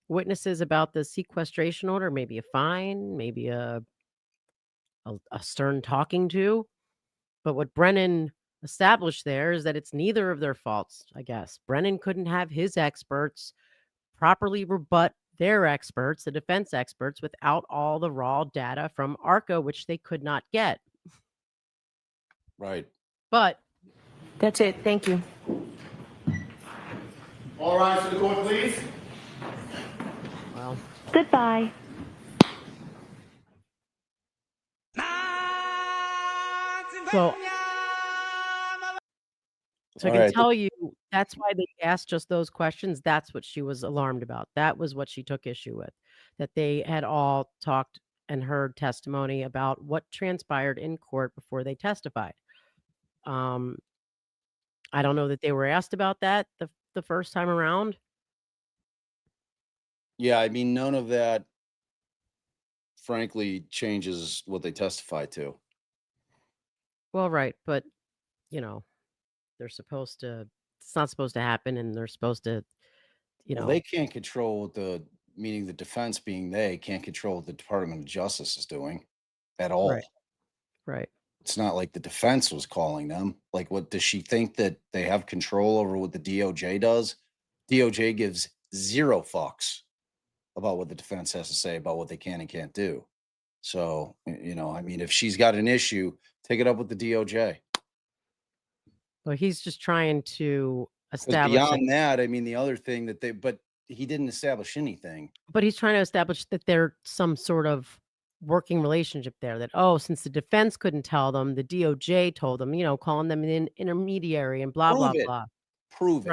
Speaker 18: witnesses about the sequestration order, maybe a fine, maybe a stern talking to. But what Brennan established there is that it's neither of their faults, I guess. Brennan couldn't have his experts properly rebut their experts, the defense experts, without all the raw data from ARCA, which they could not get.
Speaker 17: Right.
Speaker 18: But
Speaker 16: that's it. Thank you.
Speaker 1: All rise to the court, please.
Speaker 18: Well,
Speaker 19: Goodbye.
Speaker 18: So I can tell you that's why they asked just those questions. That's what she was alarmed about. That was what she took issue with, that they had all talked and heard testimony about what transpired in court before they testified. I don't know that they were asked about that the first time around.
Speaker 17: Yeah, I mean, none of that, frankly, changes what they testify to.
Speaker 18: Well, right, but they're supposed to. It's not supposed to happen, and they're supposed to.
Speaker 17: Well, they can't control what meaning the defense being they can't control what the Department of Justice is doing at all.
Speaker 18: Right.
Speaker 17: It's not like the defense was calling them. Like, what does she think that they have control over what the DOJ does? DOJ gives zero fucks about what the defense has to say about what they can and can't do. So, I mean, if she's got an issue, take it up with the DOJ.
Speaker 18: Well, he's just trying to
Speaker 17: 'Cause
Speaker 18: establish.
Speaker 17: beyond that, I mean, the other thing but he didn't establish anything.
Speaker 18: But he's trying to establish that there's some sort of working relationship there, that, since the defense couldn't tell them, the DOJ told them, calling them an intermediary and blah, blah, blah.
Speaker 17: Prove it.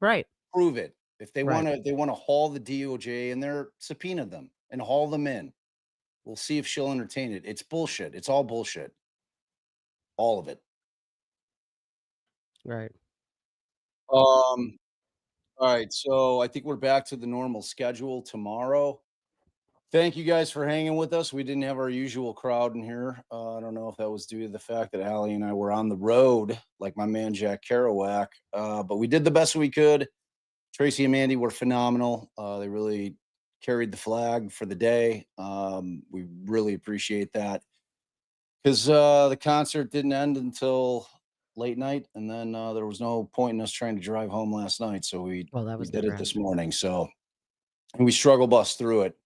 Speaker 18: Right.
Speaker 17: Prove it. If they
Speaker 18: Right.
Speaker 17: want to haul the DOJ in there, subpoena them and haul them in. We'll see if she'll entertain it. It's bullshit. It's all bullshit. All of it.
Speaker 18: Right.
Speaker 17: All right, so I think we're back to the normal schedule tomorrow. Thank you guys for hanging with us. We didn't have our usual crowd in here. I don't know if that was due to the fact that Allie and I were on the road, like my man Jack Kerouac, but we did the best we could. Tracy and Mandy were phenomenal. They really carried the flag for the day. We really appreciate that because the concert didn't end until late night, and then there was no point in us trying to drive home last night, so we
Speaker 18: Well,
Speaker 17: did it this morning. So, and we struggle bus through it.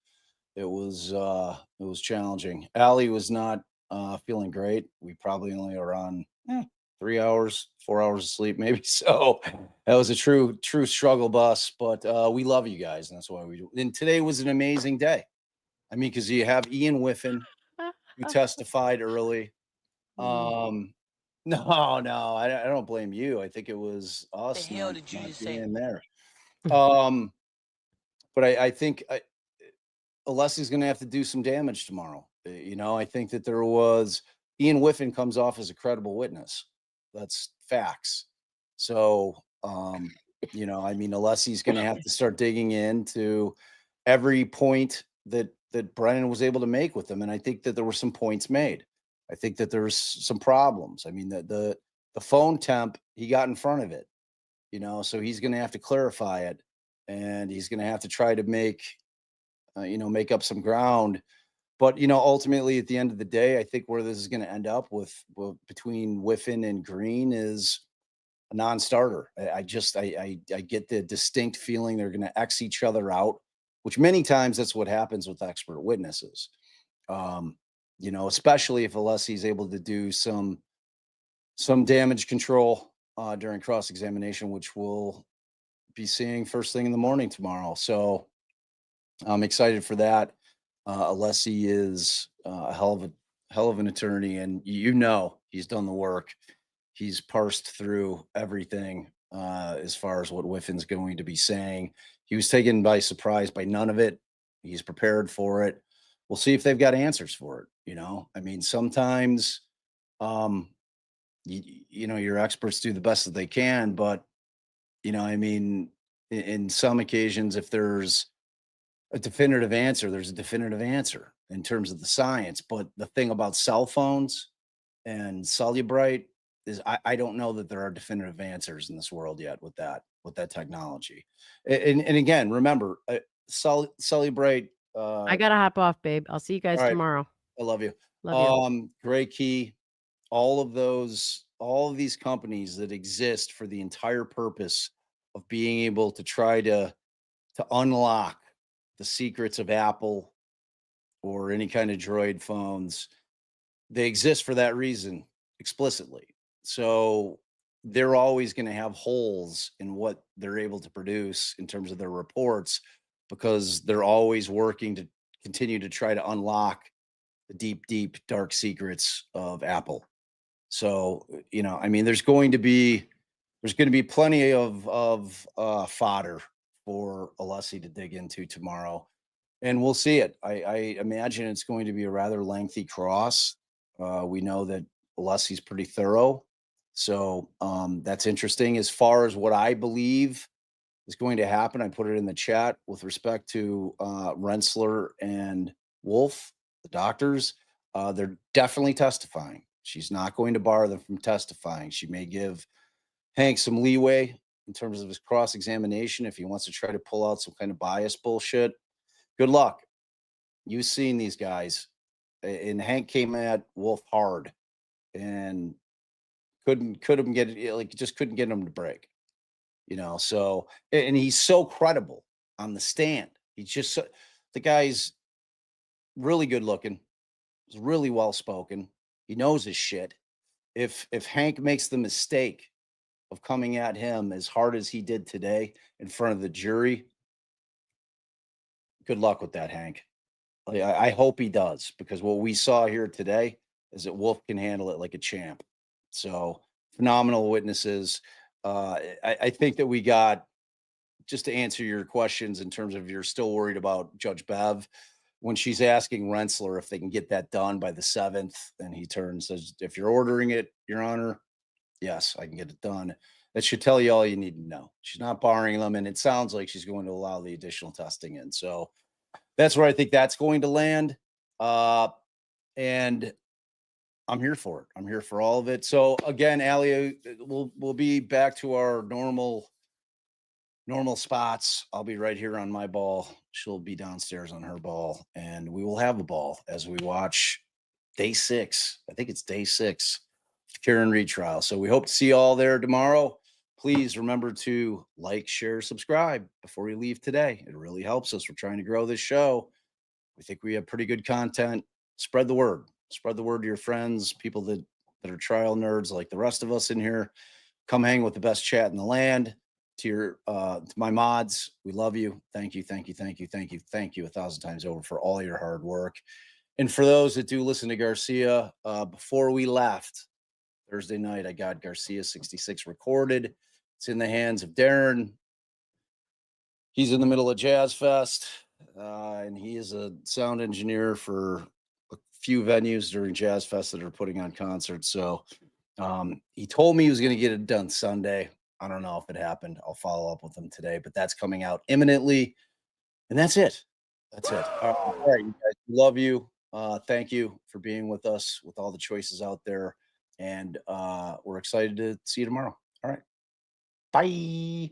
Speaker 17: It was challenging. Allie was not feeling great. We probably only are on 3 hours, 4 hours of sleep, maybe. So that was a true struggle bus. But we love you guys, and that's why we do. And today was an amazing day. I mean, because you have Ian Whiffen, who testified early. No, I don't blame you. I think it was us not being there. But I think Alessi's going to have to do some damage tomorrow. You know, I think that there was Ian Whiffen comes off as a credible witness. That's facts. So, you know, I mean, Alessi's going to have to start digging into every point that Brennan was able to make with them, and I think that there were some points made. I think that there's some problems. I mean, the phone temp, he got in front of it, you know, so he's going to have to clarify it, and he's going to have to try to make make up some ground. But, you know, ultimately at the end of the day, I think where this is going to end up with between Whiffen and Green is a non-starter. I get the distinct feeling they're going to X each other out, which many times that's what happens with expert witnesses. You know, especially if Alessi is able to do some damage control during cross-examination, which we'll be seeing first thing in the morning tomorrow. So I'm excited for that. Alessi is a hell of an attorney, and you know he's done the work. He's parsed through everything as far as what Whiffen's going to be saying. He was taken by surprise by none of it. He's prepared for it. We'll see if they've got answers for it. You know, I mean, sometimes, you know, your experts do the best that they can, but you know, I mean, in some occasions, if there's a definitive answer, there's a definitive answer in terms of the science. But the thing about cell phones and Cellubrite is I don't know that there are definitive answers in this world yet with that technology. And again, remember, Cellubrite.
Speaker 18: I gotta hop off, babe. I'll see you guys
Speaker 17: All right.
Speaker 18: tomorrow.
Speaker 17: I love you.
Speaker 18: Love you.
Speaker 17: Gray Key, all of these companies that exist for the entire purpose of being able to try to unlock the secrets of Apple or any kind of Droid phones, they exist for that reason explicitly. So they're always going to have holes in what they're able to produce in terms of their reports because they're always working to continue to try to unlock the deep, dark secrets of Apple. So, you know, I mean, there's going to be plenty of fodder for Alessi to dig into tomorrow, and we'll see it. I imagine it's going to be a rather lengthy cross. We know that Alessi's pretty thorough, so that's interesting. As far as what I believe is going to happen, I put it in the chat with respect to Rensler and Wolf, the doctors. They're definitely testifying. She's not going to bar them from testifying. She may give Hank some leeway in terms of his cross-examination if he wants to try to pull out some kind of bias bullshit. Good luck. You've seen these guys. And Hank came at Wolf hard and couldn't get it, like just couldn't get him to break. You know, so and he's so credible on the stand. He's just the guy's really good looking. He's really well spoken. He knows his shit. If Hank makes the mistake of coming at him as hard as he did today in front of the jury, good luck with that, Hank. I hope he does, because what we saw here today is that Wolf can handle it like a champ. So phenomenal witnesses. I think that we got, just to answer your questions in terms of you're still worried about Judge Bev, when she's asking Rensler if they can get that done by the 7th, and he turns says, if you're ordering it, Your Honor, yes, I can get it done. That should tell you all you need to know. She's not barring them, and it sounds like she's going to allow the additional testing in. So that's where I think that's going to land. And I'm here for it. I'm here for all of it. So again, Allie, we'll be back to our normal spots. I'll be right here on my ball. She'll be downstairs on her ball, and we will have a ball as we watch day 6. I think it's day 6, Karen retrial. So we hope to see you all there tomorrow. Please remember to like, share, subscribe before you leave today. It really helps us. We're trying to grow this show. We think we have pretty good content. Spread the word. Spread the word to your friends, people that are trial nerds like the rest of us in here. Come hang with the best chat in the land. To my mods, we love you. Thank you, thank you, thank you, thank you, thank you 1,000 times over for all your hard work. And for those that do listen to Garcia, before we left Thursday night, I got Garcia 66 recorded. It's in the hands of Darren. He's in the middle of Jazz Fest, and he is a sound engineer for a few venues during Jazz Fest that are putting on concerts. So he told me he was going to get it done Sunday. I don't know if it happened. I'll follow up with him today, but that's coming out imminently. And that's it. That's it. All right, you guys, we love you. Thank you for being with us with all the choices out there. And we're excited to see you tomorrow. All right. Bye.